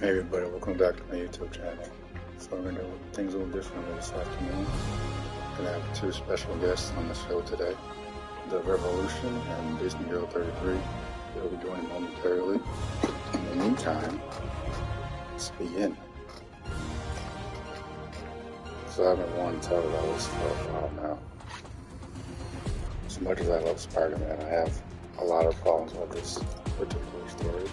Hey everybody, welcome back to my YouTube channel. So we're going to do things a little differently this afternoon. We're going to have two special guests on the show today. DaRevolution and Disneygirl33. They'll be joining momentarily. In the meantime, let's begin. So I've been wanting to talk about this for a while now. As much as I love Spider-Man, I have a lot of problems with this particular story.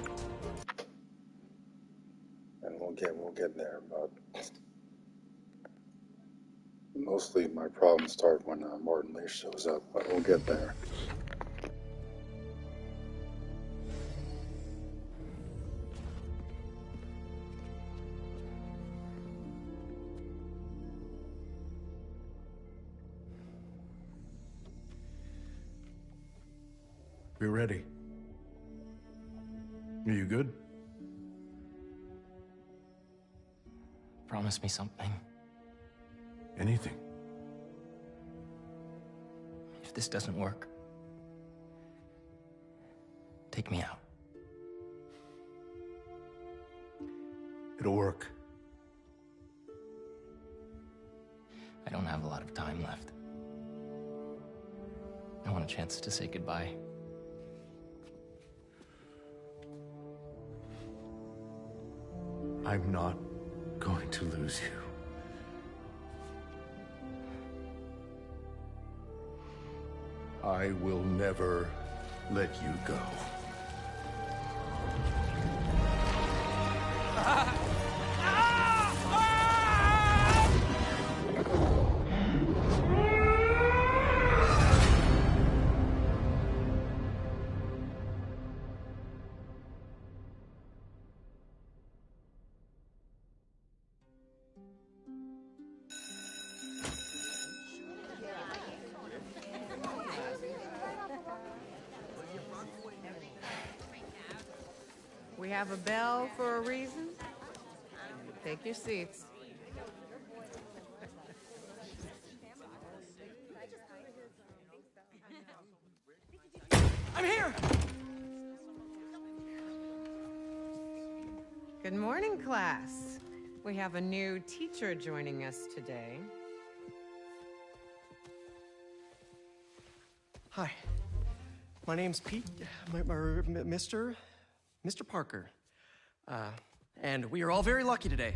And we'll get there, but mostly my problems start when Martin Lee shows up, but we'll get there. We're ready. Are you good? Promise me something. Anything. If this doesn't work, take me out. It'll work. I don't have a lot of time left. I want a chance to say goodbye. I'm not going to lose you. I will never let you go. We have a bell for a reason. Take your seats. I'm here! Good morning, class. We have a new teacher joining us today. Hi. My name's Pete. Mr. Parker. And we are all very lucky today,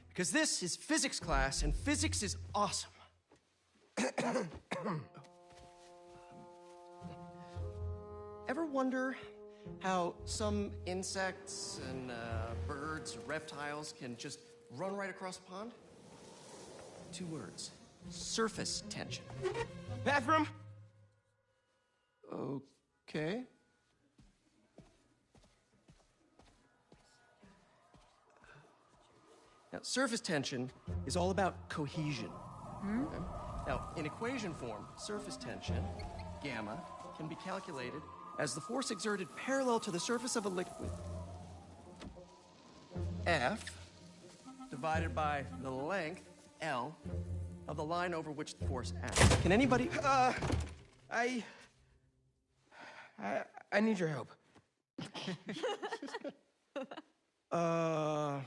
because this is physics class, and physics is awesome. Ever wonder how some insects and birds, reptiles can just run right across a pond? 2 words. Surface tension. Bathroom? Okay. Now, surface tension is all about cohesion. Okay? Now, in equation form, surface tension, gamma, can be calculated as the force exerted parallel to the surface of a liquid, F, divided by the length, L, of the line over which the force acts. Can anybody... I need your help.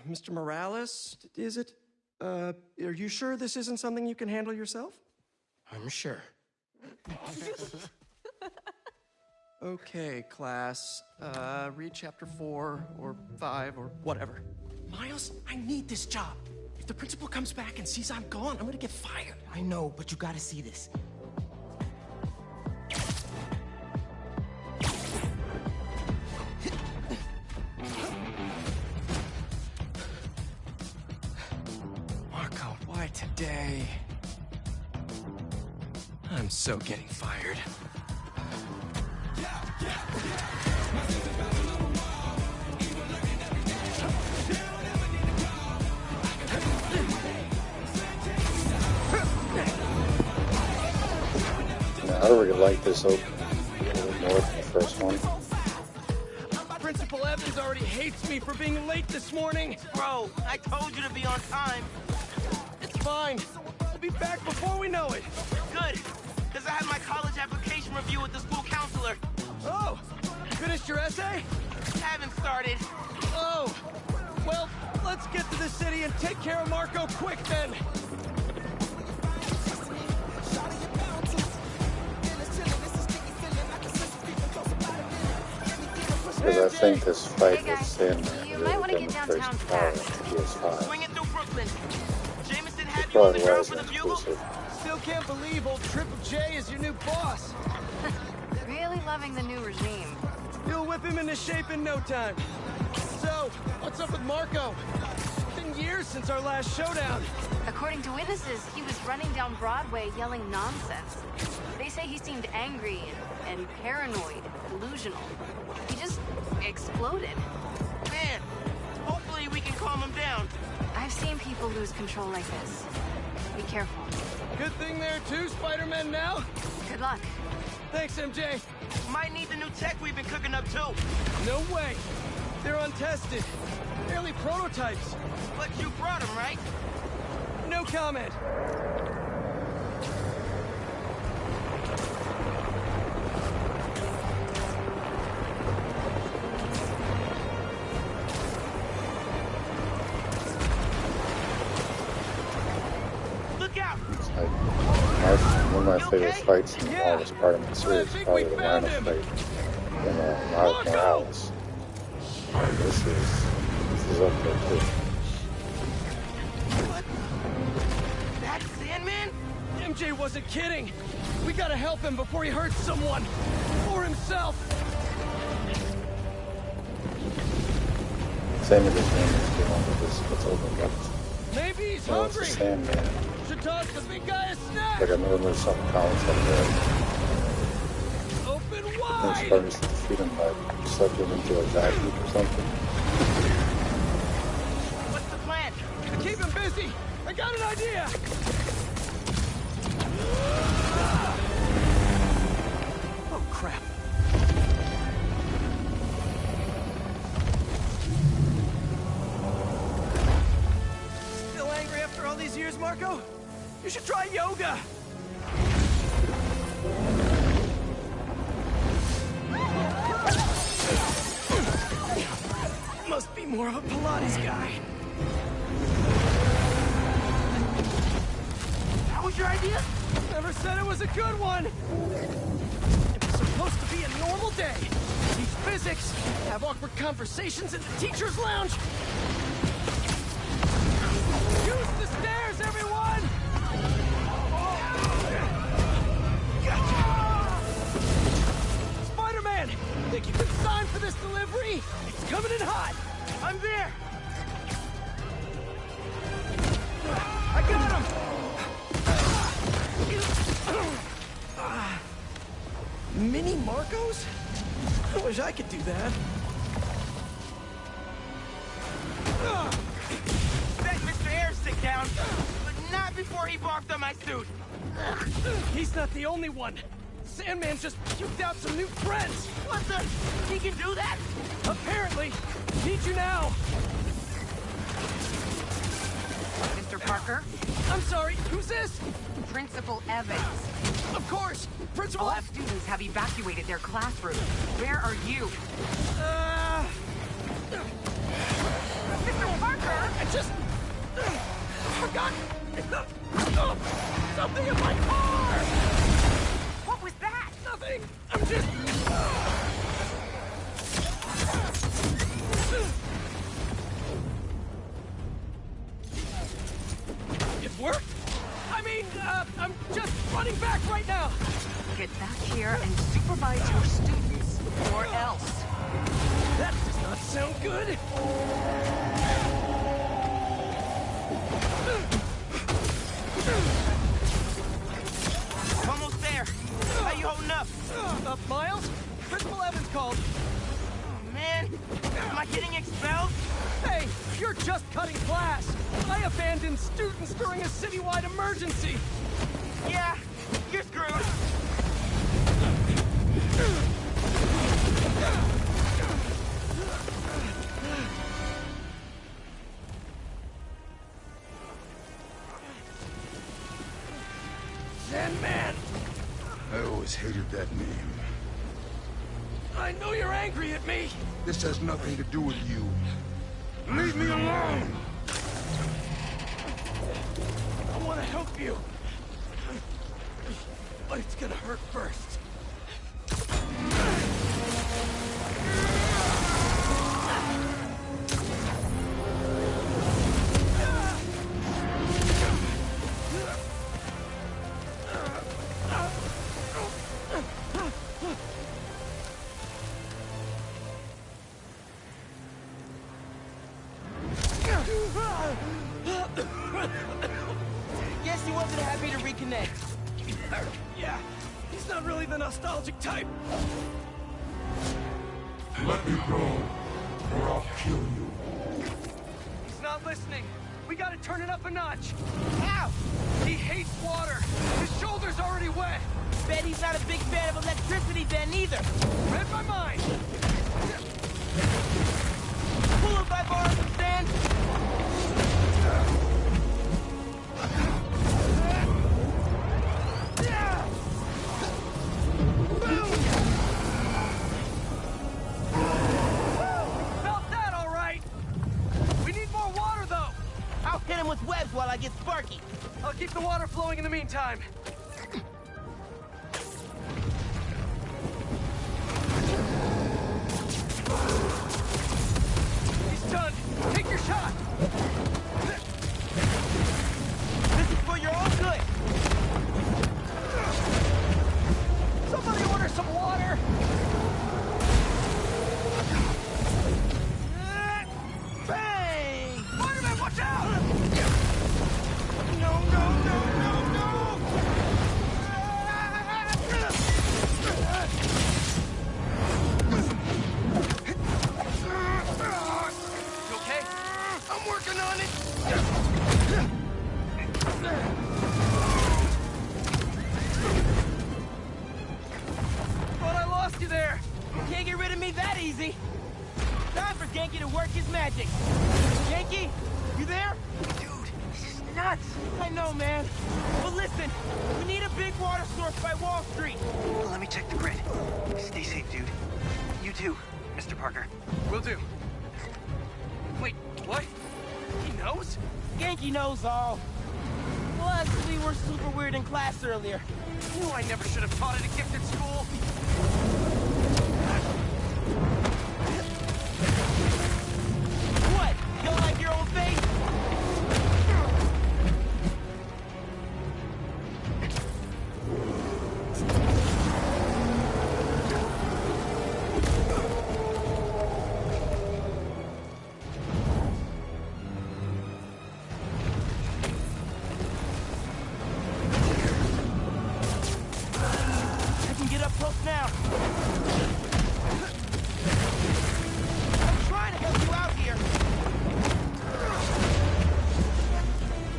Mr. Morales, is it? Are you sure this isn't something you can handle yourself? I'm sure. Okay, class. Read chapter 4 or 5 or whatever. Miles, I need this job. If the principal comes back and sees I'm gone, I'm gonna get fired. I know, but you gotta see this. Marco, why today? I'm so getting fired. Now, I really like this opening a little more than the first one. Principal Evans already hates me for being late this morning. Bro, I told you to be on time. It's fine. We'll be back before we know it. Good, because I had my college application review with the school counselor. Oh, you finished your essay? Haven't started. Oh, Well, let's get to the city and take care of Marco quick then. Because I think this fight with Sandman you really might want to get demonstrates downtown power in fast. PS5. Swinging through Brooklyn. Jameson It had you on the probably ground was for an the bugle. exclusive. Still can't believe old Triple J is your new boss. Really loving the new regime. You'll whip him into shape in no time. So, what's up with Marco? It's been years since our last showdown. According to witnesses, he was running down Broadway yelling nonsense. They say he seemed angry and paranoid, delusional. He just exploded. Man, hopefully we can calm him down. I've seen people lose control like this. Be careful. Good thing there are two Spider-Men now. Good luck. Thanks, MJ. Might need the new tech we've been cooking up too. No way. They're untested. Barely prototypes. But you brought them, right? No comment. Look out! It's like one of my favorite fights in all the Spider-Man series is probably the Rhino fight in Miles Morales. And this is up there too. What? That's Sandman? MJ wasn't kidding. We gotta help him before he hurts someone. Or himself. Same as this game is dealing with this what's overlooked. Maybe he's You know, it's the hungry. Sandman. Should toss the big guy a snack. Like I know there's some comics up there. Open And wide. Spartans defeat him by sucking him into a vacuum or something. What's the plan? Keep him busy. I got an idea. Oh, crap. Still angry after all these years, Marco? You should try yoga. Must be more of a Pilates guy. That was your idea? Never said it was a good one. It was supposed to be a normal day. Teach physics, have awkward conversations in the teacher's lounge. Use the stairs, everyone! Spider-Man! Think you can sign for this delivery? It's coming in hot! I'm there! I got him! Mini Marcos? I wish I could do that. Let Mr. Airstick down, but not before he barfed on my suit. He's not the only one. Sandman just puked out some new friends. What the? He can do that? Apparently. Need you now. Mr. Parker, I'm sorry, who's this? Principal Evans. Of course, Principal All students have evacuated their classrooms. Where are you? Mr. Parker! I just forgot something in my car. What was that? Nothing. I'm just. It worked. I mean, I'm just running back right now. Get back here and supervise your students, or else. That does not sound good. Almost there. How you holding up? Miles? Principal Evans called. Oh, man. Am I getting expelled? Hey, you're just cutting class. I abandoned students during a citywide emergency. Yeah, you're screwed. Sandman, I always hated that name. I know you're angry at me. This has nothing to do with you. Leave me alone! I want to help you. But it's gonna hurt first. Guess he wasn't happy to reconnect. Yeah, he's not really the nostalgic type. Let me go, or I'll kill you. He's not listening. We gotta turn it up a notch. How? He hates water. His shoulder's already wet. Bet he's not a big fan of electricity then either. Read my mind. Pull up by borrow some sand. Felt that all right. We need more water though. I'll hit him with webs while I get Sparky. I'll keep the water flowing in the meantime. He's done. Take your shot. This is for your own good. Somebody order some water. Bang! Spider-Man, watch out! No, no, no, no, no! You okay? I'm working on it. Thought I lost you there. Can't get rid of me that easy. Time for Genki to work his magic. Genki, you there? Dude, this is nuts. I know, man. Well, listen, we need a big water source by Wall Street. Let me check the grid. Stay safe, dude. You too, Mr. Parker. Will do. Wait, what? He knows? Genki knows all. Plus, we were super weird in class earlier. Knew I never should have taught at a gifted school. What? You don't like your old face? I can get up close now. I'm trying to help you out here.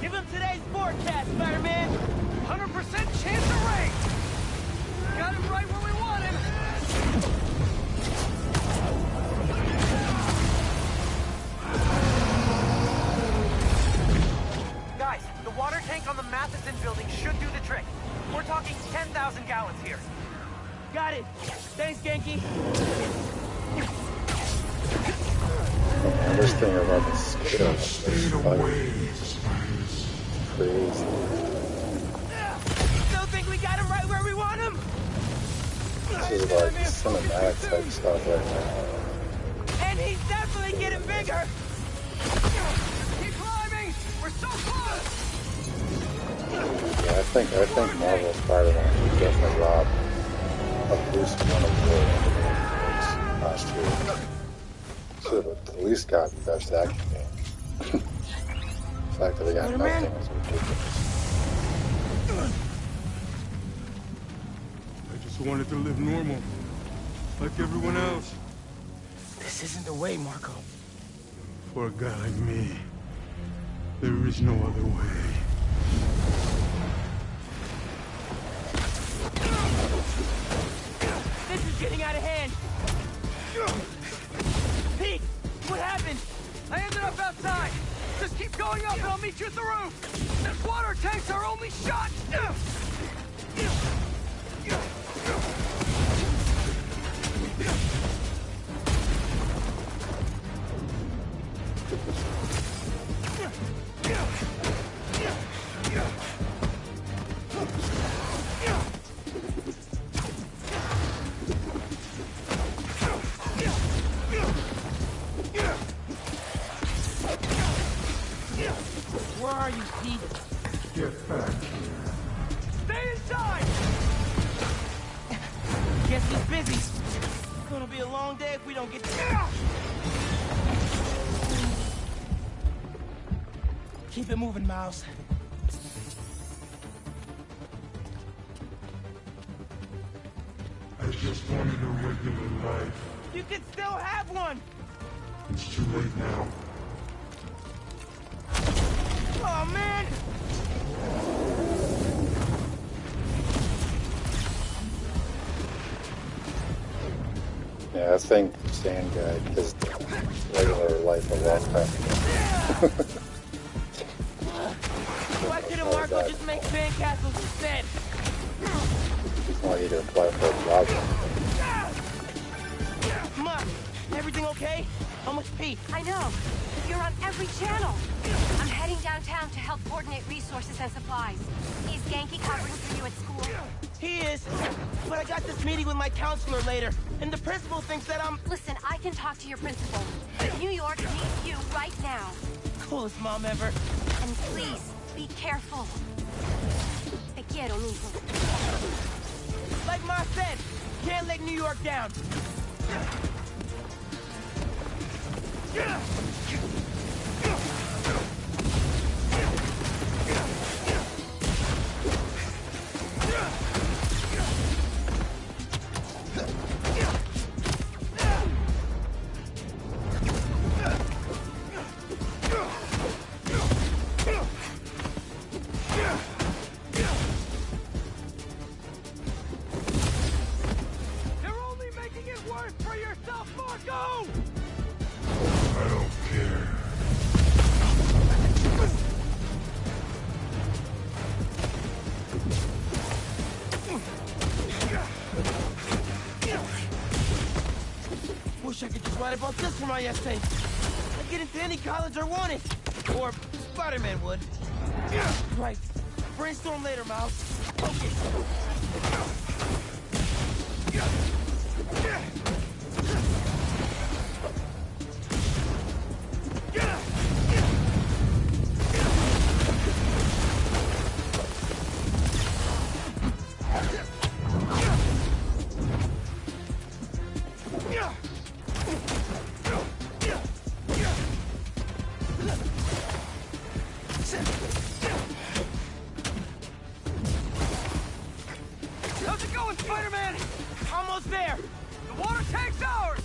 Give him today's forecast, Spider-Man. 100% chance of rain. Got him right where we want him. Guys, the water tank on the Matheson building should do the trick. We're talking 10,000 gallons here. Got it. Thanks, Genki. And this thing about the skill is Stay fucking away. crazy. Still think we got him right where we want him? This is like cinematic type stuff right now. And he's definitely getting bigger. Keep climbing. We're so close. Yeah, I think Marvel Spider-Man would definitely rob at least one of the movies last year. Should have at least got best acting game. The fact that we got nothing is ridiculous. I just wanted to live normal, like everyone else. This isn't the way, Marco. For a guy like me, there is no other way. This is getting out of hand. Pete, what happened? I ended up outside. Just keep going up and I'll meet you at the roof. This water tank's our only shot. Stay inside! Guess he's busy. It's gonna be a long day if we don't get... Keep it moving, Miles. I just wanted a regular life. You can still have one! It's too late now. Oh, man! Yeah, I think Sand Guy is regular life a long time ago. Why couldn't Marco just make sandcastles instead? Well, he didn't apply for a job. Ma, everything okay? How much Pete? I know. You're on every channel. I'm heading downtown to help coordinate resources and supplies. Is Genki covering for you at school? He is. But I got this meeting with my counselor later, and the principal thinks that I'm... Listen, I can talk to your principal. But New York needs you right now. Coolest mom ever. And please, be careful. Te quiero, mijo. Like Ma said, can't let New York down. I don't care. Wish I could just write about this for my essay. I'd get into any college I wanted. Or Spider-Man would. Right. Brainstorm later, Miles. Focus. How's it going, Spider-Man? Almost there. The water tank's ours.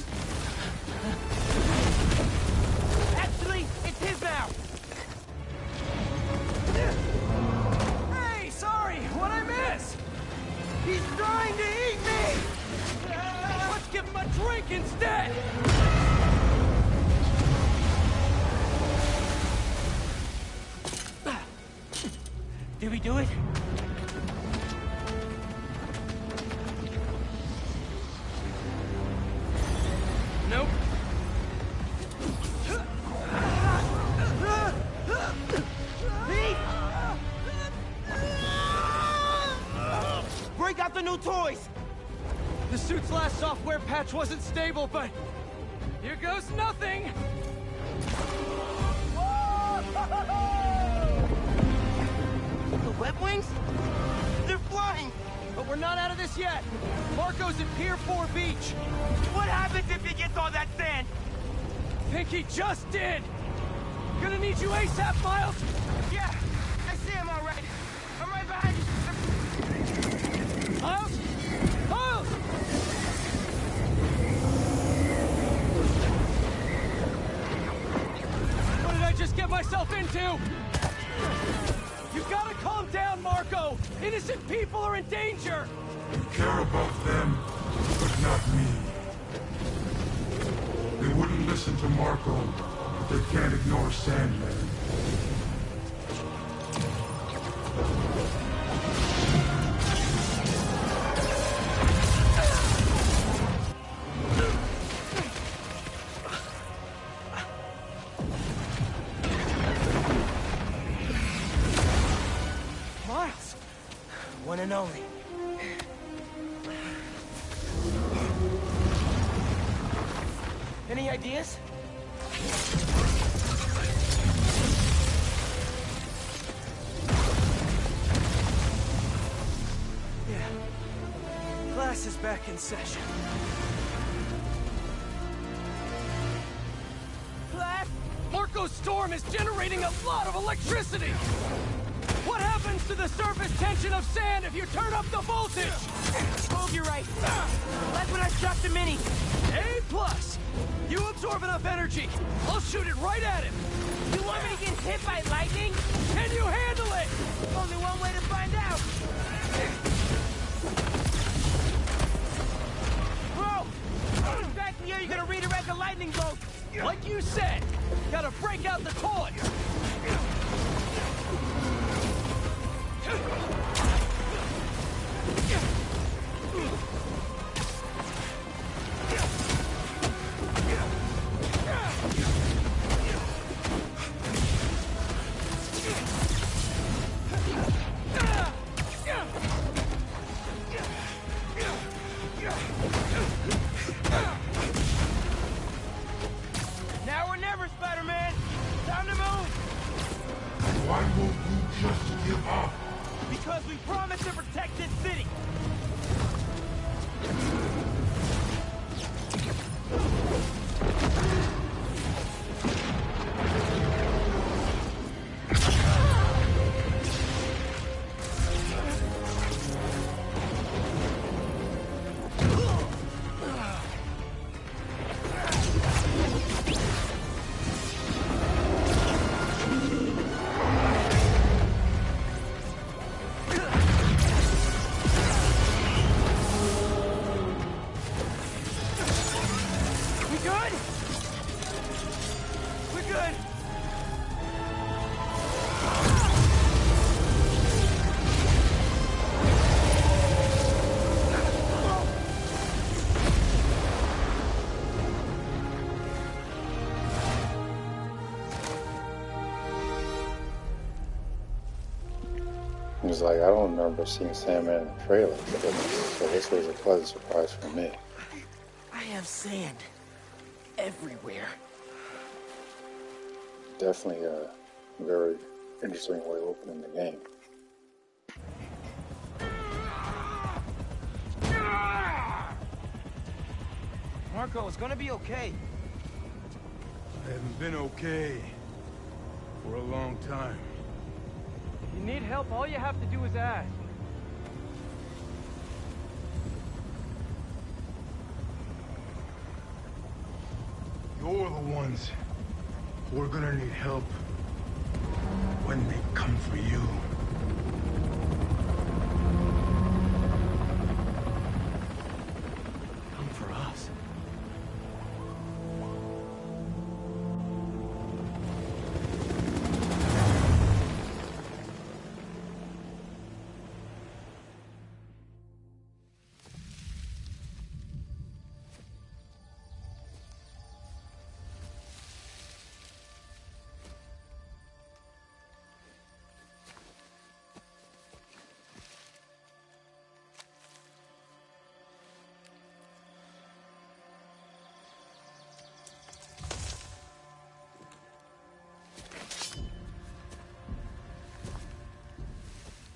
Actually, it's his now. Hey, sorry, what'd I miss? He's trying to eat me. Let's give him a drink instead. Did we do it? Nope. Pete! Break out the new toys! The suit's last software patch wasn't stable, but here goes nothing! The web wings? They're flying! But we're not out of this yet. Marco's at Pier 4 Beach. What happens if he gets all that sand? Think he just did. Gonna need you ASAP, Miles. Yeah, I see him all right. I'm right behind you. Miles? Miles! What did I just get myself into? You gotta calm down, Marco! Innocent people are in danger! You care about them, but not me. They wouldn't listen to Marco, but they can't ignore Sandman. Miles! One and only. Any ideas? is back in session. Flash! Marco's storm is generating a lot of electricity! What happens to the surface tension of sand if you turn up the voltage? Oh, you're right. Like when I shot the mini. A+. You absorb enough energy. I'll shoot it right at him. You want me to get hit by lightning? Can you handle it? Only one way to find out. Bro! How exactly are you gonna redirect a lightning bolt? Like you said, gotta break out the toy. Now or never, Spider-Man! Time to move! Why won't you just give up? Because we promised to protect this city! He's like, I don't remember seeing Sandman in the trailer, so this was a pleasant surprise for me. I have sand everywhere. Definitely a very interesting way of opening the game. Marco, it's gonna be okay. I haven't been okay for a long time. If you need help, all you have to do is ask. You're the ones who are gonna need help when they come for you. Come for us.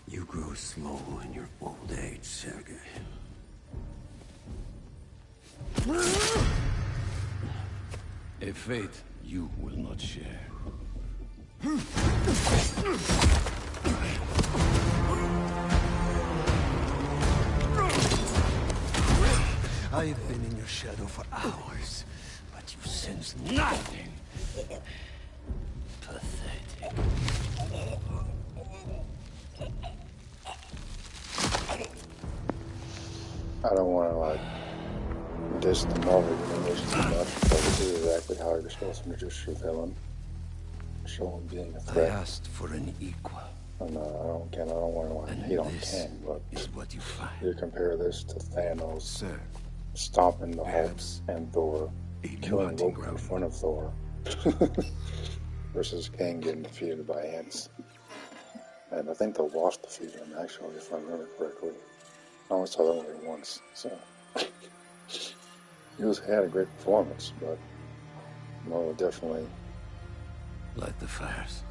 You grow slow in your old age, Sergei. A fate you will not share. I've been in your shadow for hours, but you sense nothing. Pathetic. I don't want to like diss the Marvel universe too much, but this is exactly how you're supposed to introduce your villain. Show him being a threat. I asked for an equal. I don't want to like hate on King, but is what you find. You compare this to Thanos, Sir, stomping the Hulk and Thor, killing Loki in front of Thor, versus King getting defeated by ants. And I think the Wasp defeated him, actually, if I remember correctly. I only saw that movie once, so he had a great performance, but no, definitely light the fires.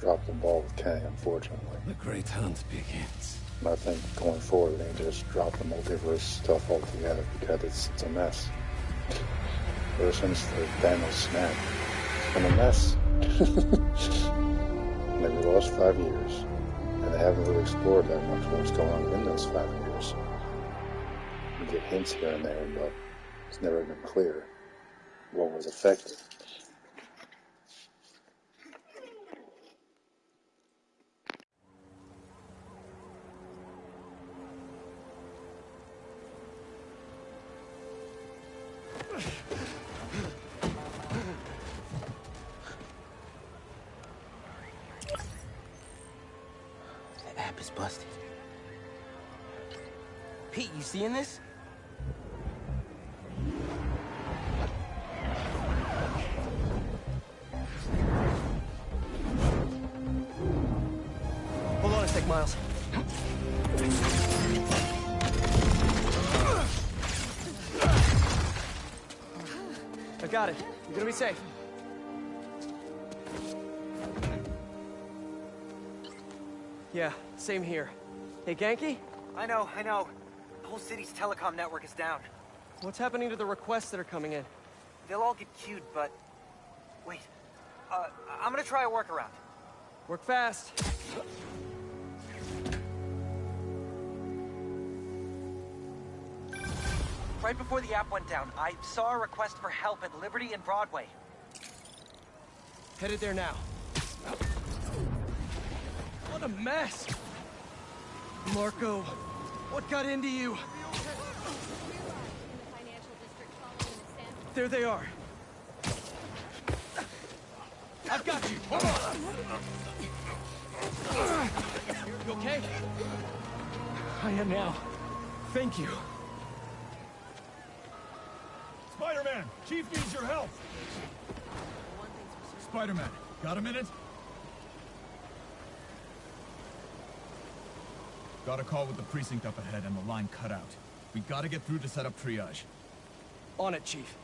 Dropped the ball with Kang, unfortunately. The great hunt begins. But I think going forward, they just drop the multiverse stuff altogether because it's a mess. Ever since the Thanos snap, it's been a mess. Like, we lost 5 years, and they haven't really explored that much what's going on in those 5 years. We get hints here and there, but it's never been clear what was affected. The app is busted. Pete, you seeing this? Hold on a sec, Miles. I got it. You're gonna be safe. Yeah, same here. Hey, Genki? I know. The whole city's telecom network is down. What's happening to the requests that are coming in? They'll all get queued, but... Wait. I'm gonna try a workaround. Work fast. Right before the app went down, I saw a request for help at Liberty and Broadway. Headed there now. What a mess! Marco, what got into you? There they are. I've got you. Hold on. You okay? I am now. Thank you. Spider-Man! Chief needs your help! Spider-Man, got a minute? Got a call with the precinct up ahead and the line cut out. We gotta get through to set up triage. On it, Chief.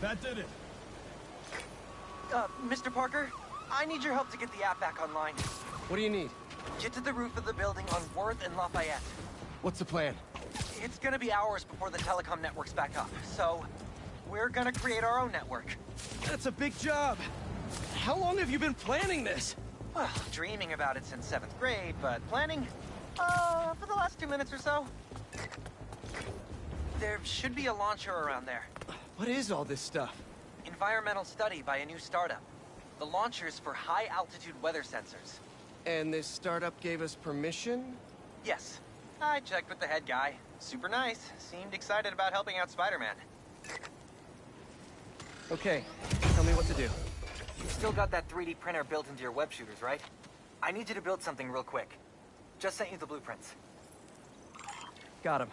That did it. Mr. Parker, I need your help to get the app back online. What do you need? Get to the roof of the building on Worth and Lafayette. What's the plan? It's gonna be hours before the telecom network's back up, so we're gonna create our own network. That's a big job. How long have you been planning this? Well, dreaming about it since 7th grade, but planning? For the last 2 minutes or so. There should be a launcher around there. What is all this stuff? Environmental study by a new startup. The launcher's for high-altitude weather sensors. And this startup gave us permission? Yes. I checked with the head guy. Super nice. Seemed excited about helping out Spider-Man. Okay, tell me what to do. You've still got that 3D printer built into your web shooters, right? I need you to build something real quick. Just sent you the blueprints. Got him.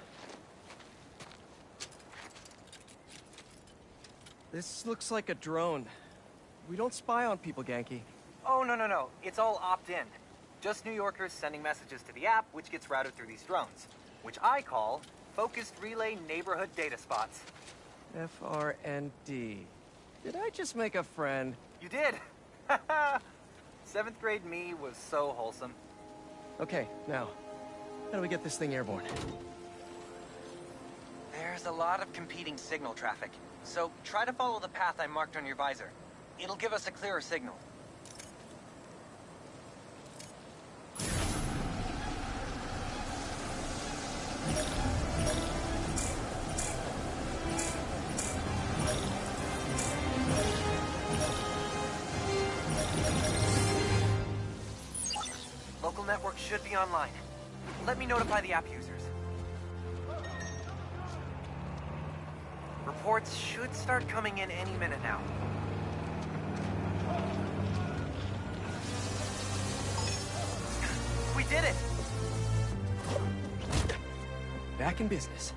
This looks like a drone. We don't spy on people, Genki. Oh, no. It's all opt-in. Just New Yorkers sending messages to the app, which gets routed through these drones, which I call Focused Relay Neighborhood Data Spots. FRND. Did I just make a friend? You did! 7th grade me was so wholesome. Okay, now, how do we get this thing airborne? There's a lot of competing signal traffic, so try to follow the path I marked on your visor. It'll give us a clearer signal. Local network should be online. Let me notify the app users. Reports should start coming in any minute now. We did it! Back in business.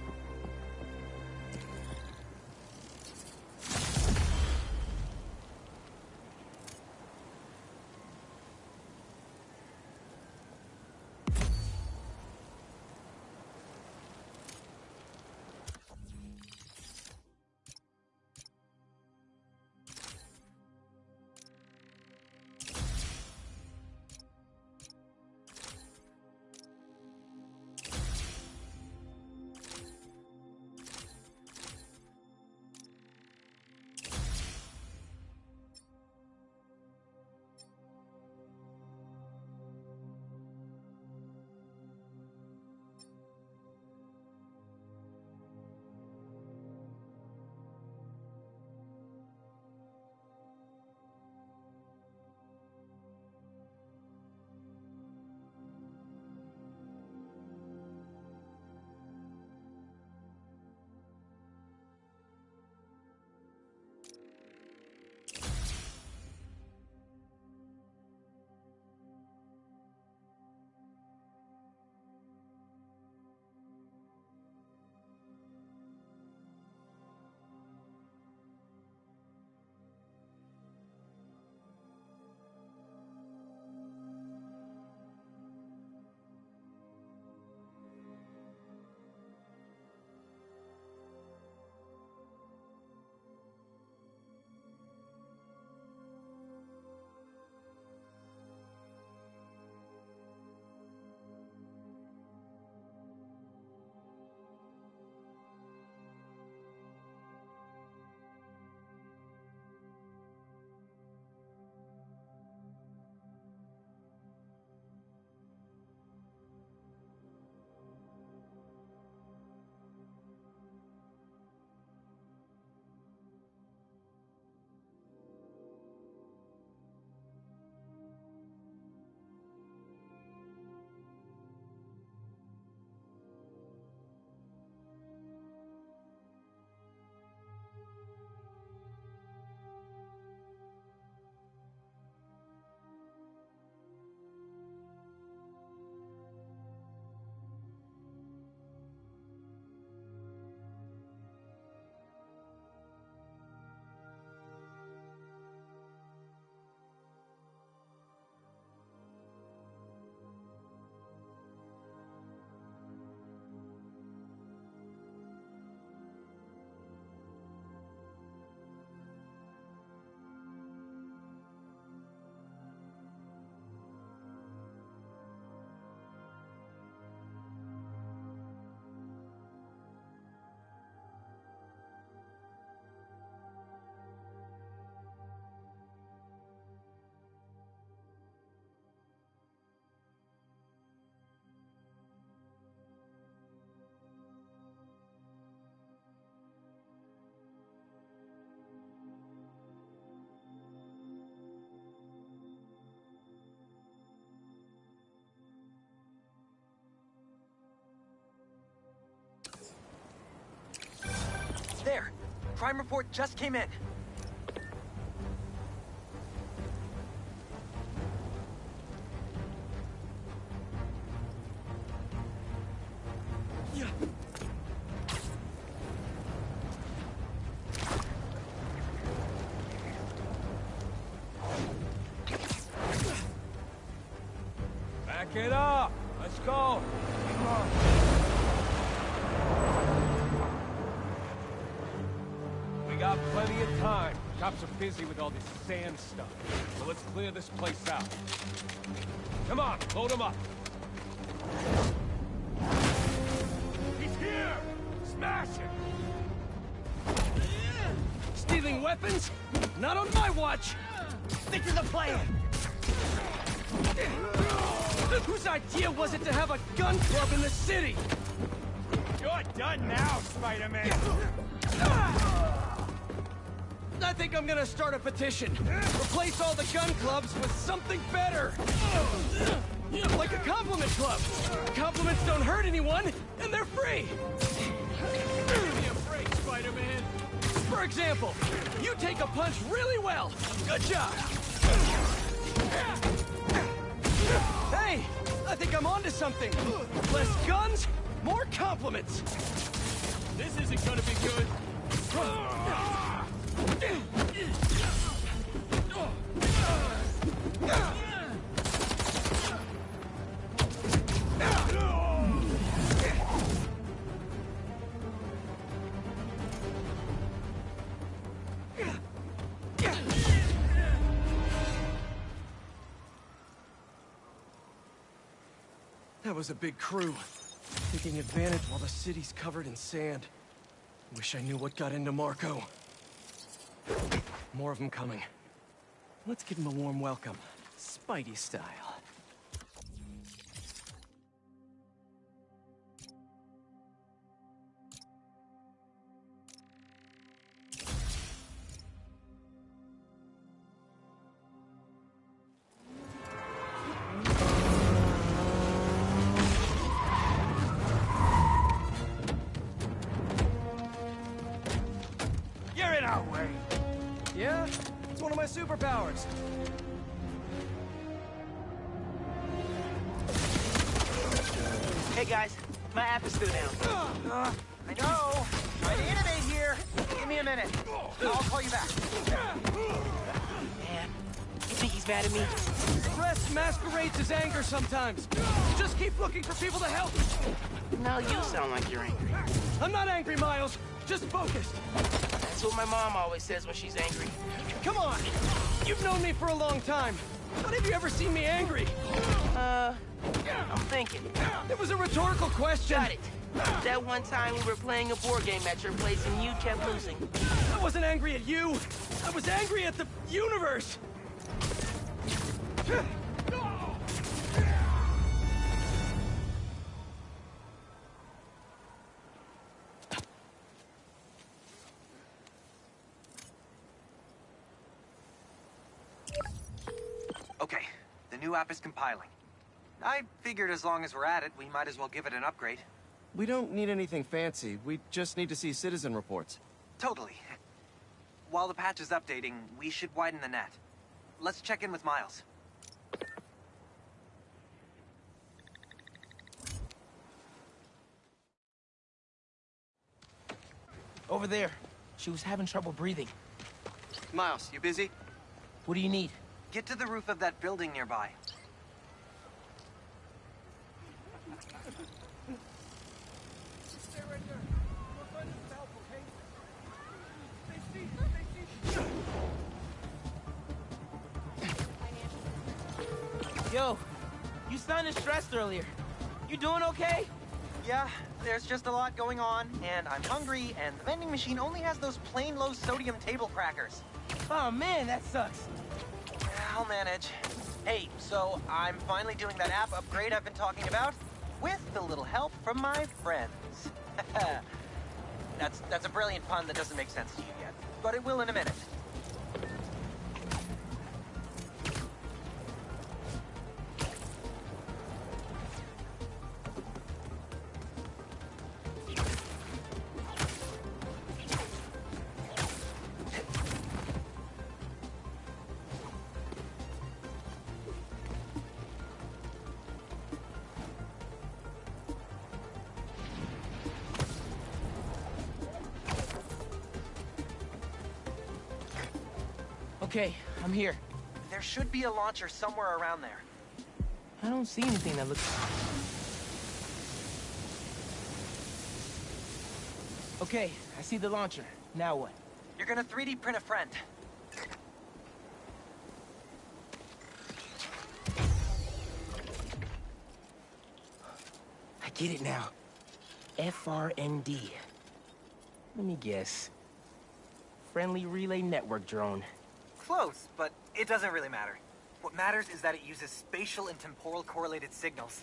Crime report just came in. Back it up! Let's go! Come on. We got plenty of time. Cops are busy with all this sand stuff. So let's clear this place out. Come on, load them up. He's here! Smash it! Stealing weapons? Not on my watch! Stick to the plan! Whose idea was it to have a gun club in the city? You're done now, Spider-Man! I think I'm gonna start a petition. Replace all the gun clubs with something better! Like a compliment club! Compliments don't hurt anyone, and they're free! Give me a break, Spider-Man! For example, you take a punch really well! Good job! Hey! I think I'm onto something! Less guns, more compliments! This isn't gonna be good! That was a big crew. Taking advantage while the city's covered in sand. Wish I knew what got into Marco. More of them coming. Let's give him a warm welcome. Spidey style. You're in our way! Yeah? It's one of my superpowers. Hey guys, my app is still down. I know! Trying to innovate here! Give me a minute. I'll call you back. Man, you think he's mad at me? Stress masquerades as anger sometimes. Just keep looking for people to help. Now you sound like you're angry. I'm not angry, Miles. Just focused. That's what my mom always says when she's angry. Come on! You've known me for a long time. When have you ever seen me angry? I'm thinking. It was a rhetorical question. Got it. That one time we were playing a board game at your place and you kept losing. I wasn't angry at you. I was angry at the universe. Okay, the new app is compiling. I figured as long as we're at it, we might as well give it an upgrade. We don't need anything fancy. We just need to see citizen reports. Totally. While the patch is updating, we should widen the net. Let's check in with Miles. Over there. She was having trouble breathing. Miles, you busy? What do you need? Get to the roof of that building nearby. Stay right there. We'll find some help, okay? Yo, you sounded stressed earlier. You doing okay? Yeah, there's just a lot going on, and I'm hungry, and the vending machine only has those plain low-sodium table crackers. Oh man, that sucks. I'll manage. Hey, so I'm finally doing that app upgrade I've been talking about, with a little help from my friends. That's a brilliant pun that doesn't make sense to you yet, but it will in a minute. Okay, I'm here. There should be a launcher somewhere around there. I don't see anything that looks... Okay, I see the launcher. Now what? You're gonna 3D print a friend. I get it now. FRND. Let me guess. Friendly Relay Network drone. Close, but it doesn't really matter. What matters is that it uses spatial and temporal correlated signals.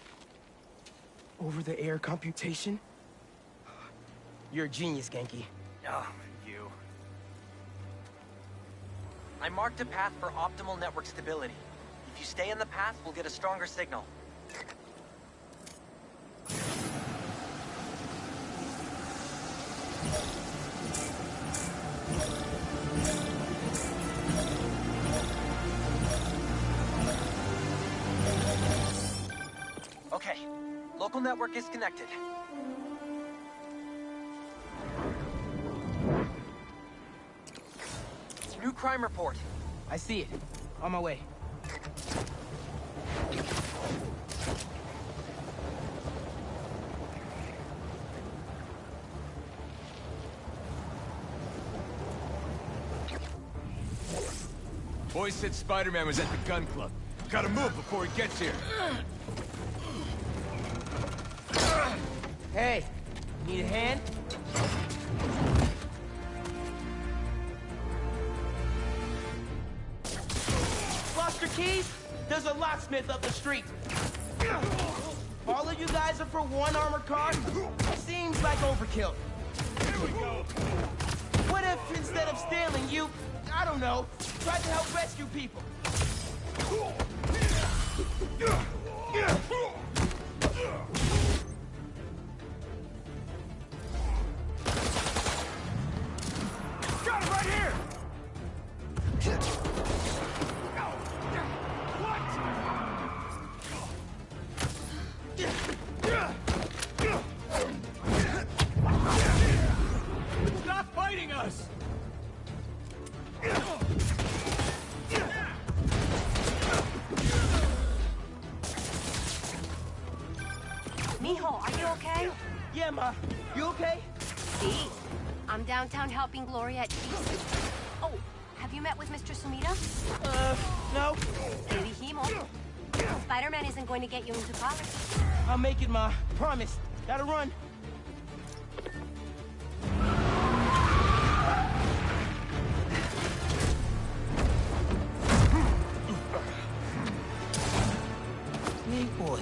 Over-the-air computation? You're a genius, Genki. Oh, you. I marked a path for optimal network stability. If you stay in the path, we'll get a stronger signal. Okay, local network is connected. New crime report. I see it. On my way. Boys said Spider-Man was at the gun club. Gotta move before he gets here. Hey, need a hand? Lost your keys? There's a locksmith up the street. All of you guys are for one armored car? Seems like overkill. Here we go. What if, instead of stealing, you, I don't know, tried to help rescue people? Got it right here! Stop fighting us! Mijo, are you okay? Yeah, Ma. You okay? See? I'm downtown helping Gloria at Cheese. Oh, have you met with Mr. Sumida? No. Le dijimos. Spider-Man isn't going to get you into college. I'll make it, Ma. Promise. Gotta run. Hey, boy.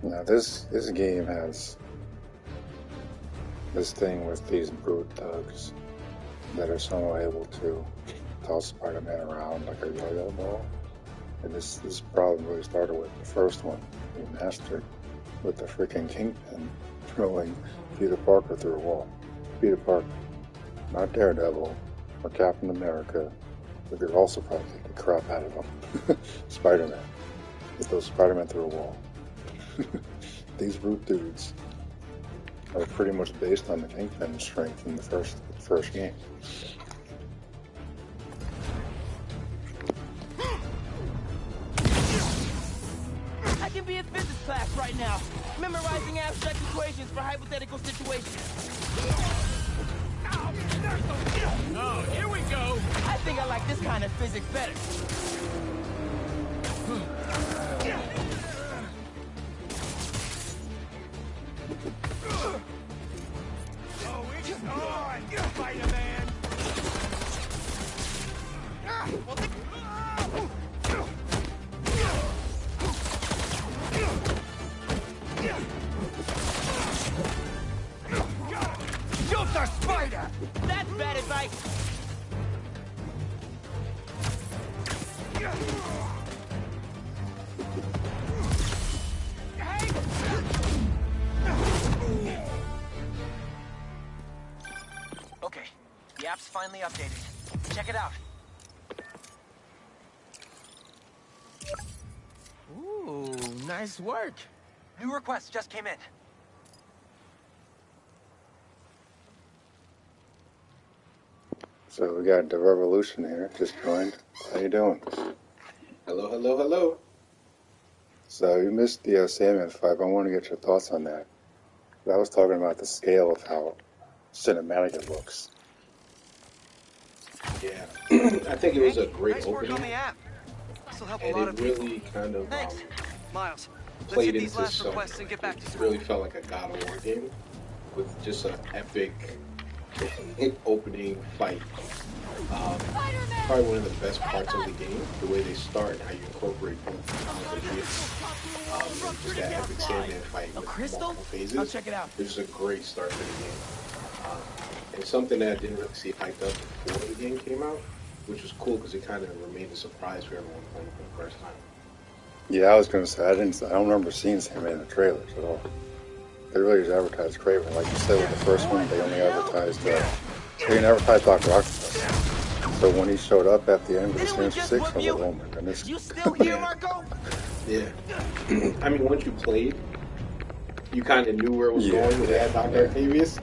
Now this game has this thing with these brute thugs that are somehow able to toss Spider-Man around like a yo-yo ball. And this problem really started with the first one we mastered with the freaking Kingpin throwing Peter Parker through a wall. Peter Parker, not Daredevil or Captain America, but could also probably kick the crap out of him. Spider-Man. He throws Spider-Man through a wall. These brute dudes are pretty much based on the Kingpin's strength in the first game. I can be in physics class right now, memorizing abstract equations for hypothetical situations. Oh, here we go! I think I like this kind of physics better. Oh, it's on, Spider-Man! Shoot the spider! That's bad advice! Okay, the app's finally updated. Check it out. Ooh, nice work. New request just came in. So we got DaRevolution here, just joined. How you doing? Hello, hello, hello. So you missed the Sandman fight. I want to get your thoughts on that. I was talking about the scale of how cinematic it looks. Yeah, I think it was a great opening, on the app. Help and a lot it of really kind of Miles, played let's hit these into last some. requests and get back to It school. really felt like a God of War game with just an epic opening fight. Probably one of the best parts of the game, the way they start and how you incorporate technology. And just that epic Sandman fight with multiple phases. I'll check it out. It was a great start to the game. And something that I didn't really see hyped up before the game came out, which was cool because it kind of remained a surprise for everyone playing for the first time. Yeah, I was going to say, I don't remember seeing Sandman in the trailers at all. They really just advertised Kraven. Like you said with the first one, they only advertised, they didn't advertise Dr. Octopus. So when he showed up at the end of the Sinister Six, I was like, oh my goodness. You still here, Marco? Yeah. I mean, once you played, you kind of knew where it was going with that Dr. Octavius,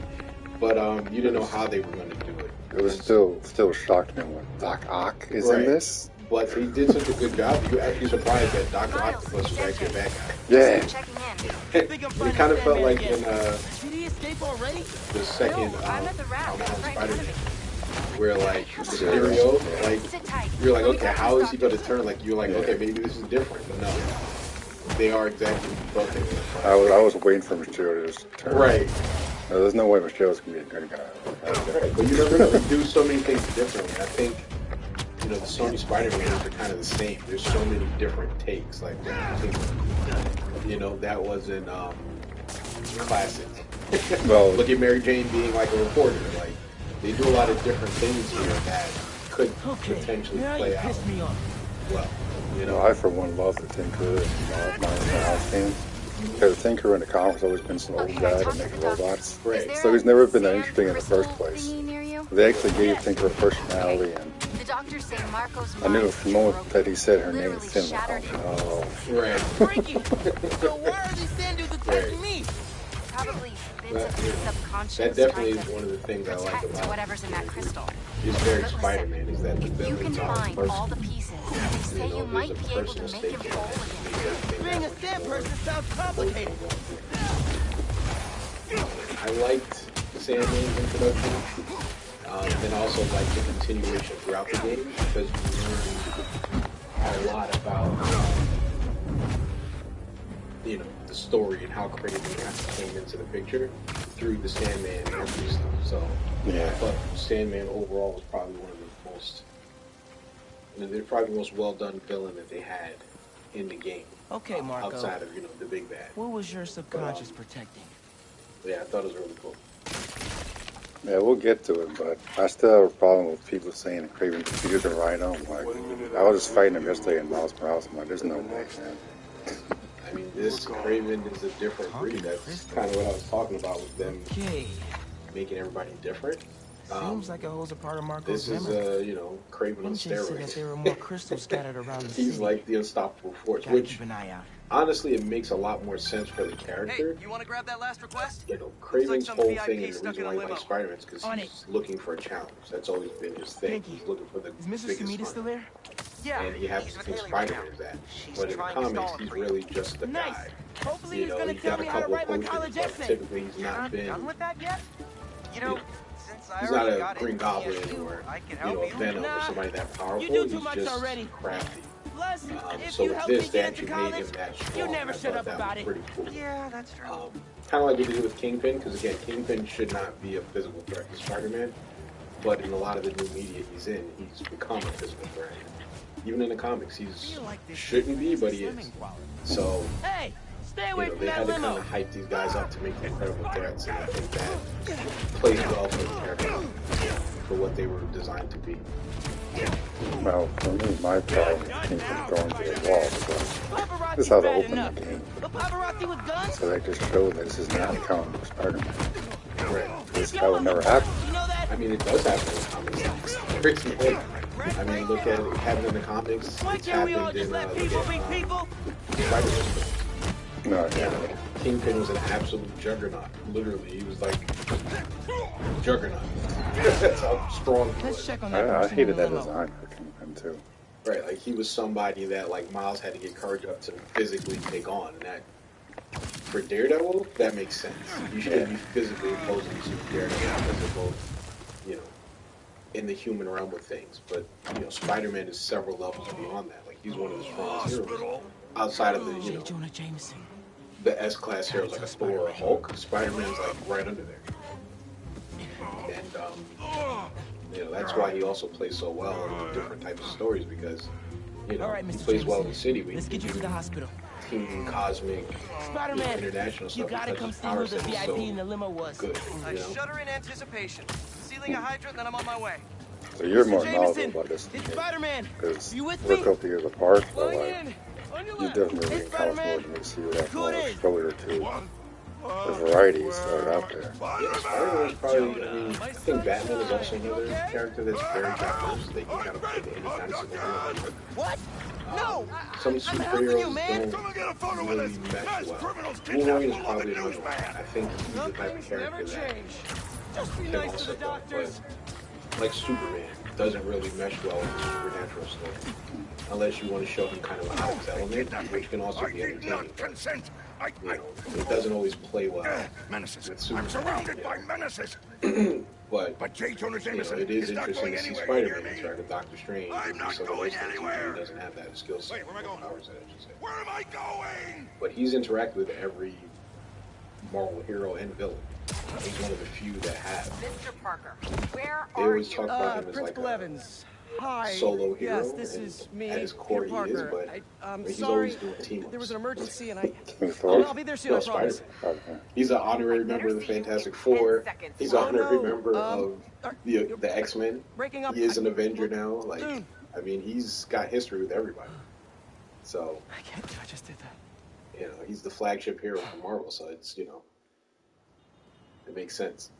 but you didn't know how they were going to do it. It was still shocked me when Doc Ock is in this. But he did such a good job. You were actually surprised that Dr. Octopus was actually a bad guy. Yeah. It kind of felt like in Did he escape already? the second I'm at the wrap. Spider-Man, where like Mysterio, like you're like, okay, how is he going to turn? Like you're like, okay, maybe this is different, but no, they are exactly what they were. I was waiting for Mysterio to just turn. Right. No, there's no way Mysterio's going to be a good guy. Right. But you never know. They do so many things differently. I think, you know, the Sony Spider-Man are kind of the same. There's so many different takes. Like, I think, you know, that wasn't classic. Well, look at Mary Jane being like a reporter. Like, they do a lot of different things here that could potentially play out well. You know, I for one love the Tinker and Miles Morales games. Because the Tinker in the comics has always been some old guy that makes robots. Right. So he's never been that interesting in the first place. They actually gave Tinker a personality, and The doctors say Marco's I knew from the moment that he said her name, it's him. Like, oh, right. So why are these sand dudes attacking me? Probably bits of his subconscious. That definitely is one of the things I like about whatever's in that crystal. It's very Spider-Man, is that the You can villains are find all the pieces. They say you might there's a be able to personal make him stake in whole that. again. Being a sand person sounds complicated. I liked the Sandman's introduction, and also liked the continuation throughout the game because you learned a lot about, you know, the story and how Kraven came into the picture through the Sandman and every stuff. So, yeah. But Sandman overall was probably one of the most, they're probably the most well done villain that they had in the game. Okay, Marco. Outside of, you know, the big bad. What was your subconscious protecting? Yeah, I thought it was really cool. yeah, we'll get to it, but I still have a problem with people saying that Kraven confused and right on. Like, I was just fighting him yesterday in Miles Morales. I'm like, there's no way, man. I mean, this Kraven is a different breed. That's kind of what I was talking about with them making everybody different. Seems like it holds a part of Marco's This memory. is, you know, Kraven on Didn't you say that steroids. there were more crystals scattered around the city? He's like the unstoppable force, Gotta which keep an eye out. honestly, it makes a lot more sense for the character. You want to grab that last request? You know, Kraven's some whole VIP thing and the stuck reason in a why he limo. likes Spider-Man is because On he's looking for a challenge. That's always been his thing. He's looking for the Is Mr. biggest Samita fun. still there? Yeah. And he happens to think Spider-Man is that. But in the comics, he's really just the guy. Hopefully You he's know, gonna he's tell got a me how to couple write my potions, college but essay. typically he's not been. Done with that yet? You know, he's not a Green Goblin or, you know, a Venom or somebody that powerful. You do too he's much just already. crafty. Plus, if So you with help this, me they get actually into made him college, that strong. you never I shut thought up that about was it. pretty cool. Yeah, that's true. Kind of like what they did with Kingpin, because again, Kingpin should not be a physical threat to Spider-Man, but in a lot of the new media he's in, he's become a physical threat. Even in the comics, he shouldn't be, but he is. So, Hey, stay you away know, from they that had to limo. kind of hype these guys up to make them credible threats, and I think that plays well for the character, for what they were designed to be. Well, for me, my problem came from going to the wall because this is how they open the game. So they just show that this is not a comic book Spider-Man. Right. That would never happen. I mean, it does happen in comics. It's crazy. I mean, look at it. It happened in the comics. It's happened in Spider-Man. No, yeah. Kingpin was an absolute juggernaut. Literally, he was like juggernaut. That's how strong he was. Let's check on that. I person hated in the that limo. design for Kingpin too. Right, like he was somebody that like Miles had to get courage up to physically take on. And that for Daredevil, that makes sense. You shouldn't be physically opposing to Daredevil because they're both, you know, in the human realm of things. But you know, Spider-Man is several levels beyond that. Like he's one of the strongest heroes outside of the, you know, the S-class heroes like a Thor or a Hulk. Spider-Man's like right under there. And you know, that's why he also plays so well in different types of stories because, you know, he plays well in the city. Let's get you to the hospital. Team, cosmic, Spider-Man, international stuff. You gotta come see who the VIP in the limo was. Good, I shudder in anticipation. Sealing a hydrant, then I'm on my way. So you're more Mr. knowledgeable Jameson, about this than it's me. Spider-Man. Because You with we're me? a couple years apart, but Flying like, in. On your you left. definitely Hey, read comics more Spider-Man. than me, so you have Who more it is? exposure to the varieties that are out there. Yeah, Spider-Man's probably, I mean, I think Batman is also another character that's very diverse. They can kind of play any kind of scenario. What? No! Some I'm helping you, superheroes man! don't really mesh well. Wolverine is probably another one. I think he's the type of character that Just be can nice to also the go, doctors. but like Superman doesn't really mesh well with the supernatural story. Unless you want to show him kind of out of his element, which can also be entertaining. You know, it doesn't always play well with Superman. I'm surrounded by menaces. But J. Jonah you know, Jameson it is is not interesting going to see anywhere, Spider-Man you hear me? interact with Doctor Strange and do some of those things. He doesn't have that skill set. Wait, where am I going? Powers that I should say. Where am I going? But he's interacted with every Marvel hero and villain. He's one of the few that have. Mr. Parker, where They are always you? talk about him as Principal like a Evans. Hi. solo hero. Yes, this and is me, at his core Peter he is, Parker. but I'm he's sorry. always doing team-ups. There was an emergency, and I. Thor? I'll be there soon. I promise. Spider-Man. He's an honorary member of the Fantastic Four. He's an honorary member of the X-Men. Breaking up. He is an Avenger now. Like, Soon. I mean, he's got history with everybody. So, I can't. I just did that. you know, he's the flagship hero for Marvel. So it's, you know, it makes sense.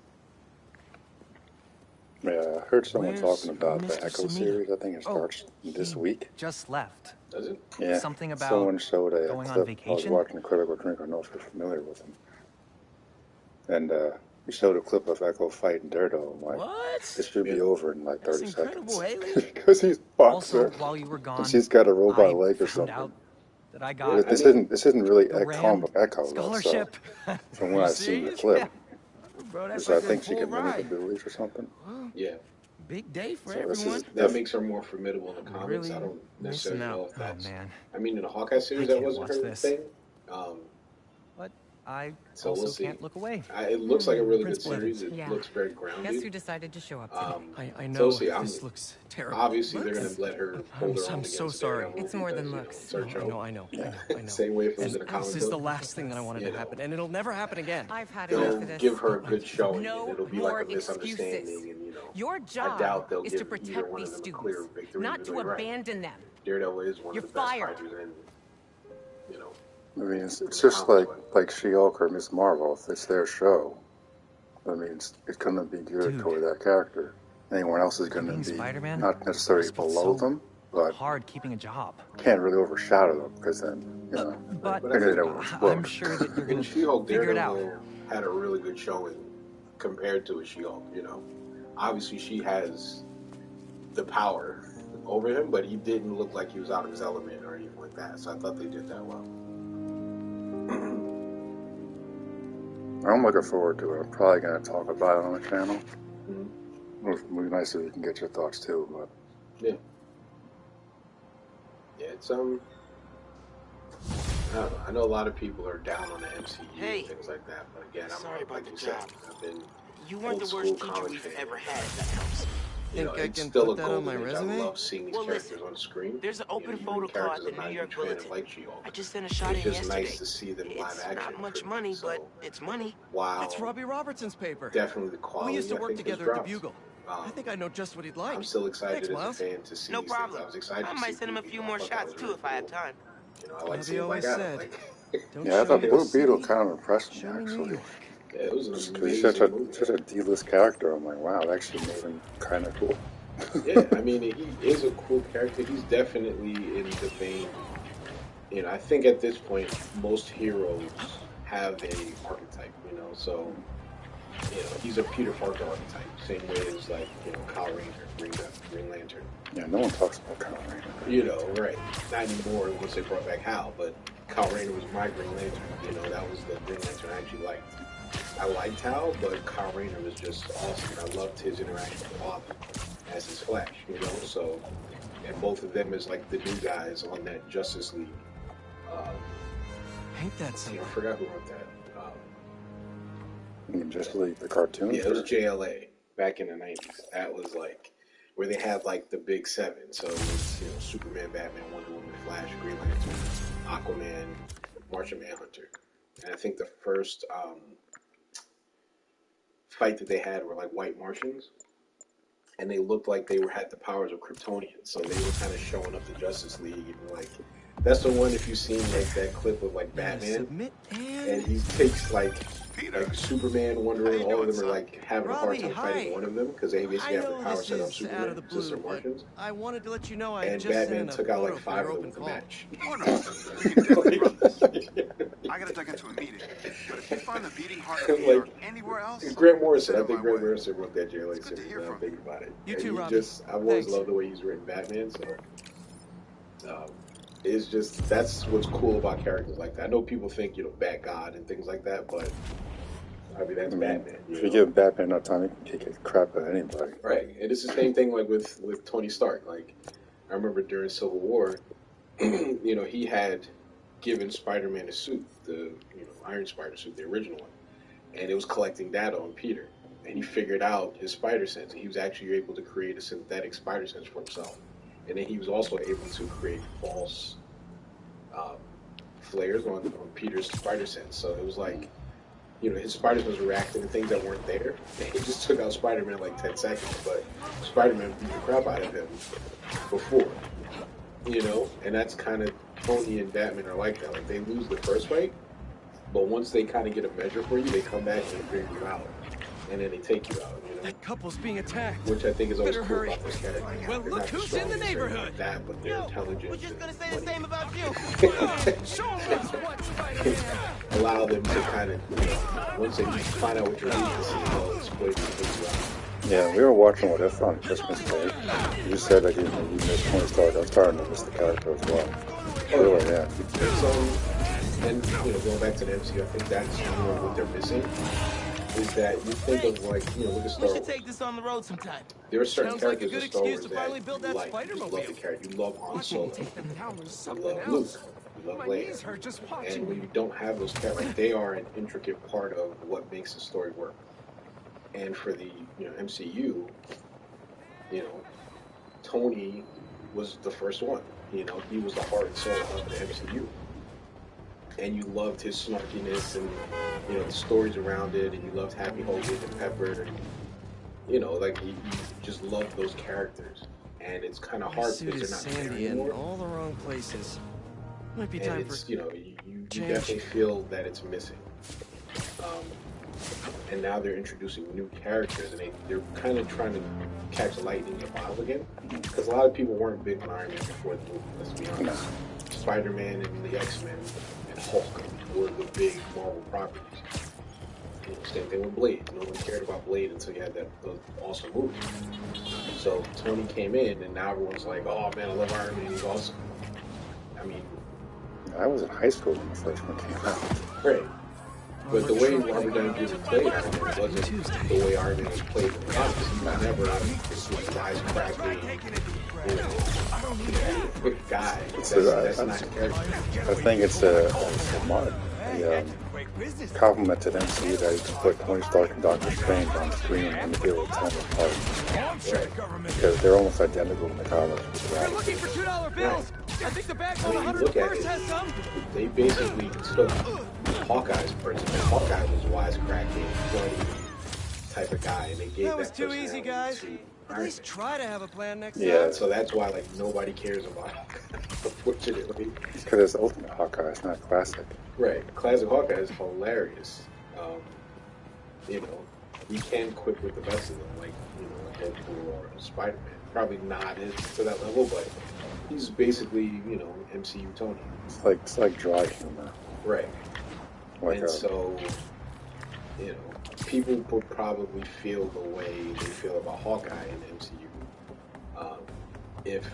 Yeah, I heard someone Where's talking about Mr. the Echo Samita? series. I think it starts this week. Just left. Does it? Yeah. Something about someone showed a going on clip. vacation? I was watching a Critical Drink. I don't know if you're familiar with him. And he showed a clip of Echo fighting Daredevil. I'm like, What? This should be over in like 30 That's seconds. incredible, Haley. Because he's boxer. Also, while you were gone, and she's got a robot I leg or found something. out that I got This isn't really a grand comic Echo. though, scholarship. So, from what I've seen in the clip. Bro, that's So I like a think she full can mimic ride. abilities or something. Yeah. Big day for So this everyone. is That makes her more formidable in the comics. Really I don't missing necessarily know out. if that's. Oh, man. I mean, in the Hawkeye series, I that can't wasn't watch her this. thing. But I So also we'll see. can't look away. It looks like a really good Principal series. Evans. It Yeah. looks very grounded. Guess who decided to show up today? I know So see, this looks terrible. Obviously, they're going to let her hold her own I'm against so sorry. Daredevil It's more because, than you know, looks. it's her show. I know. Same way if it was And in a comic this is the book. last thing that I wanted to happen, and it'll never happen again. I've had enough They'll of this. give her a good showing, No and it'll be more like a misunderstanding, excuses. and you know, Your I job doubt they'll is give to either protect one of these them a clear students, victory. not even to though you're right. abandon them. Daredevil is one You're of the best fired. fighters in, you know. I mean, it's just like She-Hulk or Miss Marvel. If it's their show, I mean, it's going to be geared toward that character. Anyone else is going to be Spider-Man not necessarily below them, but hard keeping a job. can't really overshadow them because then, you know, But they're going to know what's I'm booked. sure that you're In going to She-Hulk, figure it out. Daredevil had a really good showing compared to a She-Hulk, you know. Obviously, she has the power over him, but he didn't look like he was out of his element or anything like that. So I thought they did that well. I'm looking forward to it. I'm probably going to talk about it on the channel. It would be nice if you can get your thoughts too, but Yeah. Yeah, it's I don't know. I know a lot of people are down on the MCU and things like that, but again, I'm like you said, I've been You weren't the worst teacher we've ever had, if that helps. You know, Think I it's can still put a that on golden my age. resume? I love seeing these Well, characters listen, on screen. There's an open Even photo card characters in the I'm New not York even a fan of, Bulletin. like She-Hulk. I just sent a shot It's in just yesterday. nice to see them live It's action. not much money, but it's money. Wow. It's Robbie Robertson's paper. Definitely the quality. We used to I work think, together has at the dropped. Bugle. I think I know just what he'd like. I'm still excited Thanks, Miles. as a fan to see No these things. problem. I was excited I to might see send him a Blue few Beetle. more I thought that shots was too really if I have cool. time. You know, I like Robbie seeing always Black said, Adam. Don't yeah, I show thought me Blue the city, Beetle kind of impressed me show me New actually. York. Yeah, it was an He's amazing such a movie. D-list character. I'm like, wow, it actually made him kind of cool. Yeah, I mean, he is a cool character. He's definitely in the vein. You know, I think at this point, most heroes have a archetype. You know, so You know, he's a Peter Parker archetype, same way as like, you know, Kyle Rayner, Green Lantern. Yeah, no one talks about Kyle Rayner. You know, right? Not anymore once they brought back Hal, but Kyle Rayner was my Green Lantern. You know, that was the Green Lantern I actually liked. I liked Hal, but Kyle Rayner was just awesome. I loved his interaction with Father as his Flash. You know, so and both of them as like the new guys on that Justice League. Ain't that something? I forgot who wrote that. Just like the cartoon? Yeah, it was JLA back in the 90s. That was like where they had like the big seven. So it was, you know, Superman, Batman, Wonder Woman, Flash, Green Lantern, Aquaman, Martian Manhunter. And I think the first fight that they had were like white Martians. And they looked like they had the powers of Kryptonians. So they were kind of showing up the Justice League and like that's the one if you've seen like that clip of like Batman and he takes like Superman, Wonder Woman, all of them are like having a hard time fighting one of them because they basically have the power set up Superman because they're Martians. I wanted to let you know I and just Batman took out like 5 of them with the match. I gotta duck into a meeting, but if you find the beating heart of like, or anywhere else, Grant Morrison, I think Grant Morrison wrote that JLA series. Now I'm thinking about it. You and too, Robbie. I've always loved the way he's written Batman. So it's just that's what's cool about characters like that. I know people think Bat God and things like that, but I mean that's Batman. If you give Batman enough time, he can kick the crap out of anybody. Right, and it's the same thing like with Tony Stark. Like I remember during Civil War, he had given Spider-Man a suit, the Iron Spider suit, the original one, and it was collecting data on Peter, and he figured out his spider sense, and he was actually able to create a synthetic spider sense for himself, and then he was also able to create false flares on Peter's spider sense. So it was like, his spider sense was reacting to things that weren't there, and he just took out Spider-Man in like 10 seconds, but Spider-Man beat the crap out of him before, and that's kind of Tony and Batman are like that. Like they lose the first fight, but once they kind of get a measure for you, they come back and figure you out, and then they take you out. That couple's being attacked. Which I think is always Better cool hurry. about this character. Well, They're look not who's strong in the necessarily neighborhood. like that, but they're intelligent. We're just gonna say the same about you. Allow them to kind of, once they find out what you're doing, they'll exploit you and take you out. Yeah, we were watching What If on Christmas Day. You said that you missed Tony Stark. I was starting to miss the character as well. Really, yeah. So, and going back to the MCU, I think that's what they're missing. Is that you think of like, look at Star Wars. We should take this on the road sometime. There are certain Sounds like a characters good in Star Wars excuse to finally build that like. You just love the character. You love Han Solo. You love Luke. You love Leia. And when you don't have those characters, they are an intricate part of what makes the story work. And for the MCU, Tony was the first one. He was the heart and soul of the MCU. And you loved his snarkiness and the stories around it, and you loved Happy Hogan and Pepper, and like you just loved those characters. And it's kind of hard because they're not there sandy in anymore. all the wrong places. Might be And time it's for you definitely feel that it's missing. And now they're introducing new characters, and they're kind of trying to catch lightning in the bottle again, because a lot of people weren't big on Iron Man before the movie. Let's be honest. Spider-Man and the X-Men and Hulk were the big Marvel properties. Same thing with Blade. No one cared about Blade until you had those awesome movies. So Tony came in, and now everyone's like, "Oh man, I love Iron Man. He's awesome." I mean, I was in high school when the first one came out. Great. But the way Robert Downey Jr. played Iron Man wasn't the way Iron Man was played in the comics. He was never this wisecracking, quick guy. That's not his character. I think it's a compliment to the MCU that you can put Tony Stark and Doctor Strange on the screen and be able to tell them apart. Because they're almost identical in the comics. We're looking for $2 bills. I think the bag on When you look at 101st it, has some. they basically took Hawkeye's person. Hawkeye was wisecracking, funny type of guy, and they gave That was too easy, guys. to At least try to have a plan next Yeah, time. so that's why nobody cares about Hawkeye, unfortunately. Because it's Ultimate Hawkeye, it's not classic. Right, classic Hawkeye is hilarious. You can quip with the best of them, like Deadpool or Spider-Man. Probably not to that level, but he's basically MCU Tony. It's like dry humor. Right. Like and so you know, people would probably feel the way they feel about Hawkeye in the MCU if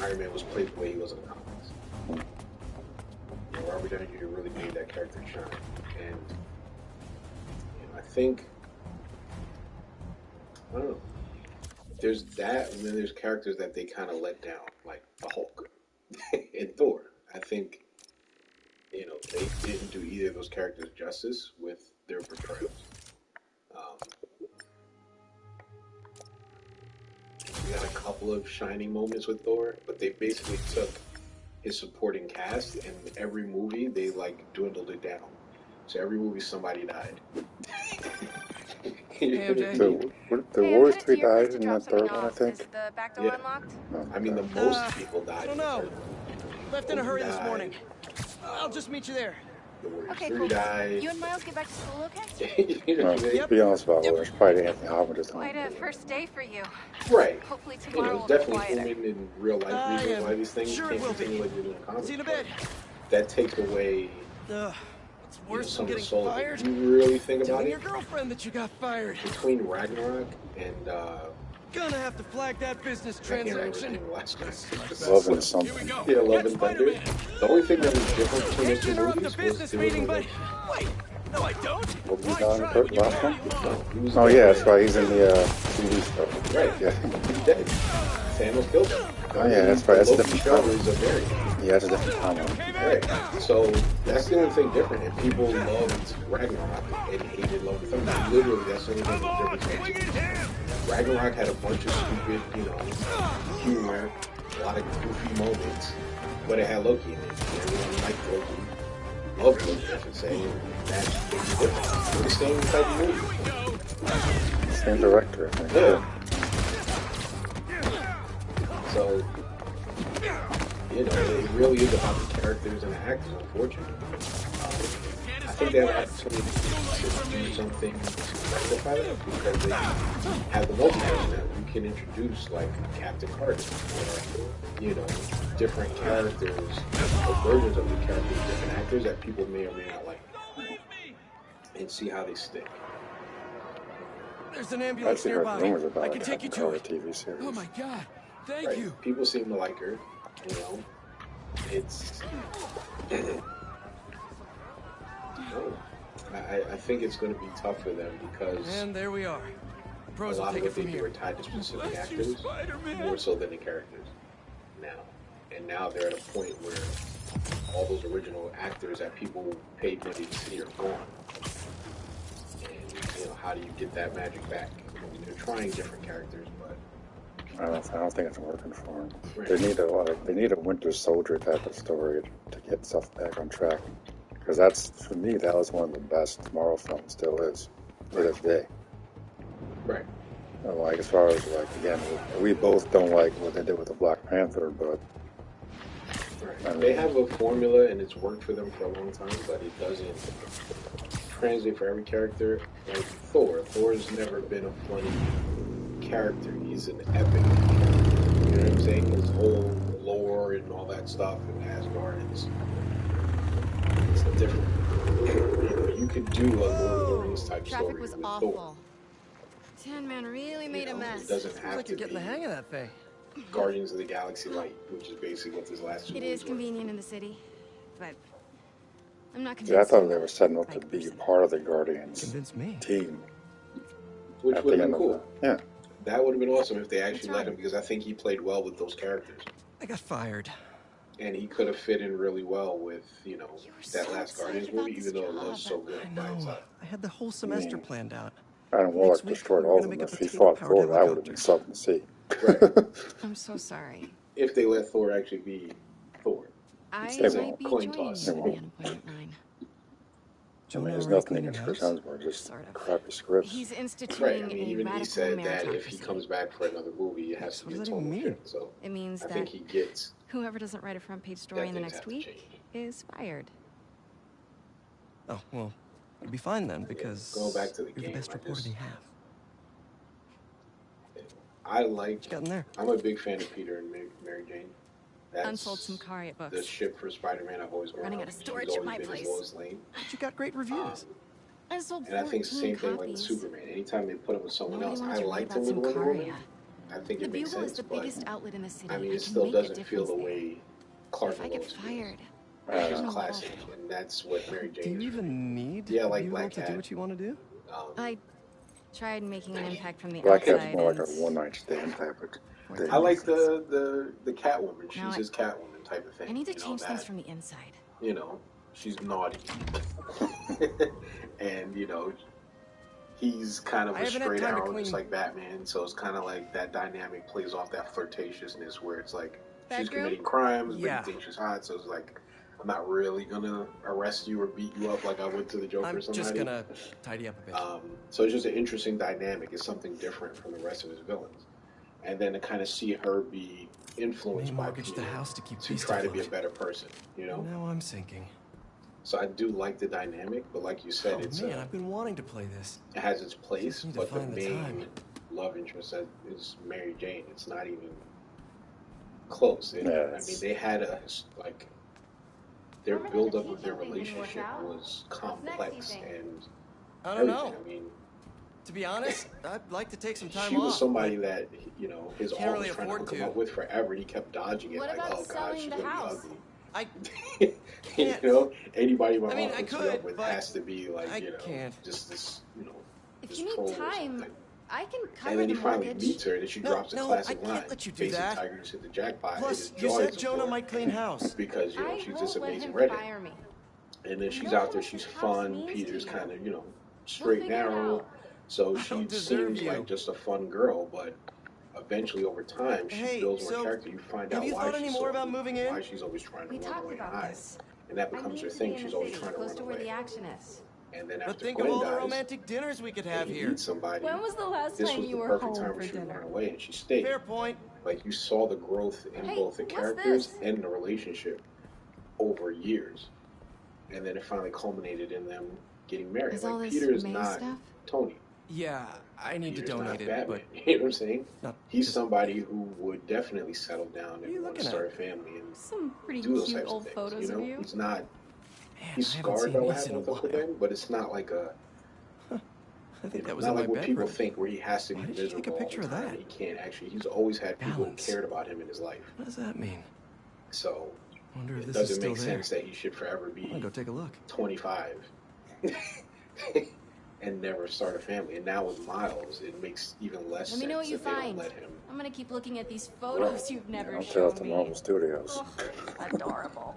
Iron Man was played the way he was in the comics. You know, Robert Downey Jr. really made that character shine, and you know, I think I don't know. There's that, and then there's characters that they kind of let down, like the Hulk and Thor. I think, you know, they didn't do either of those characters justice with their portrayals. We got a couple of shining moments with Thor, but they basically took his supporting cast, and every movie they like dwindled it down. So every movie somebody died. The Warriors 3 died in that third one, I think. Is the back door Yeah. unlocked? I mean, the most people died. I don't know. Left in a hurry this morning. I'll just meet you there. Okay, cool. Died. You and Miles get back to school, okay? No, to be honest about it, it's probably Anthony Hopkins. Quite a first day for you. Right. Hopefully You tomorrow know, will it's be definitely quieter. human in real life reasons why these things Sure can't it will be. continue like they do in comics. See you in a bit. That takes away It's worse some than of the getting soul. fired. If you really think about Telling it, your girlfriend that you got fired. between Ragnarok and Gonna have to flag that business transaction. Love and something. Yeah, Love and Thunder. The only thing that was different between those two Interrupt the movies was business there was meeting, no but wait, no, I don't. What was he on in the last one? he was Oh, dead. yeah, that's right. He's in the TV stuff. Right. Yeah. He's dead. Thanos killed him. Oh, yeah, that's right. That's a Loki different show time. is a variant. Yeah, that's a different timeline. Right. So that's the only thing different. And people loved Ragnarok and hated Love and Thunder. Literally, that's the only thing different. Ragnarok had a bunch of stupid, you know, humor, a lot of goofy moments, but it had Loki in it. Everyone liked Loki. Loved Loki, I should say. And that makes it different. It's the same type of movie. Same director, I think. Yeah. So, you know, it really is about the characters and the actors, unfortunately. I think they have an opportunity to do something to rectify that because they have the multiverse now. You can introduce, like, Captain Carter or, you know, different characters or versions of the characters, different actors that people may or may not like, and see how they stick. There's an I ambulance actually heard nearby. rumors about I a can take you Captain to Carter it. TV series. Oh my god. Thank Right. you. People seem to like her, you know. It's... I think it's going to be tough for them because And there we are. a Pros will lot take of it what from they do here. are tied to specific actors more so than the characters now. And now they're at a point where all those original actors that people paid money to see are gone. And, you know, how do you get that magic back? I mean, they're trying different characters, but I don't think it's working for them. Right. They need a Winter Soldier type of story to get stuff back on track. Because that's, for me, that was one of the best Marvel films, still is, to this day. Right. Like, as far as, like, again, we both don't like what they did with the Black Panther, but... Right. They have a formula and it's worked for them for a long time, but it doesn't translate for every character. Like Thor. Thor's never been a funny character. He's an epic character. You know what I'm saying? His whole lore and all that stuff in Asgard, it's different. You know, you could do a Lord of the Rings type Traffic story was with awful. Thor. Tin Man really made a mess. It doesn't have like to you're getting be the hang of that thing. Guardians of the Galaxy Light, which is basically what this last two It movies is were. convenient in the city, but I'm not convinced. Yeah, I thought they were setting up to be part of the Guardians team. Which at would the have end been of cool. Yeah. That would have been awesome if they actually let him, because I think he played well with those characters. I got fired. And he could have fit in really well with, you know, that last Guardians movie, even though it was so good by itself. I had the whole semester planned out. Adam Warlock destroyed all of them. If he fought Thor, that would have been something to see. I'm so sorry. If they let Thor actually be Thor. I They might won't. be Coin joining toss. you They on won't. the unemployment line. I mean, there's nothing against Chris Hemsworth, just crappy scripts. He's Right, instituting I mean, a even he radical said that if he meritocracy. comes back for another movie, it has to be a total shit. So It means I that think he gets whoever doesn't write a front page story in the things next have to week is fired. Oh, well, you'll be fine then, because going back to the you're game. the best reporter they have. I like. What you got in there? I'm a big fan of Peter and Mary Jane. That's Unsold some Kariat books. the ship for Spider-Man I've always wanted. Running out of storage He's at always my been place. his Lois Lane. But you got great reviews. I sold And I think it's the 14 same thing like with copies. Superman. Anytime they put him with someone Nobody else, wanted I to read liked about him in Wonder Woman. Sicaria. I think The it makes Bugle is sense, the but biggest outlet in the city. I mean, I it can still make a doesn't feel difference the way Clark If I get Kent fired, feels. I It's don't know what I'll classic, and that's what Mary Do Jane you is. even need Yeah, a like bugle Black to Cat. do what you want to do? I tried making an impact from the Black Cat's outside. more like a and one-night stand type of thing. I like the Catwoman. Now She's his Catwoman type of thing. I need to you know, change things that, from the inside. You know, she's naughty, and you know, he's kind of I a haven't had straight time to arrow, clean. just like Batman. So it's kind of like that dynamic plays off that flirtatiousness, where it's like she's Bedroom? committing crimes, but Yeah. you think she's hot. So it's like, I'm not really gonna arrest you or beat you up like I would to the Joker. I'm or somebody. just gonna tidy up a bit. So it's just an interesting dynamic. It's something different from the rest of his villains. And then to kind of see her be influenced by Mortgage people the house to keep to Beast try to be a afloat. better person, you know? Now I'm sinking. So I do like the dynamic, but like you said, Oh it's man, I've been wanting to play this. it has its place, Need to but the find the main time. love interest is Mary Jane. It's not even close. I mean, they had their build-up of their relationship was complex and I don't everything. know. I mean, To be honest, I'd like to take some time she off. was somebody that, you know, his Can't aunt really was trying to afford hook him to. up with forever. He kept dodging it, What like, about oh god, selling she's the gonna house? be I ugly. You know, anybody my I mean, aunt I hooks me could, up with but has to be like, I you know, can't. just this, you know, If this you troll need or time, something. I can cover And then the he finally mortgage. meets her, and then she drops a no, classic I can't line. let you do Facing that. Tiger just hit the jackpot. Plus, and you his said joys, Jonah of might clean house. because, you know, I she's won't this let amazing him redhead. fire me. And then she's know out there, how she's much the house fun. means Peter's to kind you. of, you know, straight and figure it narrow. out. So I she don't deserve seems you. like just a fun girl, but eventually over time she Hey, builds more so, character. You find have out you why thought any she's more so about aloof, moving in? why she's always trying to We run talked away and about hide. this. And that I becomes need her to thing. be in She's the always city, trying to close run to where the away. action is. And then But after think of Gwen all the dies, romantic dinners we could have and he here. meets somebody, When was the last this time was you the were perfect home time for where she would dinner? run away, and she stayed. Fair point. Like, you saw the growth in Hey, both the what's characters this? and the relationship over years. And then it finally culminated in them getting married. Is all Like, this Peter is May not stuff? Tony. Yeah, I need Peter's to donate not it, Batman. but You know what I'm saying? not He's just- somebody who would definitely settle down are you and want to looking start at? a family and Some pretty do those cute types old of things. photos You know, of you. he's not. Man, He's I haven't scarred seen by what these in a happened with Uncle while. Ben, but it's not like a. I think that was not in my like what bedroom. people think, where he has to be Why did you take a miserable all picture the of time. that? He can't actually. He's always had people Balance. who cared about him in his life. What does that mean? So Wonder if it this is doesn't still make there. sense that he should forever I'm be gonna go take a look. 25 and never start a family. And now with Miles, it makes even less Let me sense know what you that they don't find. let him. I'm gonna keep looking at these photos you've never Don't tell it shown to me. Marvel Studios. Adorable.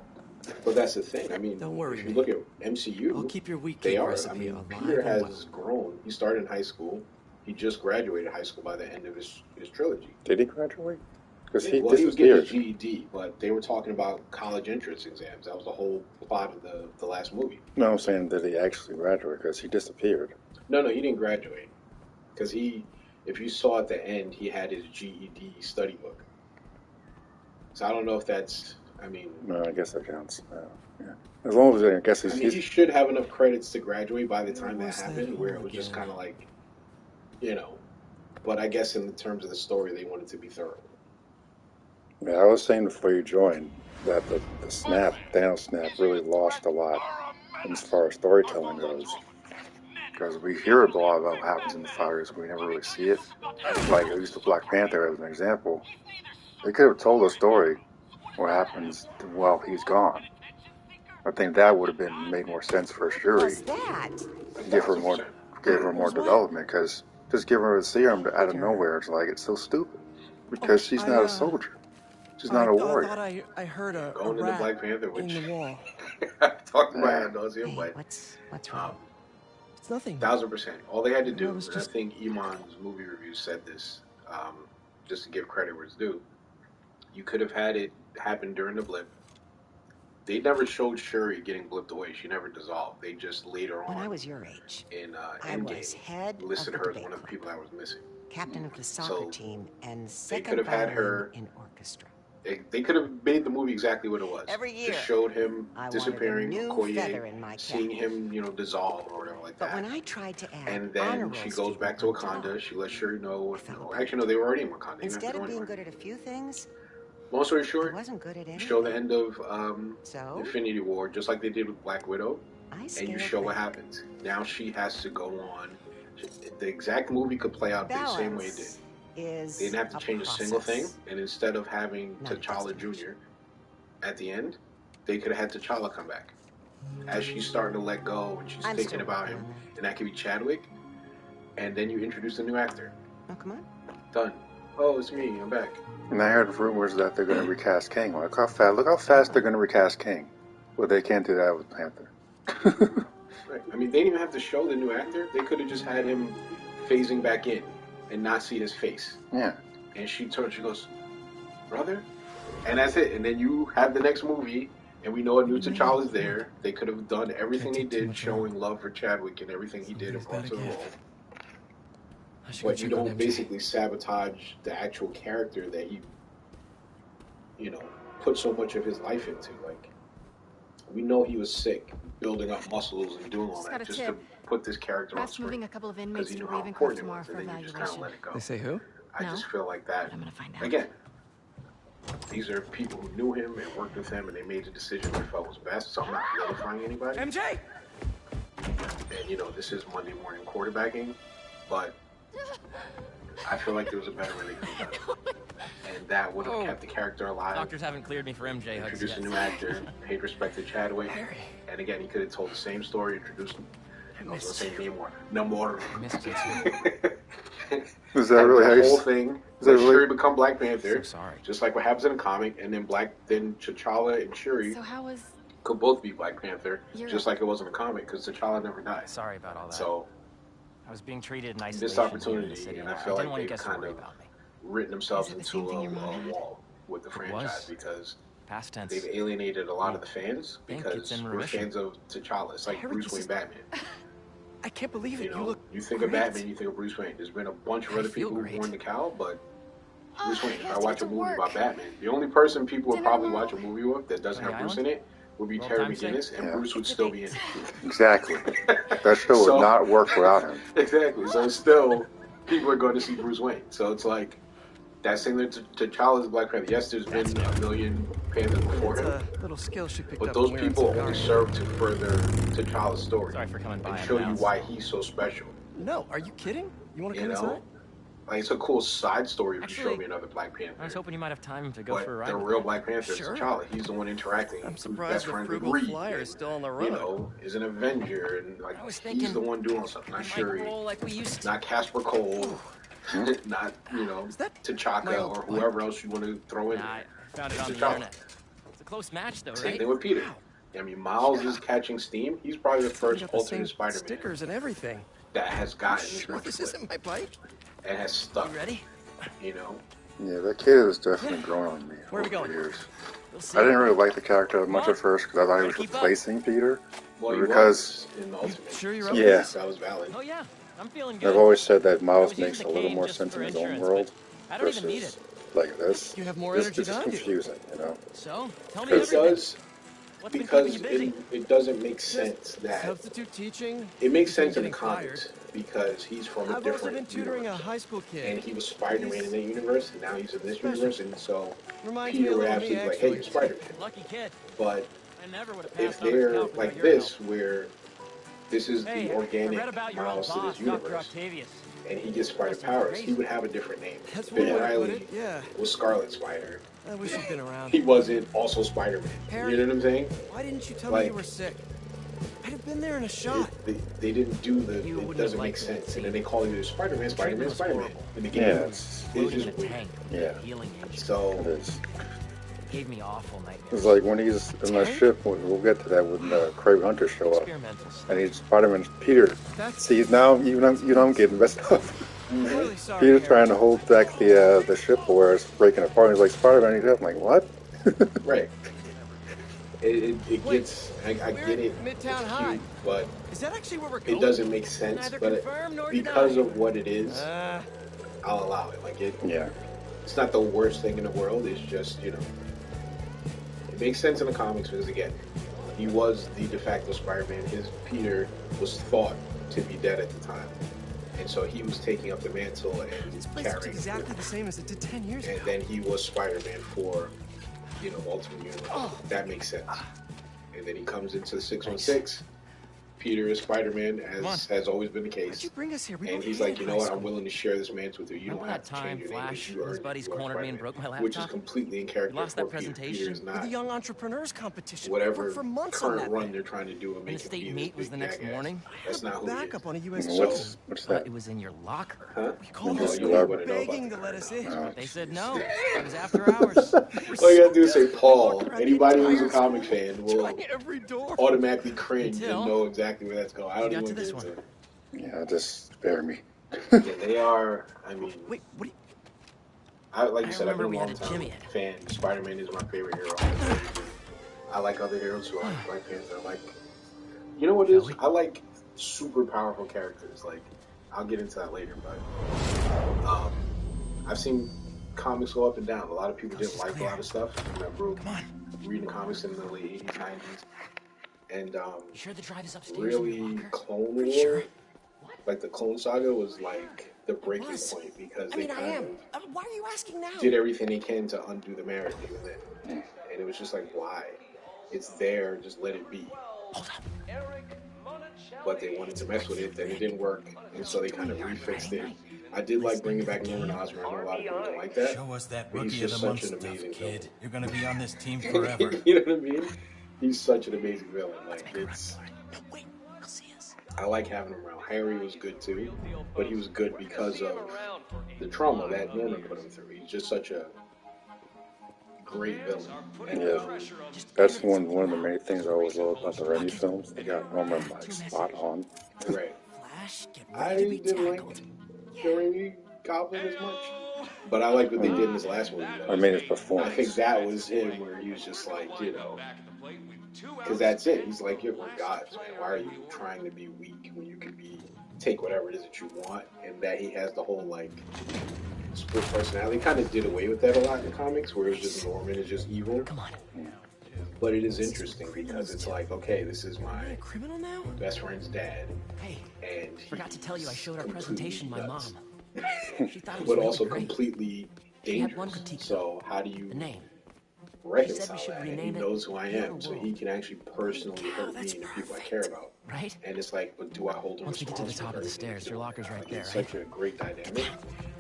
But that's the thing. I mean, Don't worry, if you man. look at MCU, I'll keep your wheat they cake are. recipe I mean, alive Peter and has grown. He started in high school. He just graduated high school by the end of his trilogy. Did he graduate? Because He was getting his disappeared. GED, but they were talking about college entrance exams. That was the whole plot of the last movie. No, I'm saying did he actually graduate? Because he disappeared. No, he didn't graduate. Because if you saw at the end, he had his GED study book. So I don't know if that's, I mean... No, I guess that counts. Yeah. As long as I guess I mean, he should have enough credits to graduate by the time that was that happened, where it was just kind of like, you know... But I guess in terms of the story, they wanted to be thorough. Yeah, I was saying before you joined that the Thanos snap, really lost a lot as far as storytelling goes. Because we hear a lot about what happens in the fires, but we never really see it. Like, I used the Black Panther as an example. They could have told a story what happens while he's gone. I think that would have been made more sense for Shuri. What's that? Give her more development, because just giving her a serum out of nowhere, it's so stupid. Because she's not a soldier. She's not a warrior. I thought I heard a Going into rat Black Panther, which in the wall. I talked about ad nauseum, but what's wrong? It's nothing. 1000%. All they had to do, was and just- I think Iman's movie review said this, just to give credit where it's due. You could have had it happen during the blip. They never showed Shuri getting blipped away. She never dissolved. They just later on, When I was your age, in I was Endgame, head listed of her the as one of the debate people that was missing. captain of the soccer So, team, and They second could have had violin her. in orchestra. They could have made the movie exactly what it was. Every year, Just showed him I wanted a disappearing, new Okoye, feather in my cap. seeing him, dissolve or whatever like But that. when I tried to add And honor then she rolls goes to back it to on top, Wakanda. She lets Shuri know. Actually, no, they were already in Wakanda. They didn't have instead to go of being anywhere. good at a few things, Long story I short, wasn't good at anything. show the end of So? Infinity War, just like they did with Black Widow. and you show what happens. Now she has to go on. The exact movie could play out the same way it did. They didn't have to change a single thing, and instead of having T'Challa Jr. at the end, they could have had T'Challa come back. As she's starting to let go and she's thinking about him, and that could be Chadwick, and then you introduce a new actor. Oh, come on. Done. Oh, it's me, I'm back. And I heard rumors that they're going to recast King. Look how fast they're going to recast King. Well, they can't do that with Panther. Right. I mean, they didn't even have to show the new actor. They could have just had him phasing back in and not see his face. Yeah. And she goes, brother? And that's it. And then you have the next movie, and we know a new T'Challa's there. They could have done everything they did, showing love for Chadwick and everything he did and brought to the role. But you don't basically sabotage the actual character that he, put so much of his life into. Like, we know he was sick, building up muscles and doing all that just to put this character on screen. Moving a couple of inmates Because he to knew how Raven important it tomorrow was, for and then you just kind of evaluation. let it go. They say who? I just feel like that. I'm gonna find out. Again, these are people who knew him and worked with him, and they made the decision they felt was best. So I'm not vilifying anybody. MJ! And this is Monday morning quarterbacking, but I feel like there was a better way they could have done it. And that would have kept the character alive. Doctors haven't cleared me for MJ hugs Introduced a yet. new actor, paid respect to Chadwick, and again, he could have told the same story, introduced I was gonna say Namor. Is that really how the you whole thing? Is that Let Shuri really? become Black Panther, I'm sorry. just like what happens in the comic, and then T'Challa and Shuri So how was... could both be Black Panther, You're- just like it was in the comic, because T'Challa never died. Sorry about all that. So I was being treated in isolation this here in the opportunity, city. and I I feel didn't like want you they've guys to kind worry of about me. written themselves Is it the into same thing a your mom had? wall with the franchise because Past tense. they've alienated a lot of the fans think because it's in we're remission. fans of T'Challa. It's like Harry, Bruce this Wayne is- Batman. I can't believe it. You You know, look you think of great. Batman, you think of Bruce Wayne. There's been a bunch of I other feel people great. who've worn the cowl, but Bruce Wayne. he If has I to watch get a to movie work. about Batman, the only person people would Dinner probably tomorrow? watch a movie with that doesn't have Coney Bruce in it would be Roll Terry time check? McGinnis, and Yeah. Bruce would still be in it. Exactly. That show So- would not work without him. Exactly. So still, people are going to see Bruce Wayne. So it's like that similar to T'Challa's Black Panther. Yes, there's been a million Panthers before That's him, a little skill she picked but up. those when we were in people Cigar. only serve to further T'Challa's story Sorry for coming by and show you unannounced. why he's so special. No, are you kidding? You want to You come know, inside? like it's a cool side story if you show Actually, me another Black Panther. I was hoping you might have time to go But for a ride. the with real me. Black Panther is Sure. T'Challa. He's the one interacting. I'm Who's surprised best the friend frugal with Reed. flyer is still on the You road. know, is an Avenger, and like I was he's thinking the one doing something. Not we might Shuri, roll like we used to. not Casper Cole, not Is that my T'Chaka old or bike? whoever else you want to throw in. Nah, I found it on the T'Challa. internet. It's a close match, though, Same right? thing with Peter. I mean, Miles is catching steam. He's probably the You first got the alternate same Spider-Man stickers and everything. that has gotten this Sure, much this clip isn't my bike. and has stuck. You ready? You know, Yeah, that kid has definitely grown on me Where are we over going? the years. We'll see. I didn't really like the character much Come at first because I thought he was Keep up. replacing Peter. well, he Because- was in the Ultimate. Sure you're up? Yeah. That was valid. Oh, yeah. I'm feeling good. I've always said that I Miles was makes a using the little cane more just sense for in his own insurance, world but I don't even need versus it. like this. You have more This energy is than I do. confusing, you know. So, tell me It everything. does What's been keeping because you busy? it doesn't make sense that Substitute teaching. it makes sense in the Getting comics because he's from a I've also different been tutoring a universe. high school And kid. he was Spider-Man in that universe, and now he's in this Special. universe, and so Reminds me Peter a would little of me, absolutely be like, hey, you're actually. Spider-Man. Lucky kid. But I never would have if passed on his they're calc without like your this, help. where this is Hey, the I organic read about your old Miles to boss, this Dr. universe, Octavius. and he gets spider powers, he would have a different name. That's Ben one way to put Reilly it. Yeah. was Scarlet Spider. I wish you'd been around. He wasn't also Spider-Man. Harry, You know what I'm saying? Why didn't you tell Like- me you were sick? I'd have been there in a shot. They didn't do the. You It wouldn't doesn't have make liked sense, that and then they call you Spider-Man, Spider-Man, was Spider-Man. horrible. In the Yeah, game, it's Floating in just a weird. tank. Yeah. Healing agent. It So is. Gave me awful nightmares. It's like when he's in that ship. We'll get to that when Craven Hunter show up, Experimental stuff. and he's Spider-Man's Peter. That's See, now I'm getting messed up. I'm really sorry. Peter Harry. trying to hold back the ship where it's breaking apart. He's like Spider-Man. He's I'm like, what? right. It Wait, gets. I we're get in it. Midtown it's High. cute, but Is that actually where we're going? it doesn't make sense. Neither But confirm nor because deny. of what it is, Uh, I'll allow it. Like it. Yeah. It's not the worst thing in the world. It's just it makes sense in the comics because again, he was the de facto Spider-Man. His Peter was thought to be dead at the time, and so he was taking up the mantle and this place looks carrying it. exactly the same as it did 10 years And ago. then he was Spider-Man for Ultimate Universe. Oh. That makes sense. And then he comes into the 616, Peter is Spider-Man, as has always been the case. Bring us here. And he's like, you know what? I'm willing to share this mantle with you. You don't have to change your name Flash, because you his earned buddies it. You are cornered me and broke my Spider-Man, which is laptop. completely in character lost for that Peter. presentation. Peter is not The Young Entrepreneurs Competition. whatever for months on current that run they're trying to do and make the him state be meet this was the big next jackass. morning. That's not who he Backup is. on a US What's that? It was in your locker. Huh? We called No, us you don't want to know begging about to let us in. But they said no. It was after hours. All you gotta do is say Paul. Anybody who's a comic fan will every door. automatically cringe Until and know exactly where that's going. I don't even want to get into it. Yeah, just spare me. Yeah, they are. I mean, wait, what? Like you said, I've been a remember we long had a time Jimmy. fan. Spider-Man is my favorite hero. I like other heroes too. I like Black Panther. I like, you know what it is? I like super powerful characters. Like, I'll get into that later, but I've seen comics go up and down. A lot of people didn't like a lot of stuff. I remember reading comics in the late 80s, 90s, and Sure the drive is upstairs really Clone War, like the Clone Saga was like the breaking point because they kind of Why are you asking now? did everything they can to undo the marriage even then. And it was just like, why? It's there, just let it be. But they wanted to mess with it, then it didn't work, and so they kind of refixed it. I did like bringing back Norman Osborn. I know a lot of people don't like that. Show us that But he's rookie of just the month such an stuff, amazing kid. villain. You're gonna be on this team forever. You know what I mean? He's such an amazing villain. Like, it's... I like having him around. Harry was good too, but he was good because of the trauma that Norman put him through. He's just such a great villain. And, Yeah, that's one of the main things I always love about the Raimi films. They got Norman like spot on. Right. I didn't like the Raimi Goblin as much, but I like what they did in his last movie. Though. I mean, his performance. I think that was him where he was just like, you know, because that's it. He's like, we're gods, man. Why are you trying to be weak when you can take whatever it is that you want? And that he has the whole like split personality. Kind of did away with that a lot in the comics, where it's just Norman is just evil. Come on. But it is interesting because it's like, okay, this is my best friend's dad. Hey, and forgot to tell you I showed our presentation to my mom. She thought it was but really also great. completely She had one dangerous. critique. So how do you The name. reconcile She said we should that? And he rename it knows who I am, Your so World. he can actually personally hurt me and the people I care about. Right? And it's like, but do I hold him Once we get to the responsible top for of the everything stairs, he's your doing? locker's right Like, there, it's right? such a great dynamic.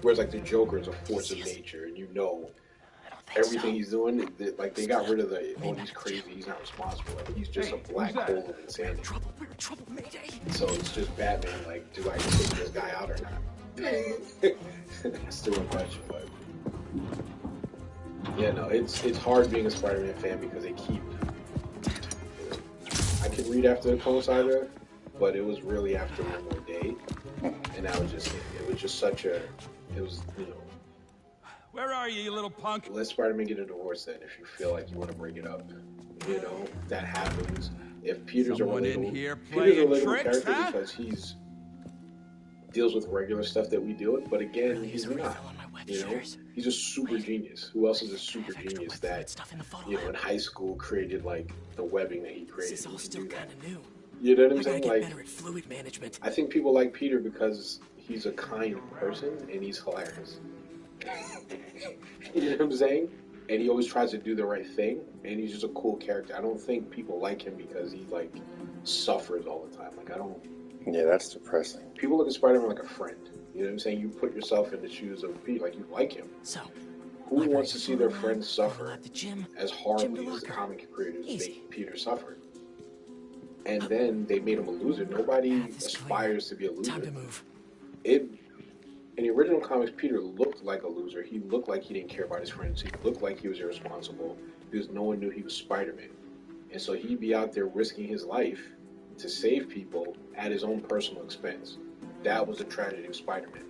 Whereas like the Joker is a force of nature, and you know everything he's doing. Like they got rid of the he's crazy, he's not responsible. Like, he's just a black hole of insanity. We're in trouble, Mayday. So it's just Batman. Like, do I take this guy out or not? That's still a question, but yeah, no, it's hard being a Spider-Man fan because they keep. I could read after the Clone Saga, but it was really after One More Day, and that was just it. It was just such a. It was, you know. Where are you little punk? Let Spider-Man get a divorce then if you feel like you want to break it up. You know, that happens. If Peter's Someone a in relatable, here Peter's a playing relatable tricks, character huh? because he's deals with regular stuff that we deal with, but again, he's not. You know, he's a super genius. Who else is a super genius that, you know, in high school created like the webbing that he created? This is all still kind of new. You know what I'm I gotta saying? get Like, better at fluid management. I think people like Peter because he's a kind person and he's hilarious. You know what I'm saying? And he always tries to do the right thing, and he's just a cool character. I don't think people like him because he like suffers all the time. Like I don't. Yeah, that's depressing. People look at Spider-Man like a friend. You know what I'm saying? You put yourself in the shoes of Peter, like you like him. So, who wants to see their friends suffer as horribly as the comic creators make Peter suffer? And then they made him a loser. Nobody aspires to be a loser. Time to move. In the original comics, Peter looked like a loser. He looked like he didn't care about his friends. He looked like he was irresponsible because no one knew he was Spider-Man. And so he'd be out there risking his life to save people at his own personal expense. That was the tragedy of Spider-Man.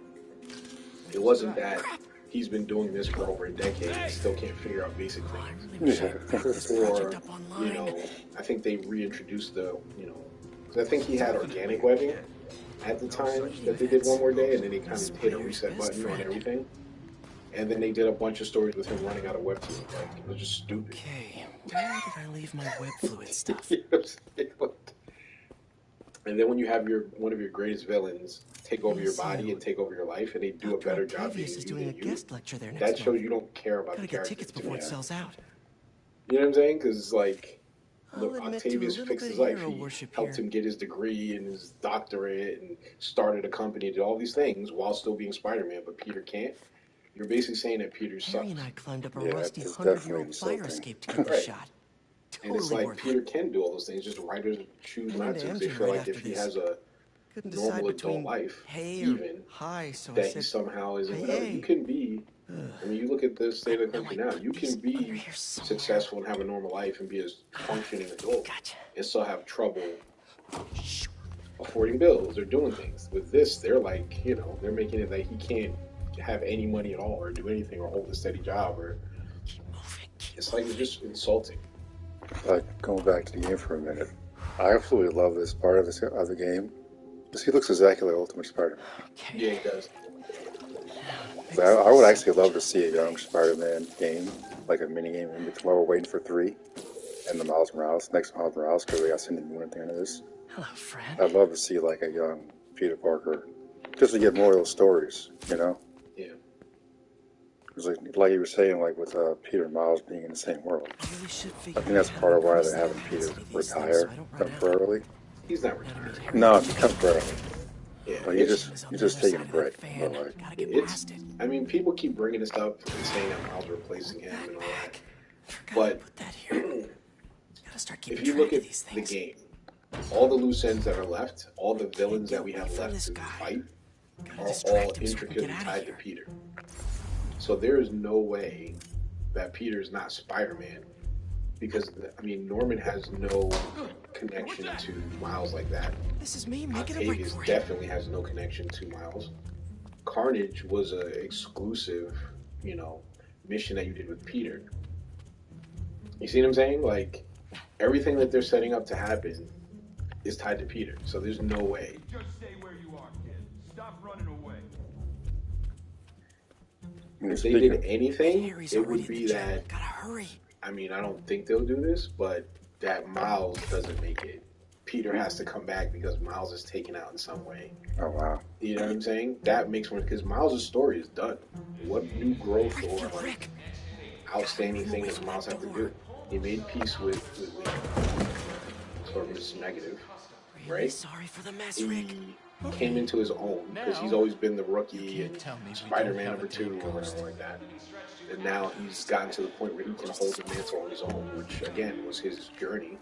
It wasn't that he's been doing this for over a decade and still can't figure out basic things. Or, you know, I think they reintroduced the, you know, because I think he had organic webbing at the time that they did One More Day, and then they kind of hit a reset button on everything. And then they did a bunch of stories with him running out of web fluid. Like, it was just stupid. Okay, where did I leave my web fluid stuff? And then when you have one of your greatest villains take over your body and take over your life, and they do a better job being you than you, that shows you don't care about the character. Gotta get tickets before it sells out. You know what I'm saying? Because like, look, Octavius fixed his life. He helped him get his degree and his doctorate and started a company, did all these things while still being Spider-Man, but Peter can't. You're basically saying that Peter sucks. Harry and I climbed up a rusty it's 100-year-old fire escape to get the shot. And it's like Peter can do all those things, just writers choose not to. They feel like if he has a normal adult life, even that he somehow isn't. No, you can be. I mean, you look at the state of the country now. You can be successful and have a normal life and be a functioning adult, and still have trouble affording bills or doing things. With this, they're like, you know, they're making it like he can't have any money at all or do anything or hold a steady job, or it's like it's just insulting. Like, going back to the game for a minute, I absolutely love this part of the game. Because he looks exactly like Ultimate Spider-Man. Yeah, he does. I would actually love to see a young Spider-Man game, like a mini game, while we're waiting for 3, and the next Miles Morales, because we got seen to do anything into this. Hello, friend. I'd love to see like a young Peter Parker, just to get more of those stories, you know? Yeah. Because like you were saying, like with Peter and Miles being in the same world. I think that's part of why they're having Peter retire temporarily. He's not retired. No, temporarily. Yeah, like you're just taking a break. But like, I mean, people keep bringing this up and saying that Miles replacing him and all that. But if you look at the game, all the loose ends that are left, all the villains that we have left to fight, are all intricately tied to Peter. So there is no way that Peter is not Spider-Man, because I mean Norman has no connection to Miles like that. This is me making Octavius definitely has no connection to Miles. Carnage was an exclusive, you know, mission that you did with Peter. You see what I'm saying? Like everything that they're setting up to happen is tied to Peter. So there's no way. Just stay where you are, kid. Stop running away. If they did anything, it would be that. Gotta hurry. I mean, I don't think they'll do this, but that Miles doesn't make it. Peter has to come back because Miles is taken out in some way. Oh wow! You know what I'm saying? That makes more, because Miles' story is done. What new growth or like outstanding thing does Miles have to do? He made peace with sort of this negative, right? Sorry for the mess, Rick. He came into his own because he's always been the rookie and Spider-Man number 2 or whatever like that. And now he's gotten to the point where he can hold the mantle on his own, which again was his journey.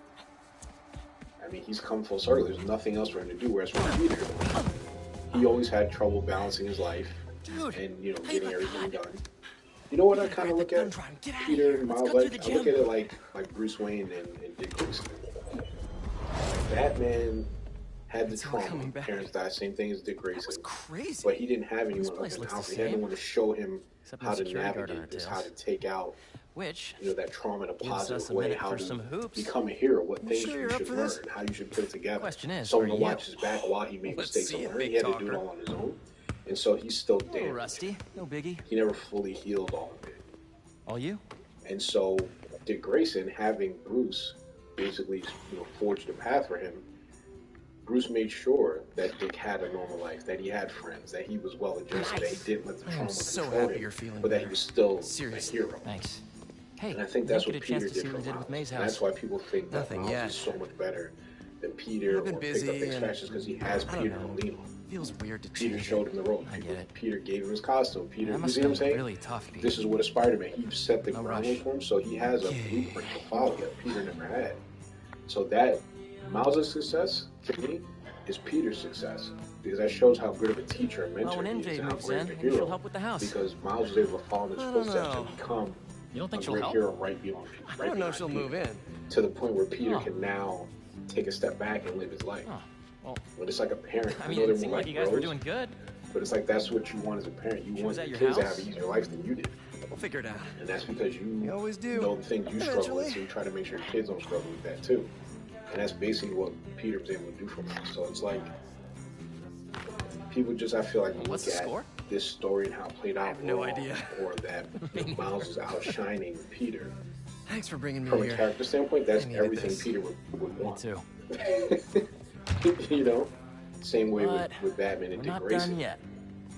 I mean, he's come full circle. There's nothing else for him to do. Whereas for Peter, he always had trouble balancing his life and, you know, getting everything done. You know what I kind of look at Peter and Miles like? I look at it like Bruce Wayne and Dick Grayson. Batman had the trauma. Parents died, same thing as Dick Grayson. Crazy. But he didn't have anyone up in the house. He had no one to show him how to navigate this, how to take out, you know, that trauma in a positive way, how to become a hero, what things you should learn, how you should put it together. Someone to watch his back while he made mistakes on learning. He had to do it all on his own. And so he's still damaged. Rusty, no biggie. He never fully healed all of it. All you? And so Dick Grayson, having Bruce basically, you know, forged a path for him, Bruce made sure that Dick had a normal life, that he had friends, that he was well adjusted, that he didn't let the trauma control him, but that he was still a hero. Thanks. Hey, and I think that's what Peter did for Miles. And that's why people think that Miles is so much better than Peter, or picked up X Factions, because he has Peter to lean on. Feels weird to Peter showed him the road. Peter gave him his costume. Peter, you see what I'm saying? Really tough, this is what a Spider-Man. He set the groundwork for him, so he has a blueprint to follow that Peter never had. So that Miles' success, to me, is Peter's success, because that shows how good of a teacher and mentor he is, and how great of a hero. Because Miles was able to follow in his footsteps and become a great hero right beyond Peter. I don't know if she'll move in. To the point where Peter can now take a step back and live his life. Well, but it's like a parent. I mean, it seemed like you guys were doing good. But it's like that's what you want as a parent. You want your kids to have an easier life than you did. We'll figure it out. And that's because you always do. Know the things you struggle with, so you try to make sure your kids don't struggle with that too. And that's basically what Peter was able to do for me. So it's like people just, I feel like, look at this story and how it played out. I have no idea. Or that Miles is outshining Peter. Thanks for bringing me here. From a character standpoint, that's everything Peter would want. Me too. You know, same way with Batman and Dick Grayson. Done yet.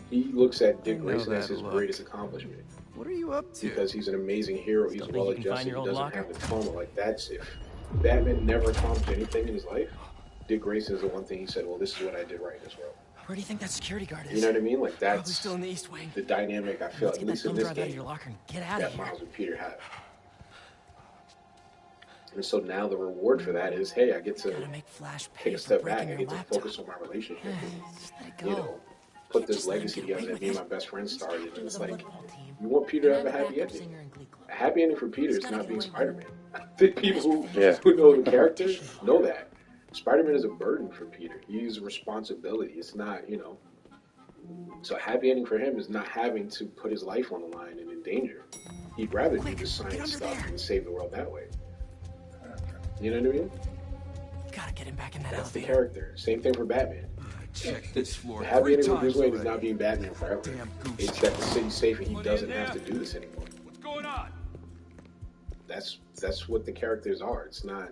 He looks at Dick Grayson as his greatest accomplishment. What are you up to? Because he's an amazing hero. He's well adjusted. He doesn't have the trauma. Like that's if Batman never accomplished anything in his life, Dick Grayson is the one thing he said, well, this is what I did right in this world. Where do you think that security guard is? You know what I mean? Like, that's probably still in the East Wing. The dynamic I feel, Let's at get least that in thumb this drive out of game, your locker and get out of that here. Miles and Peter have. And so now the reward for that is, hey, I get to take a step back. I get to focus on my relationship. And, you know, put this legacy together that me and my best friend started. And it's like, you want Peter to have a happy ending. A happy ending for Peter is not being Spider-Man. I think people who know the character know that. Spider-Man is a burden for Peter. He's a responsibility. It's not, you know. So a happy ending for him is not having to put his life on the line and in danger. He'd rather do the science stuff and save the world that way. You know what I mean? You gotta get him back in that That's the elevator. character. Same thing for Batman. Check this floor. The happy ending for Bruce Wayne is not being Batman forever. It's that the city's safe and he doesn't have to do this anymore. What's going on? That's what the characters are. It's not,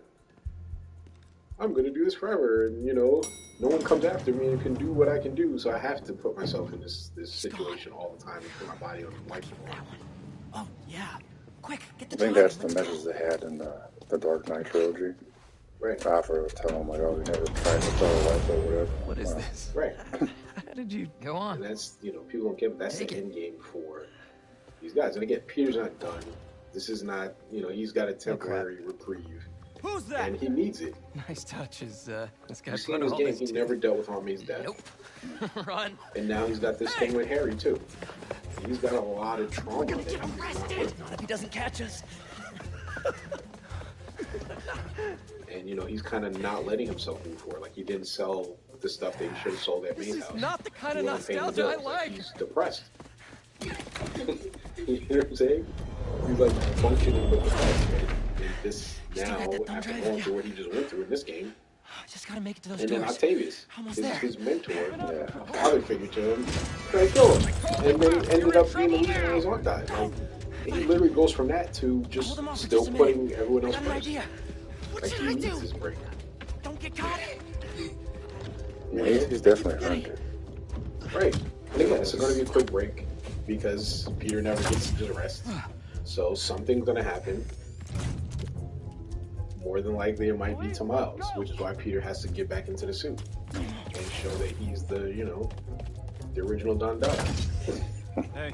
I'm going to do this forever, and, you know, no one comes after me and can do what I can do, so I have to put myself in this situation all the time and put my body on the life support. Oh, yeah. Quick, get I the think that's the message they had in the Dark Knight trilogy. Right. Alfred was telling him, like, oh, you never tried to throw a life or whatever. What is this? Right. How did you go on? And that's, you know, people don't get, but that's the end game for these guys. And again, Peter's not done. This is not, you know, he's got a temporary reprieve. Who's that? And he needs it. Nice touch. Is this guy You see in his game, he never dealt with Aunt May's death. Nope. Run. And now he's got this thing with Harry, too. He's got a lot of trauma. We're gonna get arrested. Not if he doesn't catch us. And, you know, he's kind of not letting himself move forward. Like, he didn't sell the stuff that he should have sold at May's house. Not the kind He of wasn't paying the nostalgia I bills. like. He's depressed. You know what I'm saying? He's like functioning with depressed. And this now, after going through what he just went through in this game, Just gotta make it to those and doors. then Octavius, Almost there. his mentor, father figure to him, tried to kill him. And then he ended up being the reason why his aunt died. Like, he literally goes from that to just still putting everyone else first. Like, he needs his break. Don't get caught. Yeah, he's definitely earned it. Right. And again, it's going to be a quick break because Peter never gets to rest. So something's going to happen. More than likely, it might be to Miles, which is why Peter has to get back into the suit and show that he's the, you know, the original Don Dada. Hey,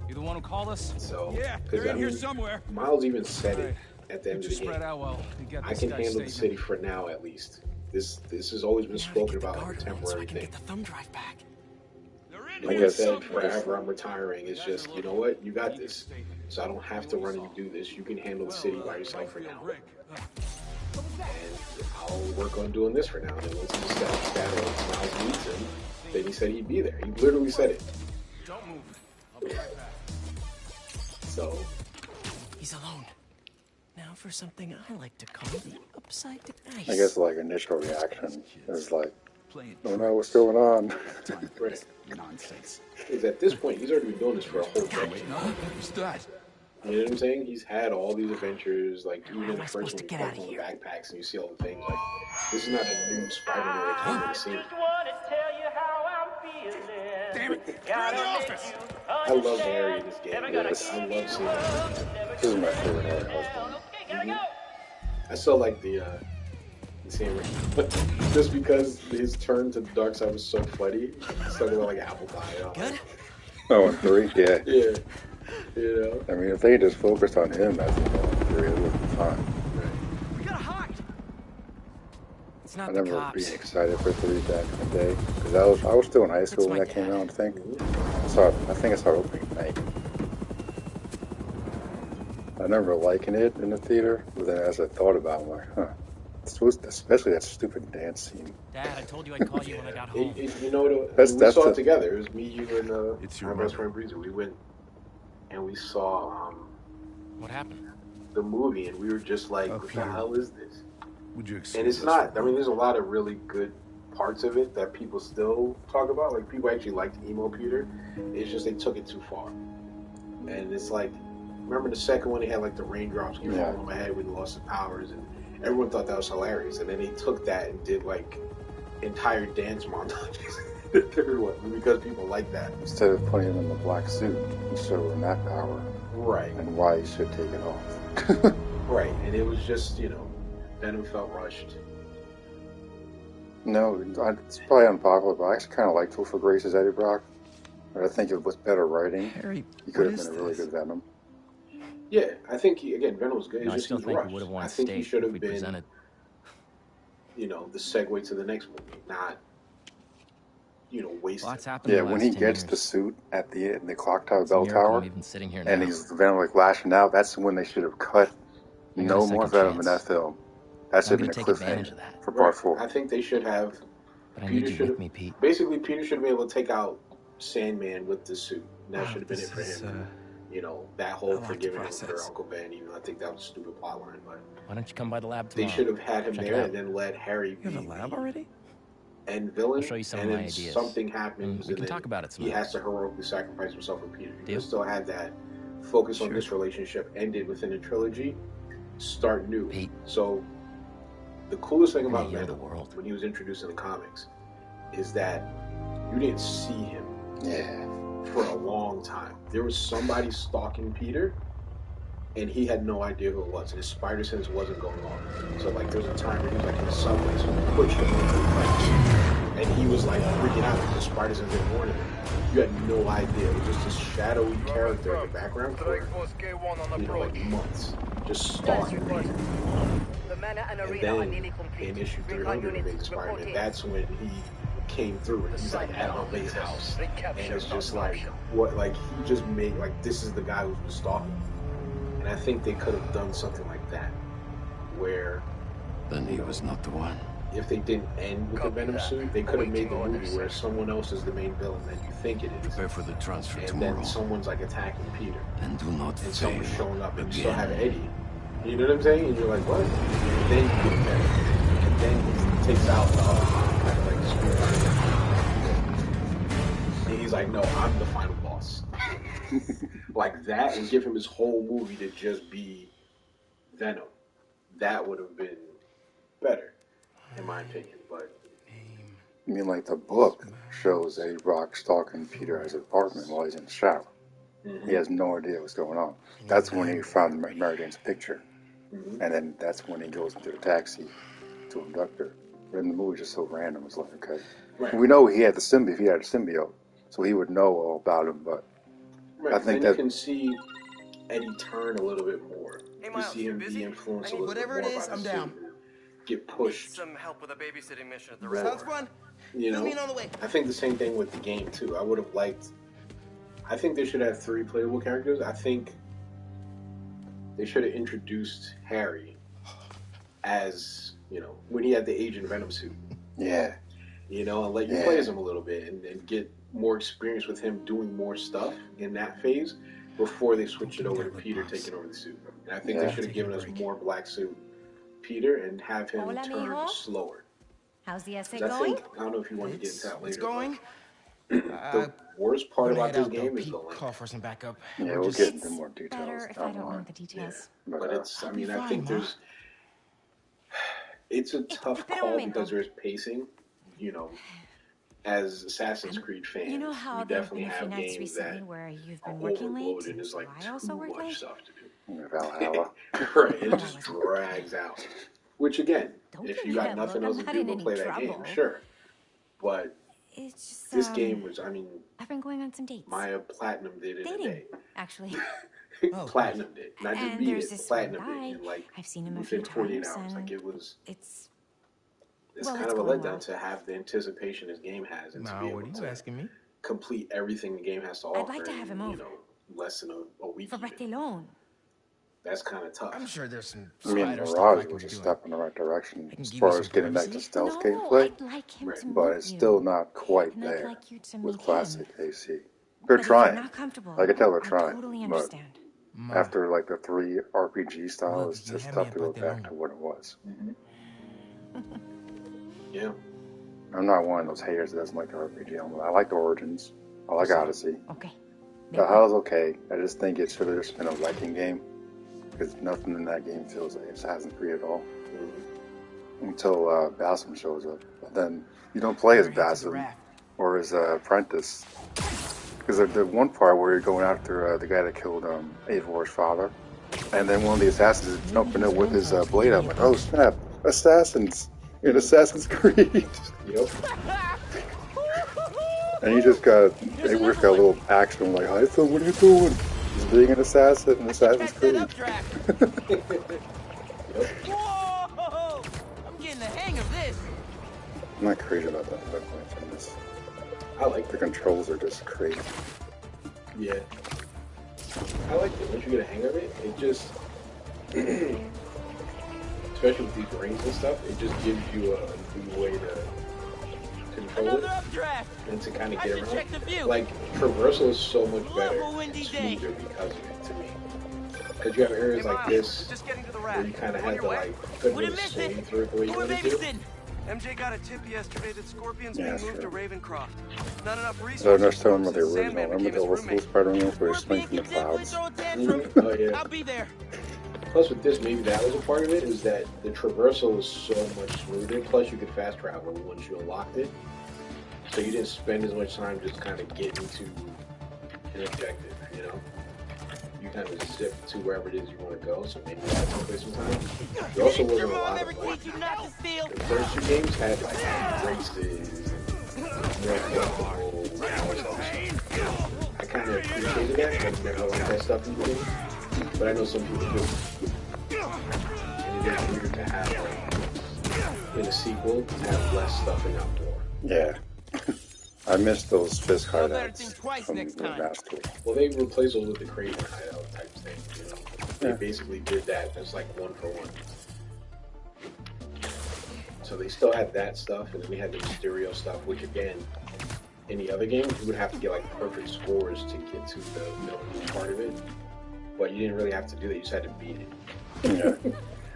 you the one who called us? So, yeah, 'cause, they're in I here mean, somewhere. Miles even said it at the end of the Just game. spread out well. You get I this can guy's handle the statement. city for now, at least. This has always been spoken about like a temporary thing. The thumb drive back. No one said forever I'm retiring. It's just, you know what? You got this. So I don't have to run and do this. You can handle the city by yourself for now. And I'll work on doing this for now. And then once he established that or Miles needs him, then he said he'd be there. He literally said it. Don't move. I'll be right back. So He's alone. Now for something I like to call the upside to ice. I guess, like, initial reaction is like, oh no, what's going on? right. Nonsense. Because at this point, he's already been doing this for a whole decade. What's that? You know what I'm saying? He's had all these adventures, like even in the first one, he comes on the backpacks and you see all the things. Like, this is not a new Spider-Man that came on the scene. Damn it! You're in the office! I love Harry in this game. Yes. I love seeing him. This is my favorite Harry Osborn. I still like the scene where just because his turn to the dark side was so funny. It's talking about like apple pie. Good? Oh, and 3? Yeah. Yeah. You know? I mean, if they just focused on him as the villain, it would be fine. We gotta hide. It's not I the remember cops. being excited for 3 back in the day. Because I was still in high school when that came out, I think. I think I saw it opening night. I remember liking it in the theater, but then as I thought about it, I'm like, huh. Especially that stupid dance scene. Dad, I told you I'd call you when I got home. You know, we saw it together. It was me, you, and my best friend Breezer. We went and we saw What happened? the movie, and we were just like, what the hell is this? Would you And it's not, I mean, there's a lot of really good parts of it that people still talk about. Like, people actually liked Emo Peter. It's just they took it too far. And it's like, remember the second one, they had like the raindrops keep falling on my head when he lost his powers, and everyone thought that was hilarious. And then they took that and did like entire dance montages. The third one, because people like that. Instead of putting him in the black suit and showing that power. Right. And why he should take it off. Right. And it was just, you know, Venom felt rushed. No, it's probably unpopular, but I actually kind of liked Topher Grace's Eddie Brock. But I think it was better writing. Harry, he could have been a really good Venom. Yeah, I think Venom was good. No, I It's just still he's think rushed. he would have won I think he state should if have we been, presented. you know, the segue to the next movie, not, you know, wasted. Lots happened. Yeah, in the when last he 10 gets years. the suit at the clock tower, It's a bell miracle tower, I'm even sitting here and now. he's Venom like lashing out, that's when they should have cut. I got a No more second Venom in chance. that film. That should I'm have been a gonna take advantage of cliffhanger that. for part 4. I think they should have. But I Peter need you should with have. me, Pete. Basically, Peter should have been able to take out Sandman with the suit. And that Wow, should have been it this for is, him. You know, that a whole lot to forgiving him for process. Uncle Ben. Even though I think that was a stupid plotline, but Why don't you come by the lab they tomorrow? should have had him Check it there out. and then let Harry You be have a lab already? and villain. I'll show you some and of my then ideas. something happens, We and can then talk about it some he other has to heroically sacrifice himself for Peter. You Deal? can still have that focus on Sure. this relationship ended within a trilogy. Start new. Pete. So the coolest thing You're gonna about heal the Venom world. when he was introduced in the comics is that you didn't see him for a long time. There was somebody stalking Peter, and he had no idea who it was. And his spider sense wasn't going on. So like there was a time where he was like in the subway, so he pushed him into the fight, and he was like freaking out because the spider sense didn't warn him. You had no idea. It was just this shadowy character in the background for you know, like months, just stalking Peter. And then in issue 300 of Big Spider-Man, that's when he came through and he's like at Omeg's house, and it's just like what, like he just made like this is the guy who's been stalking. And I think they could have done something like that, where Then he was not the one. if they didn't end with the Venom suit, they could have made the movie where someone else is the main villain than you think it is. Prepare for the transfer And tomorrow. then someone's like attacking Peter, And do not and fail someone's showing up, and you again. still have Eddie. You know what I'm saying? And you're like, what? And then you get Venom, and then he takes out the other kind of like screwdriver. And he's like, no, I'm the final boss. Like that, and give him his whole movie to just be Venom. That would have been better, in my opinion. But I mean, like the book shows Eddie Brock stalking Peter at his apartment while he's in the shower. He has no idea what's going on. That's when he found Mary Jane's picture. And then that's when he goes into the taxi to abduct her. But in the movie, just so random. It's like, okay. Right. We know he had the symbiote, he had a symbiote, so he would know all about him, but right, I think then that... you can see Eddie turn a little bit more. You see him be influenced a little bit more by the suit. Get pushed. Some help with a babysitting mission at the More. Sounds fun. You know, Let me know the way. I think the same thing with the game too. I would have liked. I think they should have 3 playable characters. I think they should have introduced Harry as, you know, when he had the Agent Venom suit. Yeah. You know, and let you play as him a little bit and get more experience with him doing more stuff in that phase before they switch it over to Peter taking over the suit. And I think they should have given us more black suit Peter and have him Hola, turn mijo. slower. How's the essay 'Cause I going? think, I don't know if you want to get into that later. It's going. The worst part I'm gonna about head this out, game though. is the Pete, length. call for some backup. Yeah, we'll get into more details. Better if I don't want the details. But it's, I mean, I fine, think Ma. there's, it's a tough Espera un call momento. because there's pacing, you know, as Assassin's Creed fans, You know how we there have definitely been a few have nights games recently that where you've been are working late? overloaded and is like I also too work much late? stuff to do. Valhalla. Right, it just drags out. Which again, Don't if get you mad, got nothing look, else I'm to not do in but any play that trouble. game, sure. But It's just, this game was, I mean, I've been going on some dates. Maya Platinum did it in a Dating, day. actually. Platinum did. Not just And beat there's it, this Platinum one did guy, in like I've seen him a within few 48 times, hours. and Like it was, it's it's well, kind it's of a going letdown well. to have the anticipation this game has and to be Now, what able are you to asking me? complete everything the game has to offer. I'd like to have him in, over. you know, less than a week. for even. Barcelona. That's kind of tough. I'm sure there's some I mean, spider stuff I Mirage can was a do. step in the right direction I can as give far you as some getting back to privacy. stealth No, gameplay, I'd like him to but meet it's you. still not quite And I'd there like you to with meet classic him. AC. They're But if trying. you're not comfortable, I can tell they're I trying, totally but understand. Ma, after like the 3 RPG style, Look, it's you just had tough me to go at back Barcelona. to what it was. Yeah. I'm not one of those haters that doesn't like the RPG element. I like the Origins. I like Odyssey. Okay. Valhalla's okay. I just think it should have just been a Viking game. Because nothing in that game feels like Assassin's Creed at all. Until Basim shows up. But then you don't play as Basim or as apprentice. Because the one part where you're going after the guy that killed Eivor's father. And then one of the assassins is jumping in with his blade. I'm like, oh snap. assassins in Assassin's Creed. Yep. And he just got a little action like, "Hi, son, what are you doing?" He's being an assassin in Assassin's Creed. Whoa! I'm getting the hang of this. I'm not crazy about that weapon in this. I like the controls are just crazy. Yeah. I like it. Once you get a hang of it, it just, especially with these rings and stuff, it just gives you a new way to control it and to kind of get around. Like, traversal is so much better and smoother because of it to me. Because you have areas like this where you kind of had to like couldn't really swing through it the way you wanted to. MJ got a tip yesterday that Scorpion's being moved to Ravencroft. Not enough So resources. I'm just telling about the original. Remember the old school Spider-Man where he swings from the clouds? Oh yeah. I'll be there. Plus with this, maybe that was a part of it, is that the traversal is so much smoother. Plus you could fast travel once you unlocked it. So you didn't spend as much time just kind of getting to an objective, you know? You kind of zip to wherever it is you want to go, so maybe that's going to play some time. There also wasn't a lot of like, the first two games had like races and more collectibles. I kind of appreciated that, but never liked that stuff in the game. But I know some people do. And it is weird to have, like, in a sequel, to have less stuff and not more. Yeah. I missed those fist hideouts from the master. Well, they replaced those with the Kraven hideout type thing, you know. They basically did that as like one for one. So they still had that stuff, and then we had the Mysterio stuff, which again, in the other games, you would have to get like perfect scores to get to the villain part of it. But you didn't really have to do that, you just had to beat it. Yeah.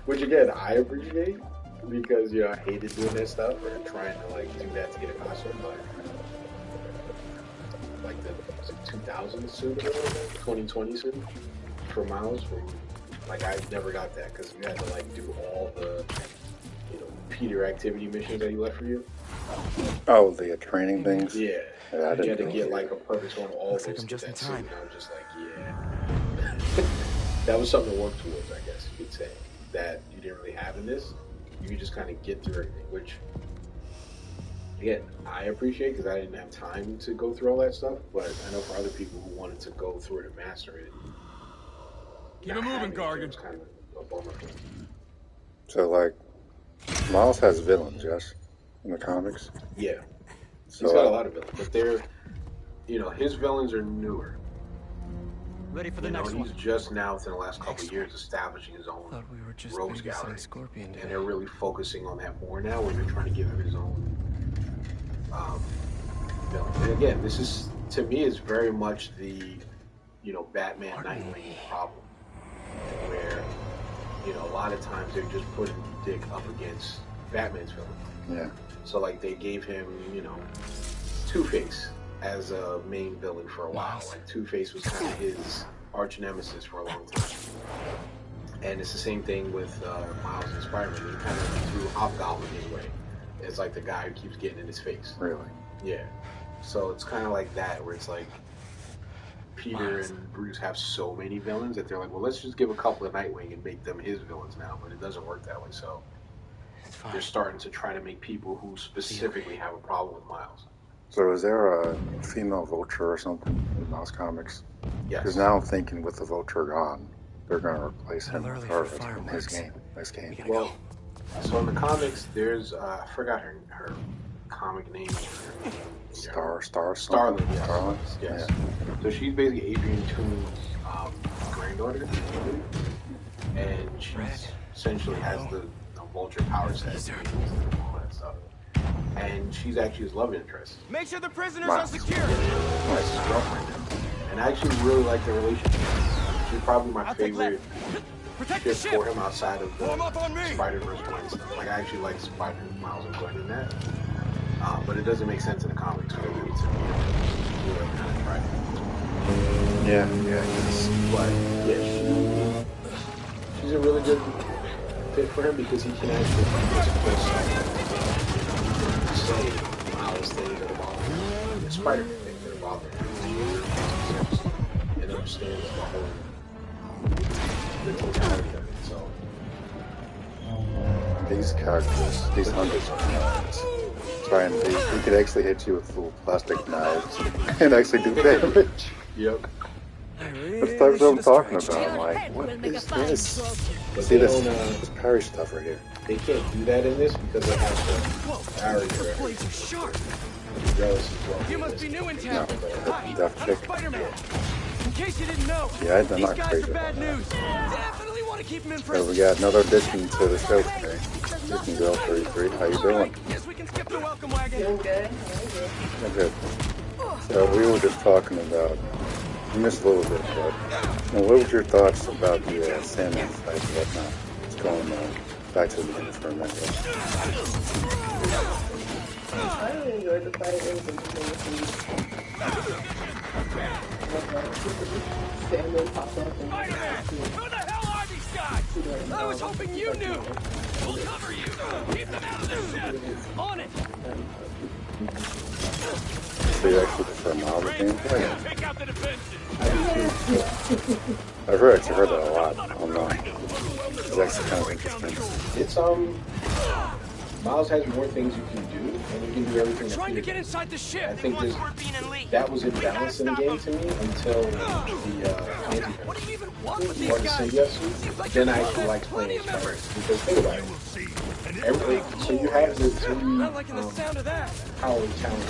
Which again, I appreciate, because, you know, I hated doing that stuff, or trying to like do that to get a costume, but like the 2000 suit, 2020 suit for Miles, where like I never got that because you had to like do all the, you know, Peter activity missions that he left for you. Oh, the training things? Yeah. I You had didn't to do get that. like a perfect score on all Looks those. like I'm just in that suit, time. and I was just like, yeah. That was something to work towards, I guess you could say. That you didn't really have in this. You could just kind of get through everything, which, again, I appreciate because I didn't have time to go through all that stuff. But I know for other people who wanted to go through it and master it, Keep it moving, Gargan. it's kind of a bummer for them. So, like, Miles has villains, yes? In the comics? Yeah. So, He's got a lot of villains, but they're, you know, his villains are newer. Ready for the You know, next he's one. just now, within the last couple of years, establishing his own Thought we were just rogues babysitting gallery. Scorpion. And they're really focusing on that more now, where they're trying to give him his own villain. And again, this is, to me, is very much the, you know, Batman Nightwing problem, where, you know, a lot of times they're just putting Dick up against Batman's villain. yeah. So, like, they gave him, you know, Two-Face as a main villain for a while. Like, Two-Face was kind of his arch nemesis for a long time. And it's the same thing with Miles and Spider-Man. They kind of threw Hobgoblin his way. It's like the guy who keeps getting in his face. Really? Yeah. So it's kind of like that, where it's like Peter and Bruce have so many villains that they're like, well, let's just give a couple of Nightwing and make them his villains now. But it doesn't work that way. So they're starting to try to make people who specifically have a problem with Miles. So is there a female Vulture or something in Miles comics? Yes. Because now I'm thinking with the Vulture gone, they're going to replace him with early her for in his fireworks. game. This game. Well, so in the comics, there's I forgot her comic name. Starling. Yes. Starling? Yes. Yeah. So she's basically Adrian Toome's granddaughter, and she essentially has the Vulture power set and all that stuff. And she's actually his love interest. Make sure the prisoners Wow. are secure. That's his girlfriend. And I actually really like their relationship. She's probably my favorite ship for him outside of the Spider-Verse one and stuff. Like, I actually like Miles and Gwen in that. But it doesn't make sense in the comics for them to be really kind of right. Yeah, I guess. But yeah, she's a really good fit for him because he can actually say Miles things that bother him, and Spider-Man things that bother him, and understands the whole, the totality of it. So these characters, these hunters are knives. He could actually hit you with full plastic knives and actually do damage. Yep. That's what I'm talking about. I'm like, what is this? See this parry stuff right here. They can't do that in this because they have the parry. Blades are sharp. You must be new in town. Hi, Duck I'm kick. Spider-Man. In case you didn't know, Yeah, I'm these not guys crazy are bad about that. news. Definitely want to keep them in So prison. we got another addition to the show today. DisneyGirl33, how you doing? Guess we can skip the welcome wagon. Doing good. I'm good. So we were just talking about, we missed a little bit, but what was your thoughts about the Sandman fight and whatnot? It's going back to the beginning for a minute. I really enjoyed the fight. It was interesting to see. Sandman popped up and Who the hell are these guys? I was hoping you knew. We'll cover you. Keep them out of this ship. On it. So you actually prefer Marvel gameplay? Take out the defenses. I've actually heard that a lot online. It's actually kind of interesting. It's Miles has more things you can do, and you can do everything. Trying to get inside the ship. I think that was imbalance in the game to me until the What do you even want with or these the guys? symbiote. Then I actually liked playing as Miles because think about it. So you have the three Not liking the sound of that. power talent.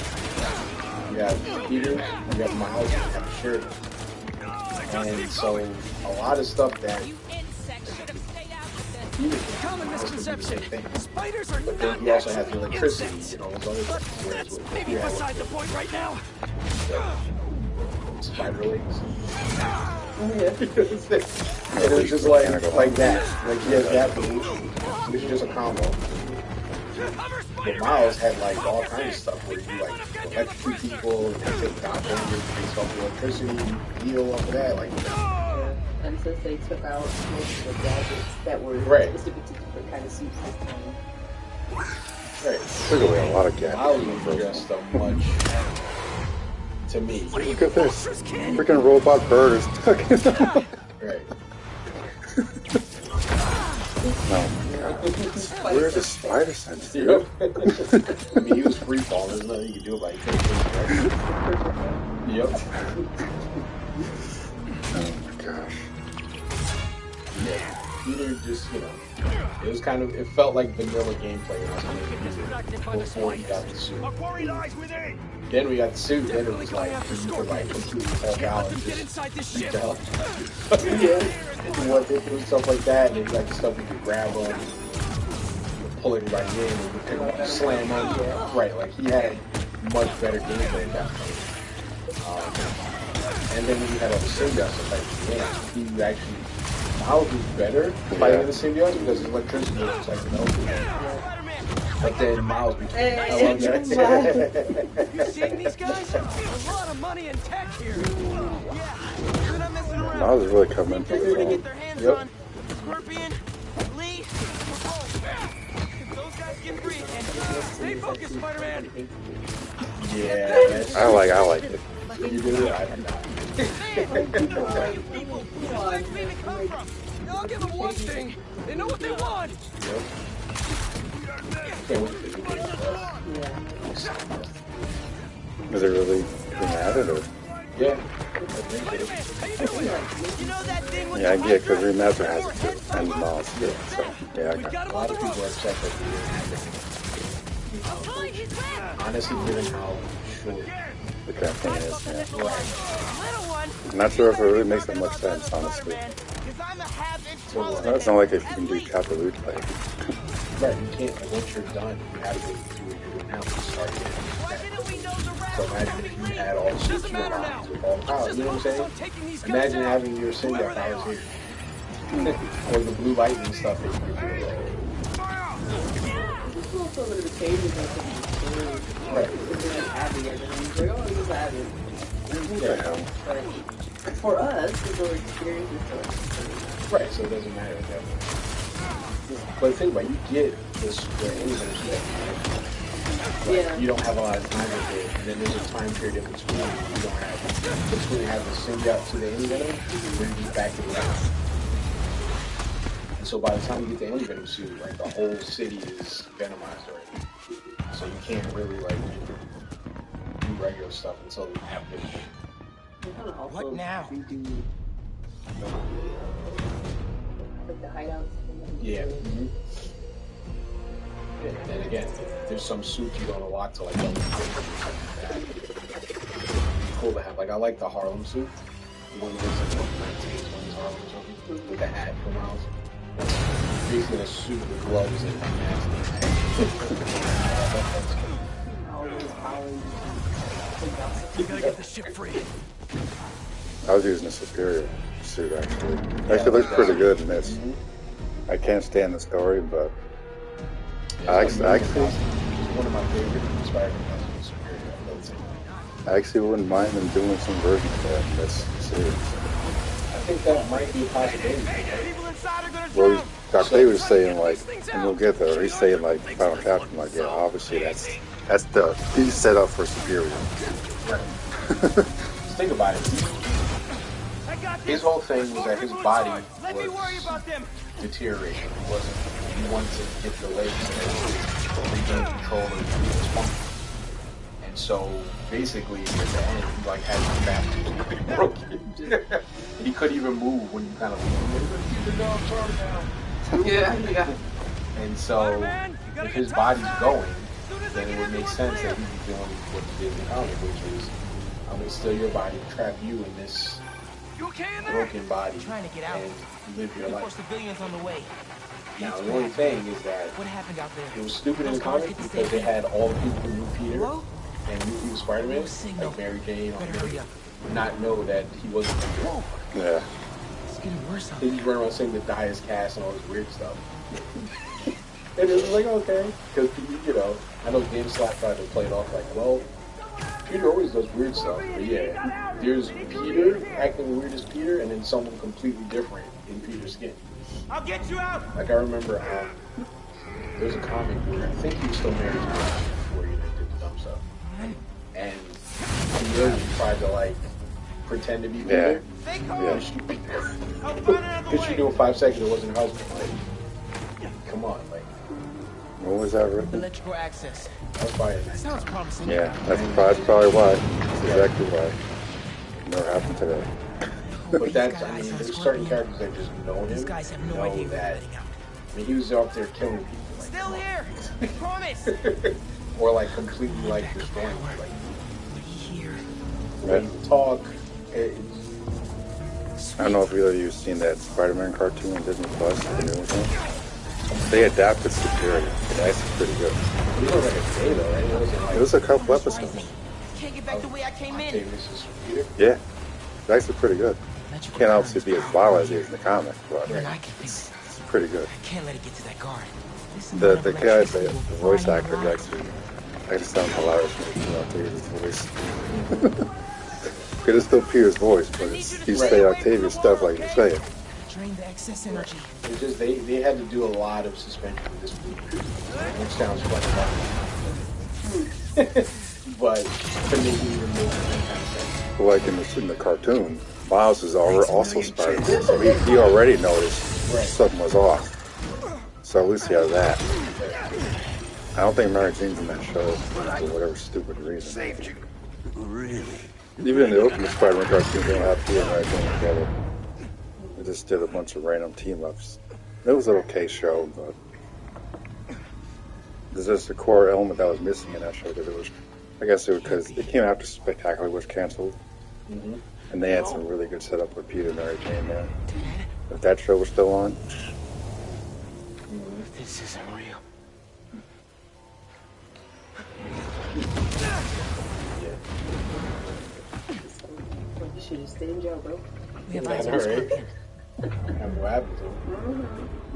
You have Peter, you have Miles, you have Sheridan. And so a lot of stuff that Common misconception. Spiders are but not then you also have the actually electricity insects. and all those other But things. Whereas that's with maybe you have beside the point right now. spider legs. And it was just like that. Like he has that move, which is just a combo. But Miles had like all kinds of stuff where you like electrocute people and take doctors based off the electricity, heal off of that. Like and since they took out most of the gadgets that were specific to different kind of suits this time. Right. Took away a lot of gadgets. Miles was just a much to me. Look at this. Freaking robot bird is stuck in the Right. Oh my god. Where's the spider sense? Yep. I mean, he was free falling. There's nothing you can do about it. Yep. Oh my gosh. Yeah. Peter just, it was kind of, it felt like vanilla gameplay when I was playing before he got the suit. Then we got the suit, then it was like, you could like completely Hulk out and just beat the hell. Yeah. What they do stuff like that, and then like stuff you could grab on, pull everybody in, and you could slam on. Right, like he had much better gameplay at that point. And then when you had all the symbiotes like he actually Miles was better fighting the symbiotes because his electricity was just like but then Miles became I love that. You seeing these guys? A lot of money and tech here. Yeah, you're not messing around. Miles is really coming into They're gonna the get their hands on Scorpion, Lee, those guys can breathe. And stay focused, Spider-Man. Yeah, I like it. You do it. I do not. I'll give them one thing. They know what they want. Is it really being added or? Yeah. Yeah, I get because Remaster has it too, and Miles too. So yeah, I got a lot of people are upset that we didn't have it. Honestly, given how short the campaign is. Yeah. Right. I'm not sure if it really makes that much sense, honestly. It's not like if you can do chapter replay. Right, you can't. Like, once you're done, you have to do what you're doing now to start again. So imagine if you had all the suits you want with all the powers. You know what I'm saying? Imagine having your symbiote powers here, or the blue lightning stuff that you could do. Right. For us, it's our experience. Right, so it doesn't matter. But think about it, you get this like, you don't have a lot of time with it, and then there's a time period in between you don't have between having the symbiote to the end of it, and then you back to the end. So by the time you get the anti-venom suit, like the whole city is venomized already. So you can't really like do regular stuff until you have it. What now? Like the hideouts. Yeah. Mm-hmm. And then again, if there's some suit you don't unlock to like double cool to have. Like I like the Harlem suit. The one that's like Harlem or something. With the hat for Miles. Basically a suit with gloves and mask. You gotta get the ship free. I was using a superior suit actually. Actually, it looks pretty good in this. I can't stand the story, but I actually one of my favorite Spider-Man was superior. I actually wouldn't mind them doing some version of that in this series. I think that might be a possibility. Well, Dr. David was saying like, and we'll get there. He's saying like, Final Captain, like, yeah, obviously that's he's set up for superior. Think about it. His whole thing was that his body was deteriorating. He wanted to get the legs and regain control of his function. And so basically at the end he like had his back broken. He couldn't even move when you kind of yeah. And so if his body's going, then it would make sense that he'd be doing what he did in the comic, which is I'm gonna steal your body, trap you in this broken body, trying to get out. and live your life. Civilians on the way. Now the only thing is that What happened out there? it was stupid in the comic because they had all the people who knew Peter and knew he was Spider-Man, like Mary Jane, not know that he wasn't. Yeah. It's getting worse out They just run around saying the die is cast and all this weird stuff. And it was like, okay, because, you know, I know Game Slap tried to play it off like, well, Peter always does weird stuff, but yeah, there's Peter acting weird as Peter, and then someone completely different in Peter's skin. I'll get you out! Like, I remember there was a comic where I think he was still married to her before he did the dumb stuff. And he really tried to, like, pretend to be Peter. Yeah. Because she knew in 5 seconds it wasn't her husband. Like, come on, like. What was that written? Electrical access. That's probably Sounds promising. Yeah, that's probably why. That's exactly why. Never happened today. But that's, I mean, there's certain characters that just know him. These guys have no idea that. I mean, he was out there killing people. Like, still here! Promise! Or like completely like destroying them. Like, Right. when you talk, I don't know if either of you have seen that Spider-Man cartoon on Disney Plus. The newest one. They adapted Superior. It's actually pretty good. It was like a day though, right? It was a couple episodes. Can't get back the way I came in. Yeah, it's actually pretty good. Can't obviously be as wild as he is in the comic, but it's pretty good. Can't let it get to that guard. The guy, the voice actor, actually sounds hilarious when he's Octavius' voice. Because it's still Peter's voice, but he's saying Octavius stuff like you're saying. Drain the excess energy. It's just they had to do a lot of suspension of this movie, which sounds funny, but to make it even more kind of sense. Like in the cartoon, Miles is also Spider-Man, so he already noticed something was off. So at least he has that. I don't think Mary Jane's in that show for whatever stupid reason. Saved you. Really? Even in the Ultimate Spider-Man cartoon, they don't have Peter and Mary Jane together. They just did a bunch of random team-ups. It was an okay show, but there's just a core element that was missing in that show. Because it was, I guess, because it came after Spectacular was canceled, and they had some really good setup with Peter and Mary Jane there. If that show was still on, This isn't real. You should have stayed in jail, bro. We have eyes on Scorpion. What happened to him?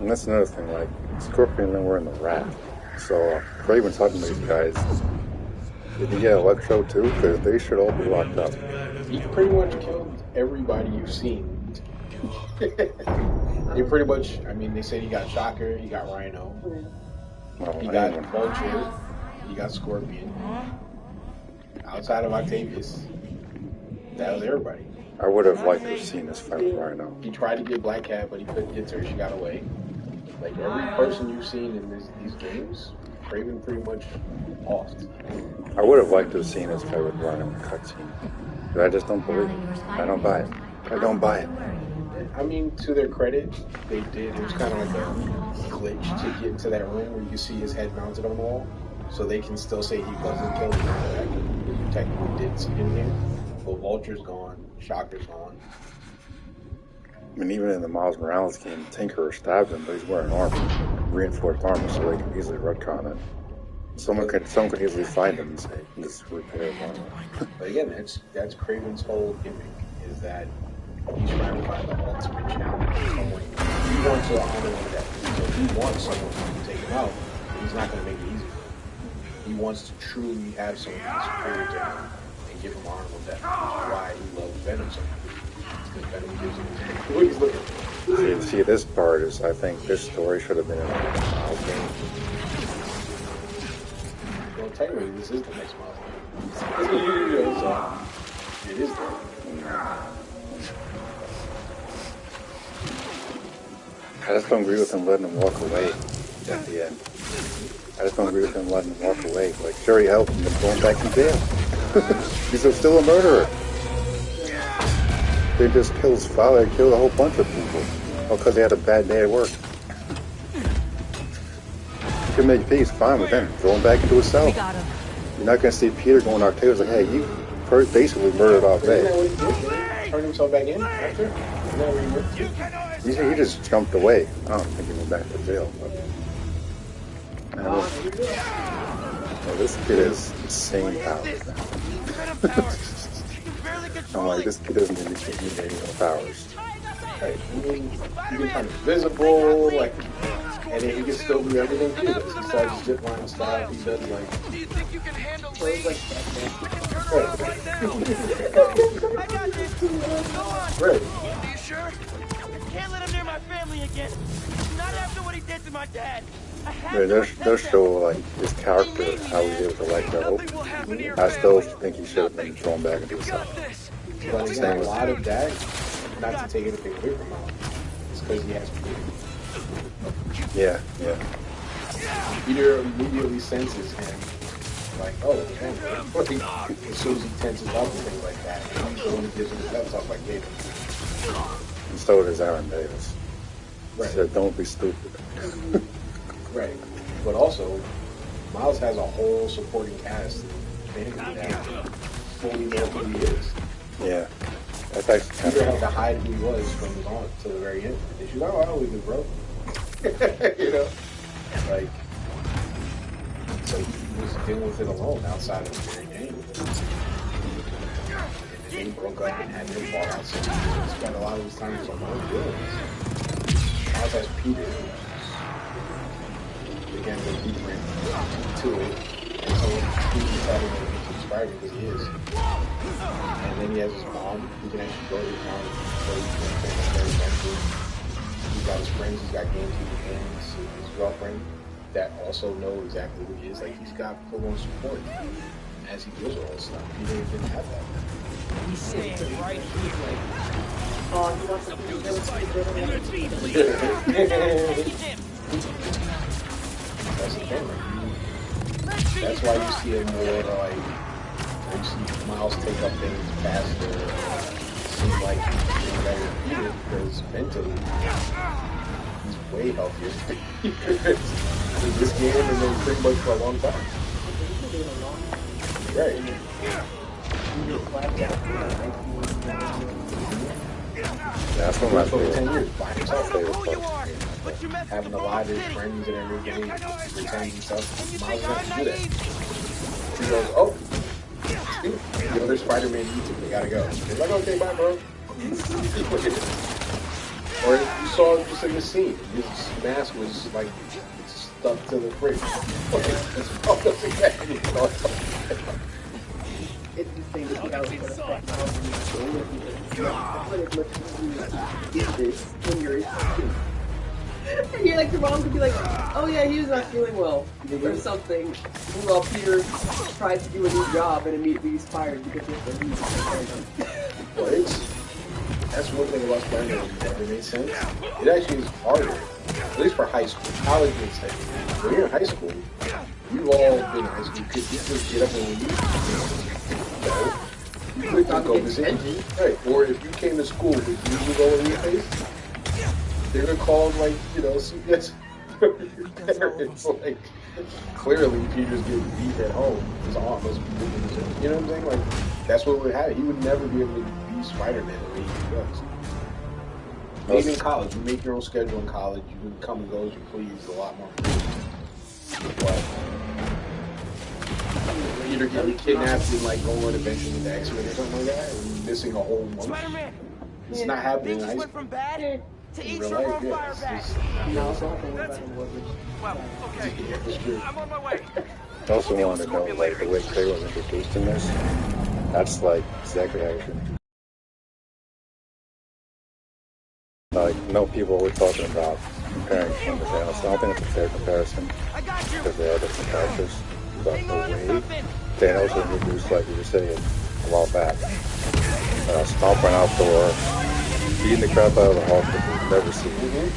and that's another thing. Like Scorpion and we're in the Rat, so Craven's hunting these guys. Did he get Electro too? Because they should all be locked up. He pretty much killed everybody you've seen. He pretty much, I mean, they said he got Shocker, he got Rhino, he got Vulture, he got Scorpion. Outside of Octavius, that was everybody. I would have liked to have seen this fight with Rhino. He tried to get Black Cat, but he couldn't get to her. She got away. Like every person you've seen in these games, Kraven pretty much lost. I would have liked to have seen his favorite run in the cutscene. But I just don't believe it. I don't buy it. I don't buy it. I mean, to their credit, they did. It was kind of like a glitch to get into that room where you see his head mounted on the wall. So they can still say he wasn't killed. You technically did see him here. But Vulture's gone. Shocker's gone. I mean, even in the Miles Morales game, Tinkerer stabs him, but he's wearing armor, reinforced armor, so they can easily retcon it. Someone could easily find him and just repair his armor. But again, that's Kraven's whole gimmick, is that he's trying to find the ultimate challenge. He wants to honor one of that. So he wants someone to take him out, but he's not going to make it easy for him. He wants to truly have someone who's superior to him and give him honorable death, which is why he loves Venom so much. Because Venom gives him what he's looking for. See, this part is, I think this story should have been in a Miles game. Well, technically, this is the next Miles game. So, it is there. I just don't agree with him letting him walk away at the end. I just don't agree with him letting him walk away. Like, sure, he helped him, but going back in jail. He's still a murderer. They just killed his father, they killed a whole bunch of people. All because they had a bad day at work. You can make peace, fine with him. Throw him back into his cell. You're not going to see Peter going out there like, hey, you basically murdered off there. Turned himself back in after? Isn't that where he went? He just jumped away. I don't think he went back to jail. But, well, this kid is insane powers now. I'm like, this kid doesn't need any more powers. Right. I mean, he can turn invisible, like, and then he can still do everything he does. He starts zip line stuff, he does like... Do you think you can handle me? Like I got this. Go on. Right. Are you sure? I can't let him near my family again. Not after what he did to my dad. They'll show like his character, how he did with the light level. I still think he should have been thrown back into the cell. But again, a lot of that, not to take anything away from him, it's because he has Peter. Yeah. Peter immediately senses him, like, oh, damn, like, as soon as he tenses up and things like that, and he's the one who gives him the pep talk like David. And so does Aaron Davis. Right. He said, don't be stupid. Right. But also, Miles has a whole supporting cast that fully know who he is. Yeah. That's actually Peter had to hide who he was from his aunt to the very end. And she's like, oh, I know you, bro. You know? Like, so he was dealing with it alone outside of the very game. And then he broke up and had him fall out. So he spent a lot of his time on his own doing this. Miles has Peter. Again, the Peter ran to it. And so he decided to subscribe because he is. And then he has his mom. He can actually go to his mom and play very nicely. He's got his friends. He's got games he can play. His girlfriend that also know exactly who he is. Like, he's got full-on support as he deals with all this stuff. He didn't have that. He's standing right here. Oh, he wants to be That's the thing. That's why you see him more like, you see Miles take up things faster, seem like he's being better than Peter, because mentally, he's way healthier in this game and then pretty much for a long time. Right. Yeah, that's one of my favorite. 10 years by himself. Having to lie to his friends and everything, pretending himself. Miles doesn't do that. He goes, oh, the other Spider-Man YouTube, they gotta go. He's like, okay, bye, bro. Or you saw just in the scene, his mask was like stuck to the fridge. It's the same as how when you're and you're like, your mom could be like, oh yeah, he was not feeling well or something. Well, Peter tries to do a new job and immediately he's fired because he has to leave. Well, That's one thing about Spider-Man that never made sense. It actually is harder, at least for high school. College makes sense. When you're in high school, we've all been in high school. Could you just get up and leave? No. You couldn't go visit. Right. Or if you came to school with you go in your face, they're gonna call like, you know, CPS. It's like clearly Peter's getting beat at home. His arm must be moving. You know what I'm saying? Like that's what would happen. He would never be able to be Spider-Man the way he was. Maybe in college, you make your own schedule in college. You can come and go as you please. A lot more. But Peter getting kidnapped and like going on adventure with the X-Men or something like that, and missing a whole month. Spider-Man. It's not happening. Things went from bad to eat your own fire back. No, it's not well, okay. I'm on my way. I also wanted to know, like, the way Clay was introduced in this. That's like exactly how you should. Like, no people were talking about comparing him to Thanos. I don't think it's a fair comparison because they are different characters. But the way Thanos was introduced, like you were saying a while back, stomping out Thor, beating the crap out of the Hulk that we've never seen,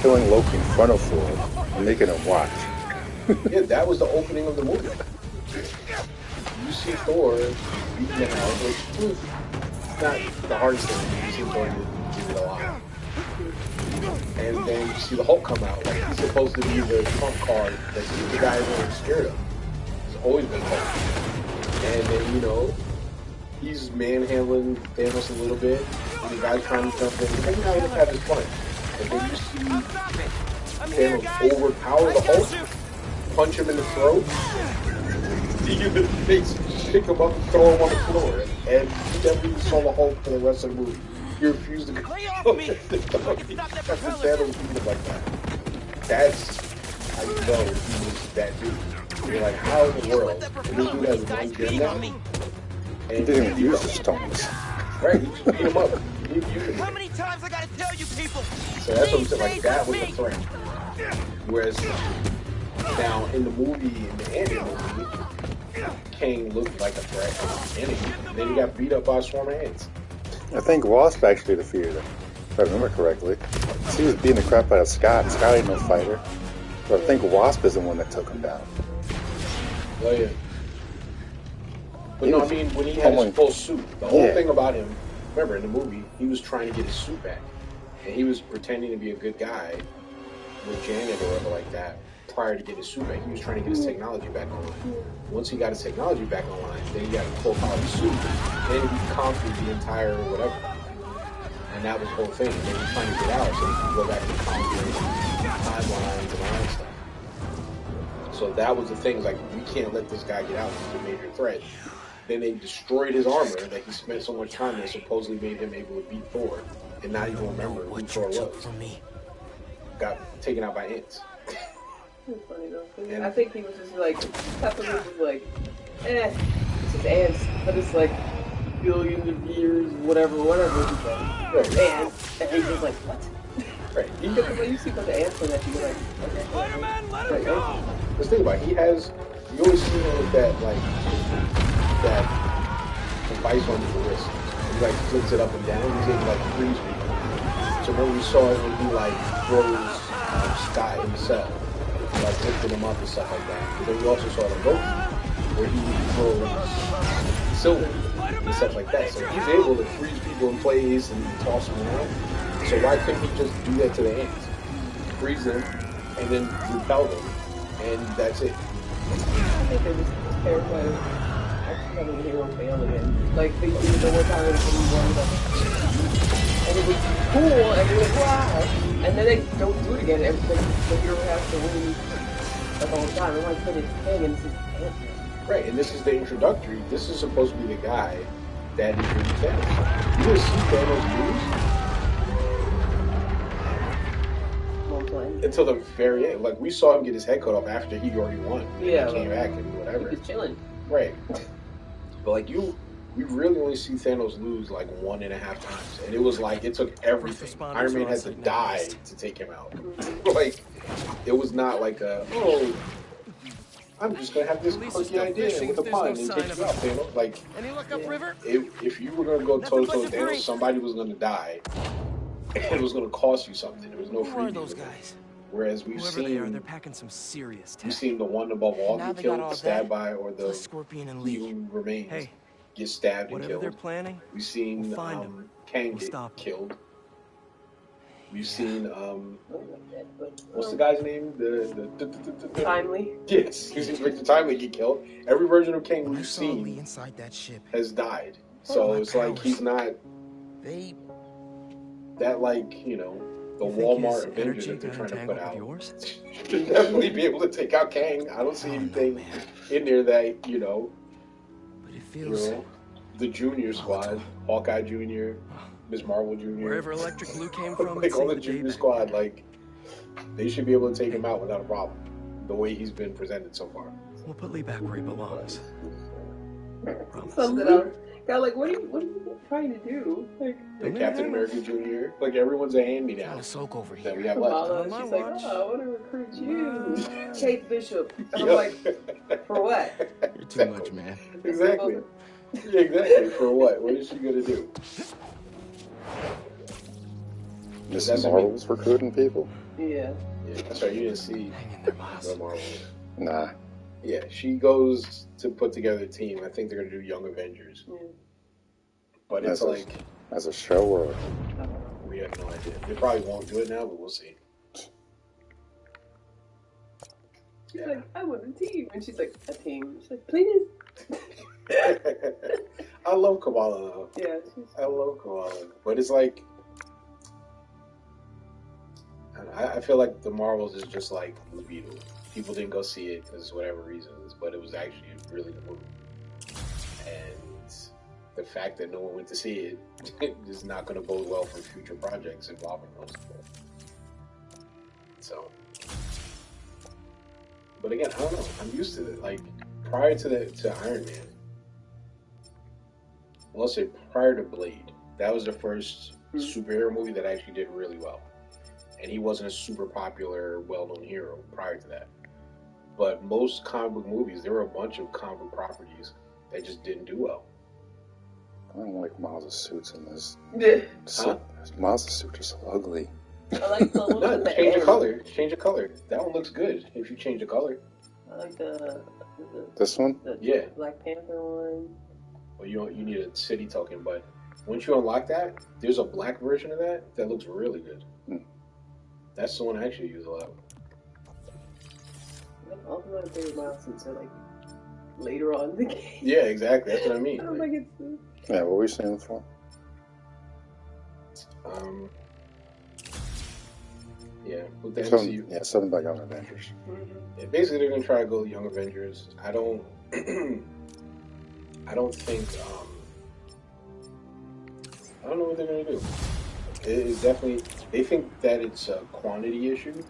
killing Loki in front of Thor, and making him watch. Yeah, that was the opening of the movie. You see Thor beating the Hulk, which is not the hardest thing. You see Thor do it a lot. And then you see the Hulk come out. Like, he's supposed to be the trump card that he's the guy everyone's scared of. He's always been Hulk. And then, you know, he's manhandling Thanos a little bit. And the guy's trying to jump in. And then he have his fun. And then you see Thanos overpower the Hulk, punch him in the throat, dig him in the face, pick him up and throw him on the floor. And you never even saw the Hulk for the rest of the movie. He refused to go. Lay off me! Thanos beat him like that. That's how you know he was that dude. You're like, how in the world? And this dude has one gem now? And he didn't even use the stones. Right, he just beat him up. How many times I gotta tell you people? So that's what I'm saying, like, that was a threat. Whereas, now, in the movie, in the animated movie, Kang looked like a threat in the enemy. And then he got beat up by a swarm of ants. I think Wasp actually defeated him, if I remember correctly. He was beating the crap out of Scott. Scott ain't no fighter. But I think Wasp is the one that took him down. Oh, yeah. But no, I mean, when he had his full suit, the whole thing about him, remember, in the movie, he was trying to get his suit back. And he was pretending to be a good guy with Janet or whatever like that prior to getting his suit back. He was trying to get his technology back online. Once he got his technology back online, then he got to pull out his suit. Then he conquered the entire whatever. And that was the whole thing. And then he's trying to get out so he could go back to conquering timelines and all that stuff. So that was the thing, like, we can't let this guy get out. He's a major threat. Then they destroyed his armor that he spent so much time that supposedly made him able to beat Thor and not even remember who Thor was. Got taken out by ants. It's funny though. And I think he was just like, Pepper was just like, it's just ants, but it's like billions of years, whatever. Right. Ants. And he's just like, what? Right. Because when you see a bunch of ants on that, you're like, okay. Spider-Man, let him go! Let's think about it. You always see him with that, like, that device on his wrist. He, like, flips it up and down. He's able to, like, freeze people. So when we saw it, he, like, throws Scott himself, like, lifting him up and stuff like that. But then we also saw the Loki, where he throws Silver and stuff like that. So he's able to freeze people in place and toss them around. So why couldn't he just do that to the ants? Freeze them, and then repel them, and that's it. I think they're just terrified of having a hero fail again. Like, they do the one time and it was cool, and you're like, wow! And then they don't do it again. Everything, the hero has to win the whole time. I'm like, but it's Kang, and this is Ant-Man. Right, and this is the introductory. This is supposed to be the guy that introduced Thanos. You didn't see Thanos lose until the very end. Like, we saw him get his head cut off after he already won. Yeah, he came back and whatever. He was chilling. Right. But like we really only see Thanos lose like 1.5 times, and it was like it took everything. Iron Man had to die to take him out. Like, it was not like I'm just gonna have this quirky idea with the pun and take you out, Thanos. Like, Any luck upriver? if you were gonna go toe to toe with Thanos, somebody was gonna die. It was gonna cost you something. There was no Who are freebie. those guys? Whereas we've Whoever they are, seen, they're packing some serious tech. we've seen the one above all Now get they got all killed, stabbed that, by, or the plus Scorpion and Lee. who remains Hey, get stabbed and whatever killed. they're planning, We've seen we'll find 'em. Kang We'll get stop 'em. killed. We've seen what's the guy's name? The Timely. Yes, we've seen Victor Timely get killed. Every version of Kang we've seen inside that ship. has died. So it's like he's not that, like, you know, the Walmart Avengers that they're trying to put out. Should definitely be able to take out Kang. I don't see anything in there that, you know, the Junior Squad, Hawkeye Jr., Ms. Marvel Jr., Wherever Electric Blue came from, like all the saved the day Junior back. Squad, like, they should be able to take him out without a problem. The way he's been presented so far. We'll put Lee back where he belongs. Something else. God, like, what are you trying to do? Like, Captain America Jr., like, everyone's a hand-me-down soak over that we have left. Kamala, she's like, oh, I want to recruit you. Kate Bishop. And I'm like, for what? You're too much, man. Exactly. Yeah, exactly. For what? What is she gonna do? Miss Marvel's recruiting people? Yeah. Yeah, that's right. You didn't see the Marvel. Nah. Yeah, she goes to put together a team. I think they're gonna do Young Avengers. Yeah. But it's like as a show or we have no idea. They probably won't do it now, but we'll see. She's like, I want a team. And she's like, a team. She's like, please. I love Kamala though. Yeah, I love Kamala, but it's like I feel like the Marvels is just like the Beatles. People didn't go see it because whatever reasons, but it was actually a really good movie. And the fact that no one went to see it is not going to bode well for future projects involving those people. So, but again, I don't know. I'm used to it. Like prior to Iron Man. Well, let's say prior to Blade, that was the first superhero movie that actually did really well. And he wasn't a super popular, well-known hero prior to that. But most comic book movies, there were a bunch of comic book properties that just didn't do well. I don't like Miles' suits in this. Huh? Miles' suits are so ugly. I like the one with the Change the arrow. color. Change the color. That one looks good if you change the color. I like the This one? Yeah. Black Panther one. Well, you need a city token, but once you unlock that, there's a black version of that looks really good. That's the one I actually use a lot. All the other favorite Miles suits are like later on in the game. Yeah, exactly. That's what I mean. I don't think it's. Yeah, what were we saying before? Yeah, with the MCU. Yeah, something about Young Avengers. Yeah, basically, they're gonna try to go Young Avengers. I don't think. I don't know what they're gonna do. It is definitely. They think that it's a quantity issue.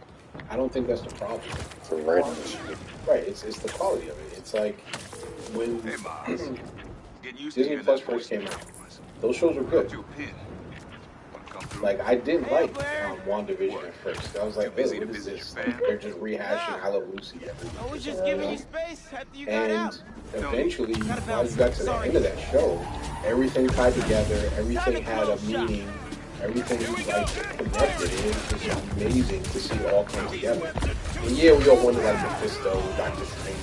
I don't think that's the problem. It's a writing issue. Right. It's the quality of it. It's like when Disney Plus first came out. Those shows were good. Like, I didn't like WandaVision at first. I was like, hey, what is this? Like, they're just rehashing I Love Lucy every I was just giving you space after you got And out. eventually, once you got to the end of that show, everything tied together, everything had a meaning, everything like connected. It was just amazing to see it all come together. And yeah, we all wanted like Mephisto, Doctor Strange.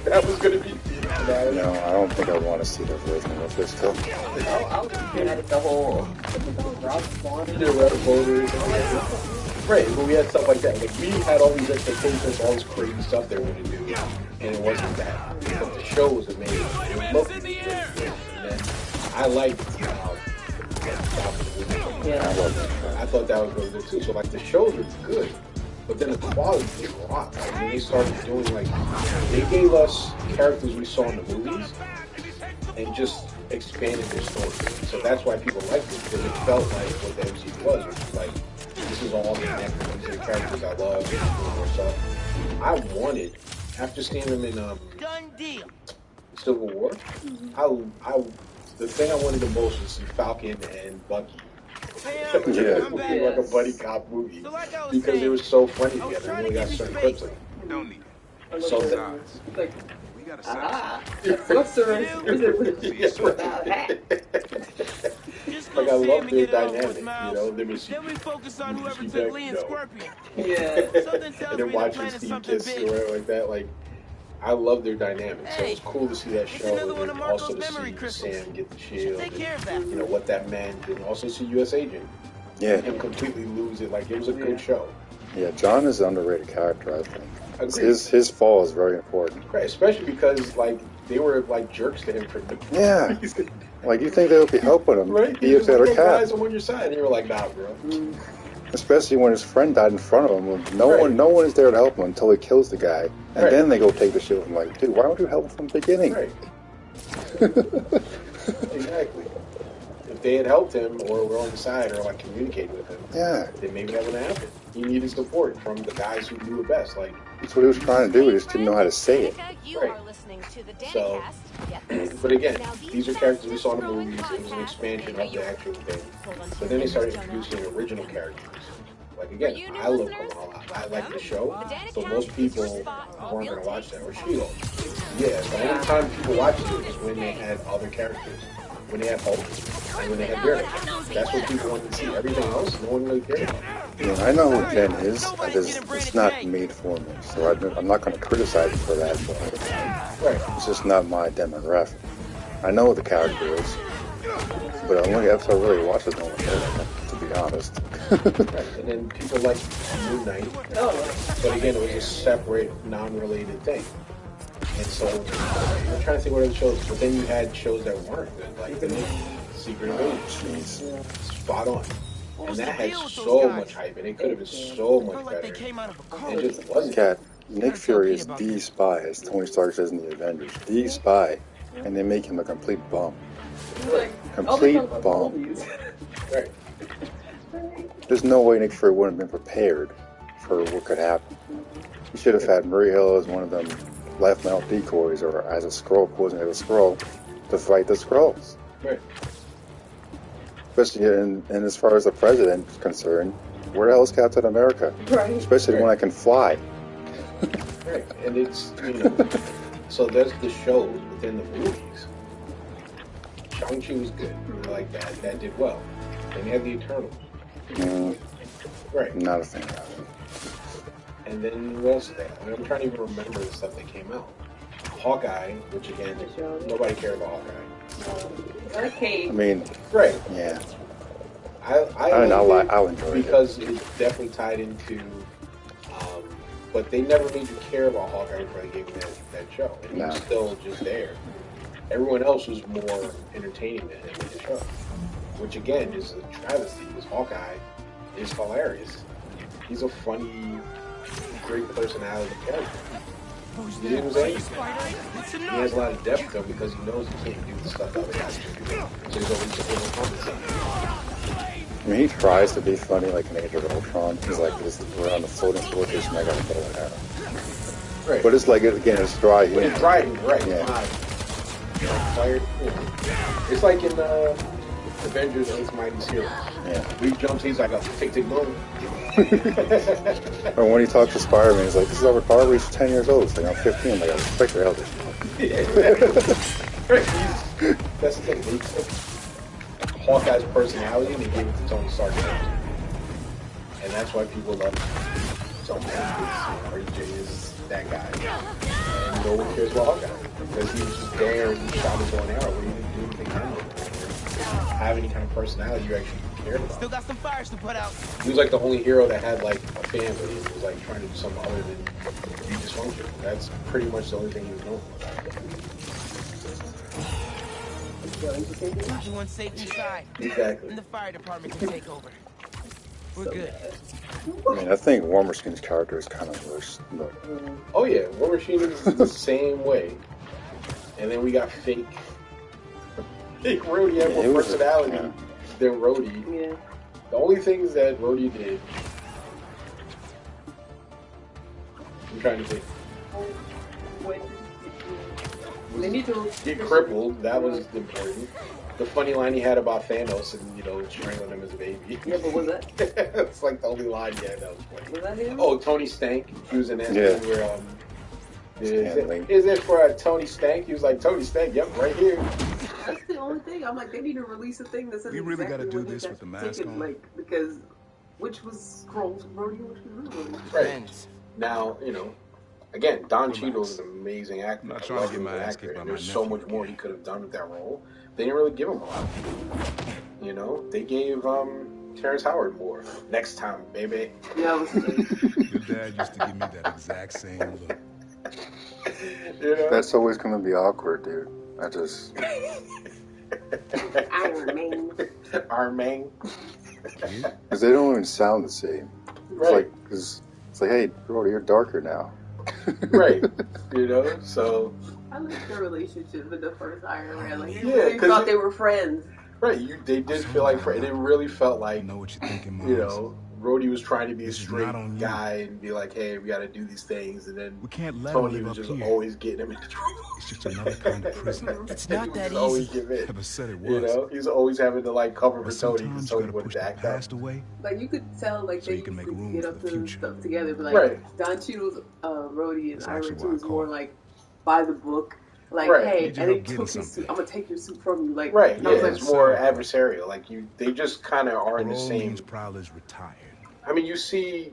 That was gonna be. No, I don't think I want to see the version of Mephisto. I'll looking at it the whole. Right, but we had stuff like that. Like, we had all these expectations, all this crazy stuff they were going to do, and it wasn't that. But the show was amazing. It was lovely. And then I liked I thought that was really good too. So, like, the shows were good, but then the quality dropped. Like, when they started doing, like, they gave us characters we saw in the movies and just expanded their stories. So that's why people liked it, because it felt like what the MCU was, which was like, this is all connected. These are the characters I love, and more stuff. I wanted, after seeing them in Civil War, the thing I wanted the most was see Falcon and Bucky. Like a buddy cop movie, because they were so funny together. And we got certain clips of them. Don't need So like, what's the rest? Like, I love their dynamic, you know? Then we focus on whoever took Lee and Scorpion. Yeah. And then watching Steve kiss or whatever like that, like, I love their dynamic. So it's cool to see that show, and then also to see Sam get the shield, and, you know, what that meant, and also see U.S. Agent. Yeah. Him completely lose it. Like, it was a good show. Yeah, John is an underrated character, I think. His fall is very important. Right, especially because, like, they were, like, jerks to him for... Yeah. Like, you think they would be helping him. Right? He was like, guys, I'm on your side. And you were like, nah, bro. Especially when his friend died in front of him. No one is there to help him until he kills the guy. And then they go take the shield from like, dude, why don't you help him from the beginning? Right. Exactly. If they had helped him or were on the side or like communicated with him, then maybe that would have happened. He needed support from the guys who knew it best. Like, that's what he was trying to do. He just didn't know how to say it. Right. So, but again, these are characters we saw in the movies. It was an expansion of the actual thing. But then they started introducing original characters. Like, again, I love Kamala. I like the show, but most people weren't going to watch that. Or She-Hulk. Yeah, the only time people watched it was when they had other characters. When they had Hulk, and when they had DaRevolution. That's what people wanted to see. Everything else, no one really cared about. Yeah, I know who Jen is. It's not made for me, so I'm not going to criticize it for that. But it's just not my demographic. I know what the character is, but the only episode I really watched is no one cared, to be honest. And then people like Moon Knight, but again, it was a separate, non-related thing. And so, I'm trying to think what other shows, but then you had shows that weren't good, like The Secret Invasion. Spot on. And that had so much hype, and it could have been so much better. It just wasn't. Cat, Nick Fury is the spy, as Tony Stark says in the Avengers. The spy. And they make him a complete bum. Complete bum. Right. There's no way Nick Fury wouldn't have been prepared for what could happen. He should have had Murray Hill as one of them left mount decoys, or as a Skrull, posing as a Skrull, to fight the Skrulls. Right. Especially and as far as the president is concerned, where the hell is Captain America? Right. Especially when I can fly. Right. And it's, you know, so there's the shows within the movies. Shang-Chi was good. I like that. That did well. Then you had the Eternals. Right. Not a fan of it. And then what else did they have? I mean, I'm trying to even remember the stuff that came out. Hawkeye, which again, nobody cared about Hawkeye. Okay. I mean, right. Yeah. I'll enjoy it. Because it definitely tied into, but they never made you care about Hawkeye before they gave you that show. And he was still just there. Everyone else was more entertaining than him in the show. Which again is a travesty, because Hawkeye is hilarious. He's a funny, great personality character. You know what I'm saying? He has a lot of depth though, because he knows he can't do the stuff the other guys can do. So he's always overcompensating. I mean, he tries to be funny like an Age of Ultron. He's like, we're on the floating fortress and I gotta throw it out. Right. But it's like, again, it's dry humor. It's dry humor, right. Yeah. Fired. It's like in Avengers and His Mighty Heroes. Yeah. He jumps, he's like a tick boom. Or when he talks to Spider-Man, he's like, this is our car, he's 10 years old. It's like, I'm 15. I'm like, I respect your elders. Right. That's the thing. He took Hawkeye's personality and he gave it to Tony Stark. And that's why people love him so much. RJ is that guy. And no one cares about Hawkeye. Because he was just there and he shot his own arrow. What do you do anything now? Have any kind of personality you actually cared about. Still got some fires to put out. He was like the only hero that had like a family. He was like trying to do something other than be dysfunctional. That's pretty much the only thing he was known for. Everyone's safe inside. Exactly. And the fire department can take over. We're good. I mean, I think War Machine's character is kind of worse. But... Oh yeah, War Machine is the same way. And then we got fake Rhodey had more personality than Rhodey. Yeah. The only things that Rhodey did, I'm trying to think. They need to Get crippled, that was important. The funny line he had about Thanos and, you know, strangling him as a baby. Yeah, but was that? It's like the only line he had that was funny. Was that him? Oh, Tony Stank. He was in that Yeah. thing where Is it for Tony Stank? He was like, Tony Stank, yep, right here. That's the only thing. I'm like, they need to release a thing that says We really exactly gotta do when this they with the got mask taken, on? like, because which was Scrolls Rodeo, which was real. Right. Now, you know, again, Don Cheadle's an amazing actor. I'm not I trying love to get him my as an ass actor, kicked by and my there's so nephew much more he could have done with that role. They didn't really give him a lot. You know, they gave Terrence Howard more. Next time, baby. Yeah, Your dad used to give me that exact same look. You know? That's always going to be awkward, dude. I just... Iron Man. Iron Man. Because they don't even sound the same. It's like, hey, bro, you're darker now. Right. You know, so... I like their relationship with the first Iron Man. Like, Yeah, they thought they were friends. Right, they did feel like friends. It really felt like, I know what you're thinking, Mom. you know, Rhodey was trying to be a This is straight not on you. guy and be like, hey, we got to do these things. And then We can't let Tony him was live just up here. always getting him into trouble. It's just another kind of prison. It's And not he would that just always easy. give in. Never said it was. You know, he's always having to like cover But for Tony sometimes because you Tony gotta wanted push to the act past out. away. Like, you could tell, like, So they you can used make to room get for up the to future. stuff together. But, like, Right. Don Cheadle's Rhodey and That's Iron actually 2 why I is more called. like, by the book. Like, Right. hey, Need your and they help getting took his suit. something. I'm going to take your suit from you. Like, Right, and I was yeah, like, it's more adversarial. Like, they just kind of are in the All same... these prowlers retired. I mean, you see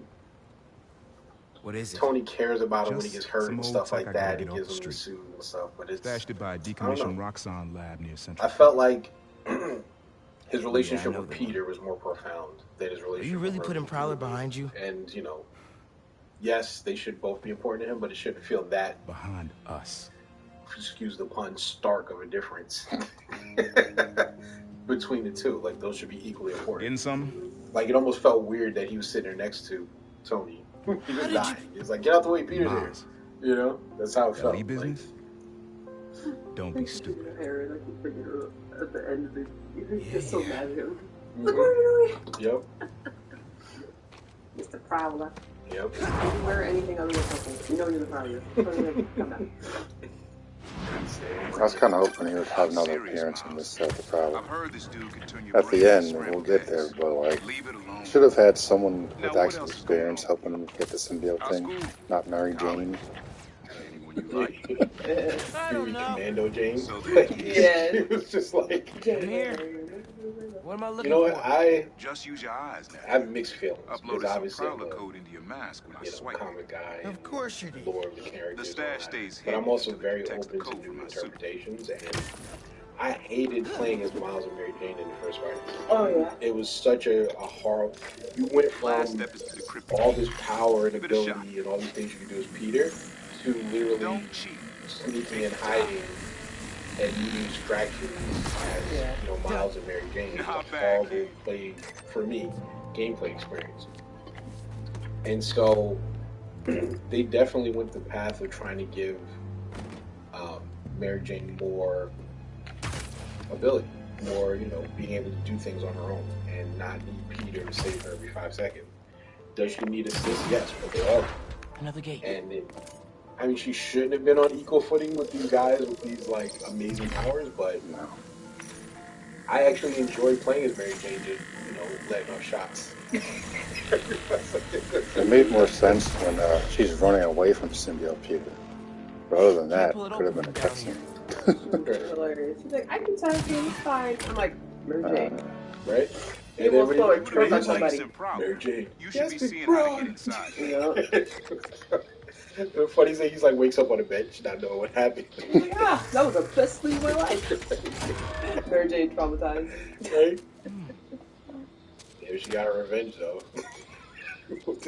What is it? Tony cares about him when he Just gets hurt some and old stuff tech like I gotta that. He get off gives the him the street. suit and stuff, but it's... Stashed it by a I don't decommissioned know. Roxxon lab near Central. I felt like his relationship Yeah, I know with the Peter was more profound than his Are relationship you really with putting Rhodey. Prowler behind you? And, you know, yes, they should both be important to him, but it shouldn't feel that, Behind us. excuse the pun, stark of a difference between the two. Like, those should be equally important. Getting some? Like, it almost felt weird that he was sitting there next to Tony. He just died. He was like, get out the way, Peter's here. Miles. You know? That's how it felt. LE business? Don't be stupid. Harry, like, you figured it out at the end of it. You're just so mad at him. Mhm. Look what you're doing. Yep. Mr. Prowler. Yep. You wear anything other than purple. You know you're the Prowler. Come down. I was kind of hoping he would have another appearance in this The Prowler. I've heard this dude can turn your At the brain end, into we'll scrambled get there, eggs. but like, Leave it alone. should have had someone Now, with what actual else is experience going on? helping him get the symbiote How's thing, school? not Mary Jane. Anyone you like. I don't know. Commando James. So Like, Yeah. it was just like, I'm here. What am I looking you know what? for? I Just use your eyes now. have mixed feelings. Uploaded Because some obviously I'm Prowler a code into your mask when I swipe. comic guy. Of course you did. Lore of the characters. The and all stash that. stays But I'm hidden also until it very detects the open to code from new my suit. interpretations, and I hated playing as Miles and Mary Jane in the first Spider-Man. Oh, yeah. It was such a horrible... You went Last from step is to decrypt the all key. this power and Give it a shot. ability and all these things you can do as Peter to literally Don't cheat. sneaking and hiding and using distractions as, you know, Miles and Mary Jane. It was Not a bad, horrible kid. play, for me, gameplay experience. And so they definitely went the path of trying to give Mary Jane more ability, more, you know, being able to do things on her own and not need Peter to save her every 5 seconds. Does she need assist? Yes, but they all do. Another gate. And I mean, she shouldn't have been on equal footing with these guys with these like amazing powers, but No. I actually enjoy playing as Mary Jane, just, you know, letting off shots. It made more sense when she's running away from symbiote Peter. But other than that, pull it could have been a open down cutscene. Hilarious. She's like, I can tell you, it's fine. I'm like, Mary Jane. Right? He And then will when throw he a trick on somebody. Mary Jane. You should be Yes, seeing big how to bro. get inside. You know? The funny thing, he's like wakes up on a bench, not knowing what happened. He's like, ah, that was the best sleep of my life. Mary Jane traumatized. Right? Yeah, she got her revenge though. That's what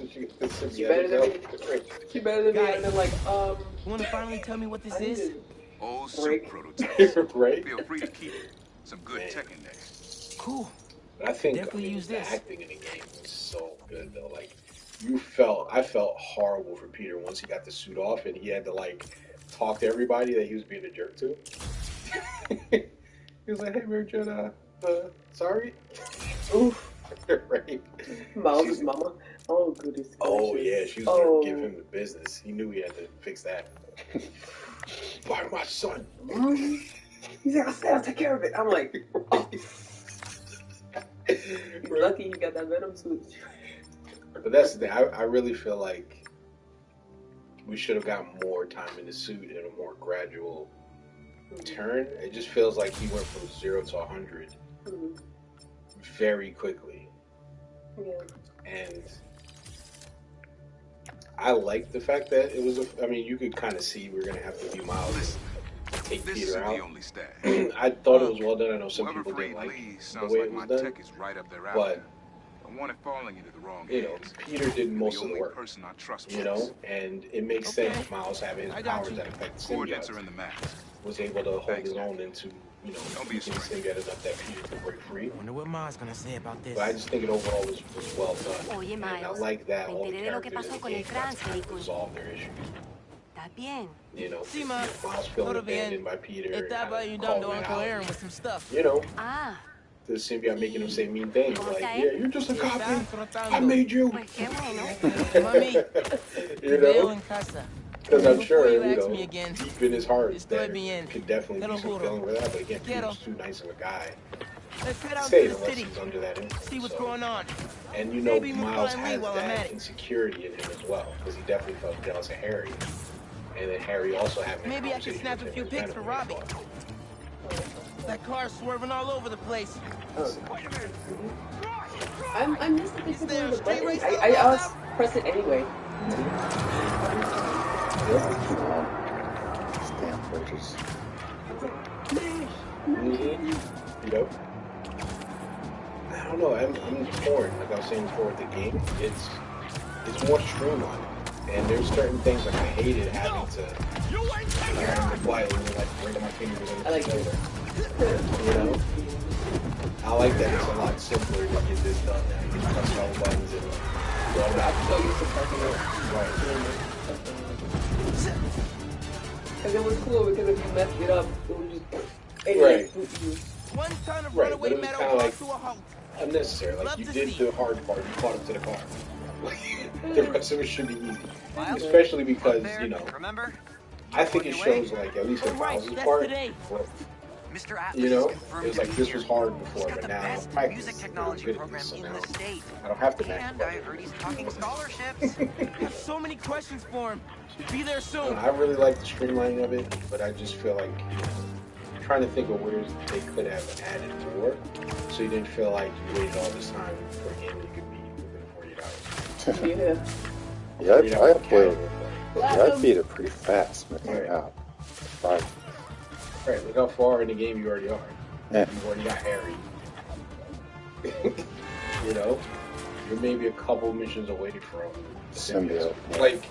she got the She better than me. symbiote. She better than me. And then like, You want to finally tell me what this I need is? to Old break. suit prototypes. Right? Feel free to keep it. Some good tech in there. Cool. I think Definitely use the this. acting in the game was so good though. Like I felt horrible for Peter once he got the suit off and he had to like talk to everybody that he was being a jerk to. He was like, "Hey, Mary Jane, sorry." Oof. Right? Miles' mama. Oh, goodness. Oh gracious. yeah, she was Oh. gonna give him the business. He knew he had to fix that. Why my son? He's like, I said I'll take care of it. I'm like, oh. He's lucky he got that Venom suit. But that's the thing. I really feel like we should have gotten more time in the suit and a more gradual turn. It just feels like he went from 0 to 100 very quickly. Yeah. And I like the fact that it was I mean, you could kind of see we're going to have to be Miles and take Peter out. I thought it was well done. I know some people didn't like the way it was done. But, you know, Peter did most of the work. You know, and it makes sense Miles having his powers that affect symbiotes was able to hold his own into, you know, making the symbiote enough that Peter could break free. Wonder what Ma's gonna say about this. But I just think it overall was well done. And I like that all the characters in the game got to kind of resolve their issues. You know, Miles feeling abandoned by Peter. Estaba ayudando a Uncle Aaron with some stuff. You know, the symbiote making him say mean things like, "Yeah, you're just a copy. I made you." You know, because I'm sure, you know, deep in his heart, there could definitely be some feeling for that. But again, Peter's too nice of a guy. Say unless he's under that influence. See what's going on. And you know, Miles has that insecurity in him as well, because he definitely felt jealous of Harry. And then Harry also having maybe I should snap a few pics for Robbie. That car's swerving all over the place. I'm just a bit of the button. I always press it anyway. Stamp bridges. You know? I don't know, I'm torn. Like I was saying before with the game, it's more streamlined. And there's certain things like I hated having to quietly like breaking my fingers in the controller. You know? I like that it's a lot simpler to get this done now. You can press all the buttons and do all that. I'm so used to pressing it. And it was cool because if you messed it up, it would just boot you. One ton of Right, but runaway it was metal kind of brought like to a halt. unnecessary. Like you did the hard part, you caught up to the car. The rest of it should be easy, especially because you know. I think it shows like at least in Miles' part. You know, it was like this was hard before, but now I practice. Technology program in the state. I don't have to match. And I heard he's talking scholarships. I have so many questions for him. Be there soon. I really like the streamlining of it, but I just feel like trying to think of where they could have added more, so you didn't feel like you waited all this time for him. You could be within 48 hours. I beat it pretty fast. Out. Right, look how far in the game you already are. Yeah. You've already got Harry. You know, you're maybe a couple missions away from the symbiote. Like,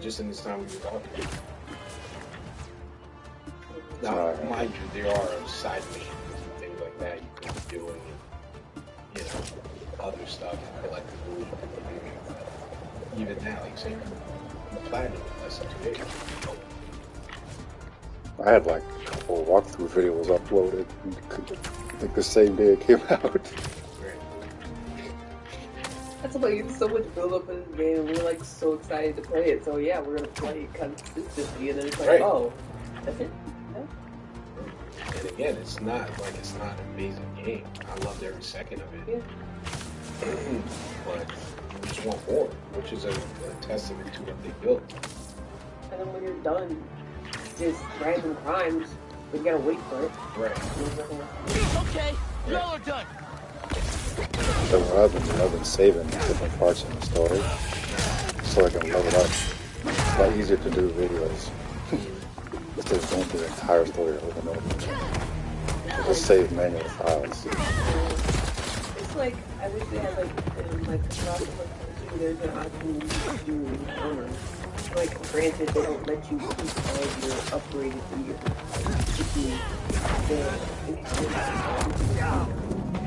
just in this time we were talking. Now, mind you, there are side missions and things like that you could be doing, and, you know, other stuff, collectively. Even now, like saying, the platinum in less than 2 days. I had like a couple walkthrough videos uploaded, like the same day it came out. That's like it's so much build up in this game, and we're like so excited to play it. So yeah, we're gonna play it consistently, and then it's like, oh, that's it. Yeah. And again, it's not an amazing game. I loved every second of it. Yeah. But you just want more, which is a testament to what they built. And then when you're done, just random crimes, we gotta wait for it. Right. Okay, y'all are done. So what I've been saving different parts in the story so I can load it up. It's a lot easier to do videos instead of going through the entire story over and over. Just save manual files. It's like, I wish they had like Last of Us 2, there's an option to do encounters. Like, granted, they don't let you keep all of your upgraded gear. The encounters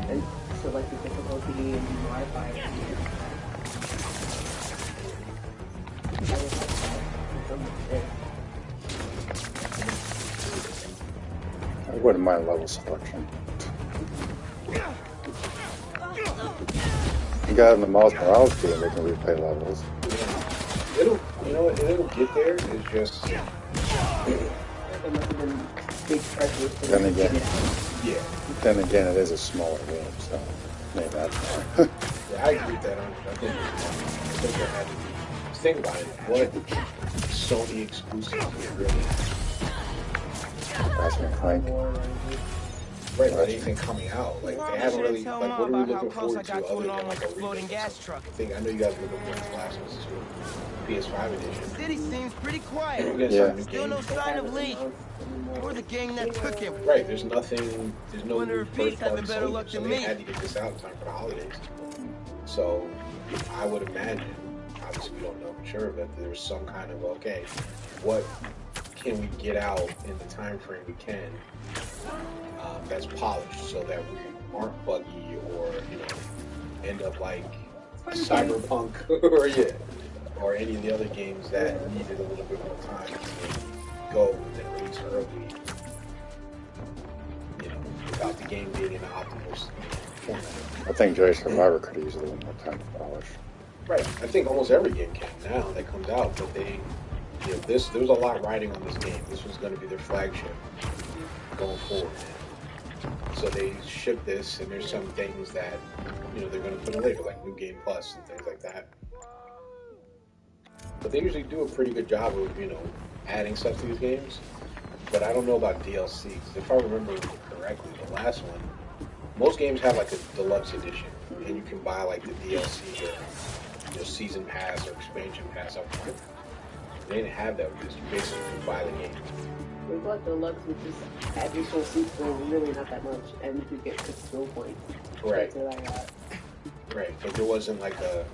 and select the difficulty and modify it. I wouldn't mind level selection. You got in the Miles Morales game, they can replay levels. It'll get there. It's just. Then again, it is a smaller game, so maybe that's yeah, I agree with that. I think there had to be think about it. What Sony exclusives do you really have? Ratchet and Clank. Right, but anything coming out, like they haven't really. Like, what are we looking forward to other than like a exploding gas truck? I know you guys are looking forward to Last of Us 2 PS5 edition. The city seems pretty quiet. Yeah. Still no sign of Lee. Or the gang that took him. Right, there's nothing. There's no Wonder new if Pete's first-party having better luck so than they me. had to get this out in time for the holidays. So I would imagine, obviously we don't know for sure, but there's some kind of what can we get out in the time frame we can that's polished so that we aren't buggy or end up like Cyberpunk or any of the other games that needed a little bit more time to go and release early, without the game being in the optimal format. I think Jedi Survivor could use a little more time to polish. Right. I think almost every game can now that comes out, but they, there was a lot riding on this game. This was going to be their flagship going forward. So they shipped this, and there's some things that they're going to put in later, like New Game Plus and things like that. But they usually do a pretty good job of adding stuff to these games. But I don't know about DLC. 'Cause if I remember correctly, the last one, most games have like a deluxe edition, and you can buy like the DLC or season pass or expansion pass up front. They didn't have that. You basically buy the game. We bought deluxe, which is additional seats for really not that much, and you get 6 skill points. Right. That's what I got. Right, but there wasn't like a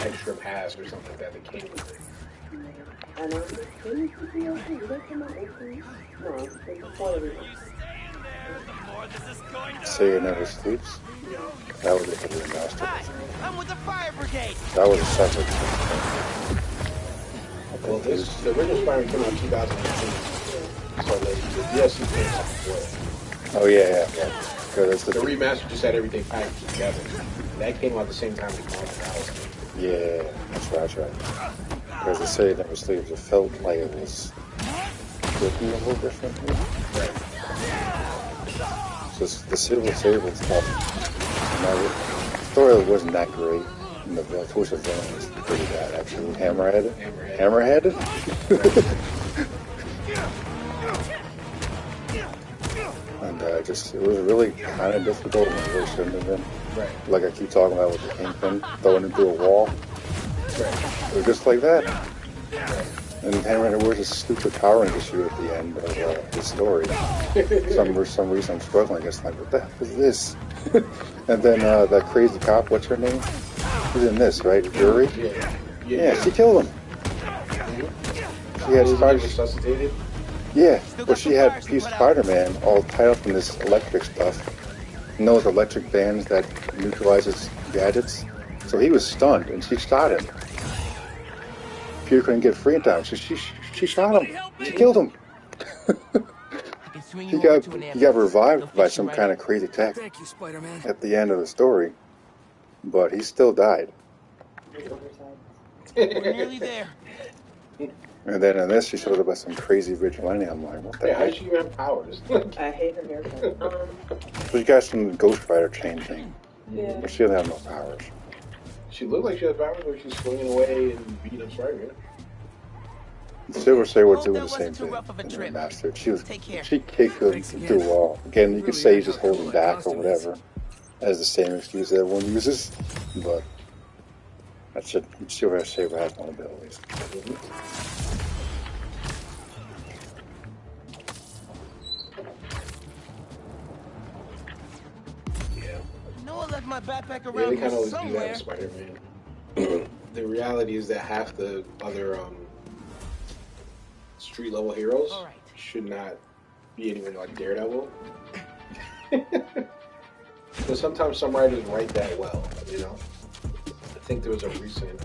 extra pass or something like that came with it. And did they come out April? No, they before everything. Sega Never Sleeps. That was a good remaster. I'm with the fire brigade. That was a separate. Well, the original Spider-Man came out in 2018, so the DLC came out before. Oh yeah. The remaster just had everything packaged together. And that came out at the same time as Miles Morales. Yeah, that's right. Because the Sega Never Sleeps, it felt like it was looking a little differently. Right. So the Silver Sable stuff, the story wasn't that great. And the twist of villain was pretty bad, actually. Hammerhead. And it was really kind of difficult and it really shouldn't have been. Right. Like I keep talking about with the Kingpin, throwing into a wall. Right. It was just like that. And Hammerhead wears a stupid Power Ranger suit at the end of the story. For some reason I'm struggling. It's like, what the heck is this? And then that crazy cop, what's her name? She's in this, right? Fury? Yeah, she killed him. She had resuscitated? Yeah, but she had Spider-Man all tied up in this electric stuff. And those electric bands that neutralizes gadgets. So he was stunned, and she shot him. Peter couldn't get free in time, so she shot him. She killed him. He got revived by some kind of crazy tech at the end of the story, but he still died. We're nearly there. And then in this, she showed up as some crazy vigilante. I'm like, what the heck? How does she even have powers? I hate her haircut. So she got some Ghost Rider chain thing, Yeah. but she doesn't have no powers. She looked like she had powers when she's swinging away and beating up Spider-Man. Silver Sable was doing the same thing in the Master. She kicked him through a wall. Again, you could say he's just holding back or whatever, as the same excuse that everyone uses, but that's it. Silver Sable has no abilities. No, I left my backpack Yeah, around they kind here of always do that somewhere. with Spider-Man. The reality is that half the other street-level heroes should not be anywhere like Daredevil. But sometimes some writers write that well, I think there was a recent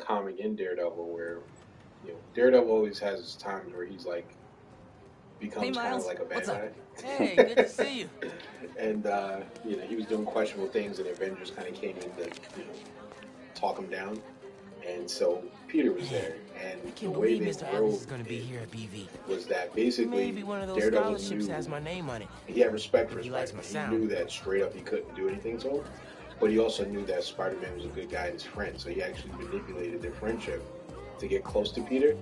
comic in Daredevil where, Daredevil always has his times where he's like, becomes kind of like a bad guy. Hey, good to see you. And, he was doing questionable things, and Avengers kind of came in to, talk him down. And so Peter was there, and the way they wrote it was that basically Maybe one of those Daredevil scholarships knew has my name on it. he had respect for his He likes Spider-Man. my sound. He knew that straight up he couldn't do anything to him. but he also knew that Spider-Man was a good guy and his friend, so he actually manipulated their friendship to get close to Peter,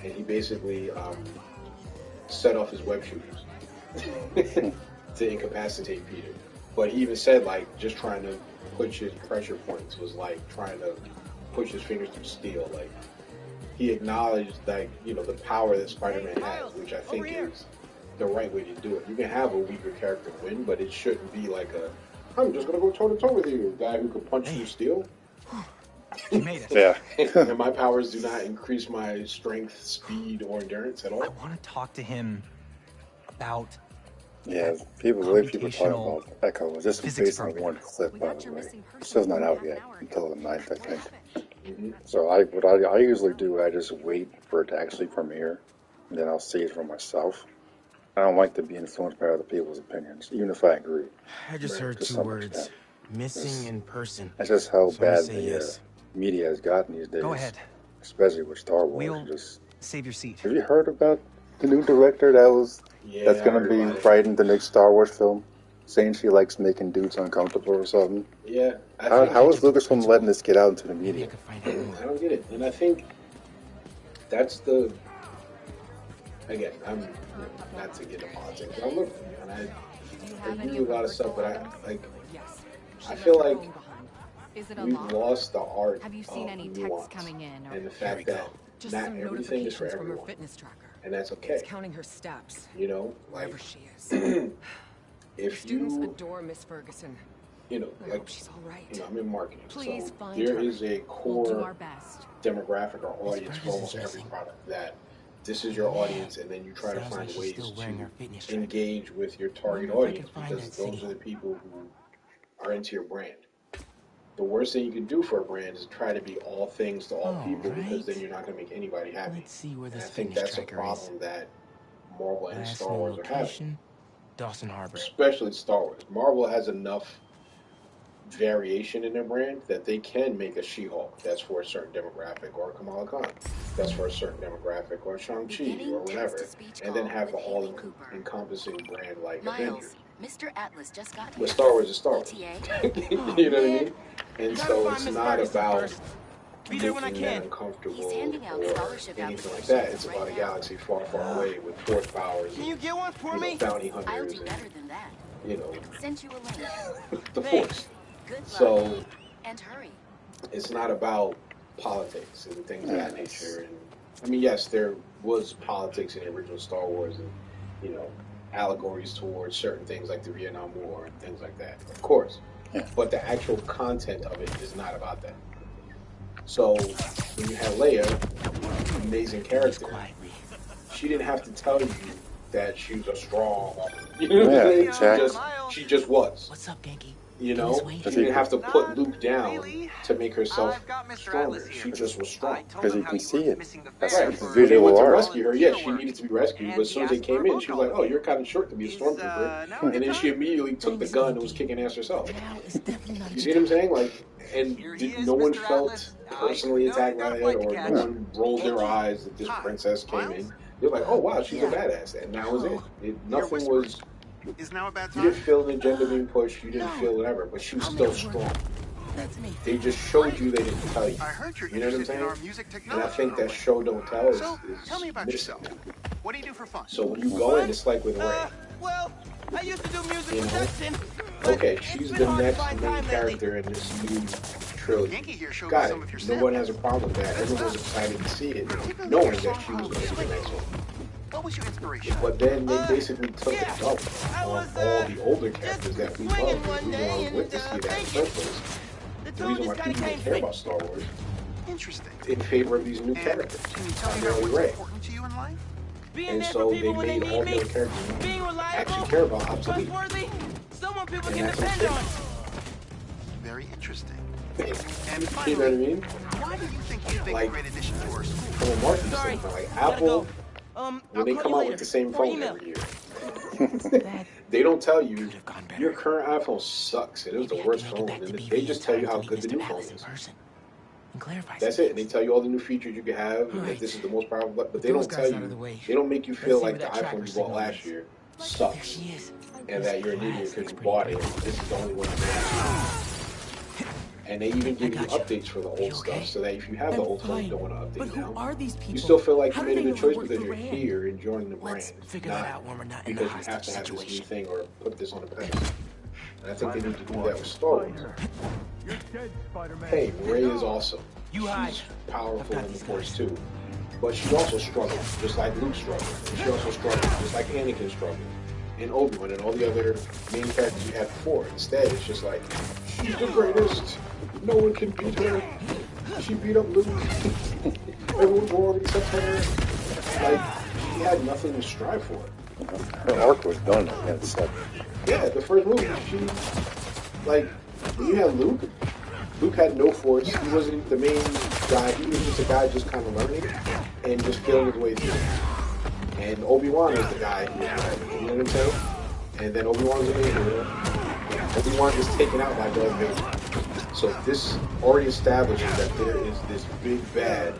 and he basically set off his web shooters to incapacitate Peter. But he even said, like, just trying to push his pressure points was like trying to push his fingers through steel. Like, he acknowledged, like, you know, the power that Spider-Man has, which I think is the right way to do it. You can have a weaker character win, but it shouldn't be like a, I'm just gonna go toe to toe with you, guy who can punch through steel. You made it. Yeah. And my powers do not increase my strength, speed, or endurance at all. I want to talk to him about. Yeah, people talking about Echo. Was just based on one clip, by the way. Still not out yet until the 9th, I think. So I usually do, I just wait for it to actually premiere, and then I'll see it for myself. I don't like to be influenced by other people's opinions, even if I agree. I just heard two words: missing in person. That's just how So bad say the yes. media has gotten these days. Go ahead. Especially with Star Wars. We'll just save your seat. Have you heard about the new director that's going to be writing the next Star Wars film? Saying she likes making dudes uncomfortable or something? Yeah. How is Lucasfilm letting this get out into the media? I don't get it. And I think that's the... Again, I'm not to get into politics, but I'm looking, and I agree with a lot of stuff, but I feel like we've lost the art Have you seen any nuance texts coming in? Or... and the fact that Just not some everything is for notifications from her everyone, fitness tracker. and that's okay. It's counting her steps. You know, Wherever she is. if Students you, adore Miss Ferguson. you know, I like, hope she's all right. you know, I'm in marketing, Please so find there her. is a We'll do core our best. demographic or audience for almost every product that this is your audience, and then you try to find ways to engage with your target audience, because those are the people who are into your brand. The worst thing you can do for a brand is try to be all things to all people, because then you're not going to make anybody happy. Let's see where And this I think fitness that's a tracker is. problem that Marvel and Last Star Wars are having. location, Dawson Harbor. Especially Star Wars. Marvel has enough variation in their brand that they can make a She-Hulk that's for a certain demographic, or a Kamala Khan that's for a certain demographic, or Shang-Chi or whatever, and then have the all-encompassing brand like Avengers. Mr. Atlas just got here. But Star Wars is Star Wars. You know what I mean? And so it's not about making them uncomfortable or anything like that. It's about a galaxy far, far away with force powers. Can you get one for me? Bounty I'll hunters do and, better than that. you know, Sent you a link. the force. Good luck. So And hurry. it's not about politics and things of that nature. And I mean, yes, there was politics in the original Star Wars, and you know, allegories towards certain things like the Vietnam War and things like that, of course. But the actual content of it is not about that. So when you had Leia, amazing character, she didn't have to tell you that she was a strong woman. You know what I'm saying? She just was. What's up, Genki? You know, she didn't have to put Luke down to make herself stronger. She just was strong. Because you can see it. That's Right. the When they visual went to art. rescue her, yes, she needed to be rescued, but as soon as they came in, she was like, oh, you're kind of short to be a stormtrooper. And then she immediately took the gun and was kicking ass herself. You see what I'm saying? Like, and no one felt personally attacked by it, or no one rolled their eyes that this princess came in. They're like, oh, wow, she's a badass. And that was it. Nothing was... Is now a bad You time? didn't feel the agenda being pushed, you didn't feel whatever, but she was still strong. They just showed you, they didn't tell you. I heard you're You know what I'm interested in our saying? music And I technology. think that show don't tell is Tell me about missing. yourself. What do you do for fun? So when you go in, it's like with Ray. Well, I used to do music You know? production. Okay, she's the next main character in this new trilogy. Got it. No one has a problem with that. Everyone's excited to see it, knowing that she was going to be the next one. What was your inspiration? But then they basically took the dump on all the older characters that we love. The reason why we went to see that in the first place, the reason why people didn't care about Star Wars, Interesting. in favor of these new characters. Can you tell me about Primarily what's Ray. important to you in life? And so they made all the other characters you actually care about obsolete. Someone people And can that's depend it. on. Very interesting. You And know what I finally, mean? why do you think you'd make Like, a great addition to our school? From a marketing standpoint, like Apple, when they come out with the same phone every year, they don't tell you your current iPhone sucks. It is the worst phone. And they just tell you how good the new phone is. That's it. They tell you all the new features you can have, and that this is the most powerful. But they don't tell you. They don't make you feel like the iPhone you bought last year sucks, and that you're an idiot because you bought it. This is the only one that matters. And they even give you updates for the old stuff, so that if you have the old stuff you don't want to update But who now, are these people? you still feel like How you do made a they good know choice how to because work you're the brand? here enjoying the Let's brand, figure not that out when we're not in the because you have hostage to have this new situation. thing or put this on a pedestal. And I think they need to do that with Star Wars. You're dead, Spider-Man. Hey, Rey is awesome. You hide. She's powerful in the Force too. But she also struggled, just like Luke struggled. And she also struggled, just like Anakin struggled. And Obi-Wan and all the other main characters you had before. Instead, it's just like, she's the greatest. No one can beat her. She beat up Luke. Everyone's wrong except her. Like, she had nothing to strive for. Her arc was done. It's like, yeah, the first movie, she, like, when you had Luke had no force. He wasn't the main guy. He was just a guy just kind of learning and just feeling his way through. And Obi-Wan is the guy who was learning, you know what I'm saying? And then Obi-Wan's the main hero. Obi-Wan is taken out by Darth Vader. So this already establishes that there is this big bad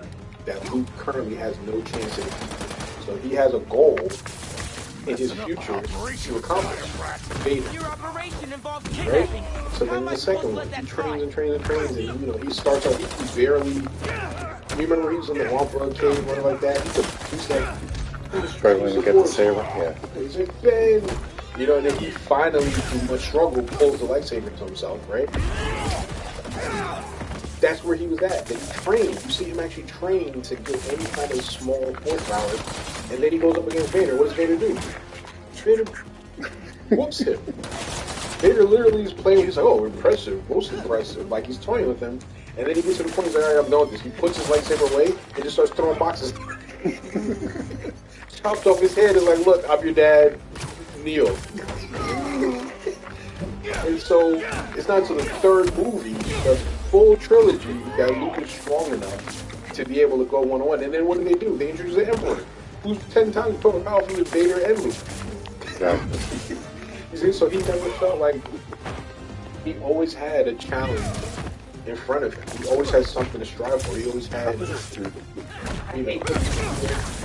that Luke currently has no chance of defeating. So he has a goal in his future to accomplish. Vader. Your operation involves Right? kidnapping. So then the second one, he trains and trains and trains, and you know, he starts out, he's barely, you remember he was in the Wampa cave, or like that? He's like, struggling to get the saber. Yeah. He's like, Ben! You know, and then he finally, through much struggle, pulls the lightsaber to himself, right? That's where he was at. Then he trained. You see him actually train to get any kind of small force power, and then he goes up against Vader. What does Vader do? Vader whoops him. Vader literally is playing. He's like, oh, impressive, most impressive. Like he's toying with him, and then he gets to the point. He's like, all right, I'm done with this. He puts his lightsaber away and just starts throwing boxes. Chops off his head and like, look, I'm your dad. Kneel. And so it's not until the third movie, the full trilogy, that Luke is strong enough to be able to go one-on-one. And then what do? They introduce the Emperor, who's 10 times more powerful than Vader and Luke. Exactly. You see, so he never felt like he always had a challenge in front of him. He always had something to strive for. He always had, you know,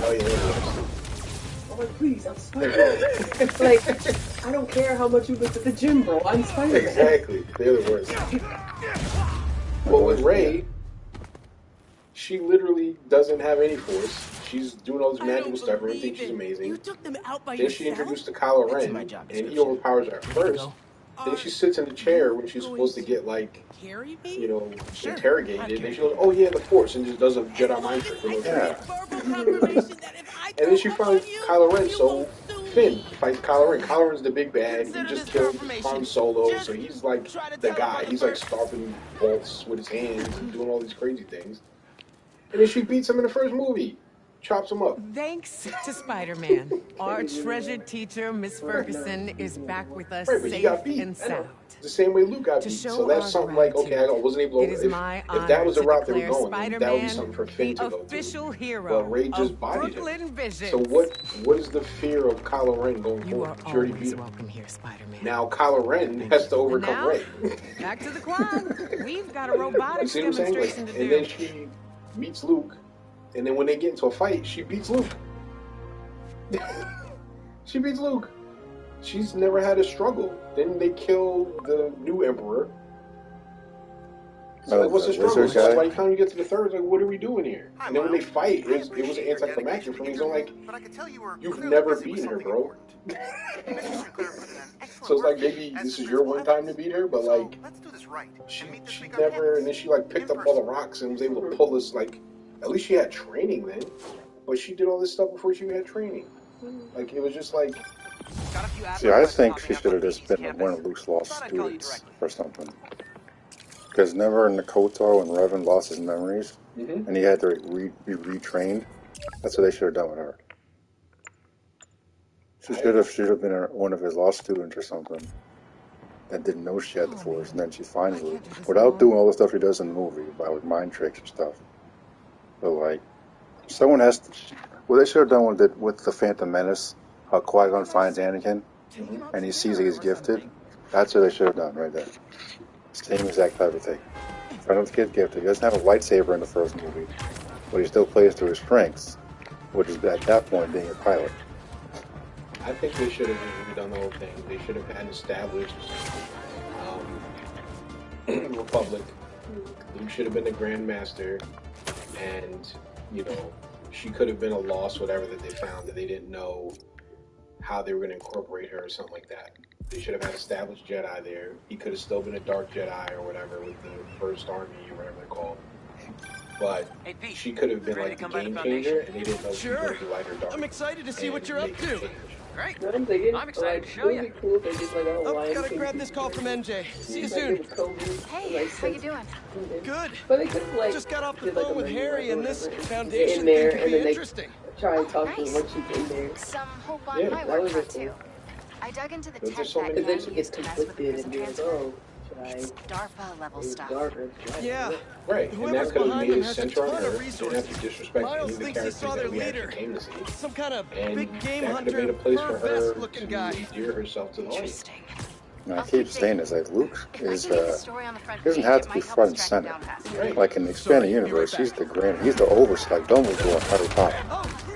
oh yeah. I'm like, please, I'm Spider-Man. Like, I don't care how much you look at the gym, bro. I'm Spider-Man. Exactly. They're the worst. But with Rey, she literally doesn't have any force. She's doing all this magical stuff. Everyone thinks she's amazing. You took them out by Then yourself? she introduced to Kylo That's in Ren, my job and he description. overpowers her at first. Then she sits in the chair when she's supposed to get, like, Carry me? you know, Sure. interrogated. And she goes, oh yeah, the Force, and just does a Jedi mind trick with no training. And then she finds Kylo Ren, so Finn fights Kylo Ren. Kylo Ren's the big bad. He just killed Han Solo, so he's like the guy. He's like stomping bolts with his hands and doing all these crazy things. And then she beats him in the first movie. Chops him up. Thanks to Spider-Man, our treasured teacher, Miss Ferguson, is back with us Right, but he safe got beat. and sound. The same way Luke got To beat. show So that's our something like, okay, I wasn't able to... It is my if that was the honor route to they were declare going, then that would be Spider-Man something for Finn to the go to. official hero But Rey just of bodied Brooklyn him. Visions. So what is the fear of Kylo Ren going You forward? are She already beat always him. welcome here, Spider-Man. Now Kylo Ren has to overcome now, Rey. Back to the quad. We've got a robotics See what I'm saying? Like, demonstration to and do. then she meets Luke, and then when they get into a fight, she beats Luke. She beats Luke. She's never had a struggle. Then they kill the new Emperor. So like, what's the struggle? So by the time you get to the third, it's like, what are we doing here? And then when they fight, it was anticlimactic for me. So like, you've never beaten her, bro. So it's like, maybe this is your one time to beat her, but like, she never, and then she like picked up all the rocks and was able to pull us, like, at least she had training then. But she did all this stuff before she had training. Like, it was just like... See, I think she should have just been one of Luke's lost students or something. Because never in the KOTOR when Revan lost his memories, and he had to be retrained, that's what they should have done with her. She should have been one of his lost students or something that didn't know she had the Force, and then she finds it without doing all the stuff she does in the movie, by like mind tricks and stuff. But like, someone has to... Well, they should have done with the Phantom Menace, how Qui-Gon finds Anakin, and he sees he's gifted. That's what they should have done right there. Same exact type of thing. Find out the kid's gifted. He doesn't have a lightsaber in the first movie, but he still plays to his strengths, which is at that point being a pilot. I think they should have done the whole thing. They should have had established Republic Luke should have been the Grandmaster, and, you know, she could have been a lost whatever that they found that they didn't know how they were going to incorporate her or something like that. They should have had established Jedi there. He could have still been a Dark Jedi or whatever with the First Army or whatever they're called. But she could have been like the game changer, and they didn't know she was going to be light or dark. I'm excited to see what you're up to. Great. I'm excited to show you. It would be cool if they did like a whole line. Gotta grab this call from MJ. See you soon. Hey, how you doing? Good. But they could like just got off the phone with Harry, and this foundation in there, thing and could then be they interesting. try and talk to her once she's in there. Some hope on my work front too. I dug into the tech that And then she Ken gets used to mess with the conflicted prison and goes, transfer. oh, should I? It's DARPA level stuff. Yeah. Right, and that Whoever's could have behind made them it has a center on ton her. of They didn't have to disrespect any Miles of the thinks he characters saw their that we leader. actually came to see. Some kind of And big game that could have made hunter, a place for her fur-vest looking to guy. endear herself to the light. And I keep saying this, like Luke is he doesn't have to be front and center. Like in the expanded universe, he's the oversight, like Dumbledore in Harry Potter,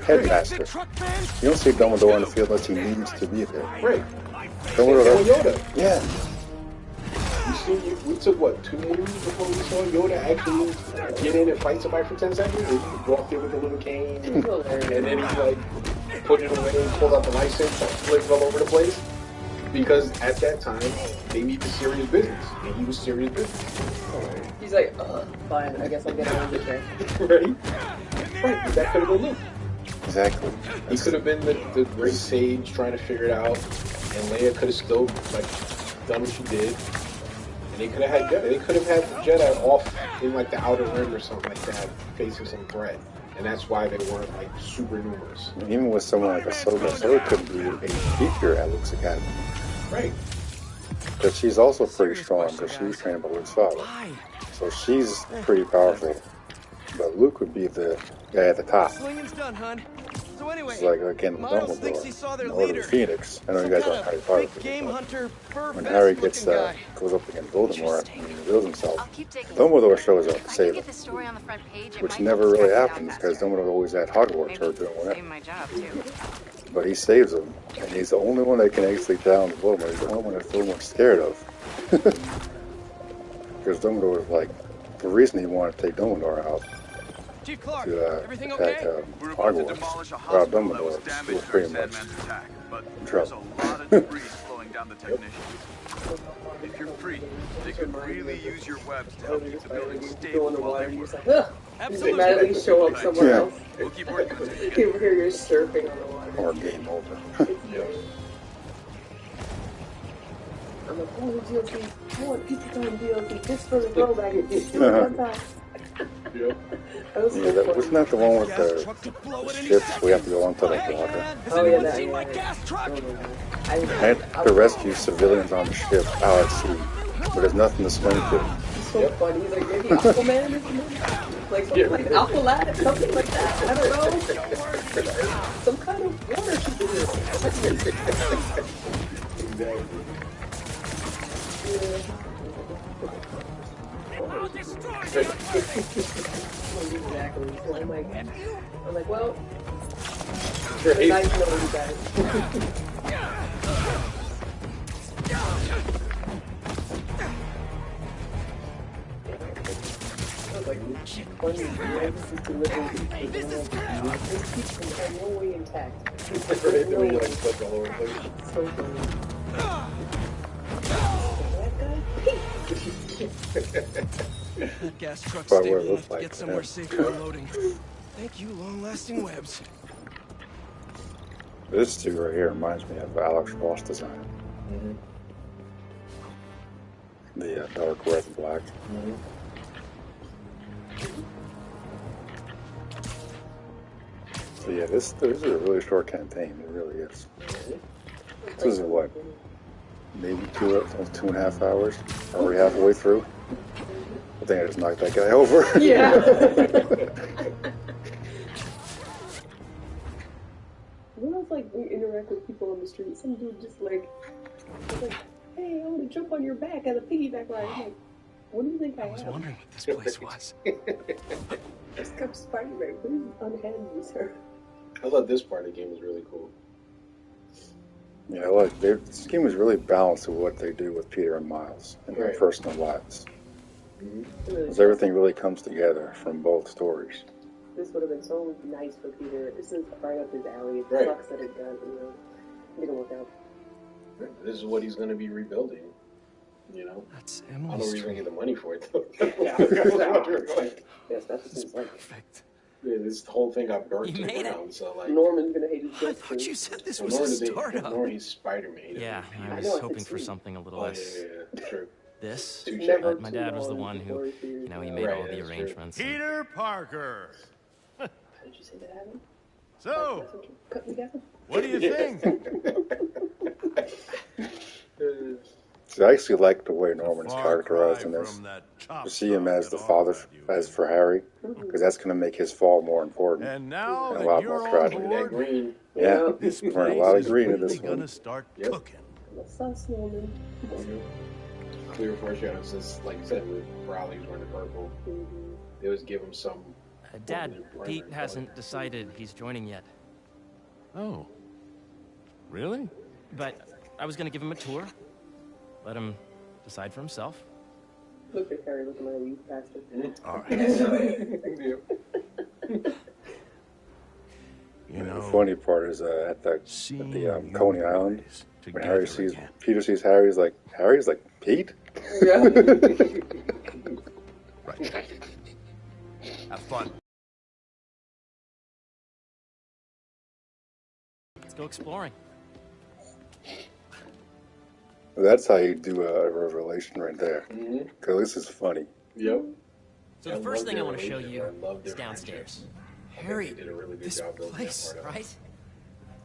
headmaster. You don't see Dumbledore in the field unless he needs to be there. Right. Dumbledore. Yoda. Yeah. We took what, 2 movies before we saw Yoda actually get in and fight somebody for 10 seconds? And he walked in with a little cane, and then he like put it away, pulled out the license, flipped all over the place. Because at that time, they needed serious business, and he was serious business. He's like, fine, I guess I'll get on the train. Right, that could have been Luke. Exactly. He could have been the great sage trying to figure it out, and Leia could have still like done what she did. And they could have had Jedi off in like the outer rim or something like that, facing some threat. And that's why they weren't like super numerous. Even with someone like Ahsoka could be a teacher at Luke's Academy. Right. But she's also pretty strong because she was trained by Luke's father. So she's pretty powerful. But Luke would be the guy at the top. Slinging's done, hon. So anyway, It's like again Miles thinks he saw their Dumbledore, leader. Phoenix. I know you guys aren't Harry Potter. Big game hunter, When Harry gets goes up against Voldemort and he reveals himself, Dumbledore shows up to save him. Which never really happens because Dumbledore always at Hogwarts or doing whatever. my job too. But he saves him, and he's the only one that can actually challenge Voldemort. He's the only one that Voldemort's scared of. Because Dumbledore was like, the reason he wanted to take Dumbledore out Chief Clark, to everything attack okay? Hogwarts, without Dumbledore, he was pretty much in trouble. If you're free, they could really use your webs to help keep the building stable while they work. Absolutely. At least show up somewhere else. We'll keep working with you. Over here, you're surfing on the water. Or game over. I'm like, oh, DLC, I want pizza time DLC, just for the throwback. Just do it one time. That was so funny. Wasn't that the one with the ships we have to go onto the water? Oh, yeah, that And to rescue civilians on the ship out at sea, but there's nothing to swim to. It's so funny. He's like, maybe Aquaman or something? Like something like Aqualad, something like that. I don't know. Some kind of water should be here. Exactly. So I'm like, well, it's nice knowing you guys. I was like, funny, legacy delivering. This keeps them in no way intact. No way. So funny. That gas truck's Probably stable what it enough looks to like, get somewhere yeah. safe for loading. Thank you, long-lasting webs. This two right here reminds me of Alex Ross design. The dark red and black. So yeah, this is a really short campaign. It really is. This is what, maybe 2.5 hours. Already halfway through. I think I just knocked that guy over. Yeah. When I was like, we interact with people on the street, some dude just like, was like, hey, I want to jump on your back as a piggyback ride. I'm like, what do you think I am? I was wondering what this place was. Just kept Spider-Man. Please unhand me, sir. I thought this part of the game was really cool. Yeah, like this game is really balanced with what they do with Peter and Miles in their personal lives. Because everything really comes together from both stories. This would have been so nice for Peter. This is right up his alley. It sucks that it does, It didn't work out. This is what he's going to be rebuilding. You know? That's I don't know Emily's where he's going to get the money for it, though. Yes, that's perfect. Yeah, this whole thing got burnt You to the made it. ground, so like... Norman's going to hate his I guts, thought too. you said this Well, was a startup. Norman's Spider-Man. Yeah, I I was know, I hoping could for see. something a little Oh, less. yeah, true. This, Never but my too dad was the long one who, before he figured he it made out. all the arrangements. Peter Parker. Did you say that happened? So, Cut me down? what do you think? See, I actually like the way Norman is characterized in this. You see him as the father, as for Harry, because that's going to make his fall more important And now and a that lot you're more on tragic. board, Green. Yeah, this we're wearing a place lot of is green in really this gonna one. start Yep. cooking. What's up, Norman? Clear foreshadow, since, like you said, with Riley's wearing the purple, they always give him some... Dad, Pete hasn't decided he's joining yet. Oh, really? But I was gonna give him a tour. Let him decide for himself. Look at Harry looking like a youth pastor. All right. You know, The funny part is at the Coney Island, when Harry sees Peter sees Harry, he's like Pete. Yeah. Right. Have fun. Let's go exploring. That's how you do a revelation right there. Because this is funny. Yep. So the first thing I want to show you is downstairs. Harry did a really good job building Place, that part right?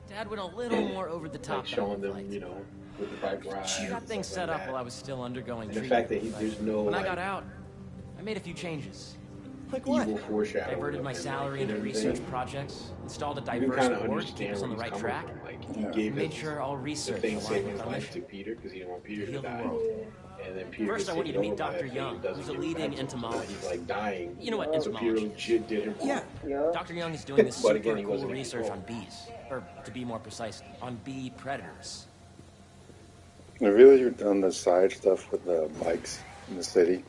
Dad went a little more over the top. Like showing them, you know, with the bike ride. She got things set up while I was still undergoing And the treatment. fact that there's no, When I like, got out, I made a few changes. Like what? Evil foreshadowing. Diverted my salary into research projects, installed a You can diverse kind of board to understand keep us on the where right he's track. coming from. Like, he gave Made his- sure all the research thing aligned saving with his our life mission. to Peter because he didn't want Peter to Heal the die. world. And then Peter First, I gets want you to taken meet over by Dr. that Young, thing, doesn't who's a give leading back to him. entomologist. He's like dying. You know what So entomology Peter legit did him. Yeah. Dr. Young is doing this But super again, he cool wasn't in research control. on bees. Or, to be more precise, on bee predators. Have you really done the side stuff with the bikes in the city?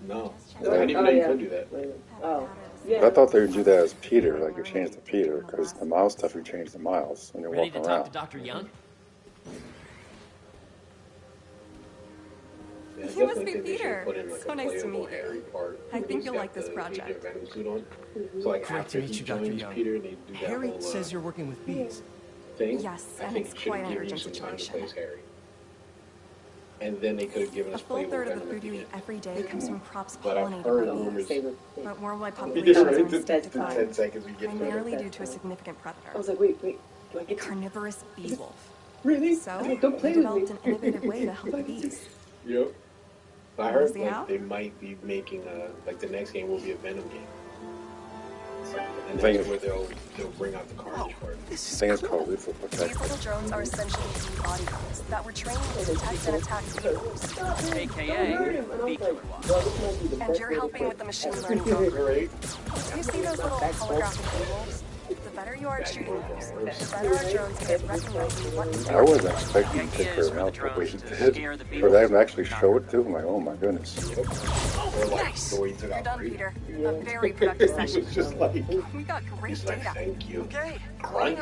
No. I didn't even know you could do that. Oh. I thought they would do that as Peter, like you change to Peter, because the Miles stuff you change to Miles when you're Ready walking to talk to around. Dr. Young? Yeah, I You must definitely be think they should Peter. put in, like, So a nice to playable meet you. Harry part. I think He's you'll got like this the project. Agent Venom suit on. So like Great after to meet he you, Dr. joins Young. Peter, and they do that Harry whole, says you're working with bees. thing. Yes, I and think it's it should quite have an given you urgent some time to situation. place Harry. And then they could have given A us full playable third of the Venom at food the you eat end. every day comes from crops But I've pollinated heard by rumors. bees. But worldwide Yeah, populations right, are in the steady 10 decline, seconds we get primarily through. due to a significant predator. I was like, wait, do I A get to... carnivorous bee wolf. Really? So, Like, don't play we with me. developed an innovative way to help the bees. Yep. I Wanna heard see like how? they might be making like the next game will be a Venom game. And Thing that's is- where they'll bring out the carnage part. Thing is called Lethal These Protector. little drones are essentially bee bodyguards that were trained to detect and attack bee wolves. AKA bee killer. And you're helping with the machine learning program. You see those little holographic bee wolves? The better you are at shooting those, the better our drones can at recognizing what to do. I wasn't expecting to take her out the way he did. For them to actually show it too, I'm like, oh my goodness. Nice. You're done, Peter. A very productive session. It's just like, We got great he's like, data. thank you. Okay, Crunch.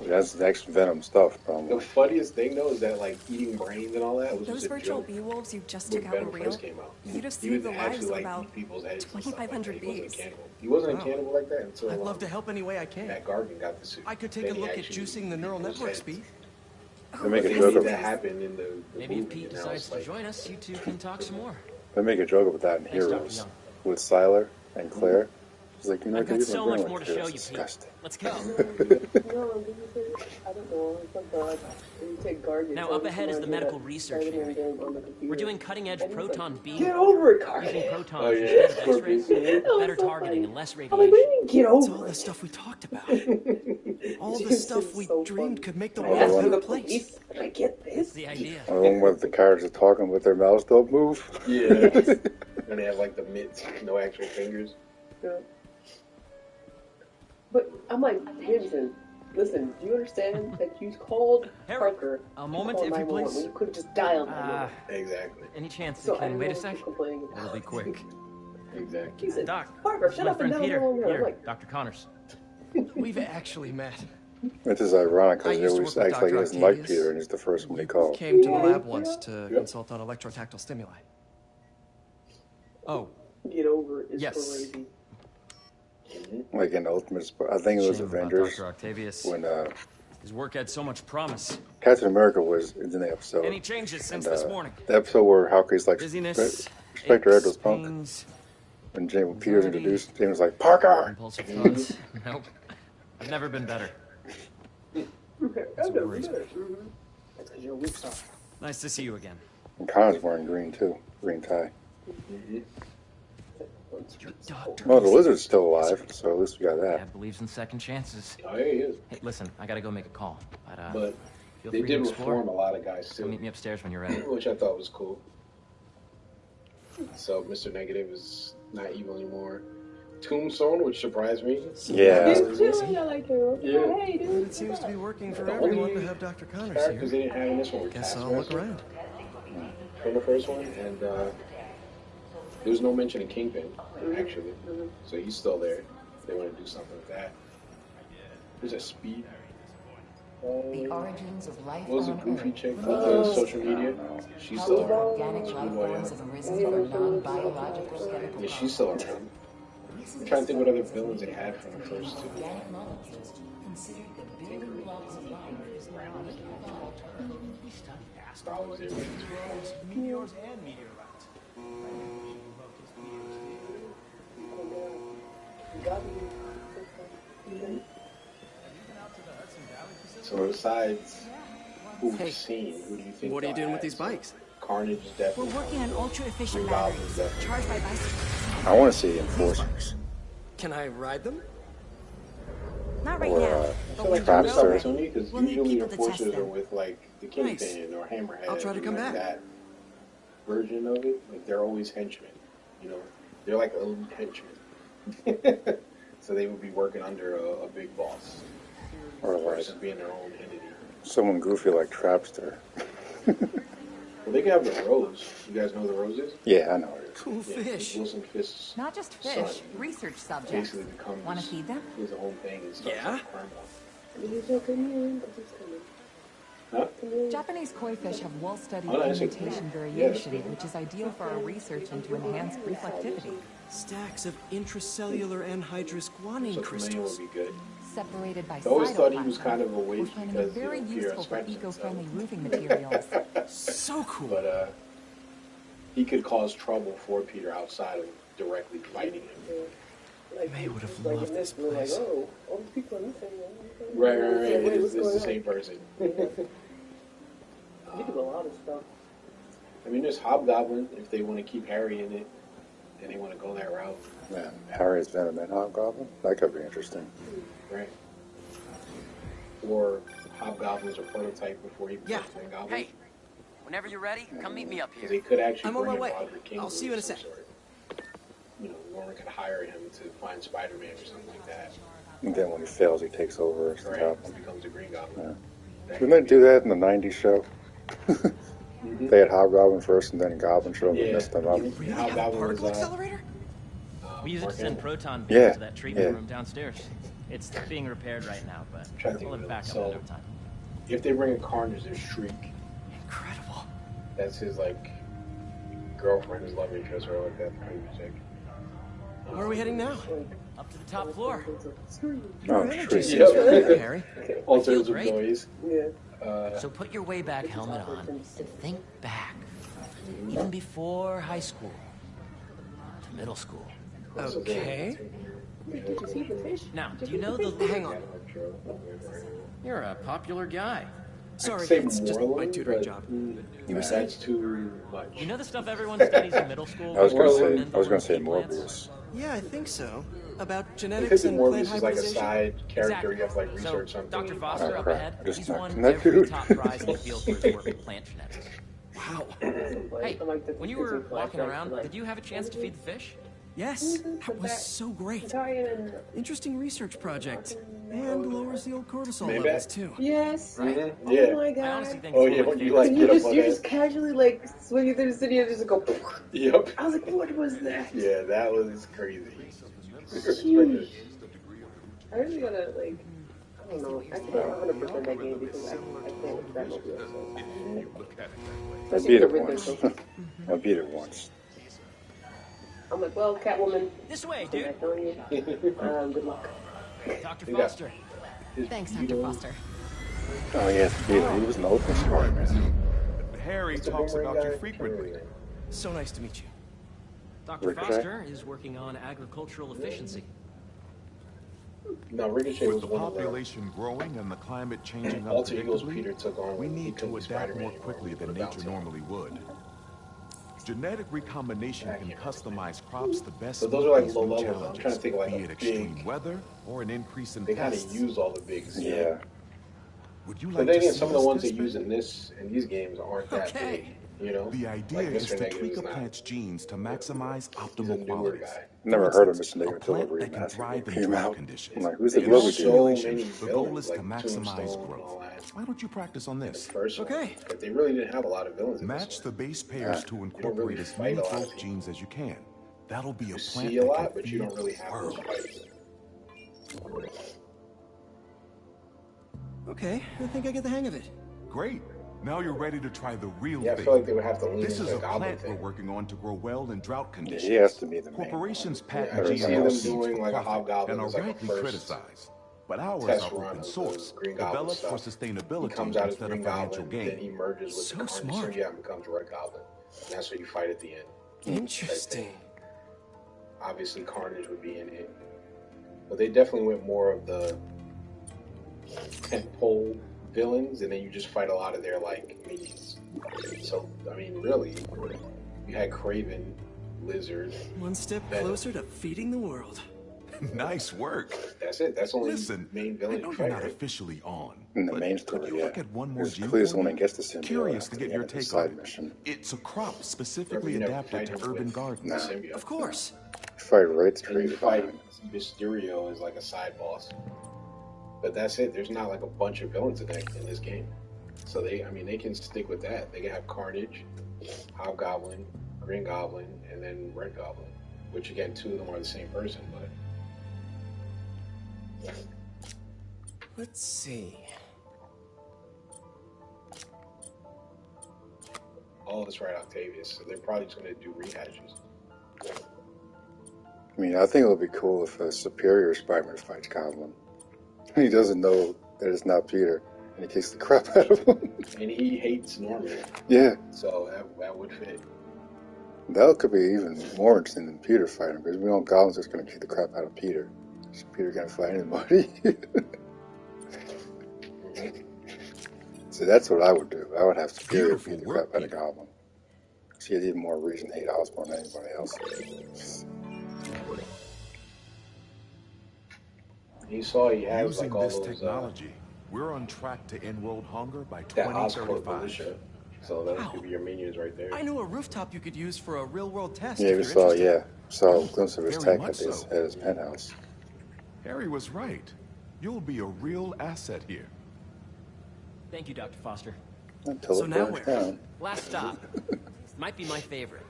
That's the next Venom stuff, The probably. funniest thing though is that like eating brains and all that was Those just a virtual joke bee wolves you just when took out in Venom real, first came out. you'd have He saved would the lives actually of like about eat people's heads and stuff like that. 2,500 He wasn't a bees. cannibal. He wasn't Wow. a cannibal like that until I'd love to help any way I can. Matt Gargan got the suit. I could take Then a he look at actually juicing the neural ate people's network heads. speed. They make a Maybe joke of that happened in the Maybe if movie, Pete and I decides was to like, join us, you two can talk some more. They make a joke about that in Thanks, Dr. Heroes Young. with Siler and Claire. She's like, you know, I've got these so are much like more to this. show you, It's Pete. disgusting. Let's go. No, did you say, I don't know, it's like you take Guardian. Now up ahead is the medical research area. We're doing cutting-edge proton beam. Get over it, Guardian. Using protons Oh, yeah. instead of X-rays, better so targeting funny. and less I'm like, radiation. we didn't get It's over all the it. stuff we talked about. All the This stuff is we so dreamed funny. could make the I world asked a for better the place. police. Can I get this? That's the idea. The one where the characters are talking with their mouths don't move. yeah. And they have like the mitts, no actual fingers. Yeah. But I'm like, Vincent, Listen, do you understand that you called Parker? A moment, if you please. When you could have just dialed 911. Exactly. Any chance So you can wait a sec? It'll be quick. Exactly. He said, Doc, Parker, shut my up and friend dial Peter. 911. I'm Here, like, Dr. Connors. We've actually met. Which is ironic I because they used to always work with act like he Dr. doesn't like Octavius. Peter and he's the first one they call. Came to the lab once to consult on electrotactile stimuli. Oh. Get over it. It's Yes. crazy. Like in Ultimate, I think it was Shame about Avengers Dr. Octavius. when His work had so much promise. Captain America was in the episode. Any changes since and, this morning? The episode where Hawkeye's like, Busyness, Spectre Ed was aches, punk. pains, When Peter's introduced, James was like, Parker! impulsive thoughts. Nope. I've never been better. That's what worries me. That's because you're a weak sauce. Nice to see you again. And Connor's wearing green too, green tie. Your doctor. Well, the lizard's still alive, so at least we got that. Dad believes in second chances. Oh, yeah, he is. Hey, listen, I gotta go make a call. But feel they free did to explore. reform a lot of guys too. Come meet me upstairs when you're ready. Which I thought was cool. So Mr. Negative is not evil anymore. Tombstone, which surprised me. Yeah. I like him. Yeah. Hey, dude. It seems to be working for The everyone only to have Dr. Connors characters they here. didn't have in this one were Guess I'll look Taskmaster around. from the first one, and there was no mention of Kingpin, actually. So he's still there. They want to do something with that. There's a Speed. The origins of life What was the on goofy Earth. chick with the social media? She's How still other around. organic life forms have arisen from non-biological chemical Yeah, she's still around. I'm trying to think what other villains they had from the first two. organic molecules considered the building blocks of life. Star Wars there. Meteors and meteorites. So besides who we've seen, who do you think? What are you they'll doing with add? these bikes? Carnage is We're definitely. working on ultra-efficient Green Goblin batteries, is definitely. charged by bicycles. I want to see Enforcers. Can I ride them? Not right Or, now, I but feel when like you're missed ready, opportunity because we'll need usually people to test enforcers are them. with like the Kingpin or Hammerhead. I'll try to come like back. That version of it, like they're always henchmen. You know, they're like elite henchmen. So they would be working under a big boss Or like versus being their own entity. someone goofy like Trapster. Well, they can have the Rose. You guys know who the Rose is? Yeah, I know it is. Cool Yeah, fish. Wilson Fisk's Not just fish, son research subjects. basically becomes Want to feed them? his own thing and starts Yeah? a crime one. He's not coming in, but he's coming. Huh? Japanese koi fish have well-studied Oh, that's pigmentation cool. variation, Yeah, that's which is ideal for our research into enhanced reflectivity. Stacks of intracellular anhydrous guanine So Chameleon crystals. would be good. Separated by I always thought he cytoplankton, was kind of a we're waste finding because it very Peter useful for expects eco-friendly himself. roofing materials. So cool. But he could cause trouble for Peter outside of directly fighting him. Like, May would have like loved in this we're like, place. oh, all these people are missing. Right. Wait, It's what's the going same person. on? You do a lot of stuff. I mean, there's Hobgoblin if they want to keep Harry in it and they want to go that route. Man, Harry's Venom and Hobgoblin? That could be interesting. Right. Or Hobgoblin's a prototype before he becomes Green Goblin. Hey, whenever you're ready, come meet me up Because here. they could actually I'm on bring my in way. Roderick King. I'll see you in a of some sec. sort. You know, Warren could hire him to find Spider-Man or something like that. And then when he fails, he takes over as the Right. Goblin. He becomes a Green Goblin. Yeah. Didn't they do that in the 90s show? They had Hobgoblin first and then Goblin showed them and messed them up. Hobgoblin was, We use it to send proton beams Yeah, to that treatment yeah. room downstairs. It's being repaired right now, but trying to think we'll have of it back it. up So- in no time. if they bring in Carnage, there's Shriek. Incredible. That's his, like, girlfriend, his love interest, or like that kind of chick. Where are we heading now? Up to the top floor. Your Oh, energy Shriek. seems very good, Harry. Alternative great. noise. Yeah. So put your way back helmet on and think back. Even before high school. To middle school. Okay. Did you see the fish? Now, do you know the... Hang on. You're a popular guy. Sorry, Say it's just my Moreland, tutoring but job. You were saying? That's too much. You know the stuff everyone studies in middle school? I was gonna Menthol say and pea plants? Morbius. Yeah, I think so. About Because genetics in and plant Morbius is like a hybridization. side character, Exactly. you have to like research So, something. Dr. Foster Oh, up crap. ahead, I just he's knocked won on that every dude. top prize in the field for his work in plant genetics. Wow. Hey, when you were walking around, did you have a chance to feed the fish? Yes, that was so great. Italian Interesting research project. And lowers the old cortisol Maybe. levels, too. Yes. Yeah. Oh my god. I honestly think Oh it's yeah, one of when my you favorites. like get up on you're that. just casually like swinging through the city and just go. Yep. I was like, what was that? Yeah, that was crazy. Sheesh. I really gotta like. I don't know. I can't 100% that game because I can't with that movie. I beat it once. I beat it once. I'm like, well, Catwoman. This way, I'm dude. not telling you. Good luck. Dr. Foster. Thanks, Dr. Foster. Oh yeah, he was an open Spider-Man. Harry talks about you frequently. So nice to meet you. Dr. Foster is working on agricultural efficiency. No, Ricochet With was the one of the population growing and the climate changing alter egos unpredictably, Peter took on. we need to adapt Spider-Man more quickly than nature normally would. Genetic recombination can customize crops the best. But those are like these low new levels. I'm trying to think of like be it a extreme big. weather or an increase in They kind pests. of use all the bigs. Yeah. Would you But like then to again, see some of the us ones this they big? use in these games aren't that big. You know. The idea like is Mr. to Negative tweak is a not. plant's genes to maximize He's a optimal newer qualities. guy. Never heard of Mr. A Negative until the plant that can remaster thrive in came drought out. conditions. I'm like, who's the In global our dude? simulation, many the goal is to villains, like maximize Tombstone and growth. all that. Why don't you practice on this? First one. Okay. But they really didn't have a lot of villains. Match the base pairs to You don't incorporate really as fight many a lot of growth people. genes as you can. That'll be a You plant see a that lot, can but you feed don't really the have those world. fights. Okay, I think I get the hang of it. Great. Now you're ready to try the real Yeah, I thing. feel like they would have to lean This is into a the goblin plant thing. we're working on to grow well in drought Yeah, conditions. he has to be the main Corporations one. patent I see GMO them seeds doing for like a profit hobgoblin and are as like a rightly first criticized. But ours test are run open of source, the Green Goblin developed for stuff. sustainability He comes out as instead Green of financial Goblin, then he gain. merges with So the Carnage smart. Symbiote and becomes Red Goblin. And that's what you fight at the end. Interesting. Obviously, Carnage would be in it. But they definitely went more of the tentpole villains, and then you just fight a lot of their, like, minions. So, I mean, really, you had Kraven, Lizard. One step Venom. closer to feeding the world. Nice work. That's it. That's only Listen, main I villain know you you're fight, not right? officially on. In the but main could story, you yeah. look at one more Because gene Clear's for the one me? that gets the symbiote Curious after to the get end your of the take side on it. mission. It's a crop specifically You never adapted fight to him urban with gardens. No. Symbiote. Of course. Fight Wraith's And you created fight behind. Mysterio as like a side boss. But that's it. There's not like a bunch of villains in this game. So they can stick with that. They can have Carnage, Hobgoblin, Green Goblin, and then Red Goblin. Which again, two of them are the same person, but Let's see. all this right Octavius. So they're probably just gonna do rehashes. I mean, I think it would be cool if a superior Spider-Man fights Goblin. He doesn't know that it's not Peter, and he kicks the crap out of him. And he hates Norman. Yeah, So that would fit. that could be even more interesting than Peter fighting, because we know Goblin's just going to kick the crap out of Peter. Is Peter going to fight anybody? So that's what I would do. I would have Superior beat the crap out of Goblin. She has even more reason to hate Osborn than anybody else. You saw he has Using like all this those technology, we're on track to end world hunger by that Oscorp 2035. militia. So that could be your minions right there. I know a rooftop you could use for a real-world test. Yeah, if we you're saw, interested. saw a glimpse of his Very tech much at his penthouse. Harry was right. You'll be a real asset here. Thank you, Dr. Foster. Until So it now burns where? down. Last stop. Might be my favorite.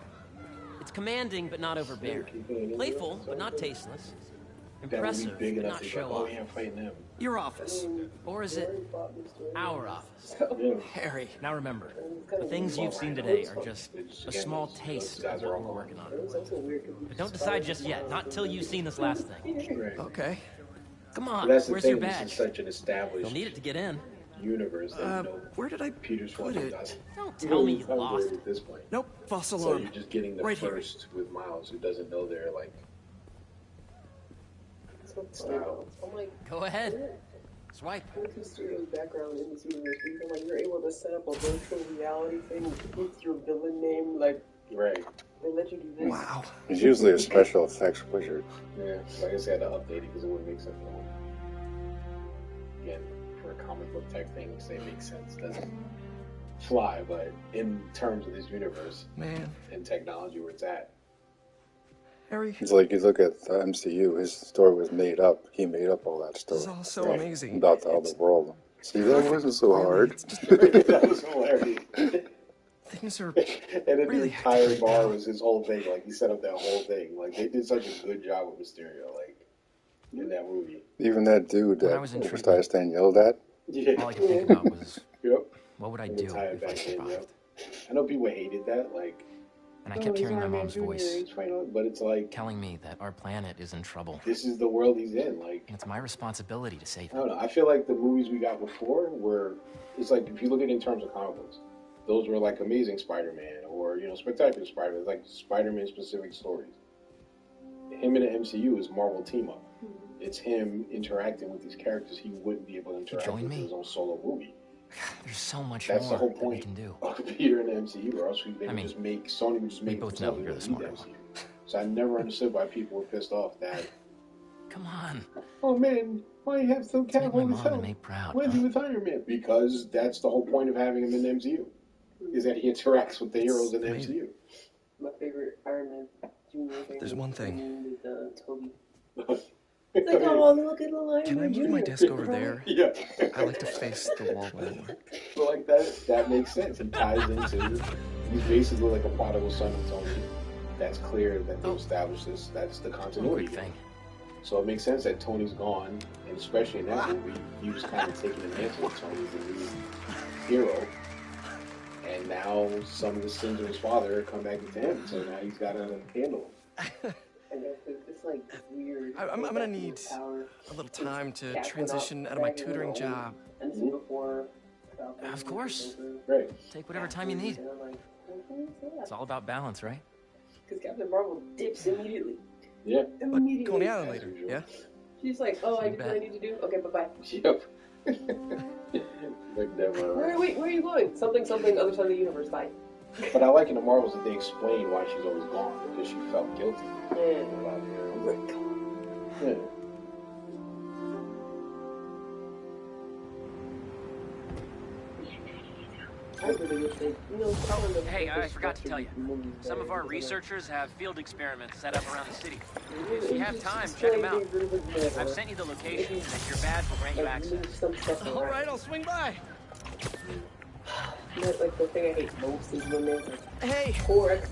It's commanding but not overbearing. Playful but not tasteless. Impressive big but enough not to show go, oh off. yeah, I'm fighting them. Your office. Or is it our office? Harry. Now remember, the things you've seen today are just a small taste of what we're working on. But don't decide just yet, not till you've seen this last thing. Okay. Come But on, that's the where's thing. your This is badge? such an established You'll need it to get in. universe that Where did I Peter's put fucking it? does. Don't tell me you lost. At this point. Nope, false So alarm. you're just getting the Right here. first with Miles, who doesn't know they're like. I'm like, Go ahead. Swipe. Quentin Studio's background in this universe, even like you're able to set up a virtual reality thing with your villain name, like Right. they let you do this. Wow. He's usually a special effects wizard. Yeah. So I guess I had to update it because it wouldn't make sense. Again, for a comic book type thing, say it makes sense. Doesn't fly, but in terms of this universe Man. and technology where it's at. Harry, It's like you look at the MCU, his story was made up. He made up all that story. this is all so amazing. About the other world. See, that wasn't so hard. It's just That was hilarious. things are And then really the entire bar was his whole thing. Like, he set up that whole thing. Like, they did such a good job with Mysterio, like, in that movie. Even that dude that started staying yelled at. Yeah. All I could think about was, Yep. what would I And do tie it if I back in, survived? yep. I know people hated that, like... And I kept hearing my mom's voice But it's like... telling me that our planet is in trouble. This is the world he's in, like... And it's my responsibility to save I it. don't know. I feel like the movies we got before were... It's like, if you look at it in terms of comic books, those were like Amazing Spider-Man or, Spectacular Spider-Man, like Spider-Man specific stories. Him in the MCU is Marvel team-up. It's him interacting with these characters he wouldn't be able to interact with in his own solo movie. There's so much That's more the whole that we point can do. of Peter in the MCU, or else Sony would just make both know you're the smarter MCU. So I never understood why people were pissed off that. Come on. Oh man, why you have so Make my mom and Nate proud. When's he retire, man? Because that's the whole point of having him in the MCU, is that he interacts with the heroes in the MCU. My favorite Iron Man Jr. There's one thing. Is Toby. It's like, oh, look at the line. Can I move my desk over there? Yeah. I like to face the wall when I work. So like that makes sense. He ties into. He's basically like a prodigal son of Tony. That's clear that they established this. That's the continuity thing. So it makes sense that Tony's gone, and especially in that movie, he was kind of taking the mantle of Tony, the new hero. And now some of the sins of his father come back to him, so now he's got to handle them. And it's like weird. I'm gonna need a little time to transition out of my tutoring job. And this is before. Of course. Right. Take whatever time you need. It's all about balance, right? Because Captain Marvel dips immediately. Yeah. Immediately. Coney Island later, yeah? She's like, oh, I did what I need to do. Okay, bye-bye. Yep. Like never. Where are you going? Something, other side of the universe. Bye. But I like in the Marvels that they explain why she's always gone, because she felt guilty. Yeah. Hey, I forgot to tell you. Some of our researchers have field experiments set up around the city. If you have time, check them out. I've sent you the location, and if your badge will grant you access. All right, I'll swing by. Like the thing I hate most is when there's like Hey,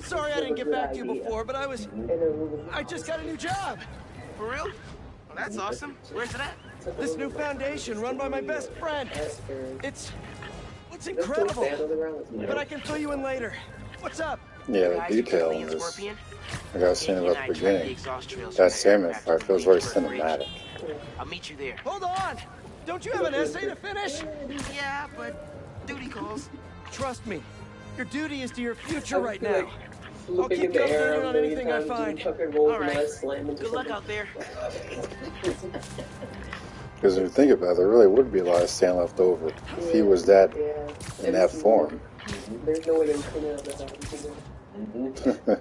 sorry I didn't get back to you before, but I just got a new job. For real? Well, that's awesome. Where's it at? This new foundation run by my best friend. It's incredible. But I can fill you in later. What's up? Yeah, the detail in this, like I was saying at the beginning, that salmon fight feels very cinematic. I'll meet you there. Hold on! Don't you have an essay to finish? Yeah, but duty calls. Trust me, your duty is to your future right now. I'll Looking keep in you the air updated on anything I find. All right. Good luck out there. Because if you think about it, there really would be a lot of sand left over if he was that in that form. There's no way to clean it up.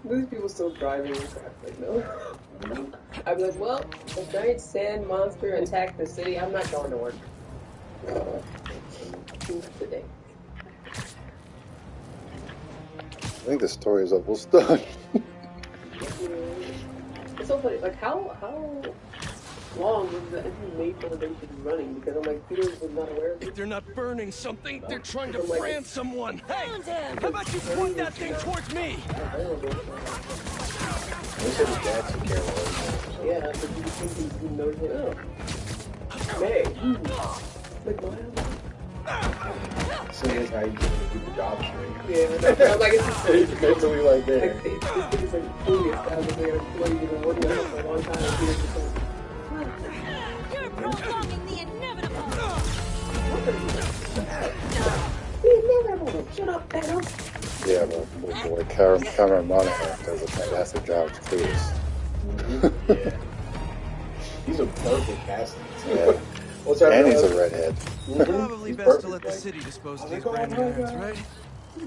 These people still driving and crap like no. I'd be like, well, a giant sand monster attacked the city. I'm not going to work. Today. I think the story is almost done. It's so funny. Like, how long was the made for the they should be running? Because I'm like, Peter was not aware of it. If they're not burning something, they're trying to brand someone. Hey, how about you point that thing towards me? Yeah, but you think he knows it. Oh. Hey. Like, So that's how you do the job straight. Yeah, I'm like, it's just it's mentally like there. Like, this thing is like fully established. They're employees been working on it for a long time. And Peter's just like, You're prolonging the inevitable. The inevitable. Shut up, Thanos. Yeah, but boy, Cameron Monaghan does a fantastic job to do this. Yeah. He's a perfect casting. Yeah. And he's a redhead. Probably best to let the city dispose of these brand new irons, right?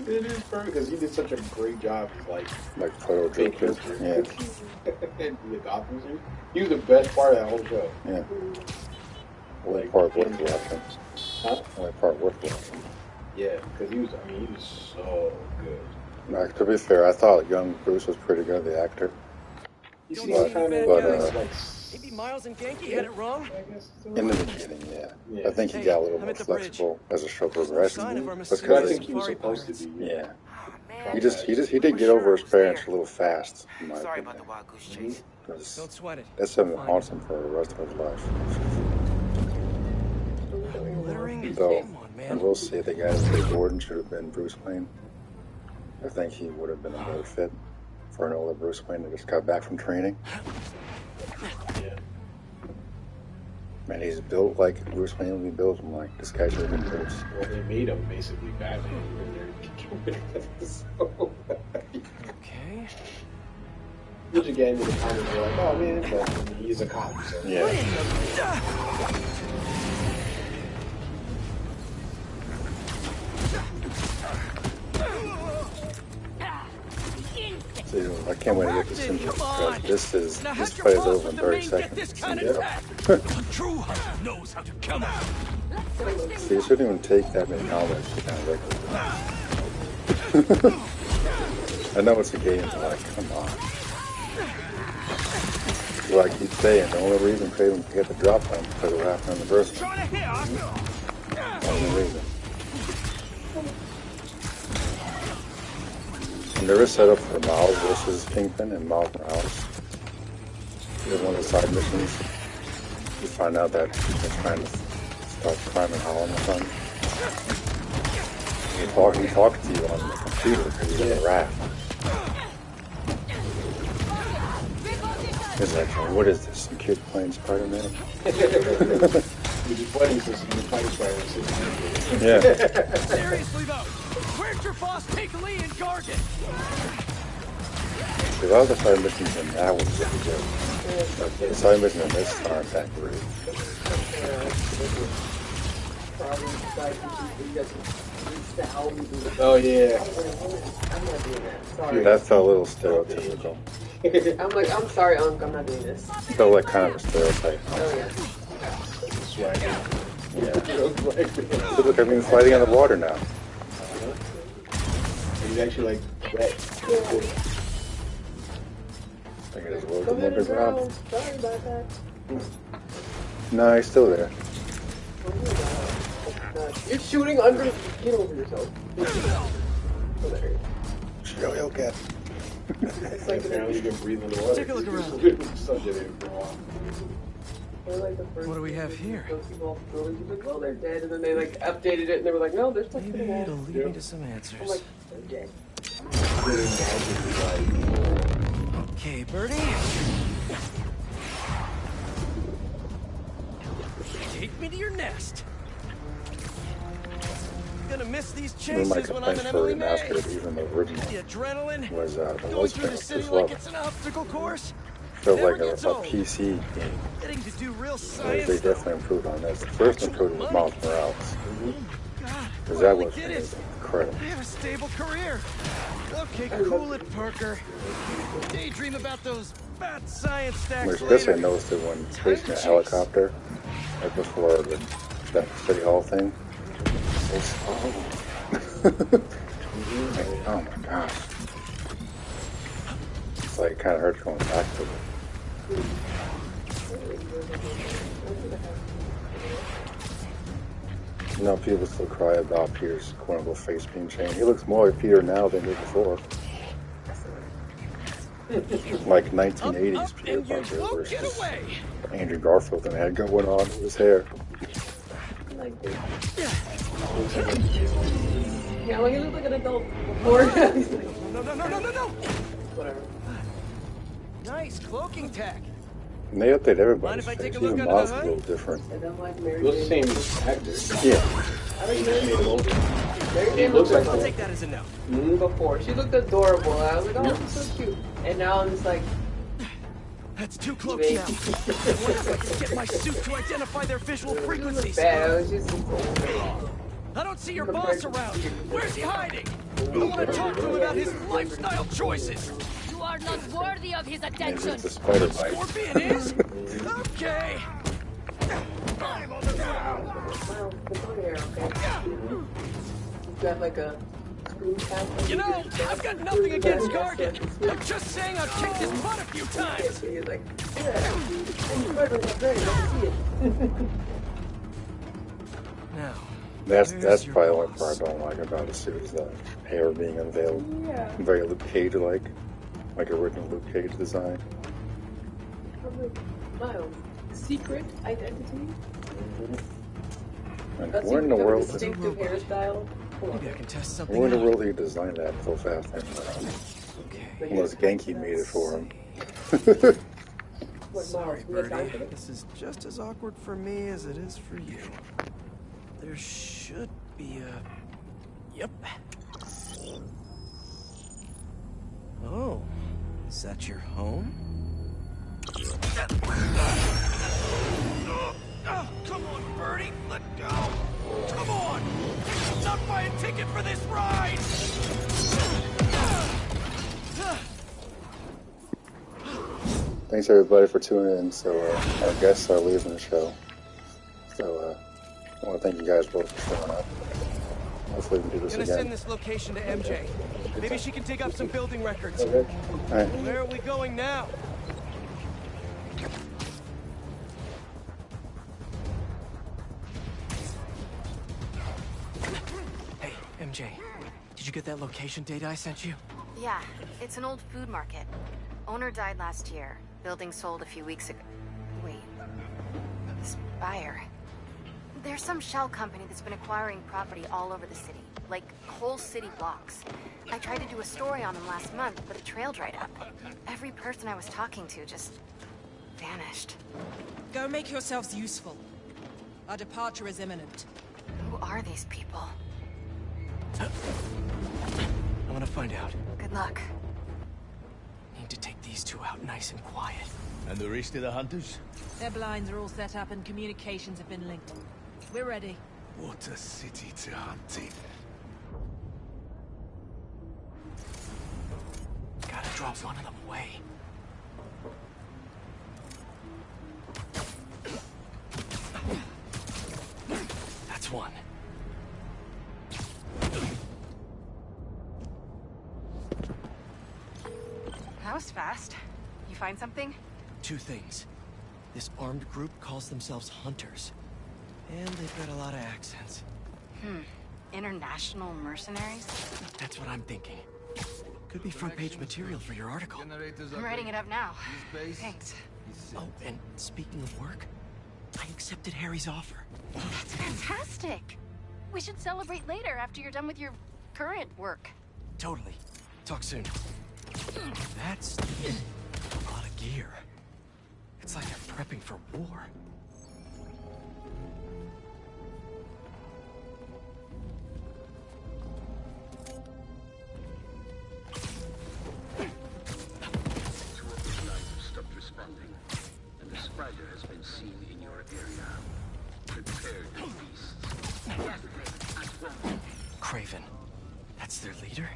It is perfect because he did such a great job as like Proto Joker. Yeah. And the Gotham suit. He was the best part of that whole show. Yeah. Only part worth watching. Huh? Only part worth watching. Yeah, because he was so good. Like, to be fair, I thought young Bruce was pretty good, the actor. You see, but maybe Miles and Genki had it wrong. in the beginning, yeah. I think he got a little more flexible as the show progressed. That's I think he was supposed to be. Yeah. He did get over his parents a little fast, in my Sorry opinion. about the wild goose chase. Don't sweat it. That's something that haunts him for the rest of his life. Though, I will say the guy that played Gordon should have been Bruce Wayne. I think he would have been a better fit for an older Bruce Wayne that just got back from training. Man, he's built like Bruce Wayne would be built. I'm like, this guy should have been Bruce. Well, they made him basically Batman. Okay. Which again, in the comics, they're like, oh man, but he's a cop. So. Yeah. So, I can't wait to get to Simpsons because this fight is over in 30 seconds. True hunter knows how to come out. See, you shouldn't even take that many comments to kind of record. I know it's a game, but like, come on. Like I keep saying, the only reason Kraven could get the drop on because of what happened in the first one. The only reason. And there is set up for Miles versus Kingpin and Miles Morales. There's one of the side missions. You find out that they're trying to start crime in Holland or something. He talks to you on the computer because he's in a raft. He's like, what is this? Some kid playing Spider-Man? Which is funny since you fight Spider-Man. Yeah. Seriously though, where'd your boss take Lee and Gargan? A lot of the side missions in that one's really good. But the side missions in this aren't that great. Oh yeah. I'm not doing that. Sorry. That felt a little stereotypical. I'm like, I'm sorry, Unc, I'm not doing this. Felt like kind of a stereotype. Oh yeah. Yeah. Look, I mean, fighting on the water now. He's actually like wet. I think it is a little bit underground. Sorry about that. No, he's still there. You're shooting under. Get over yourself. Yo, get. It's like apparently you can breathe in the water. Take a look around. What do we have here? Like, well, they're dead, and then they like updated it, and they were like, no, they're stuck to the wall. It'll lead me to some answers. I'm like, they're dead. Okay, Birdie. Take me to your nest. Gonna miss these One of my chases when I'm complaints an for Emily remastered, May. even the original, The adrenaline. was the Going voice through the was city this like level. it's an obstacle course. Felt like Never a gets old. PC game. Getting to do real They science. definitely improved on this. The first improvement was Miles Morales. Because that was incredible. I have a stable career. Okay, cool it, Parker. Daydream about those bad science stacks Well, especially I later. noticed it when chasing a helicopter right before that City Hall thing. So slow. Like, oh my gosh. It's like it kind of hurts going back to it. You know, people still cry about Peter's quote-unquote face being changed. He looks more like Peter now than he did before. Like 1980s Peter Parker versus Andrew Garfield and had going on with his hair. Yeah, like, he looked like an adult before. No. Whatever. Nice cloaking tech. And they update everybody's Mind if I take face. a look Even under Miles the is a hood? little different. I don't like Mary Those Jane. same actors. Yeah. I think Mary Made him older. Mary He Jane looks like I'll take that as a no. before. She looked adorable. I was like, oh, she's so cute. And now I'm just like, That's too close now. I wonder if I can get my suit to identify their visual frequencies. bad. I was just I don't see your boss around. Where's he hiding? I want to talk to him about his lifestyle choices. You are not worthy of his Maybe attention. it's a spider bite. Scorpion is? Okay. He's got like a You know, I've got nothing against Gargan. I'm just saying I've kicked his butt a few times. He's like, yeah, and Spider was great. Let's see it. Now, that's probably the only part I don't like about the suit is the hair being unveiled. Yeah. Very Luke Cage like original Luke Cage design. Miles, secret identity. And where in the world? Distinctive hairstyle. Maybe I can test something. Where in the world did he design that so fast? Unless Genki made it for him. Sorry, Birdie. This is just as awkward for me as it is for you. There should be a... Yep. Oh, is that your home? Oh, come on, Birdie, let go! Come on! Not buy a ticket for this ride! Thanks everybody for tuning in. So our guests are leaving the show. So I want to thank you guys both for showing up. Hopefully we can do this I'm gonna again. send this location to MJ. Maybe she can dig up some building records. Okay. All right. Where are we going now? Hey, MJ. Did you get that location data I sent you? Yeah, it's an old food market. Owner died last year. Building sold a few weeks ago. Wait. This buyer. There's some shell company that's been acquiring property all over the city. Like, whole city blocks. I tried to do a story on them last month, but the trail dried up. Every person I was talking to just... vanished. Go make yourselves useful. Our departure is imminent. Who are these people? I want to find out. Good luck. Need to take these two out nice and quiet. And the rest of the hunters? Their blinds are all set up and communications have been linked. We're ready. What a city to hunt in. Gotta drop one of them away. That's one. That was fast. You find something? Two things. This armed group calls themselves Hunters. And they've got a lot of accents. International mercenaries? That's what I'm thinking. Could be front page material for your article. I'm writing it up now. Thanks. Oh, and speaking of work, I accepted Harry's offer. That's fantastic. We should celebrate later after you're done with your current work. Totally. Talk soon. That's a lot of gear. It's like they're prepping for war. Stopped responding, and the spider has been seen in your area. Prepare the beasts. Yes, at once. Craven. That's their leader?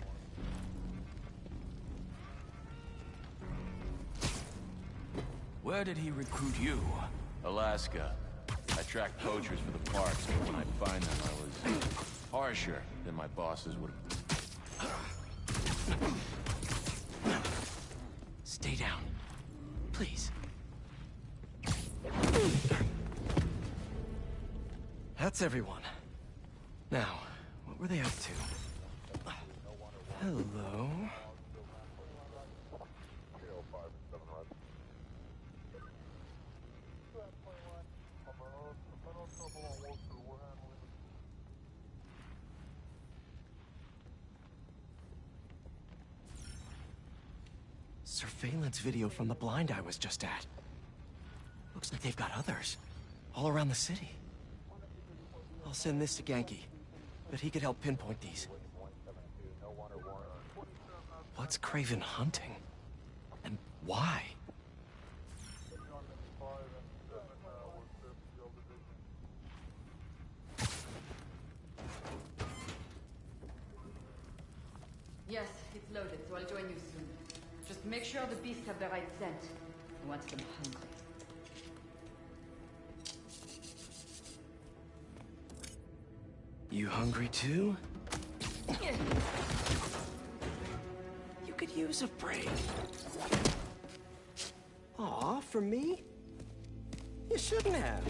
Where did he recruit you? Alaska. I tracked poachers for the parks, but when I find them, I was harsher than my bosses would have. Stay down. Please. That's everyone. Now, what were they up to? Hello? Surveillance video from the blind I was just at. Looks like they've got others. All around the city. I'll send this to Genki, but he could help pinpoint these. What's Craven hunting? And why? Yes, it's loaded, so I'll join you soon. Just make sure the beasts have the right scent. I want them hungry. You hungry too? You could use a break. Aw, for me? You shouldn't have.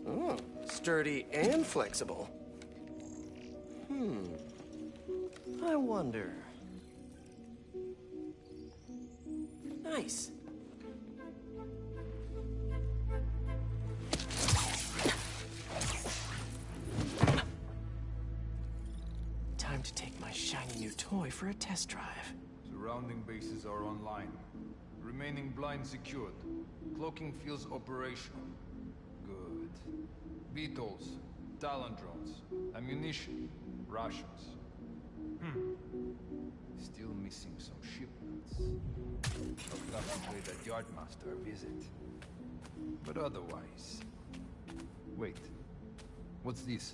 Oh, sturdy and flexible. I wonder. Nice. Time to take my shiny new toy for a test drive. Surrounding bases are online. Remaining blind secured. Cloaking fields operational. Good. Beetles, Talon drones, ammunition, rations. Still missing some shipments. I'll have to pay that yardmaster a visit. But otherwise... Wait. What's this?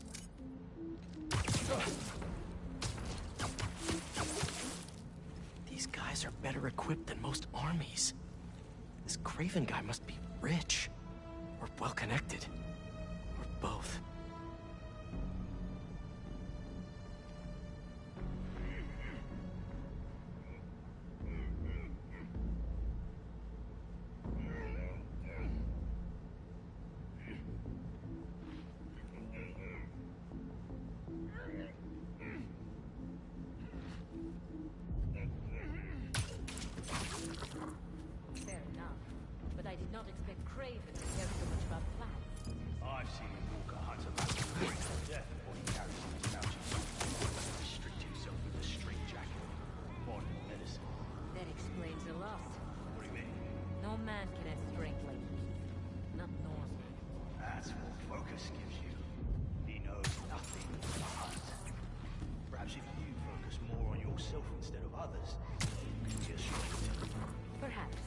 These guys are better equipped than most armies. This Craven guy must be rich. Or well-connected. Or both. Fair enough. But I did not expect Craven to care so much about plants. I've seen him walk a hunter back to death before he carries his pouches. Restrict himself with a straight jacket. Modern medicine. That explains a lot. What do you mean? No man can have strength like you. Not normal. That's what focus gives you. He knows nothing but us. Perhaps if you focus more on yourself instead of others, you can get straight. Perhaps.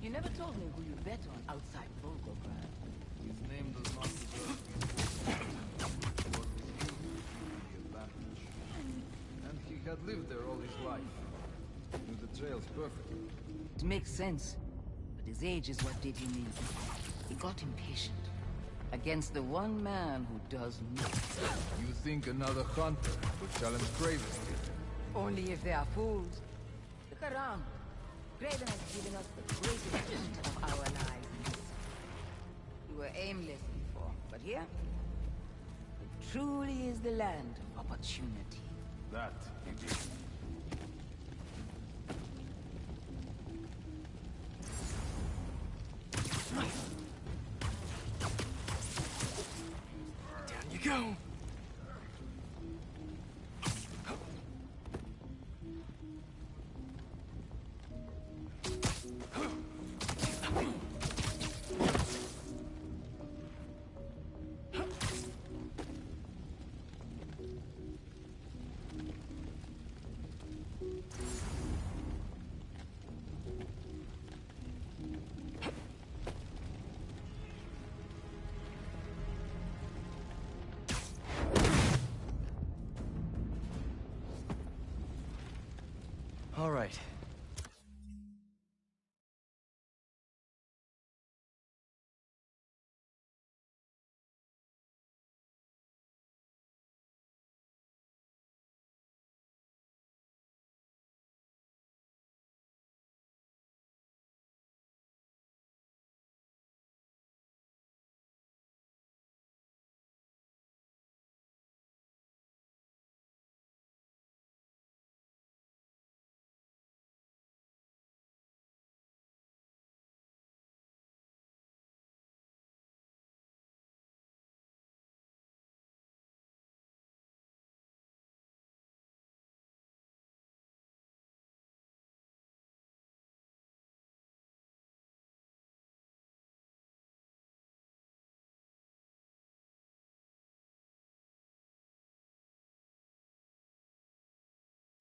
You never told me who you bet on outside Volgograd. His name does not deserve to be called. The advantage. And he had lived there all his life. Knew the trails perfectly. It makes sense. But his age is what did him in. He got impatient. Against the one man who does not. You think another hunter would challenge Craven here? Only if they are fools. Look around. Craven has given us the greatest gift of our lives. We were aimless before, but here, it truly is the land of opportunity. That it is. Down you go. All right.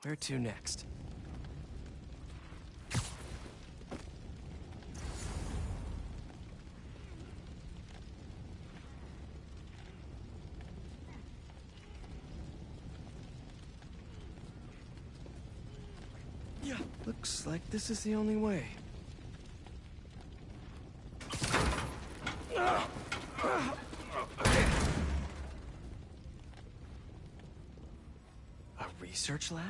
Where to next? Looks like this is the only way. A research lab?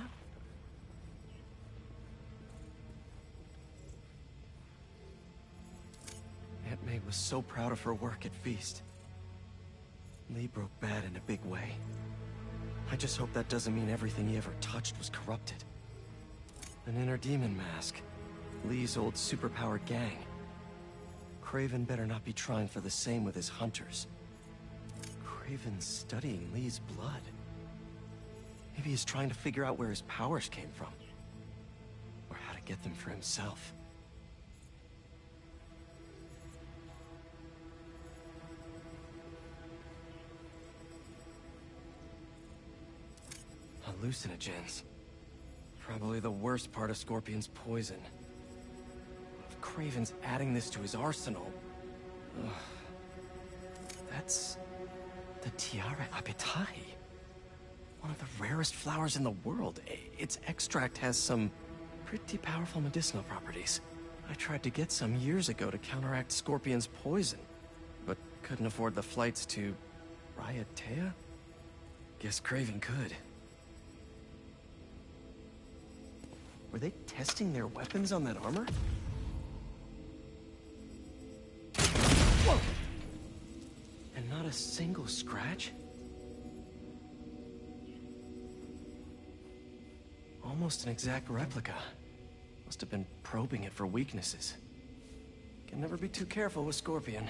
Aunt May was so proud of her work at Feast. Lee broke bad in a big way. I just hope that doesn't mean everything he ever touched was corrupted. An inner demon mask. Lee's old superpowered gang. Craven better not be trying for the same with his hunters. Craven's studying Lee's blood. Maybe he's trying to figure out where his powers came from. Or how to get them for himself. Hallucinogens. Probably the worst part of Scorpion's poison. If Craven's adding this to his arsenal... Ugh. That's... the Tiara Apetai. One of the rarest flowers in the world. Its extract has some pretty powerful medicinal properties. I tried to get some years ago to counteract Scorpion's poison, but couldn't afford the flights to... Raiatea? Guess Craven could. Were they testing their weapons on that armor? Whoa! And not a single scratch? Almost an exact replica. Must have been probing it for weaknesses. Can never be too careful with Scorpion.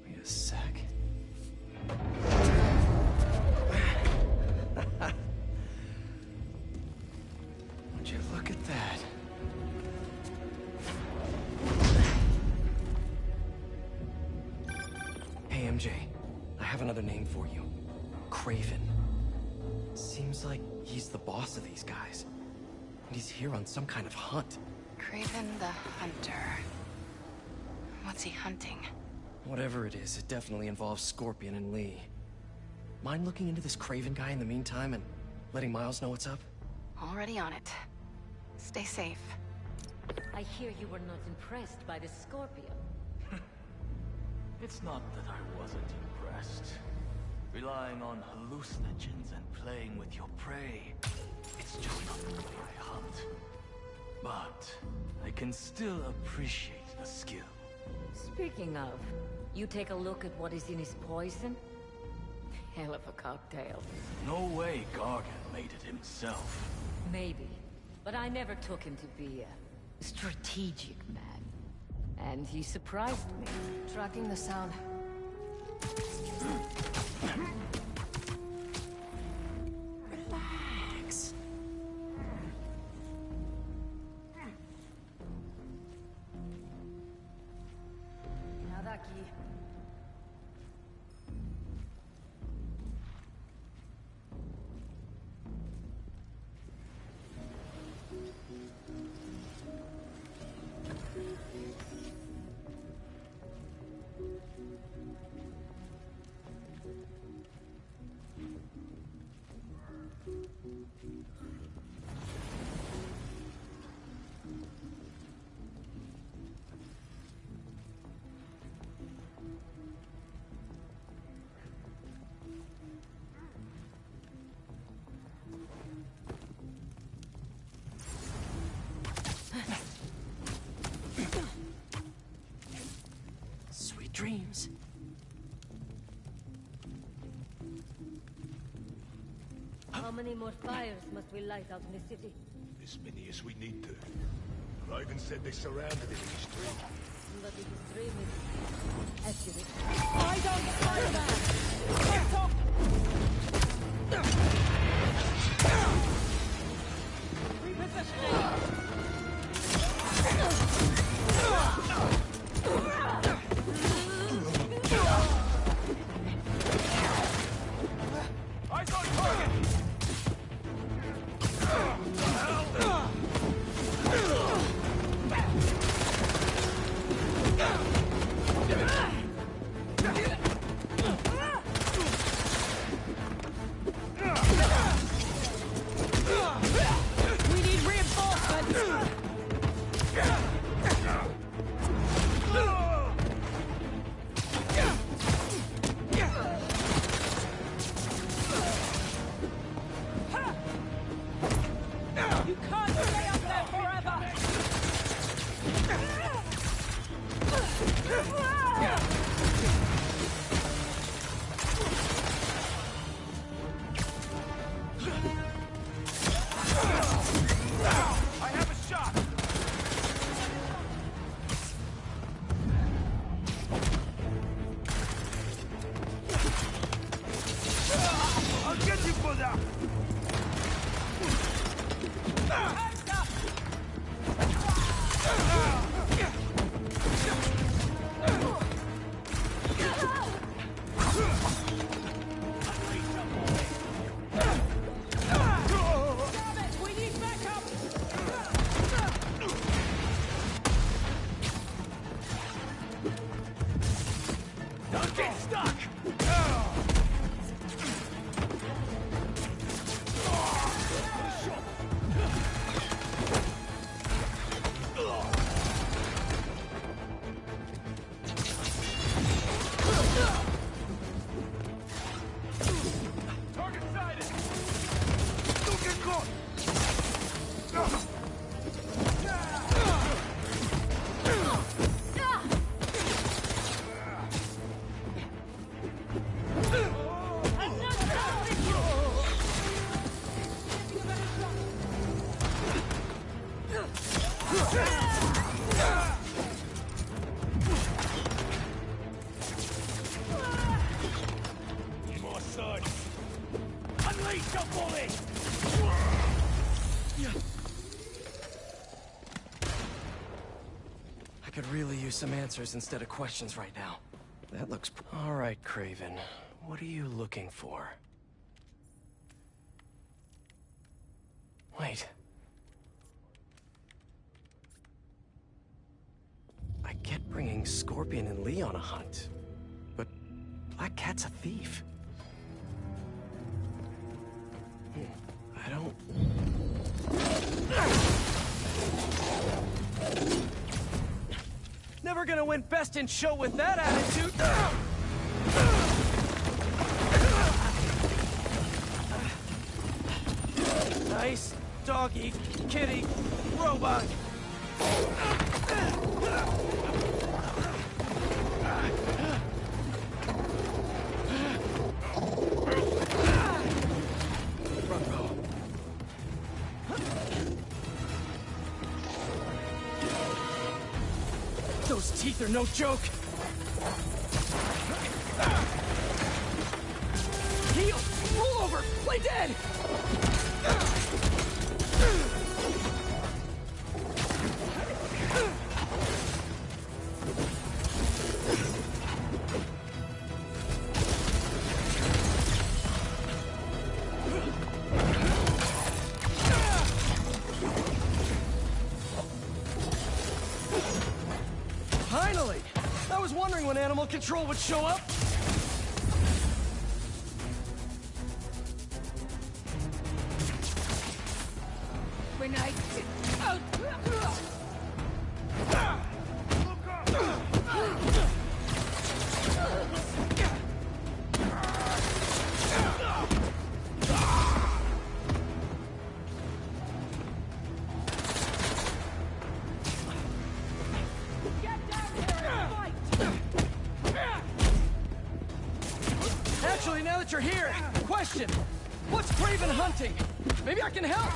Wait a sec. Would you look at that? Hey, MJ. I have another name for you. Craven. Seems like he's the boss of these guys. And he's here on some kind of hunt. Craven the Hunter. What's he hunting? Whatever it is, it definitely involves Scorpion and Lee. Mind looking into this Craven guy in the meantime and letting Miles know what's up? Already on it. Stay safe. I hear you were not impressed by the Scorpion. It's not that I wasn't impressed. Relying on hallucinogens and playing with your prey, it's just not the way I hunt. But I can still appreciate the skill. Speaking of, you take a look at what is in his poison? Hell of a cocktail. No way Gargan made it himself. Maybe, but I never took him to be a strategic man. And he surprised me. Tracking the sound. Relax. Nada aquí. Sweet dreams. How many more fires must we light out in the city? As many as we need to. Raven said they surrounded it in his dream. But if his dream is accurate, I don't find that! Let's talk! Repositioning! Eyes on target! stuck! Target sighted! Don't get caught! More sun! Unleash the bully! I could really use some answers instead of questions right now. That looks... All right, Craven. What are you looking for? Wait. I get bringing Scorpion and Lee on a hunt, but Black Cat's a thief. I don't... Never gonna win Best in Show with that attitude! Nice doggy, kitty, robot! Those teeth are no joke! Heal! Roll over! Play dead! Finally! I was wondering when Animal Control would show up. When I get out... Actually, now that you're here, question. What's Craven hunting? Maybe I can help.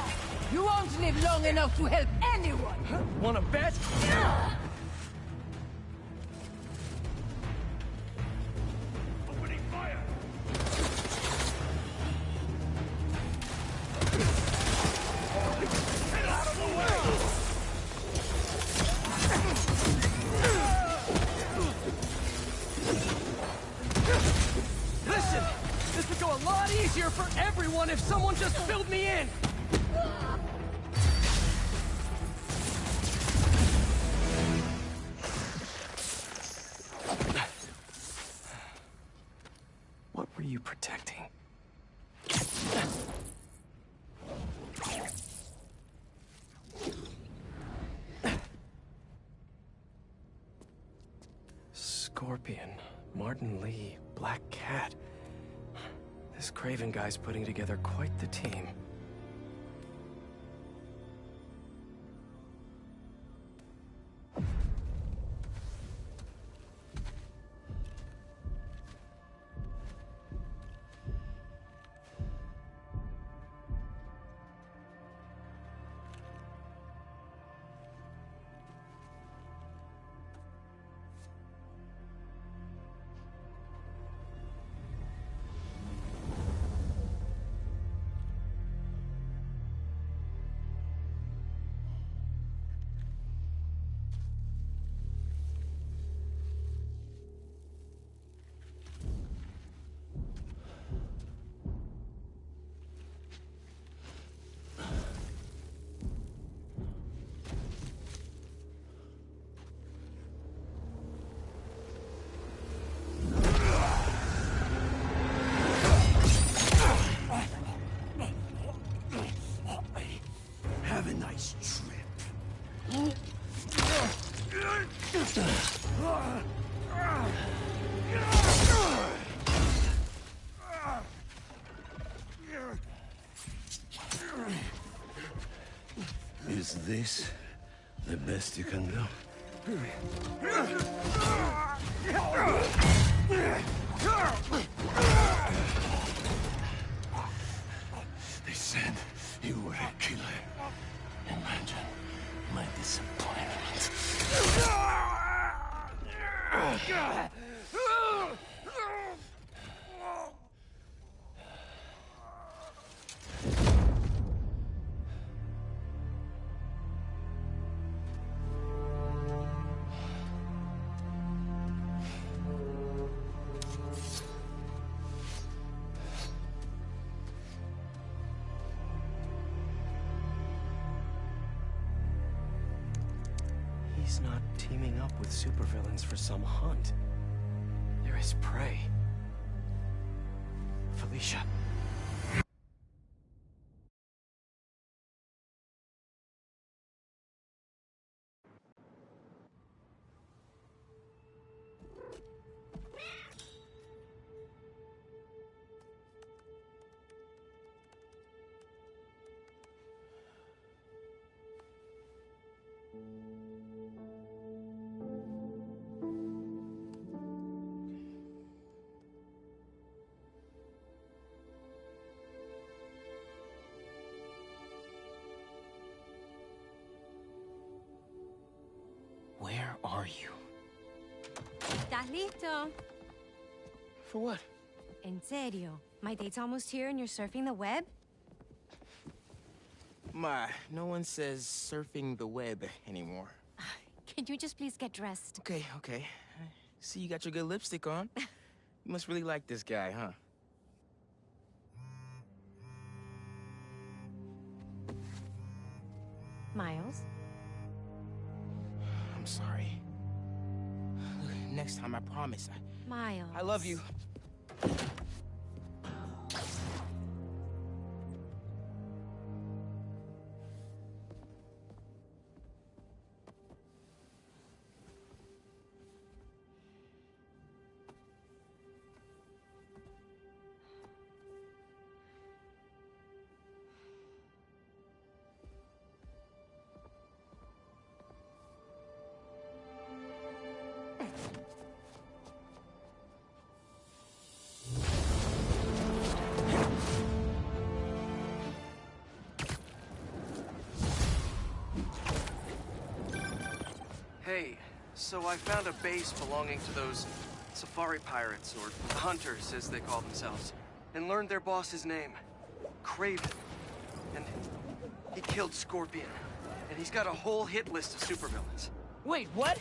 You won't live long enough to help anyone! Wanna bet? Opening fire! Get out of the way! Listen! This would go a lot easier for everyone if someone just filled me in! What were you protecting? Scorpion, Martin Lee, Black Cat. This Craven guy's putting together quite the team. Is this the best you can do? They said you were a killer. Imagine my disappointment. He's not teaming up with supervillains for some hunt. They're his prey. Felicia. Where are you? ¿Estás listo? For what? En serio. My date's almost here and you're surfing the web? Ma, no one says surfing the web anymore. Can you just please get dressed? Okay, okay. See, you got your good lipstick on. You must really like this guy, huh? Miles? I'm sorry. Look, next time, I promise. Miles. I love you. Hey, so I found a base belonging to those safari pirates, or hunters, as they call themselves, and learned their boss's name, Craven. And he killed Scorpion, and he's got a whole hit list of supervillains. Wait, what?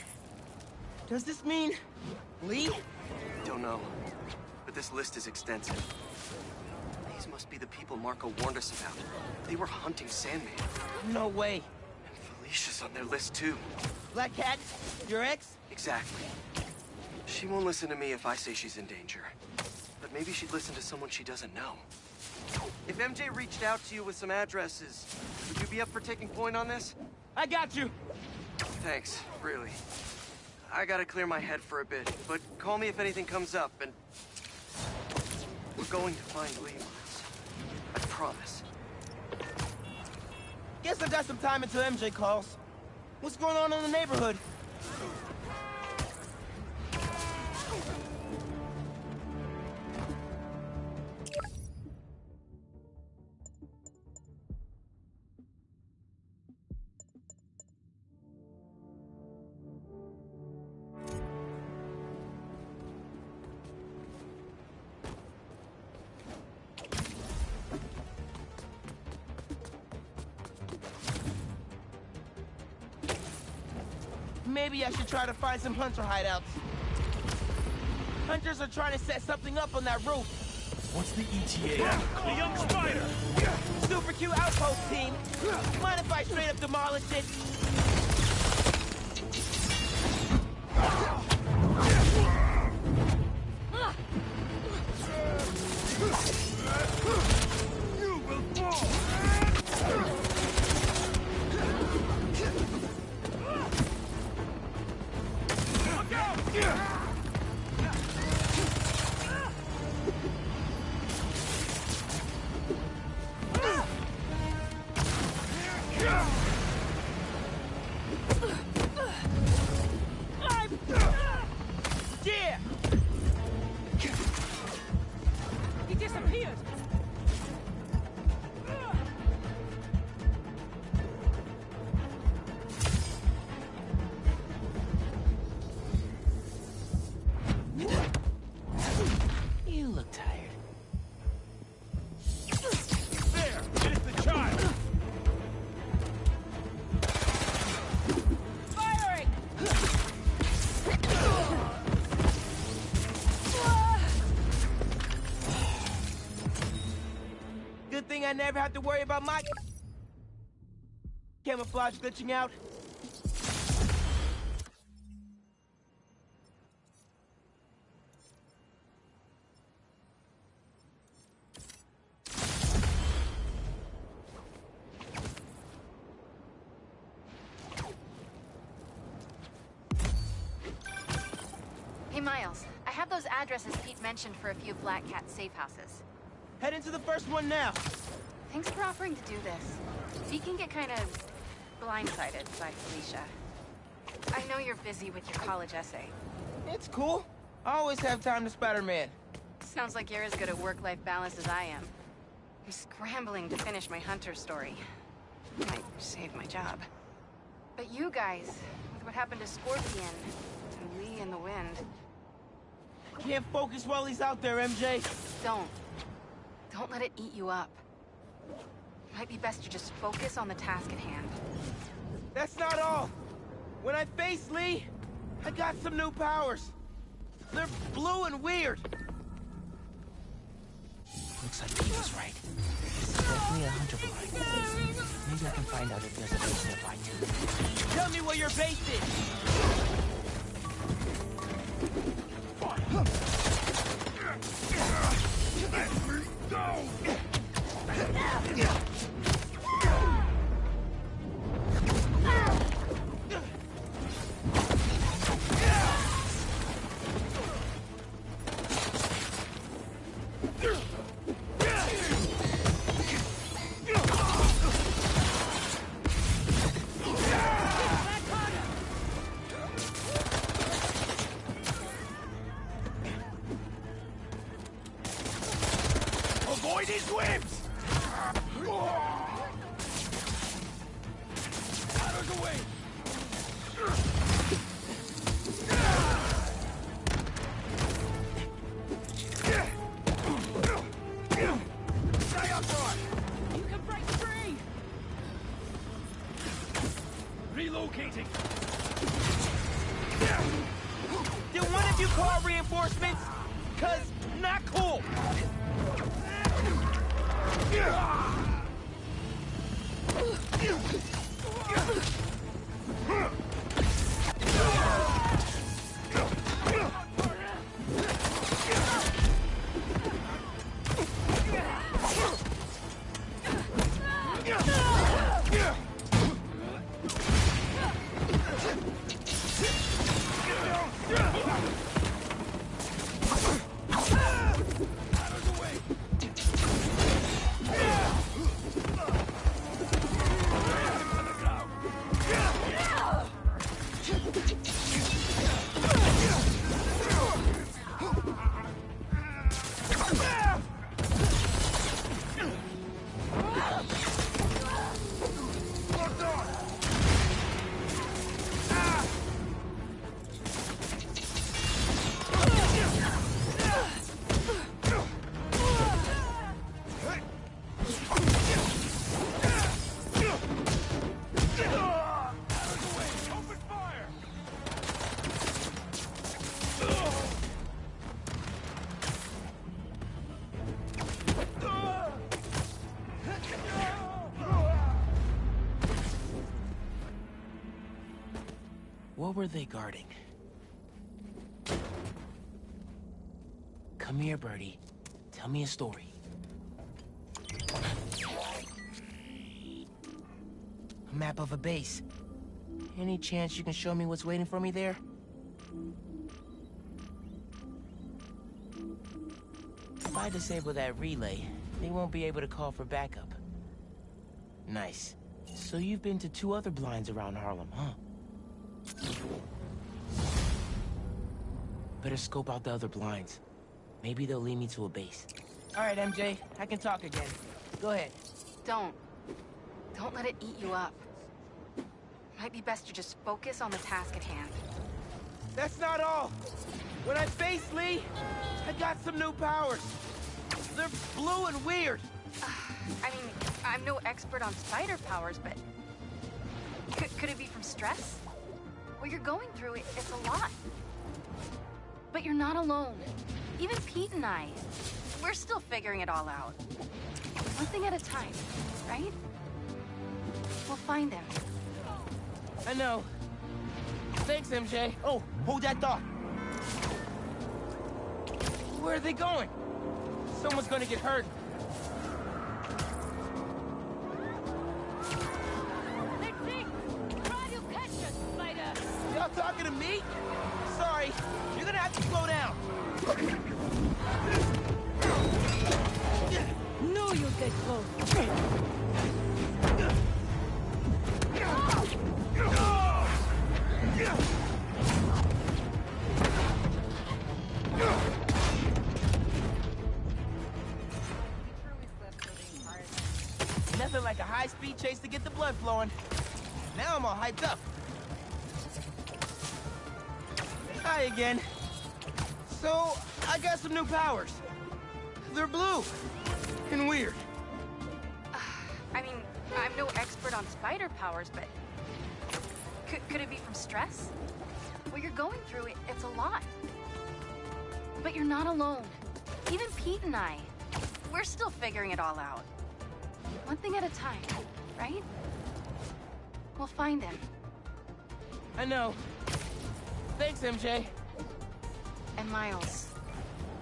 Does this mean Lee? Don't know, but this list is extensive. These must be the people Marco warned us about. They were hunting Sandman. No way. Felicia's on their list, too. Black Cat? Your ex? Exactly. She won't listen to me if I say she's in danger. But maybe she'd listen to someone she doesn't know. If MJ reached out to you with some addresses, would you be up for taking point on this? I got you! Thanks, really. I gotta clear my head for a bit, but call me if anything comes up, and... we're going to find Lee, Miles. I promise. Guess I got some time until MJ calls. What's going on in the neighborhood? Maybe I should try to find some hunter hideouts. Hunters are trying to set something up on that roof. What's the ETA? The young spider! Super cute outpost team. Mind if I straight up demolish it? You will fall! disappeared! You look tired. There! It is the child! Firing! Good thing I never have to worry about my camouflage glitching out. Hey, Miles. I have those addresses Pete mentioned for a few Black Cat safe houses. Head into the first one now. Thanks for offering to do this. Pete can get kind of blindsided by Felicia. I know you're busy with your college essay. It's cool. I always have time to Spider-Man. Sounds like you're as good at work-life balance as I am. I'm scrambling to finish my Hunter story. Might save my job. But you guys, with what happened to Scorpion, and Lee in the Wind... Can't focus while he's out there, MJ. Don't let it eat you up. Might be best to just focus on the task at hand. That's not all. When I face Lee, I got some new powers. They're blue and weird. Looks like he was right. This is definitely a hunter blind. Maybe I can find out if there's a base nearby too. Tell me where your base is. Avoid his whips! Out of the way! Stay upright! You can break free! Relocating! Did one of you call reinforcements? 'Cause not cool! What were they guarding? Come here, Birdie. Tell me a story. A map of a base. Any chance you can show me what's waiting for me there? If I disable that relay, they won't be able to call for backup. Nice. So you've been to 2 other blinds around Harlem, huh? Better scope out the other blinds. Maybe they'll lead me to a base. All right, MJ, I can talk again. Go ahead. Don't. Don't let it eat you up. Might be best to just focus on the task at hand. That's not all. When I face Lee, I got some new powers. They're blue and weird. I mean, I'm no expert on spider powers, but... Could it be from stress? What you're going through, it's a lot. But you're not alone. Even Pete and I, we're still figuring it all out. One thing at a time, right? We'll find them. I know. Thanks, MJ. Oh, hold that thought. Where are they going? Someone's gonna get hurt. Let's see. Try to catch us, spider. Y'all talking to me? Sorry, you're gonna have to slow down. Knew you'd get close. Nothing like a high-speed chase to get the blood flowing. Now I'm all hyped up. Hi again. So, I got some new powers. They're blue. And weird. I mean, I'm no expert on spider powers, but... Could it be from stress? What you're going through, it's a lot. But you're not alone. Even Pete and I, we're still figuring it all out. One thing at a time, right? We'll find them. I know. Thanks, MJ. And Miles,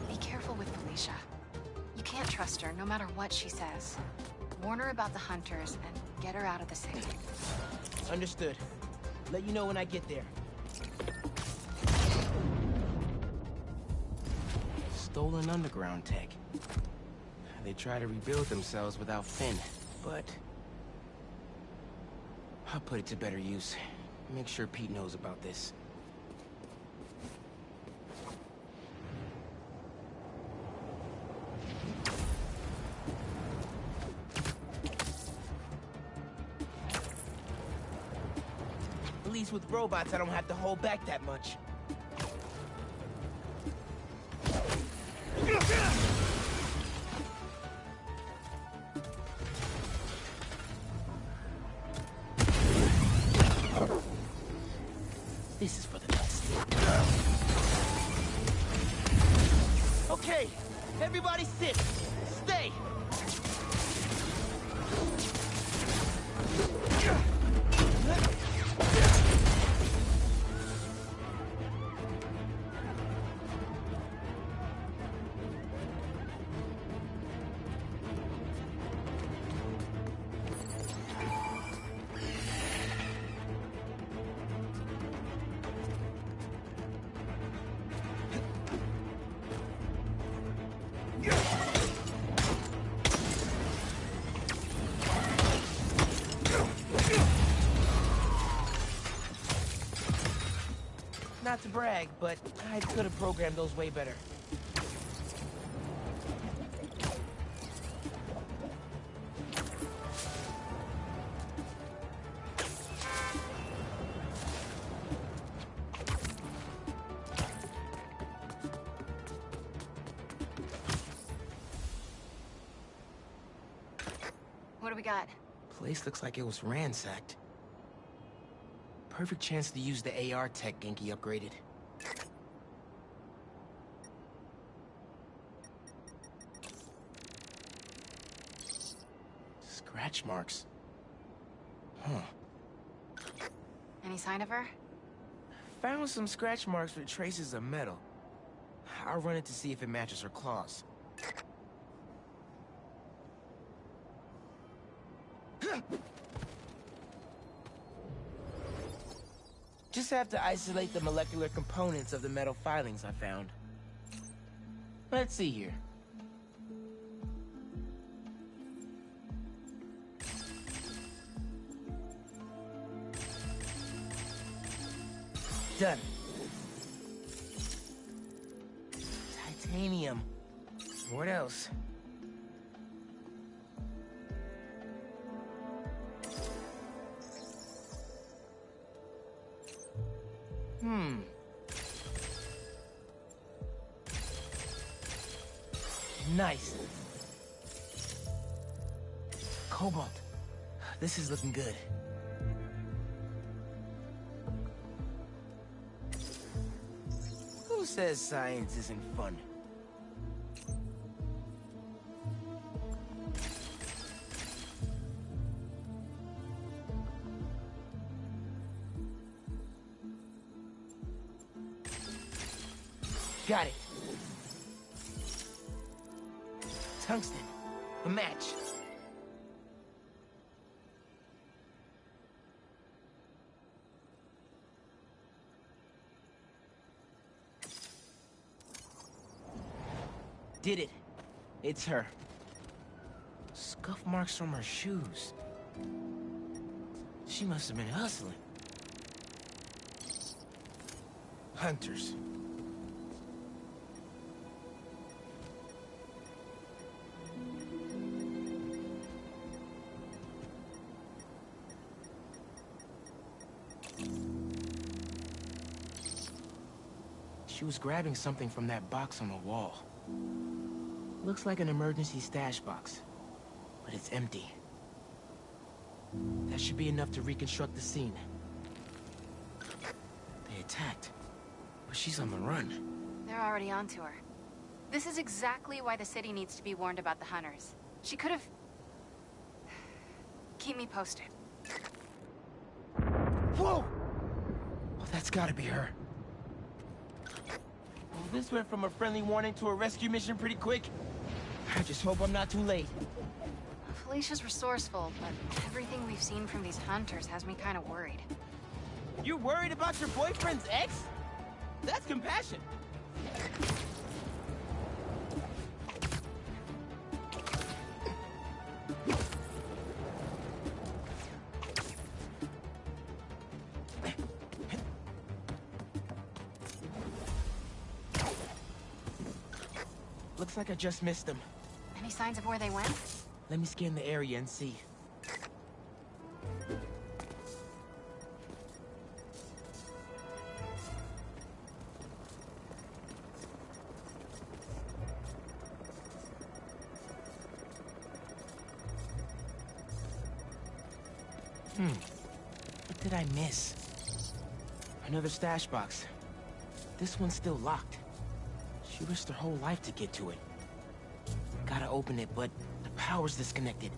be careful with Felicia. You can't trust her, no matter what she says. Warn her about the hunters and get her out of the city. Understood. Let you know when I get there. Stolen underground tech. They try to rebuild themselves without Finn, but... I'll put it to better use. Make sure Pete knows about this. At least with robots, I don't have to hold back that much. This is for the best. Okay, everybody sit. Stay. Not to brag, but I could have programmed those way better. What do we got? Place looks like it was ransacked. Perfect chance to use the AR tech Genki upgraded. Scratch marks. Huh. Any sign of her? Found some scratch marks with traces of metal. I'll run it to see if it matches her claws. Just have to isolate the molecular components of the metal filings I found. Let's see here. Done. Titanium. What else? Nice. Cobalt. This is looking good. Who says science isn't fun? Got it. Tungsten. A match. Did it. It's her. Scuff marks from her shoes. She must have been hustling. Hunters. She was grabbing something from that box on the wall. Looks like an emergency stash box, but it's empty. That should be enough to reconstruct the scene. They attacked, but she's on the run. They're already onto her. This is exactly why the city needs to be warned about the hunters. She could have... Keep me posted. Whoa! Oh, that's gotta be her. Well, this went from a friendly warning to a rescue mission pretty quick. I just hope I'm not too late. Felicia's resourceful, but everything we've seen from these hunters has me kind of worried. You're worried about your boyfriend's ex? That's compassion. Looks like I just missed them. Any signs of where they went? Let me scan the area and see. What did I miss? Another stash box. This one's still locked. She risked her whole life to get to it. Gotta open it, but the power's disconnected.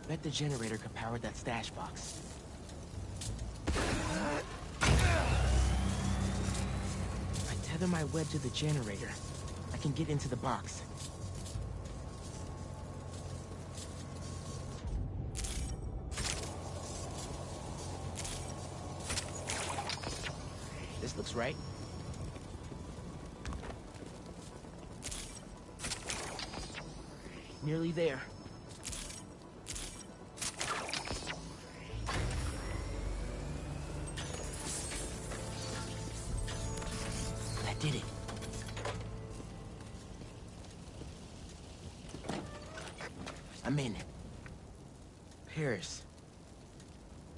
Bet the generator could power that stash box. If I tether my web to the generator, I can get into the box. This looks right. Nearly there. Did it. I'm in. Paris.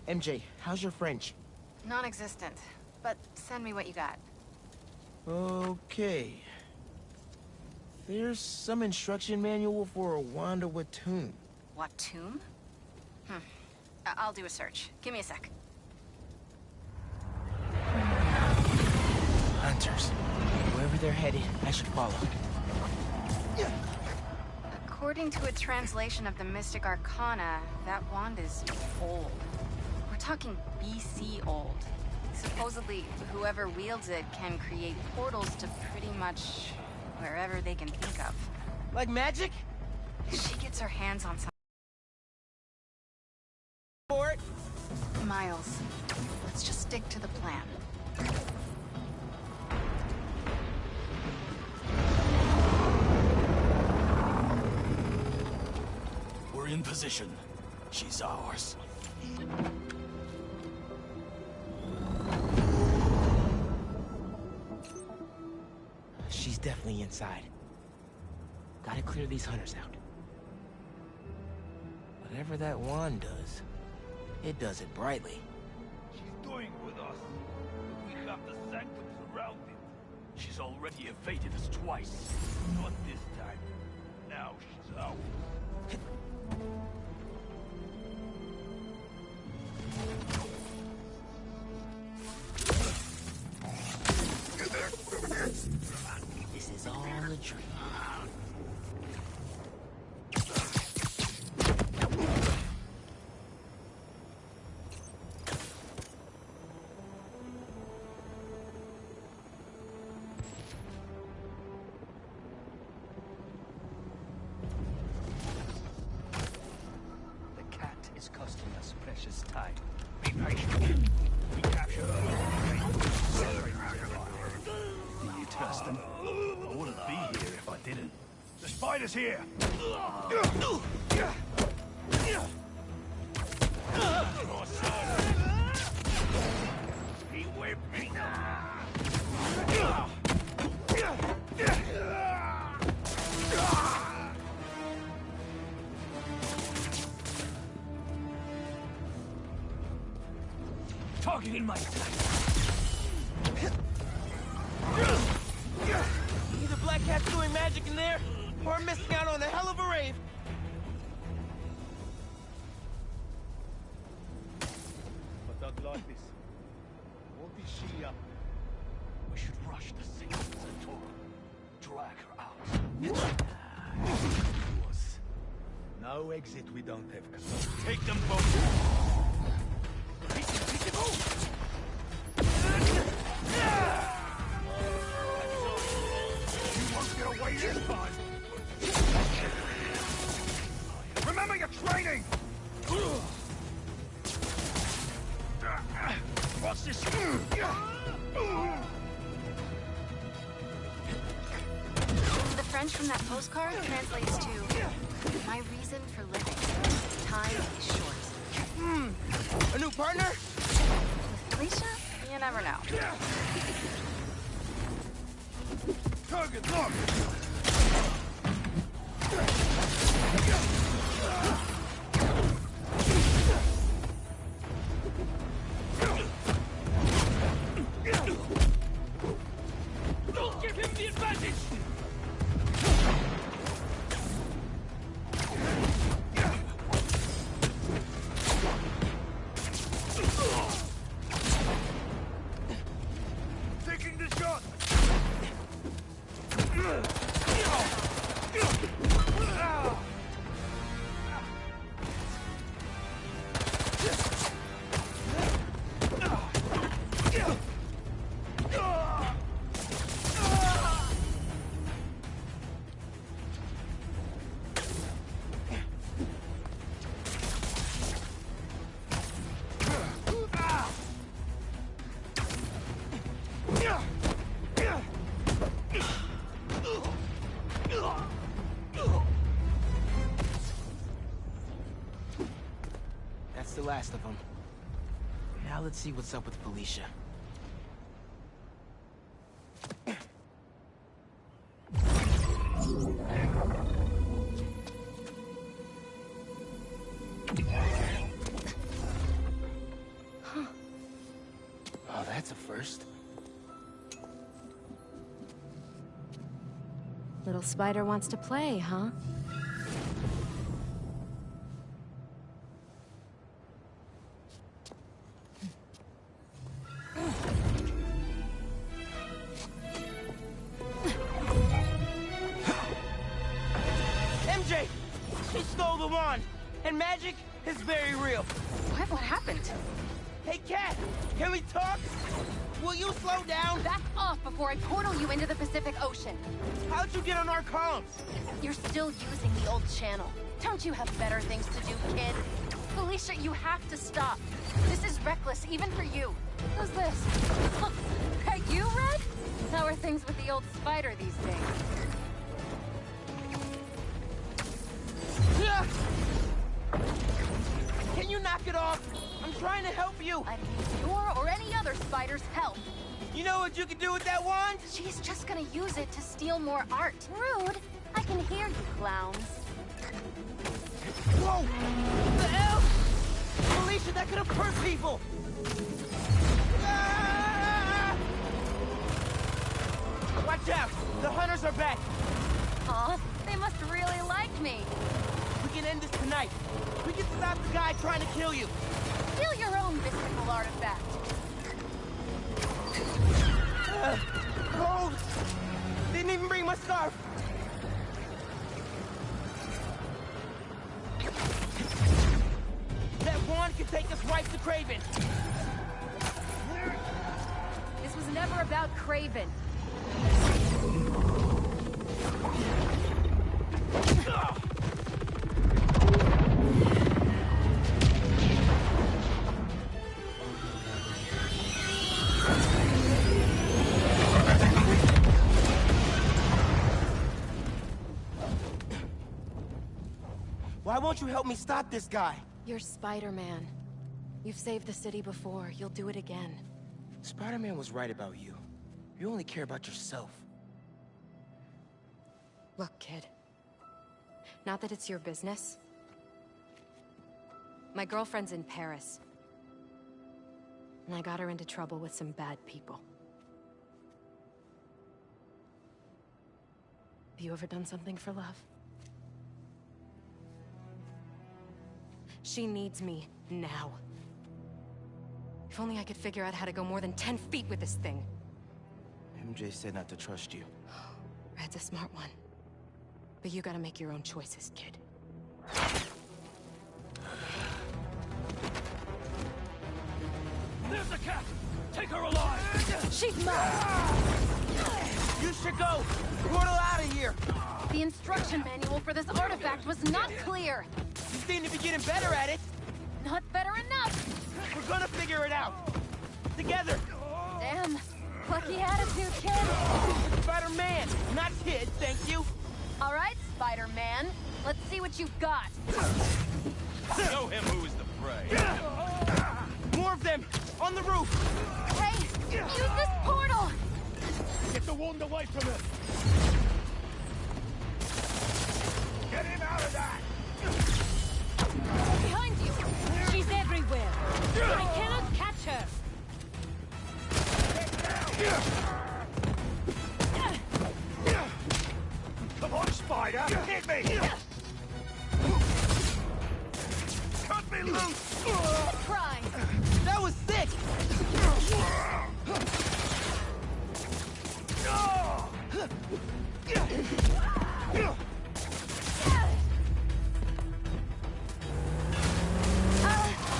MJ, how's your French? Non-existent, but send me what you got. Okay. There's some instruction manual for a Wanda Watum. Watum? I'll do a search. Give me a sec. Hunters. Wherever they're headed, I should follow. According to a translation of the Mystic Arcana, that wand is old. We're talking BC old. Supposedly, whoever wields it can create portals to pretty much wherever they can think of. Like magic? If she gets her hands on something... Miles, let's just stick to the plan. in position. She's ours. She's definitely inside. Gotta clear these hunters out. Whatever that wand does, it does it brightly. She's toying with us. We have the sanctum surrounded. She's already evaded us twice. Not this time. Now she's out. This is all a dream. The cat is costing us precious time. Be patient. We capture her. Do you trust them? I wouldn't be here if I didn't. The spider's here! He whipped me! Target in my sight. Either Black Cat's doing magic in there, or I'm missing out on a hell of a rave. But Atlantis, what is she up? We should rush the signal to drag her out. No exit we don't have. Take them both! You won't get away this time! Remember your training! Watch this! The French from that postcard translates to, my reason for living. Time is short. A new partner? With Felicia? You never know. Target locked! Don't give him the advantage! Taking the shot! That's the last of them. Now let's see what's up with Felicia. Oh, that's a first. Little spider wants to play, huh? MJ! She stole the wand! And magic is very real. What happened? Hey, Cat! Can we talk? Will you slow down? Back off before I portal you into the Pacific Ocean. How'd you get on our comms? You're still using the old channel. Don't you have better things to do, kid? Felicia, you have to stop. This is reckless, even for you. Who's this? Are you Red? How are things with the old spider these days? trying to help you. I need your or any other spider's help. You know what you can do with that wand? She's just gonna use it to steal more art. Rude. I can hear you, clowns. Whoa! The hell? Felicia, that could have hurt people! Ah! Watch out! The hunters are back! Aw, they must really like me. We can end this tonight. We can stop the guy trying to kill you. Steal your own mystical artifact. Cold! Didn't even bring my scarf! That wand can take us right to Craven! This was never about Craven. Why won't you help me stop this guy? You're Spider-Man. You've saved the city before. You'll do it again. Spider-Man was right about you. You only care about yourself. Look, kid. Not that it's your business. My girlfriend's in Paris. And I got her into trouble with some bad people. Have you ever done something for love? She needs me now. If only I could figure out how to go more than 10 feet with this thing. MJ said not to trust you. Red's a smart one. But you gotta make your own choices, kid. There's a cat! Take her alive! She's mine! You should go! Portal out of here! The instruction manual for this artifact was not clear! You seem to be getting better at it! Not better enough! We're gonna figure it out! Together! Damn. Plucky attitude, kid. Spider-Man, not kid, thank you! All right, Spider-Man. Let's see what you've got. Show him who is the prey! More of them! On the roof! Hey, use this portal! Get the wand away from him! Get him out of that! Behind you! She's everywhere! I cannot catch her! Come on, Spider! Hit me! Cut me loose! Try! That was sick!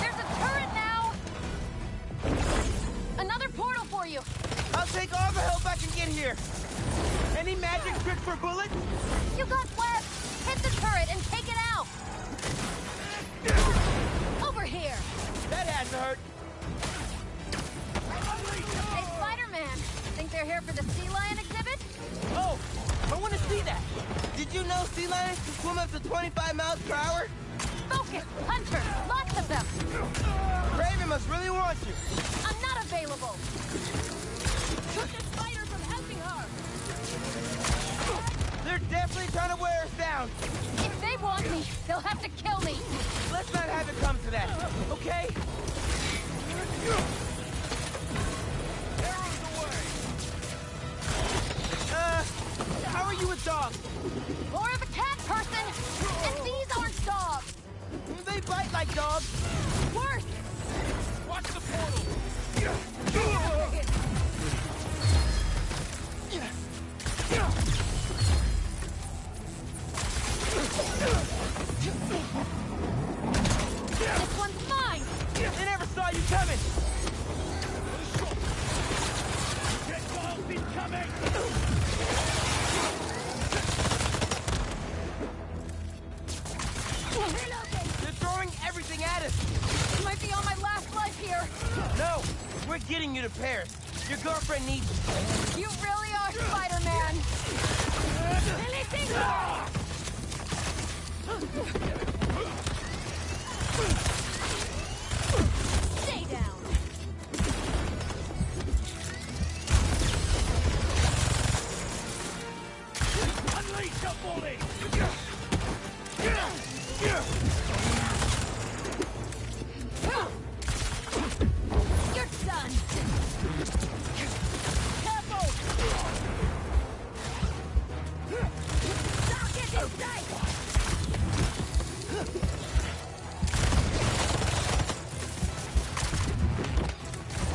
There's a turret now! Another portal for you! I'll take all the help I can get here! Any magic trick for bullets? You got webs! Hit the turret and take it out! Over here! That had to hurt! Hey, Spider-Man! Think they're here for the sea lion exhibit? Oh! I want to see that! Did you know sea lions can swim up to 25 miles per hour? Focus! Hunter! Lots of them! Raven must really want you! I'm not available! Keep the spider from helping her! They're definitely trying to wear us down! If they want me, they'll have to kill me! Let's not have it come to that, okay? Arrows away! How are you with dogs? More of a cat person! And these aren't dogs! They bite like dogs! Worse! Watch the portal! This one's mine! They never saw you coming! Projectiles incoming! They're throwing everything at us! You might be on my last life here! No! We're getting you to Paris! Your girlfriend needs you! You really are Spider-Man! Stay down. Unleash the bully! You're done. Careful! Target in sight!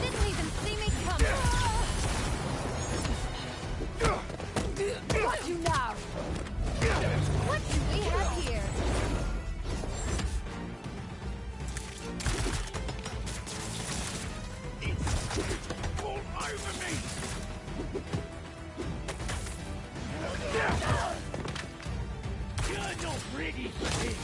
Didn't even see me coming. Got you now. What do we have here? All over me! You're not ready for this!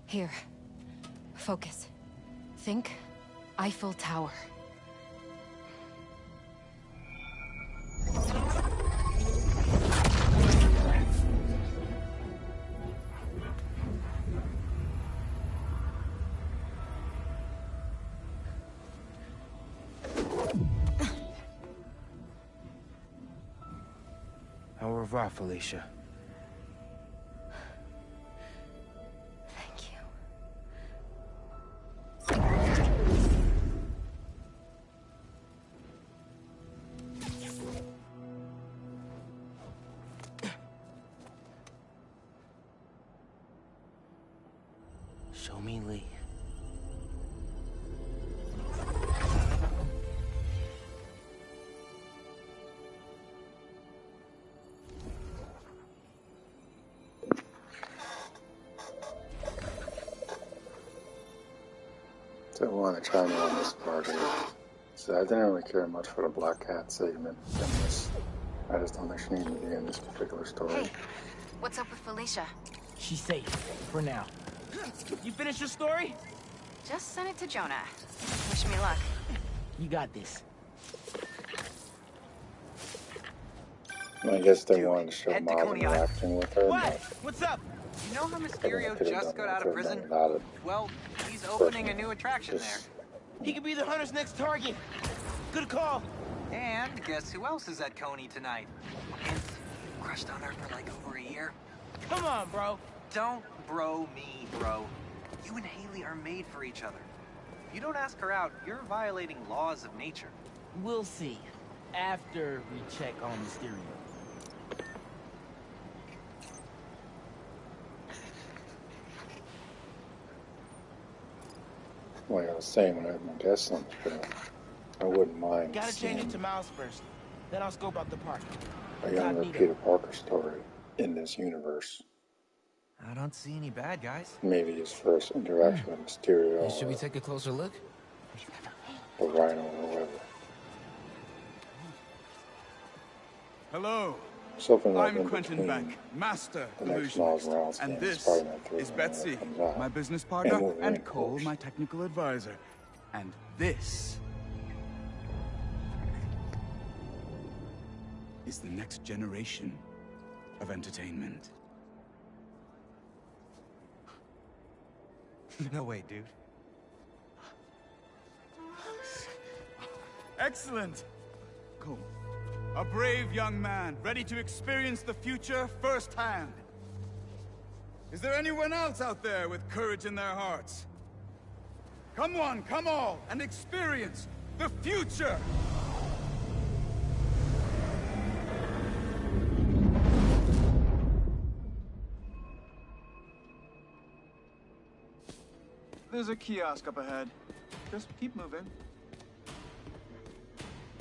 Here. Focus. Think Eiffel Tower. Au revoir, Felicia. Thank you. Show me Lee. So I want to chime in on this part here. So I didn't really care much for the Black Cat segment in this. I just don't think she needed to be in this particular story. Hey, what's up with Felicia? She's safe, for now. You finished your story? Just send it to Jonah. Wish me luck. You got this. I guess they wanted to show Miles interacting with her, What? but What's up? You know how I Mysterio could've just done got out it, of could've done prison? without it. Well, he's opening a new attraction there. Just He could be the hunter's next target. Good call. And guess who else is at Coney tonight? Hint, crushed on her for like over a year. Come on, bro. Don't bro me, bro. You and Haley are made for each other. If you don't ask her out, you're violating laws of nature. We'll see. After we check on Mysterio. like I was saying when I had my guest on the show, I wouldn't mind Gotta change seeing it to Miles first. Then I'll scope out the park. a younger Peter Parker story in this universe. I don't see any bad guys. Maybe his first interaction with Mysterio, Should we take a closer look? or Rhino, or whoever. Hello. Something like I'm in Quentin between Beck, Master the next Miles Illusionist. Morales And game, this Spider-Man 3, is whenever it Betsy, comes out. my business And partner, Wolverine, and of Cole, course. my technical advisor. And this is the next generation of entertainment. No way, dude. Excellent! Cole, a brave young man, ready to experience the future firsthand. Is there anyone else out there with courage in their hearts? Come one, come all, and experience the future! There's a kiosk up ahead. Just keep moving.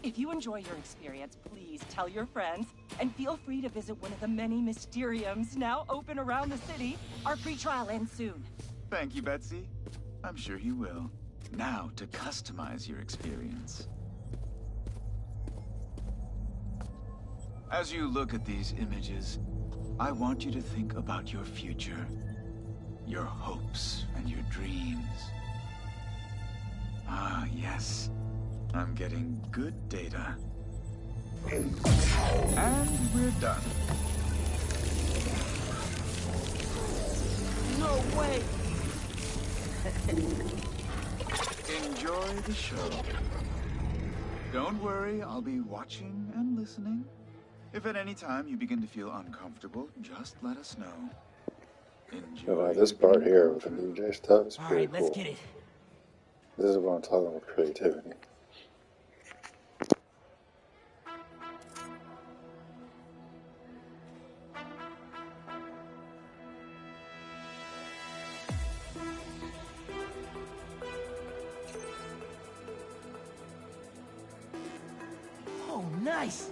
If you enjoy your experience, please tell your friends, and feel free to visit one of the many Mysteriums now open around the city. Our free trial ends soon. Thank you, Betsy. I'm sure he will. Now to customize your experience. As you look at these images, I want you to think about your future, your hopes and your dreams. Ah, yes. I'm getting good data. And we're done. No way! Enjoy the show. Don't worry, I'll be watching and listening. If at any time you begin to feel uncomfortable, just let us know. Enjoy. This part here with the DJ stuff is pretty Alright, cool. let's get it. This is what I'm talking about, creativity. Oh, nice!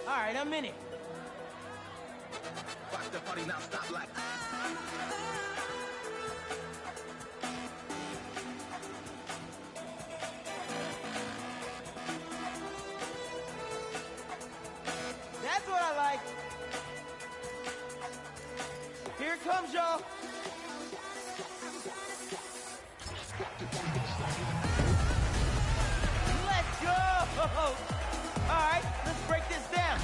Alright, I'm in it. Watch the party now stop like. That's what I like. Here it comes, y'all. Let's go! Alright, let's break this down.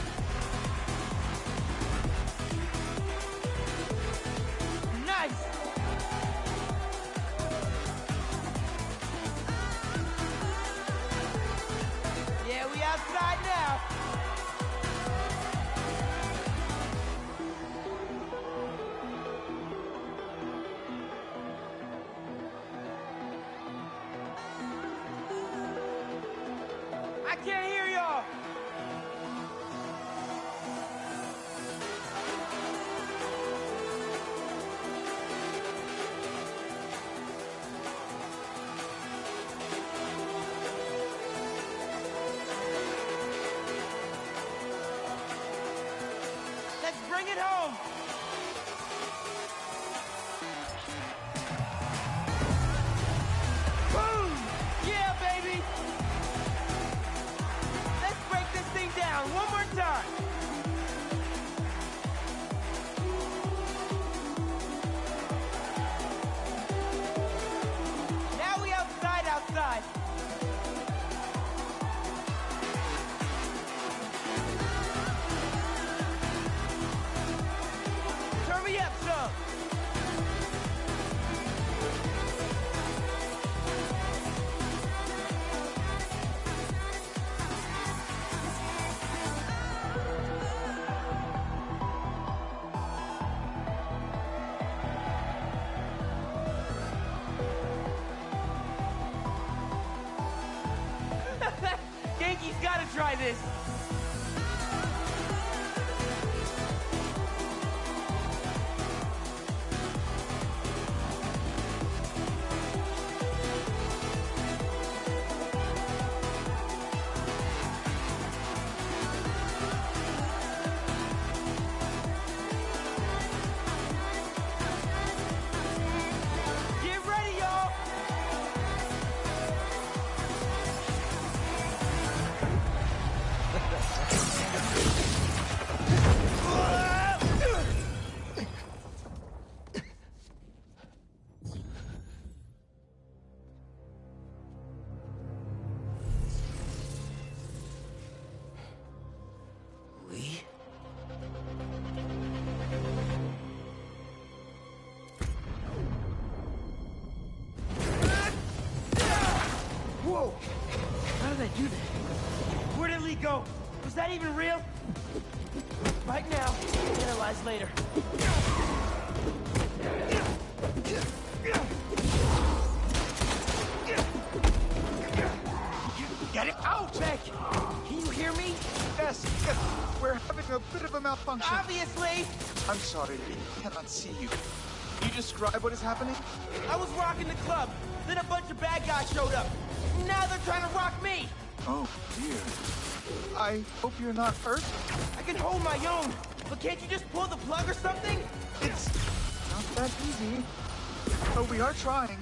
Nice! Yeah, we outside now. I can't hear y'all. Let's bring it home. Boom! Yeah, baby. Let's break this thing down one more time. Now we outside. Turn me up some. Genki's gotta try this. Get ready, y'all. Lee? Whoa! How did I do that? Where did Lee go? Was that even real? Right now, analyze later. Get it out! Beck, can you hear me? Yes, we're having a bit of a malfunction. Obviously! I'm sorry, we cannot see you. Can you describe what is happening? I was rocking the club, then a bunch of bad guys showed up. Now they're trying to rock me! Oh, dear. I hope you're not hurt. I can hold my own, but can't you just pull the plug or something? It's not that easy. But we are trying.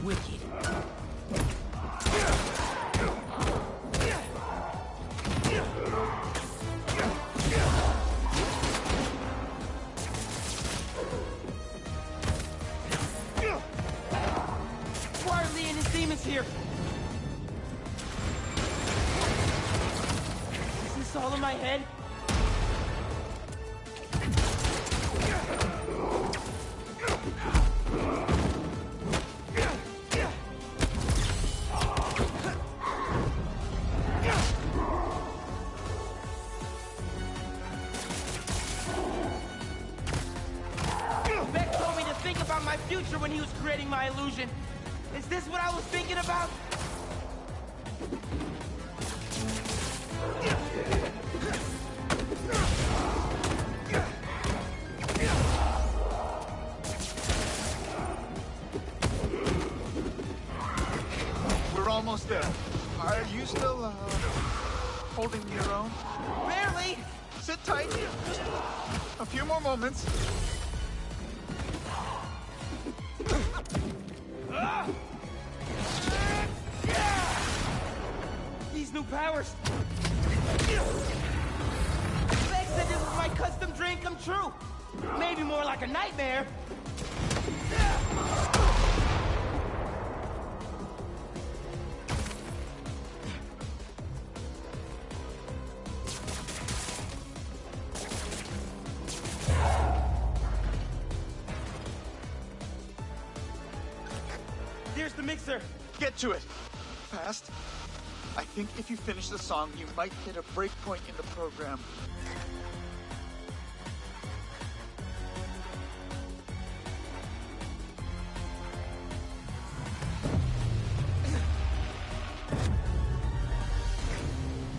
wicked. Why are Lee and his demons here? Is this all in my head? Beck told me to think about my future when he was creating my illusion. Is this what I was thinking about? We're almost there. Are you still, holding your own? Barely! Sit tight. Just a few more moments. These new powers! Beck said this was my custom dream come true! Maybe more like a nightmare! There's the mixer! Get to it. Fast. I think if you finish the song, you might hit a break point in the program.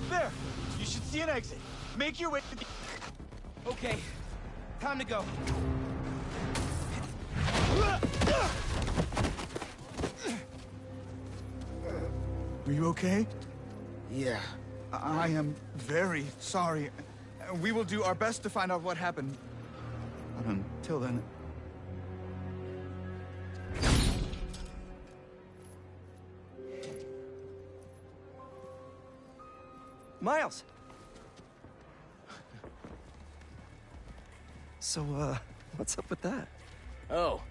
There! You should see an exit. Make your way to the... Okay, time to go. Are you okay? Yeah. I am very sorry. We will do our best to find out what happened. But until then... Miles! So, what's up with that? Oh.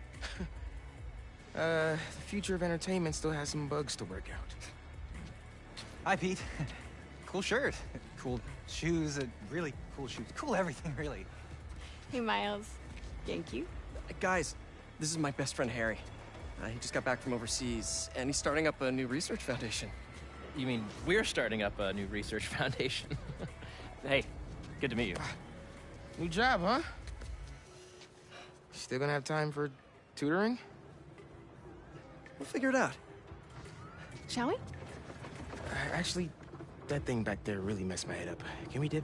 The future of entertainment still has some bugs to work out. Hi, Pete. Cool shirt. Cool shoes. Really cool shoes. Cool everything, really. Hey, Miles. Thank you. Guys, this is my best friend, Harry. He just got back from overseas, and he's starting up a new research foundation. You mean we're starting up a new research foundation? Hey, good to meet you. New job, huh? Still gonna have time for tutoring? We'll figure it out. Shall we? Actually, that thing back there really messed my head up. Can we dip?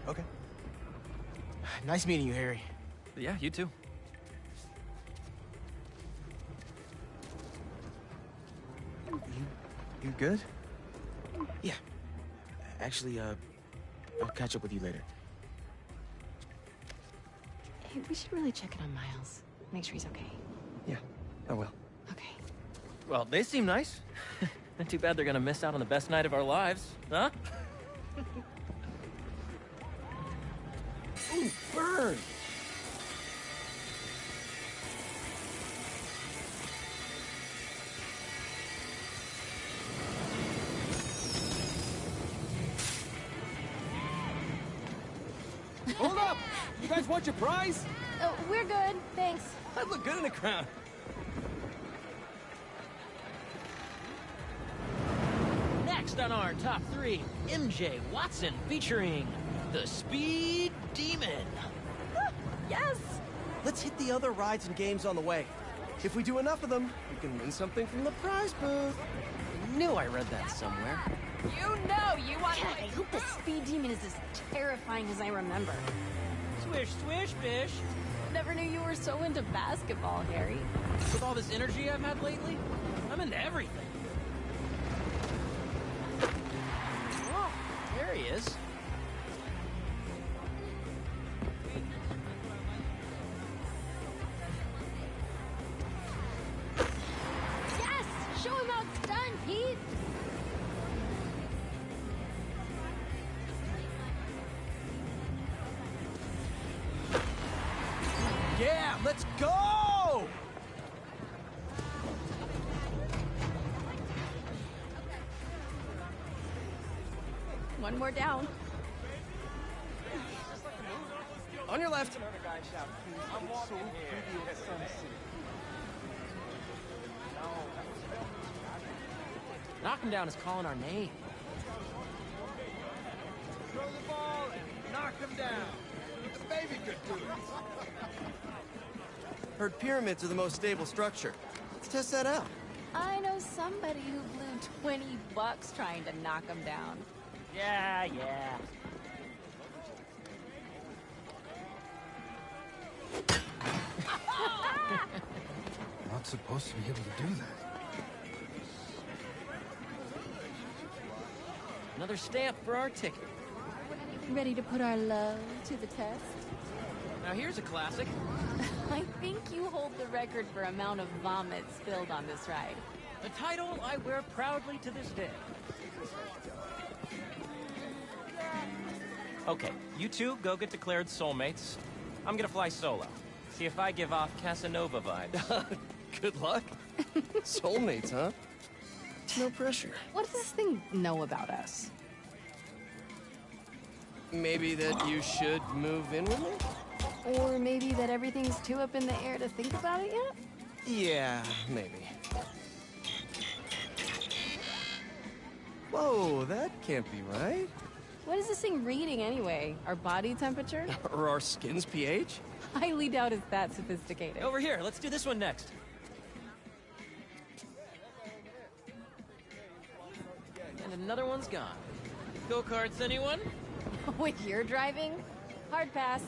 Okay. Nice meeting you, Harry. Yeah, you too. You good? Yeah. Actually, I'll catch up with you later. Hey, we should really check in on Miles. Make sure he's okay. Yeah, I will. Okay. Well, they seem nice. Not too bad they're gonna miss out on the best night of our lives, huh? Ooh, burn! Hold up! You guys want your prize? Oh, we're good. Thanks. I look good in the crown. Next on our top 3, MJ Watson featuring the Speed Demon. Yes! Let's hit the other rides and games on the way. If we do enough of them, we can win something from the prize booth. I knew I read that somewhere. You know you want God, I hope the speed demon is as terrifying as I remember. Swish, swish, fish. Never knew you were so into basketball, Harry. With all this energy I've had lately, I'm into everything. Oh, there he is. Let's go! One more down. On your left. Knock him down is calling our name. Throw the ball and knock him down. The baby could do it. Heard pyramids are the most stable structure. Let's test that out. I know somebody who blew $20 trying to knock him down. Yeah. Not supposed to be able to do that. Another stamp for our ticket. Ready to put our love to the test? Now here's a classic. I think you hold the record for amount of vomit spilled on this ride. A title I wear proudly to this day. Okay, you two go get declared soulmates. I'm gonna fly solo. See if I give off Casanova vibes. Good luck. Soulmates, huh? No pressure. What does this thing know about us? Maybe that you should move in with me? Or maybe that everything's too up in the air to think about it yet? Yeah, maybe. Whoa, that can't be right. What is this thing reading anyway? Our body temperature? Or our skin's pH? Highly doubt it's that sophisticated. Over here, let's do this one next. And another one's gone. Go-karts, anyone? With your driving? Hard pass.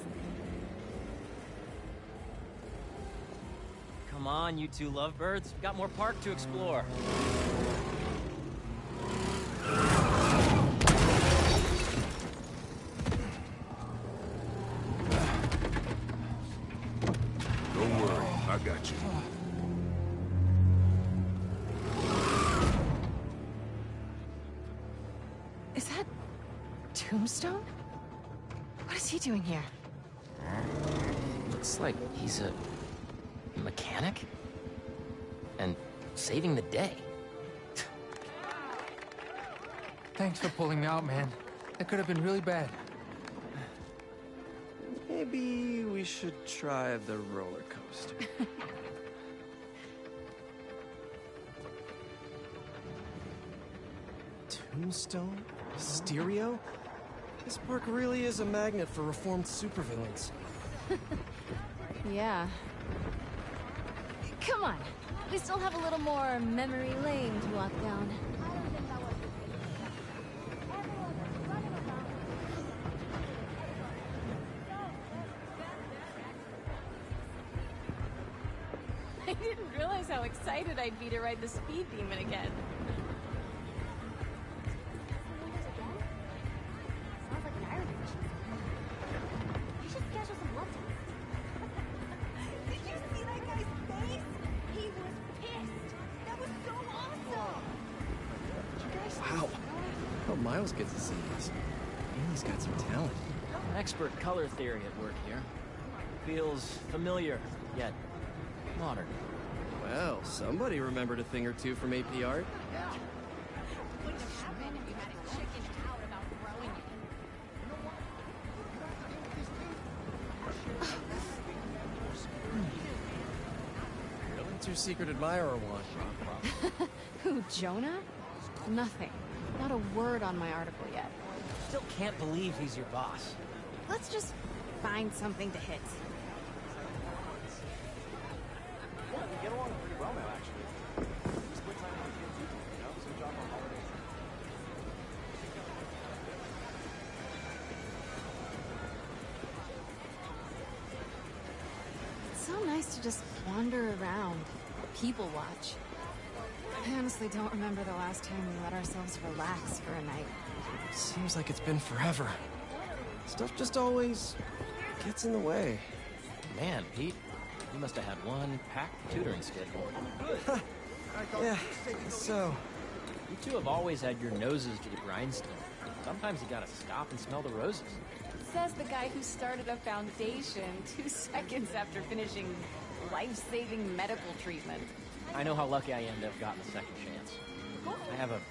Come on, you two lovebirds. We've got more park to explore. Don't worry, I got you. Is that Tombstone? What is he doing here? Looks like he's a mechanic? And saving the day. Thanks for pulling me out, man. That could have been really bad. Maybe we should try the roller coaster. Tombstone? Stereo? This park really is a magnet for reformed supervillains. Yeah. Come on. We still have a little more memory lane to walk down. I didn't realize how excited I'd be to ride the speed demon again. Wow. Oh, Miles gets to see this. He's got some talent. Expert color theory at work here. Feels familiar, yet modern. Well, somebody remembered a thing or two from AP Art. What's your secret admirer want? Who, Jonah? Nothing. Not a word on my article yet. Still can't believe he's your boss. Let's just find something to hit. Yeah, we get along pretty well now, actually. We split time on TNT, you know, switch off on holidays. It's so nice to just wander around, people watch. I honestly don't remember the last time we let ourselves relax for a night. Seems like it's been forever. Stuff just always gets in the way. Man, Pete, you must have had one packed tutoring schedule. Yeah, so. You two have always had your noses to the grindstone. Sometimes you gotta stop and smell the roses. Says the guy who started a foundation 2 seconds after finishing life-saving medical treatment. I know how lucky I am to have gotten a second chance. I have a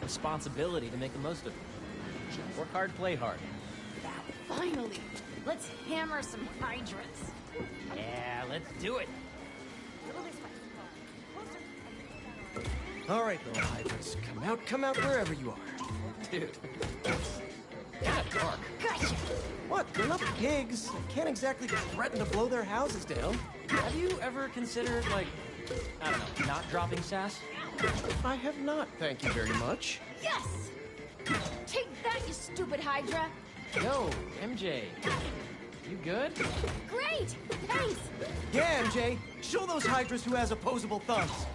responsibility to make the most of it. Work hard, play hard. Finally! Let's hammer some hydrants. Yeah, let's do it. All right, little hydrants. Come out wherever you are. Dude. Kinda dark. Gotcha! What? They're not pigs. I can't exactly threaten to blow their houses down. Have you ever considered, like, I don't know, not dropping sass? I have not, thank you very much. Yes! Take that, you stupid Hydra! Yo, MJ. You good? Great! Thanks! Yeah, MJ. Show those hydras who has opposable thumbs.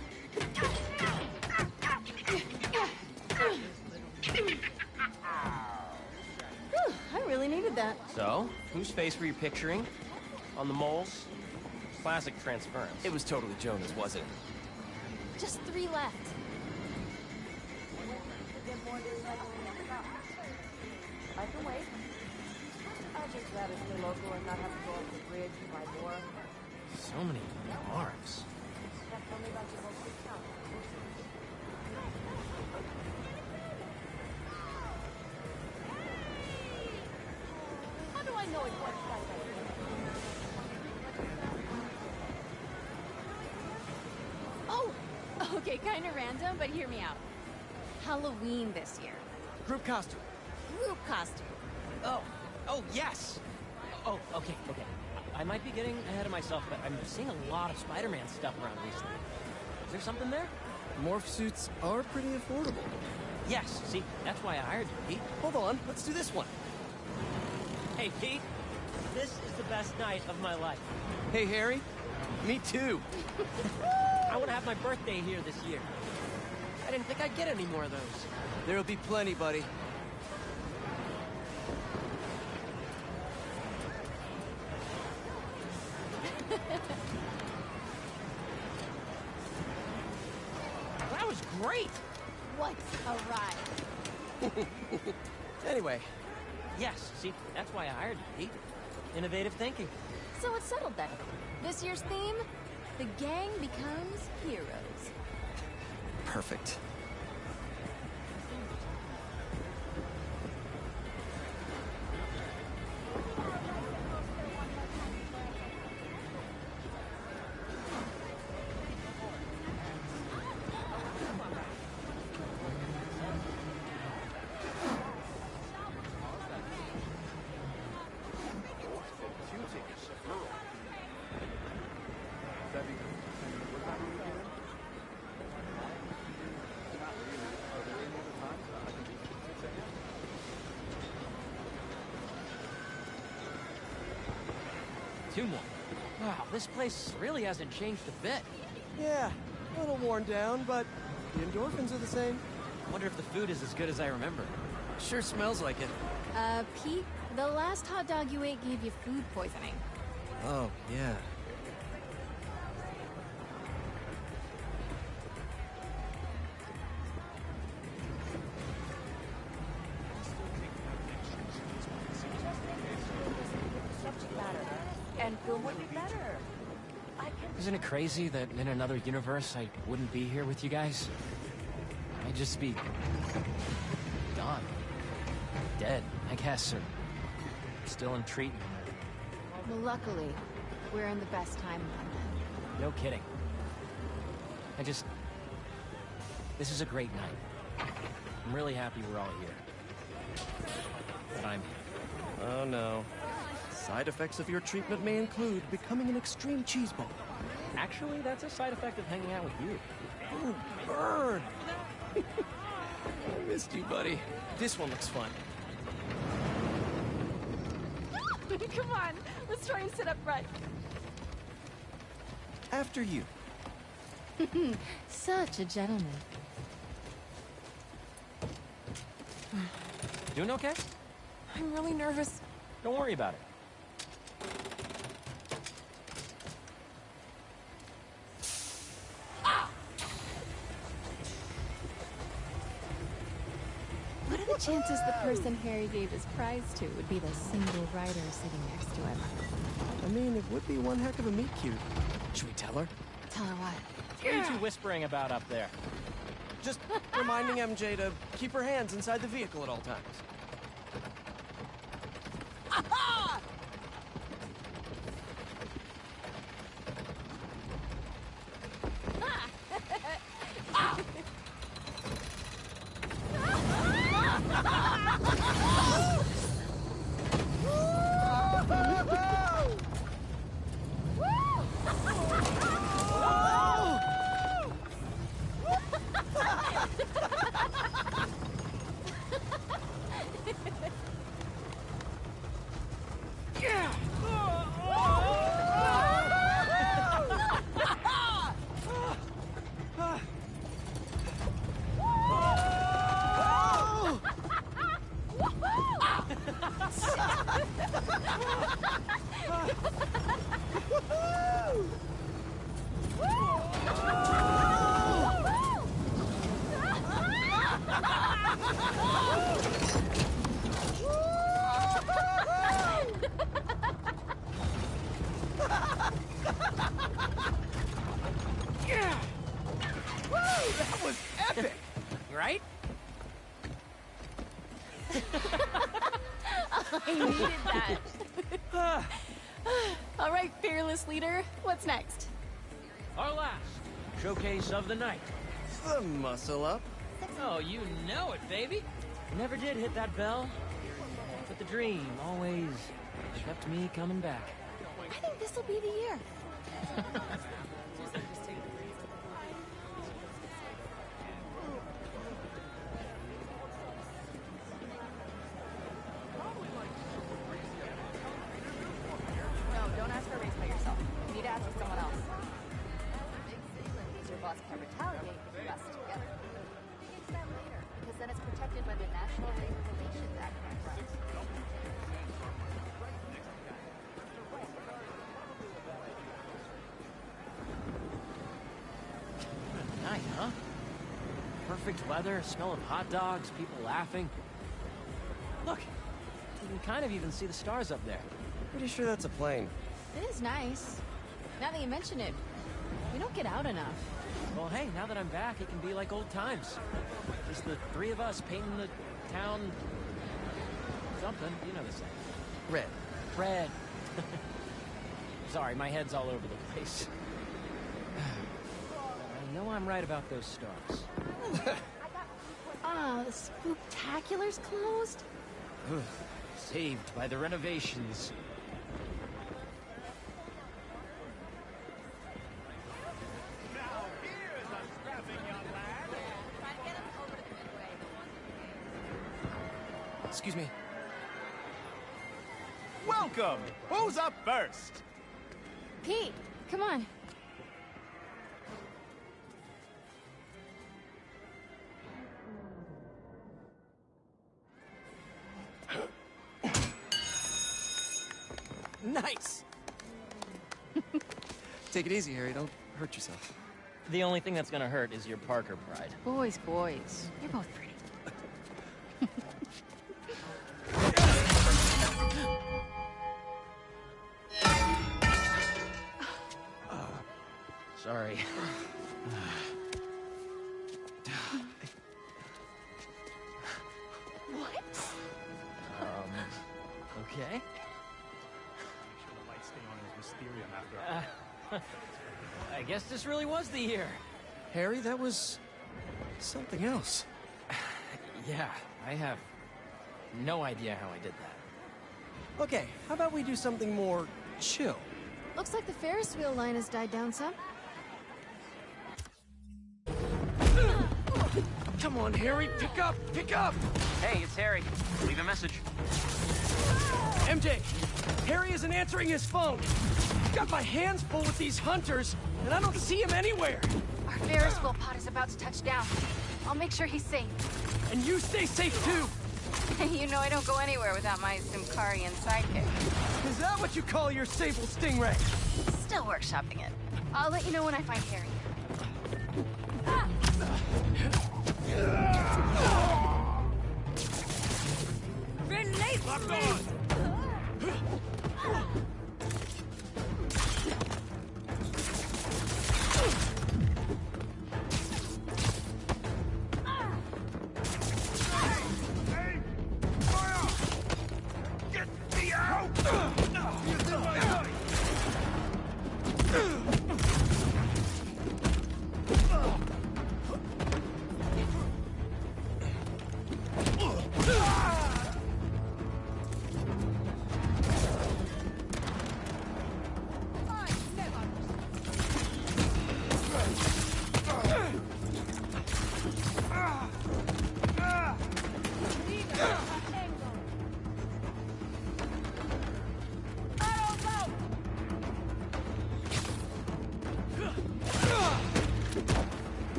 I really needed that. So, whose face were you picturing? On the moles? Classic transference. It was totally Jonah's, wasn't it? Just 3 left. I can wait. I'd just rather stay local and not have to go up the bridge and buy more. So many marks. Tell me about your most big town. How do I know it works like that? Oh! Okay, kinda random, but hear me out. Halloween this year. Group costume. Group costume. Oh, yes! Oh, okay. I might be getting ahead of myself, but I'm seeing a lot of Spider-Man stuff around recently. Is there something there? Morph suits are pretty affordable. Yes, see, that's why I hired you, Pete. Hold on, let's do this one. Hey, Pete, this is the best night of my life. Hey, Harry. Me too. I want to have my birthday here this year. I didn't think I'd get any more of those. There'll be plenty, buddy. That was great! What a ride. Anyway. Yes, see, that's why I hired you, Pete. Innovative thinking. So it's settled then. This year's theme? The gang becomes heroes. Perfect. Two more. Wow, this place really hasn't changed a bit. Yeah, a little worn down, but the endorphins are the same. I wonder if the food is as good as I remember. Sure smells like it. Pete, the last hot dog you ate gave you food poisoning. Oh, yeah. And film would be better. Isn't it crazy that in another universe I wouldn't be here with you guys? I'd just be... gone. Dead, I guess, or still in treatment. Well, luckily, we're in the best timeline. No kidding. This is a great night. I'm really happy we're all here. But I'm here. Oh, no. Side effects of your treatment may include becoming an extreme cheeseball. Actually, that's a side effect of hanging out with you. Ooh, burn! I missed you, buddy. This one looks fun. Come on, let's try and sit up right. After you. Such a gentleman. Doing okay? I'm really nervous. Don't worry about it. What are the Chances the person Harry gave his prize to would be the single rider sitting next to him. I mean, it would be one heck of a meet cute. Should we tell her? Tell her what? What are you two whispering about up there? Just reminding MJ to keep her hands inside the vehicle at all times. Aha! That was epic! Right? I needed that. All right, fearless leader, what's next? Our last showcase of the night. The muscle up. Oh, you know it, baby. Never did hit that bell, but the dream always kept me coming back. I think this'll be the year. No, don't ask for a raise by yourself. You need to ask for someone else. Because your boss can retaliate if you ask together. We get to that later, because then it's protected by the National Labor Relations Act up front. Night, huh? Perfect weather, smell of hot dogs, people laughing. Look, you can kind of even see the stars up there. Pretty sure that's a plane. It is nice. Now that you mention it, we don't get out enough. Well, hey, now that I'm back, it can be like old times. Just the three of us painting the town... something, you know the saying. Red. Red. Sorry, my head's all over the place. I know I'm right about those stars. Ah, the Spooktacular's closed? Saved by the renovations. Excuse me. Welcome! Who's up first? Pete, come on. Nice! Take it easy, Harry. Don't hurt yourself. The only thing that's gonna hurt is your Parker pride. Boys, boys. You're both pretty. Sorry. What? Okay. Make sure the lights stay on as Mysterium after I guess this really was the year. Harry, that was... something else. Yeah, I have no idea how I did that. Okay, how about we do something more chill? Looks like the Ferris wheel line has died down some. Come on, Harry, pick up, pick up! Hey, it's Harry. Leave a message. MJ, Harry isn't answering his phone. I've got my hands full with these hunters, and I don't see him anywhere. Our Ferris wheel pod is about to touch down. I'll make sure he's safe. And you stay safe, too. You know I don't go anywhere without my Simkarian sidekick. Is that what you call your Sable Stingray? Still workshopping it. I'll let you know when I find Harry.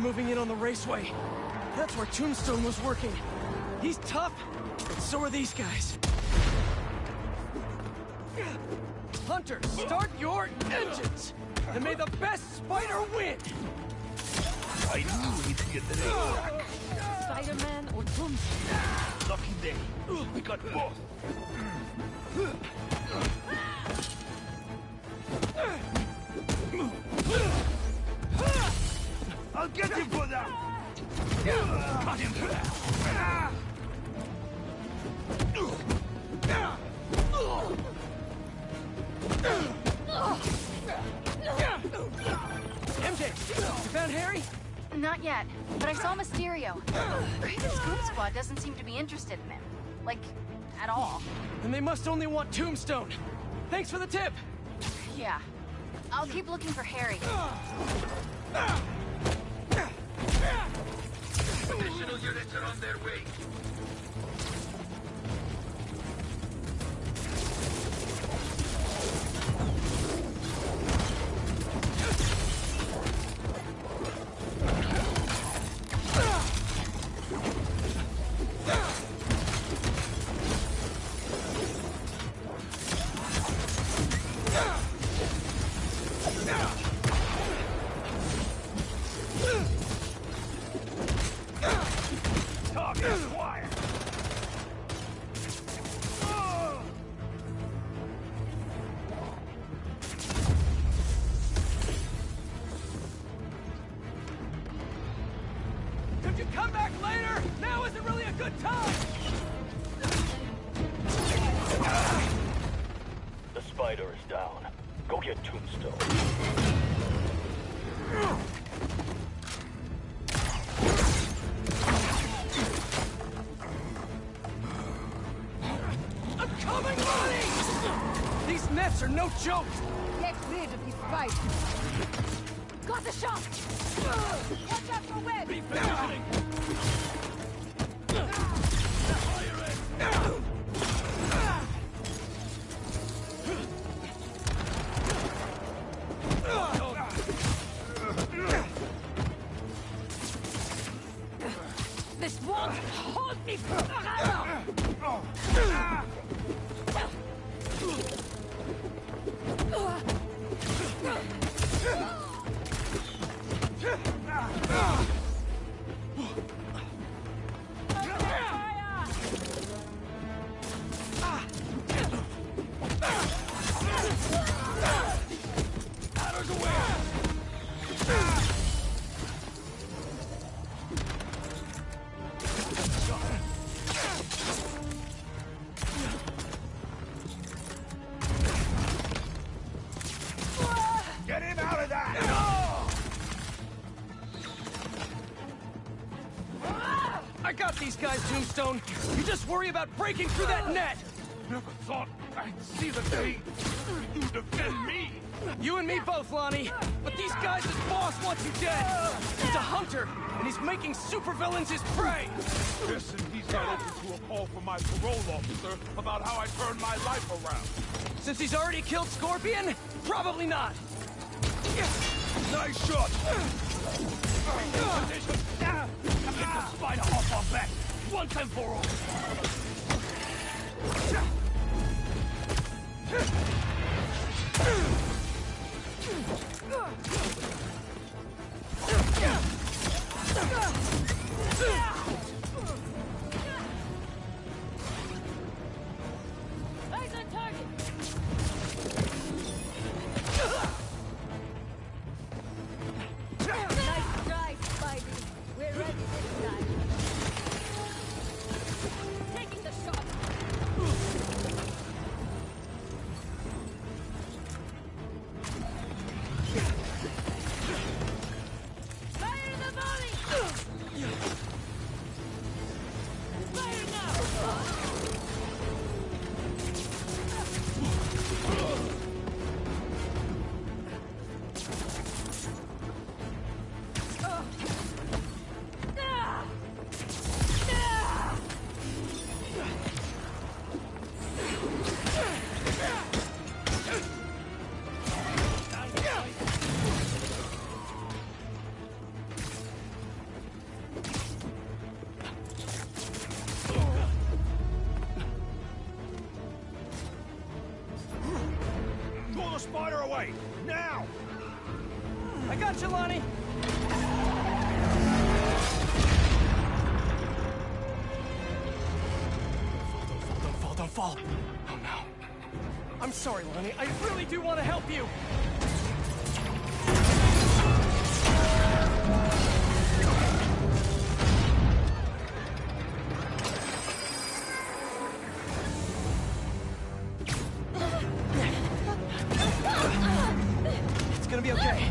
moving in on the raceway. That's where Tombstone was working. He's tough, but so are these guys. Hunter, start your engines! And may the best spider win! I knew we'd get the name back. Spider-Man or Tombstone? Lucky day. We got both. I'll get him for that! Got him for that! MJ, you found Harry? Not yet, but I saw Mysterio. Craven's Goon Squad doesn't seem to be interested in him. Like, at all. And they must only want Tombstone. Thanks for the tip! Yeah. I'll keep looking for Harry. Additional units are on their way. Could you come back later? Now isn't really a good time! The spider is down. Go get Tombstone. I'm coming, Lonnie! These nets are no joke! Get rid of these spiders. Got the shot! Watch out for web! Repositioning! This won't hold me forever! Get him out of that! I got these guys, Tombstone! You just worry about breaking through that net! Never thought I'd see the day you defend me! You and me both, Lonnie! But these guys' boss wants you dead! He's a hunter, and he's making supervillains his prey! Listen, he's not open to a call from my parole officer about how I turned my life around. Since he's already killed Scorpion? Probably not! Nice shot! Position! Get the spider off our back! Once and for all! Eyes on target! Nice try, Spidey. We're ready this time. Taking the shot. Fire in the volley! the spider away! Now! I got you, Lonnie! Don't fall. Oh no. I'm sorry, Lonnie. I really do want to help you. It's gonna be okay.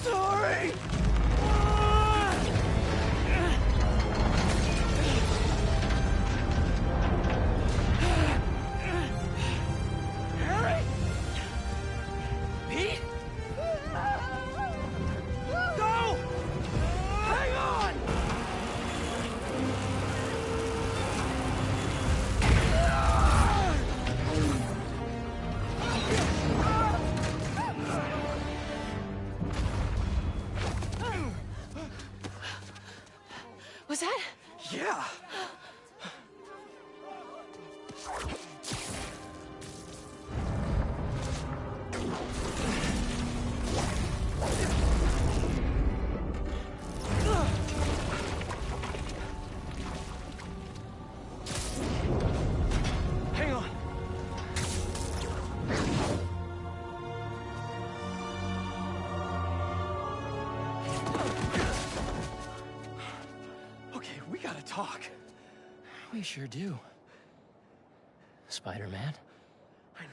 Sorry! Harry? Pete? Go! Hang on! Was that? Yeah! Hang on. Okay, we gotta talk. We sure do. Spider-Man? I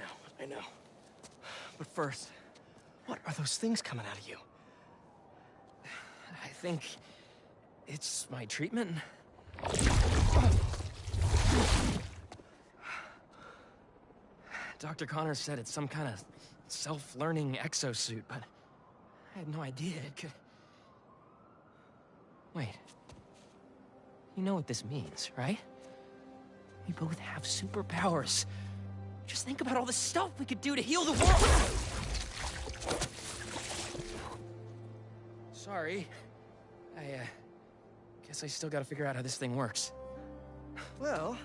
know. But first, what are those things coming out of you? I think it's my treatment. Dr. Connors said it's some kind of self-learning exosuit, but I had no idea it could... Wait. You know what this means, right? We both have superpowers. Just think about all the stuff we could do to heal the world! Sorry. Guess I still gotta figure out how this thing works. Well,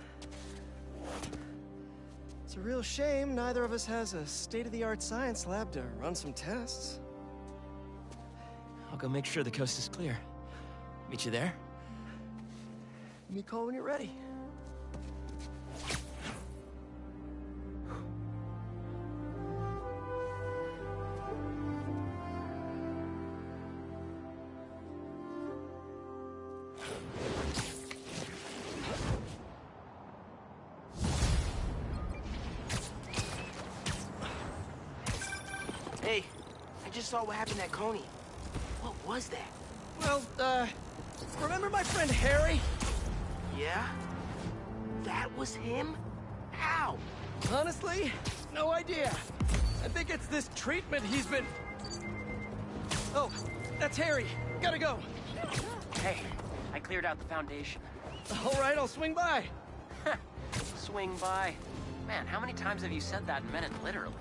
it's a real shame neither of us has a state-of-the-art science lab to run some tests. I'll go make sure the coast is clear. Meet you there? Give me a call when you're ready. just saw what happened at Coney. What was that? Well, remember my friend Harry? Yeah? That was him? How? Honestly, no idea. I think it's this treatment he's been... Oh, that's Harry. Gotta go. Hey, I cleared out the foundation. All right, I'll swing by. Swing by. Man, how many times have you said that and meant it literally?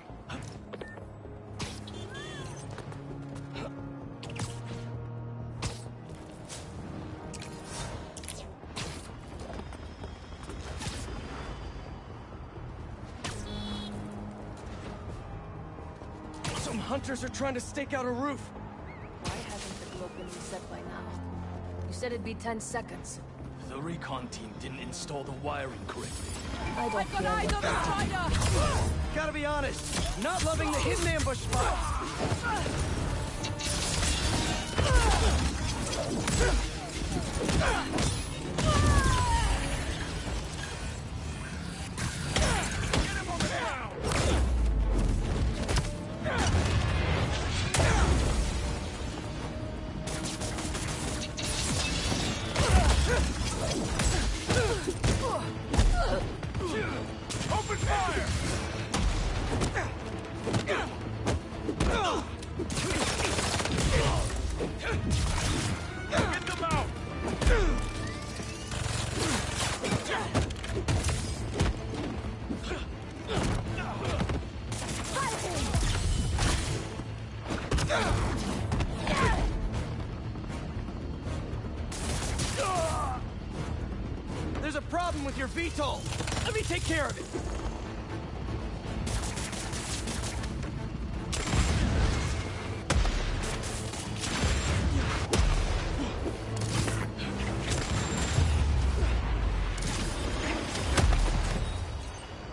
Some hunters are trying to stake out a roof. Why hasn't the globe been reset by now? You said it'd be 10 seconds. The recon team didn't install the wiring correctly. I don't care what on the spider! Gotta be honest, not loving the hidden ambush spots. Open fire! Get them out! There's a problem with your VTOL. Let me take care of it.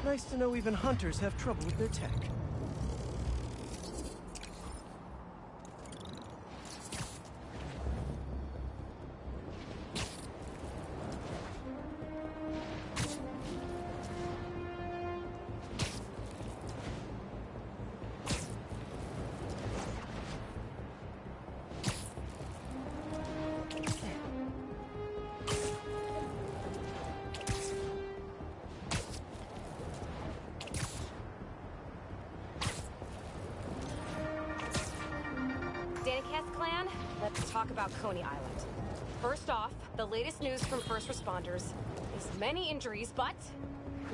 Nice to know even hunters have trouble with their tech. Clan, let's talk about Coney Island. First off, the latest news from first responders is many injuries, but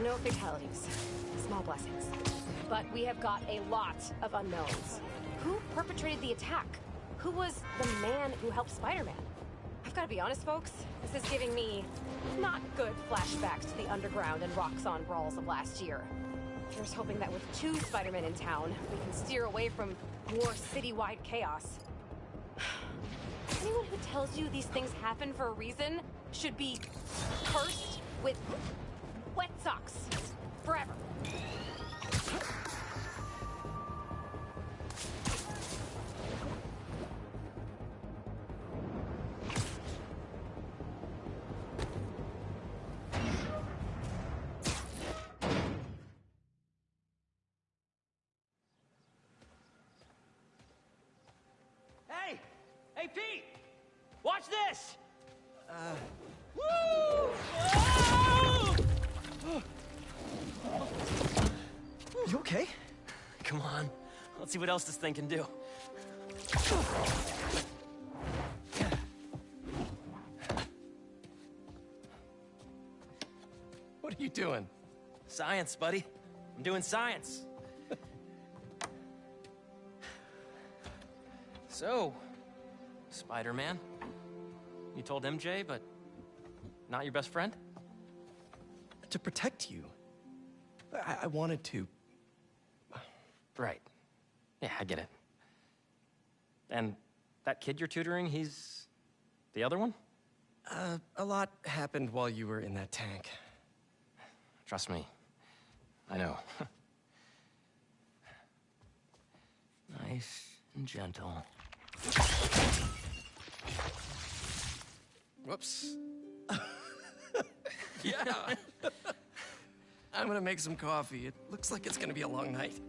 no fatalities. Small blessings. But we have got a lot of unknowns. Who perpetrated the attack? Who was the man who helped Spider-Man? I've got to be honest, folks. This is giving me not good flashbacks to the underground and Roxxon brawls of last year. Here's hoping that with 2 Spider-Men in town, we can steer away from more citywide chaos. Anyone who tells you these things happen for a reason should be cursed with wet socks forever. Hey! Hey, Pete! Watch this! Woo! You okay? Come on. Let's see what else this thing can do. What are you doing? Science, buddy. I'm doing science. So, Spider-Man, you told MJ, but not your best friend? To protect you. I wanted to. Right. Yeah, I get it. And that kid you're tutoring, he's the other one? A lot happened while you were in that tank. Trust me, I know. Nice and gentle. Whoops. Yeah. I'm gonna make some coffee. It looks like it's gonna be a long night.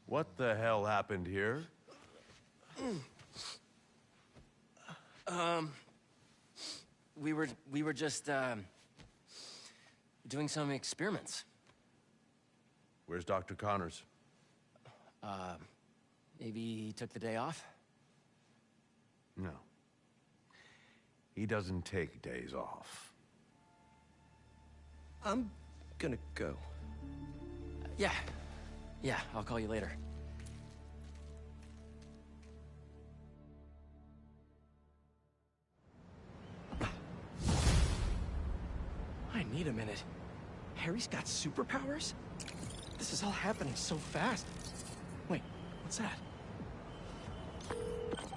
What the hell happened here? We were just, doing some experiments. Where's Dr. Connors? Maybe he took the day off? No. He doesn't take days off. I'm gonna go. Yeah. Yeah, I'll call you later. I need a minute. Harry's got superpowers? This is all happening so fast. Wait, what's that?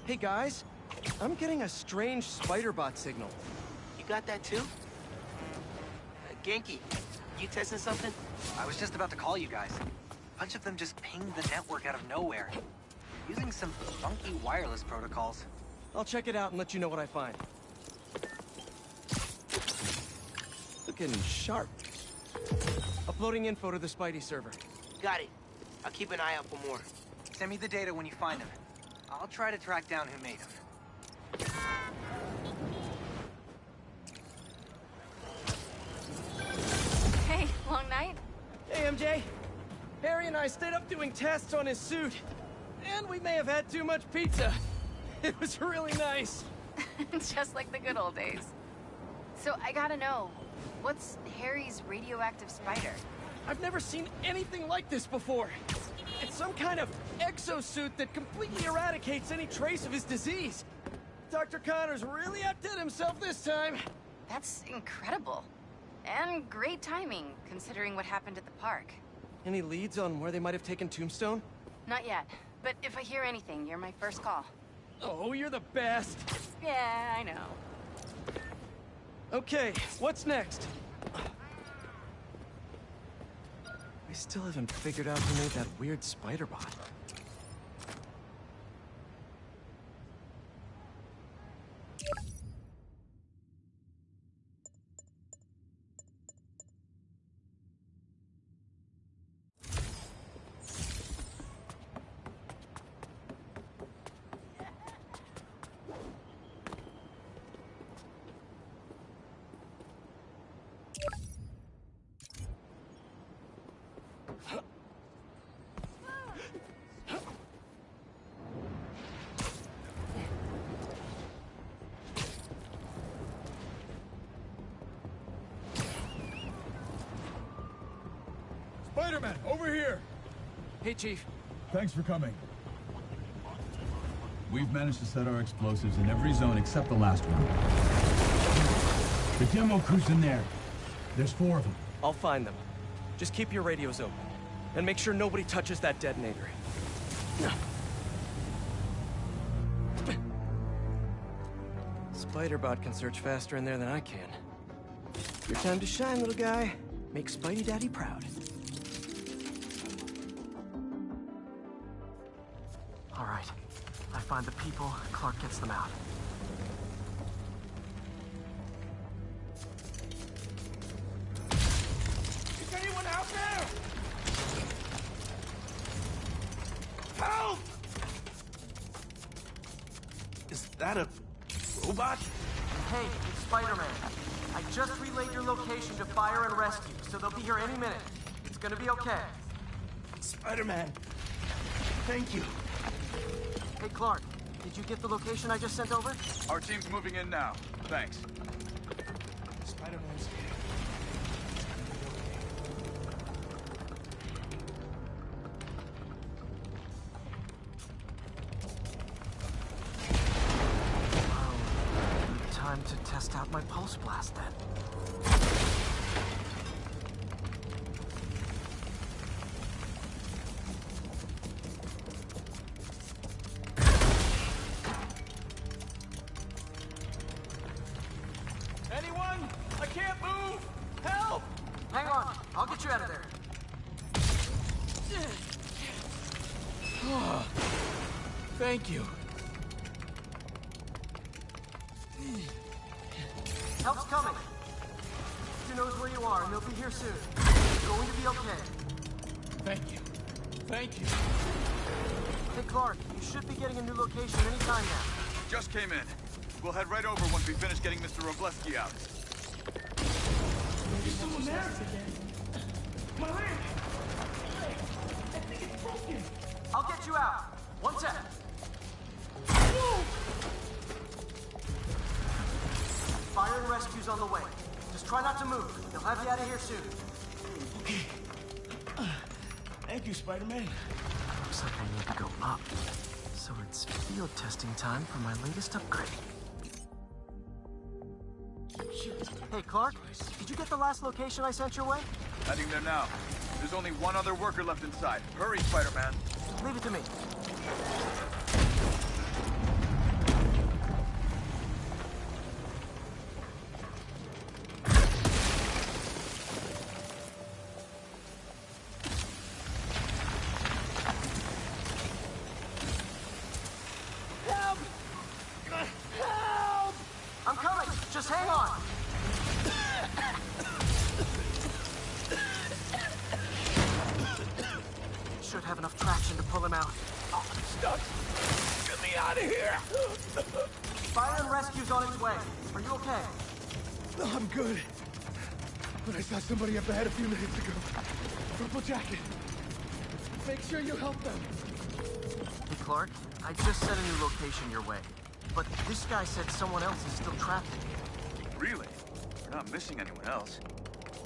Hey guys, I'm getting a strange spider-bot signal. You got that too? Genki, you testing something? I was just about to call you guys. A bunch of them just pinged the network out of nowhere. Using some funky wireless protocols. I'll check it out and let you know what I find. Looking sharp. Uploading info to the Spidey server. Got it. I'll keep an eye out for more. Send me the data when you find them. I'll try to track down who made them. Hey, long night? Hey, MJ. Harry and I stayed up doing tests on his suit. And we may have had too much pizza. It was really nice. Just like the good old days. So I gotta know, what's Harry's radioactive spider? I've never seen anything like this before. It's some kind of exosuit that completely eradicates any trace of his disease. Dr. Connors really outdid himself this time. That's incredible. And great timing, considering what happened at the park. Any leads on where they might have taken Tombstone? Not yet, but if I hear anything, you're my first call. Oh, you're the best. Yeah, I know. Okay, what's next? I still haven't figured out who made that weird spider bot. Spider-Man, over here! Hey, Chief. Thanks for coming. We've managed to set our explosives in every zone except the last one. The demo crew's in there. There's 4 of them. I'll find them. Just keep your radios open. And make sure nobody touches that detonator. Spider-Bot can search faster in there than I can. Your time to shine, little guy. Make Spidey Daddy proud. All right. I find the people, Clark gets them out. Is anyone out there? Help! Is that a robot? Hey, it's Spider-Man. I just relayed your location to Fire and Rescue, so they'll be here any minute. It's gonna be okay. Spider-Man. Thank you. Hey, Clark, did you get the location I just sent over? Our team's moving in now. Thanks. Spider-Man's Time to test out my pulse blast then. Anyone? I can't move! Help! Hang on, I'll get you out of there. Thank you. Help's coming. Who knows where you are, and they'll be here soon. It's going to be okay. Thank you. Thank you. Hey, Clark, you should be getting a new location anytime now. Just came in. We'll head right over once we finish getting Mr. Robleski out. There's someone there. My leg! I think it's broken. I'll get you out. 1 sec. Fire and rescue's on the way. Just try not to move. They'll have you out of here soon. Okay. Thank you, Spider-Man. Looks like I need to go up. So it's field testing time for my latest upgrade. Hey, Clark, did you get the last location I sent your way? Heading there now. There's only one other worker left inside. Hurry, Spider-Man. Leave it to me. Help! Help! I'm coming. Just hang on. Should have enough traction to pull him out. Oh, I'm stuck. Get me out of here! Fire and rescue's on its way. Are you okay? No, I'm good. But I saw somebody up ahead a few minutes ago. Purple jacket. Make sure you help them. Hey, Clark, I just sent a new location your way. But this guy said someone else is still trapped in here. Really? We're not missing anyone else.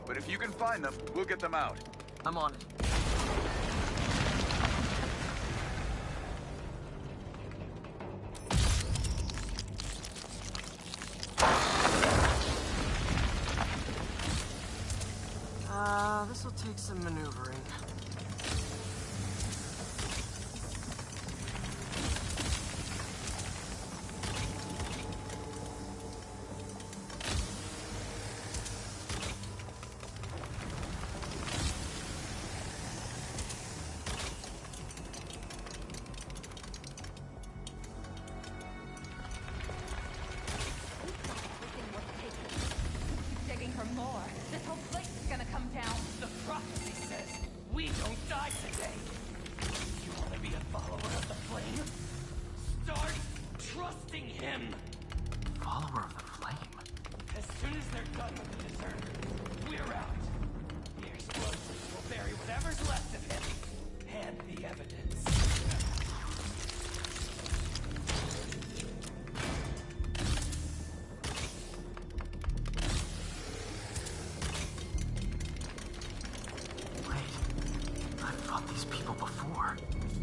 But if you can find them, we'll get them out. I'm on it. This'll take some maneuvering. Digging for more. This whole place is gonna come down. The prophecy says we don't die today. You want to be a follower of the flame? Start trusting him. Follower of the flame? As soon as they're done with the deserter, we're out. The explosives will bury whatever's left of him. And the evidence.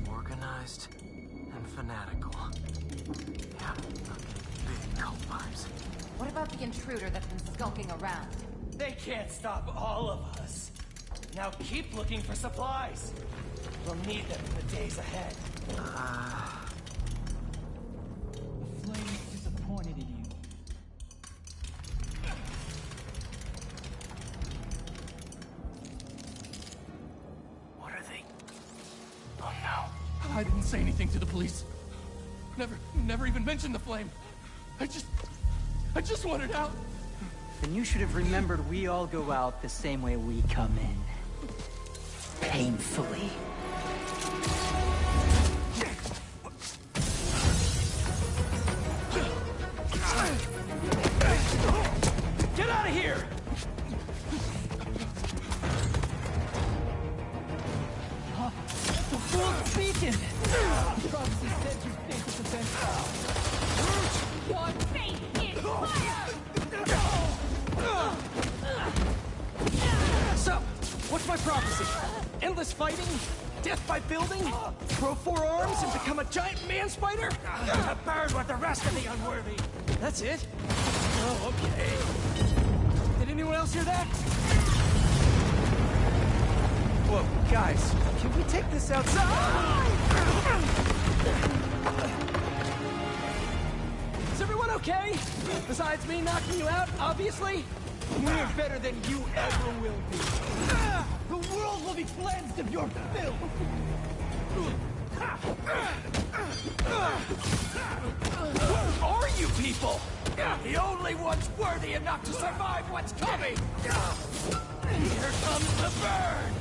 Organized and fanatical. Yeah, big cult vibes. What about the intruder that's been skulking around? They can't stop all of us. Now keep looking for supplies. We'll need them in the days ahead. The flame is disappointed in you. What are they? Oh no. I didn't say anything to the police. Never even mentioned the flame. I just wanted out. Then you should have remembered we all go out the same way we come in. Painfully. Get out of here! The fool's speaking! The prophecy said your faith is the best. Your faith is fire! So, what's my prophecy? Endless fighting? Death by building? Grow 4 arms and become a giant man spider? To burn with the rest of the unworthy! That's it? Oh, okay. Did anyone else hear that? Whoa, guys, can we take this outside? Is everyone okay? Besides me knocking you out, obviously? We're better than you ever will be. The world will be cleansed of your filth! Who are you people? The only ones worthy enough to survive what's coming! Here comes the burn!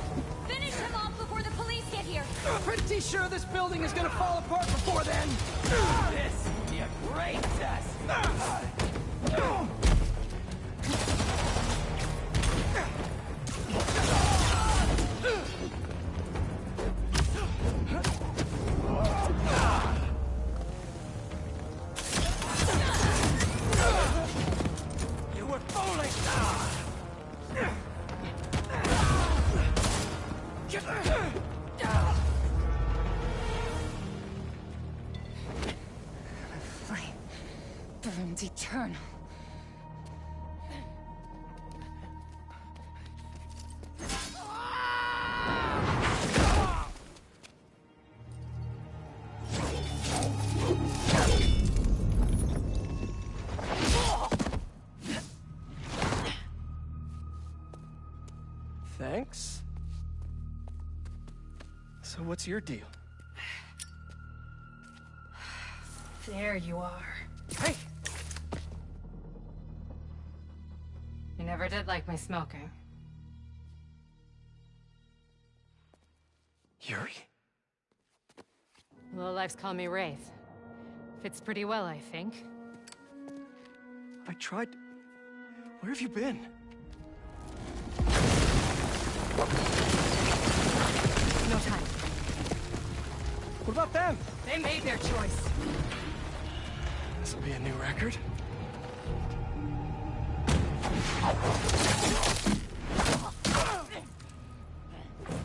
Finish him off before the police get here! Pretty sure this building is gonna fall apart before then. This will be a great test. You were foolish. Flame burns eternal. Thanks. So what's your deal? There you are. Hey! You never did like my smoking. Yuri? Lowlifes call me Wraith. Fits pretty well, I think. I tried... Where have you been? No time. What about them? They made their choice. This'll be a new record.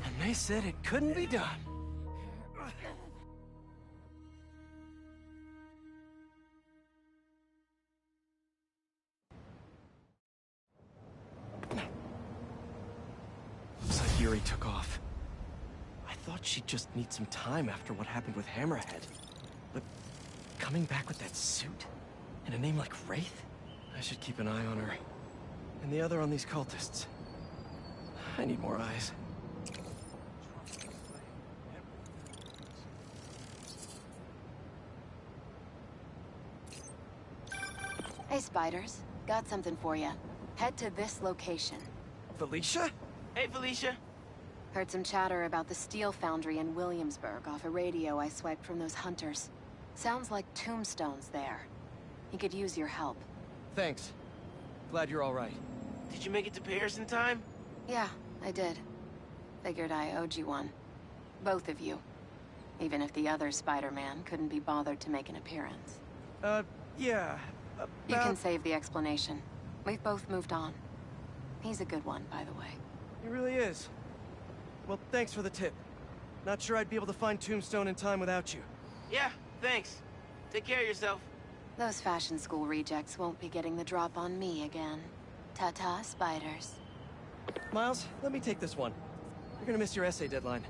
And they said it couldn't be done. Looks like Yuri took off. I thought she'd just need some time after what happened with Hammerhead. But coming back with that suit? And a name like Wraith? I should keep an eye on her. And the other on these cultists. I need more eyes. Hey, Spiders. Got something for you. Head to this location. Felicia? Hey, Felicia. Heard some chatter about the steel foundry in Williamsburg off a radio I swiped from those hunters. Sounds like tombstones there. He could use your help. Thanks. Glad you're all right. Did you make it to Paris in time? Yeah, I did. Figured I owed you one. Both of you. Even if the other Spider-Man couldn't be bothered to make an appearance. Yeah. You can save the explanation. We've both moved on. He's a good one, by the way. He really is. Well, thanks for the tip. Not sure I'd be able to find Tombstone in time without you. Yeah, thanks. Take care of yourself. Those fashion school rejects won't be getting the drop on me again. Ta-ta, Spiders. Miles, let me take this one. You're gonna miss your essay deadline.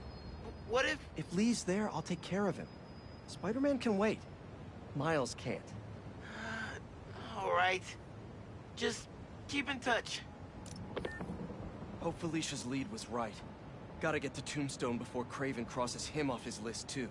What if... If Lee's there, I'll take care of him. Spider-Man can wait. Miles can't. All right. Just keep in touch. Hope Felicia's lead was right. Gotta get to Tombstone before Craven crosses him off his list, too.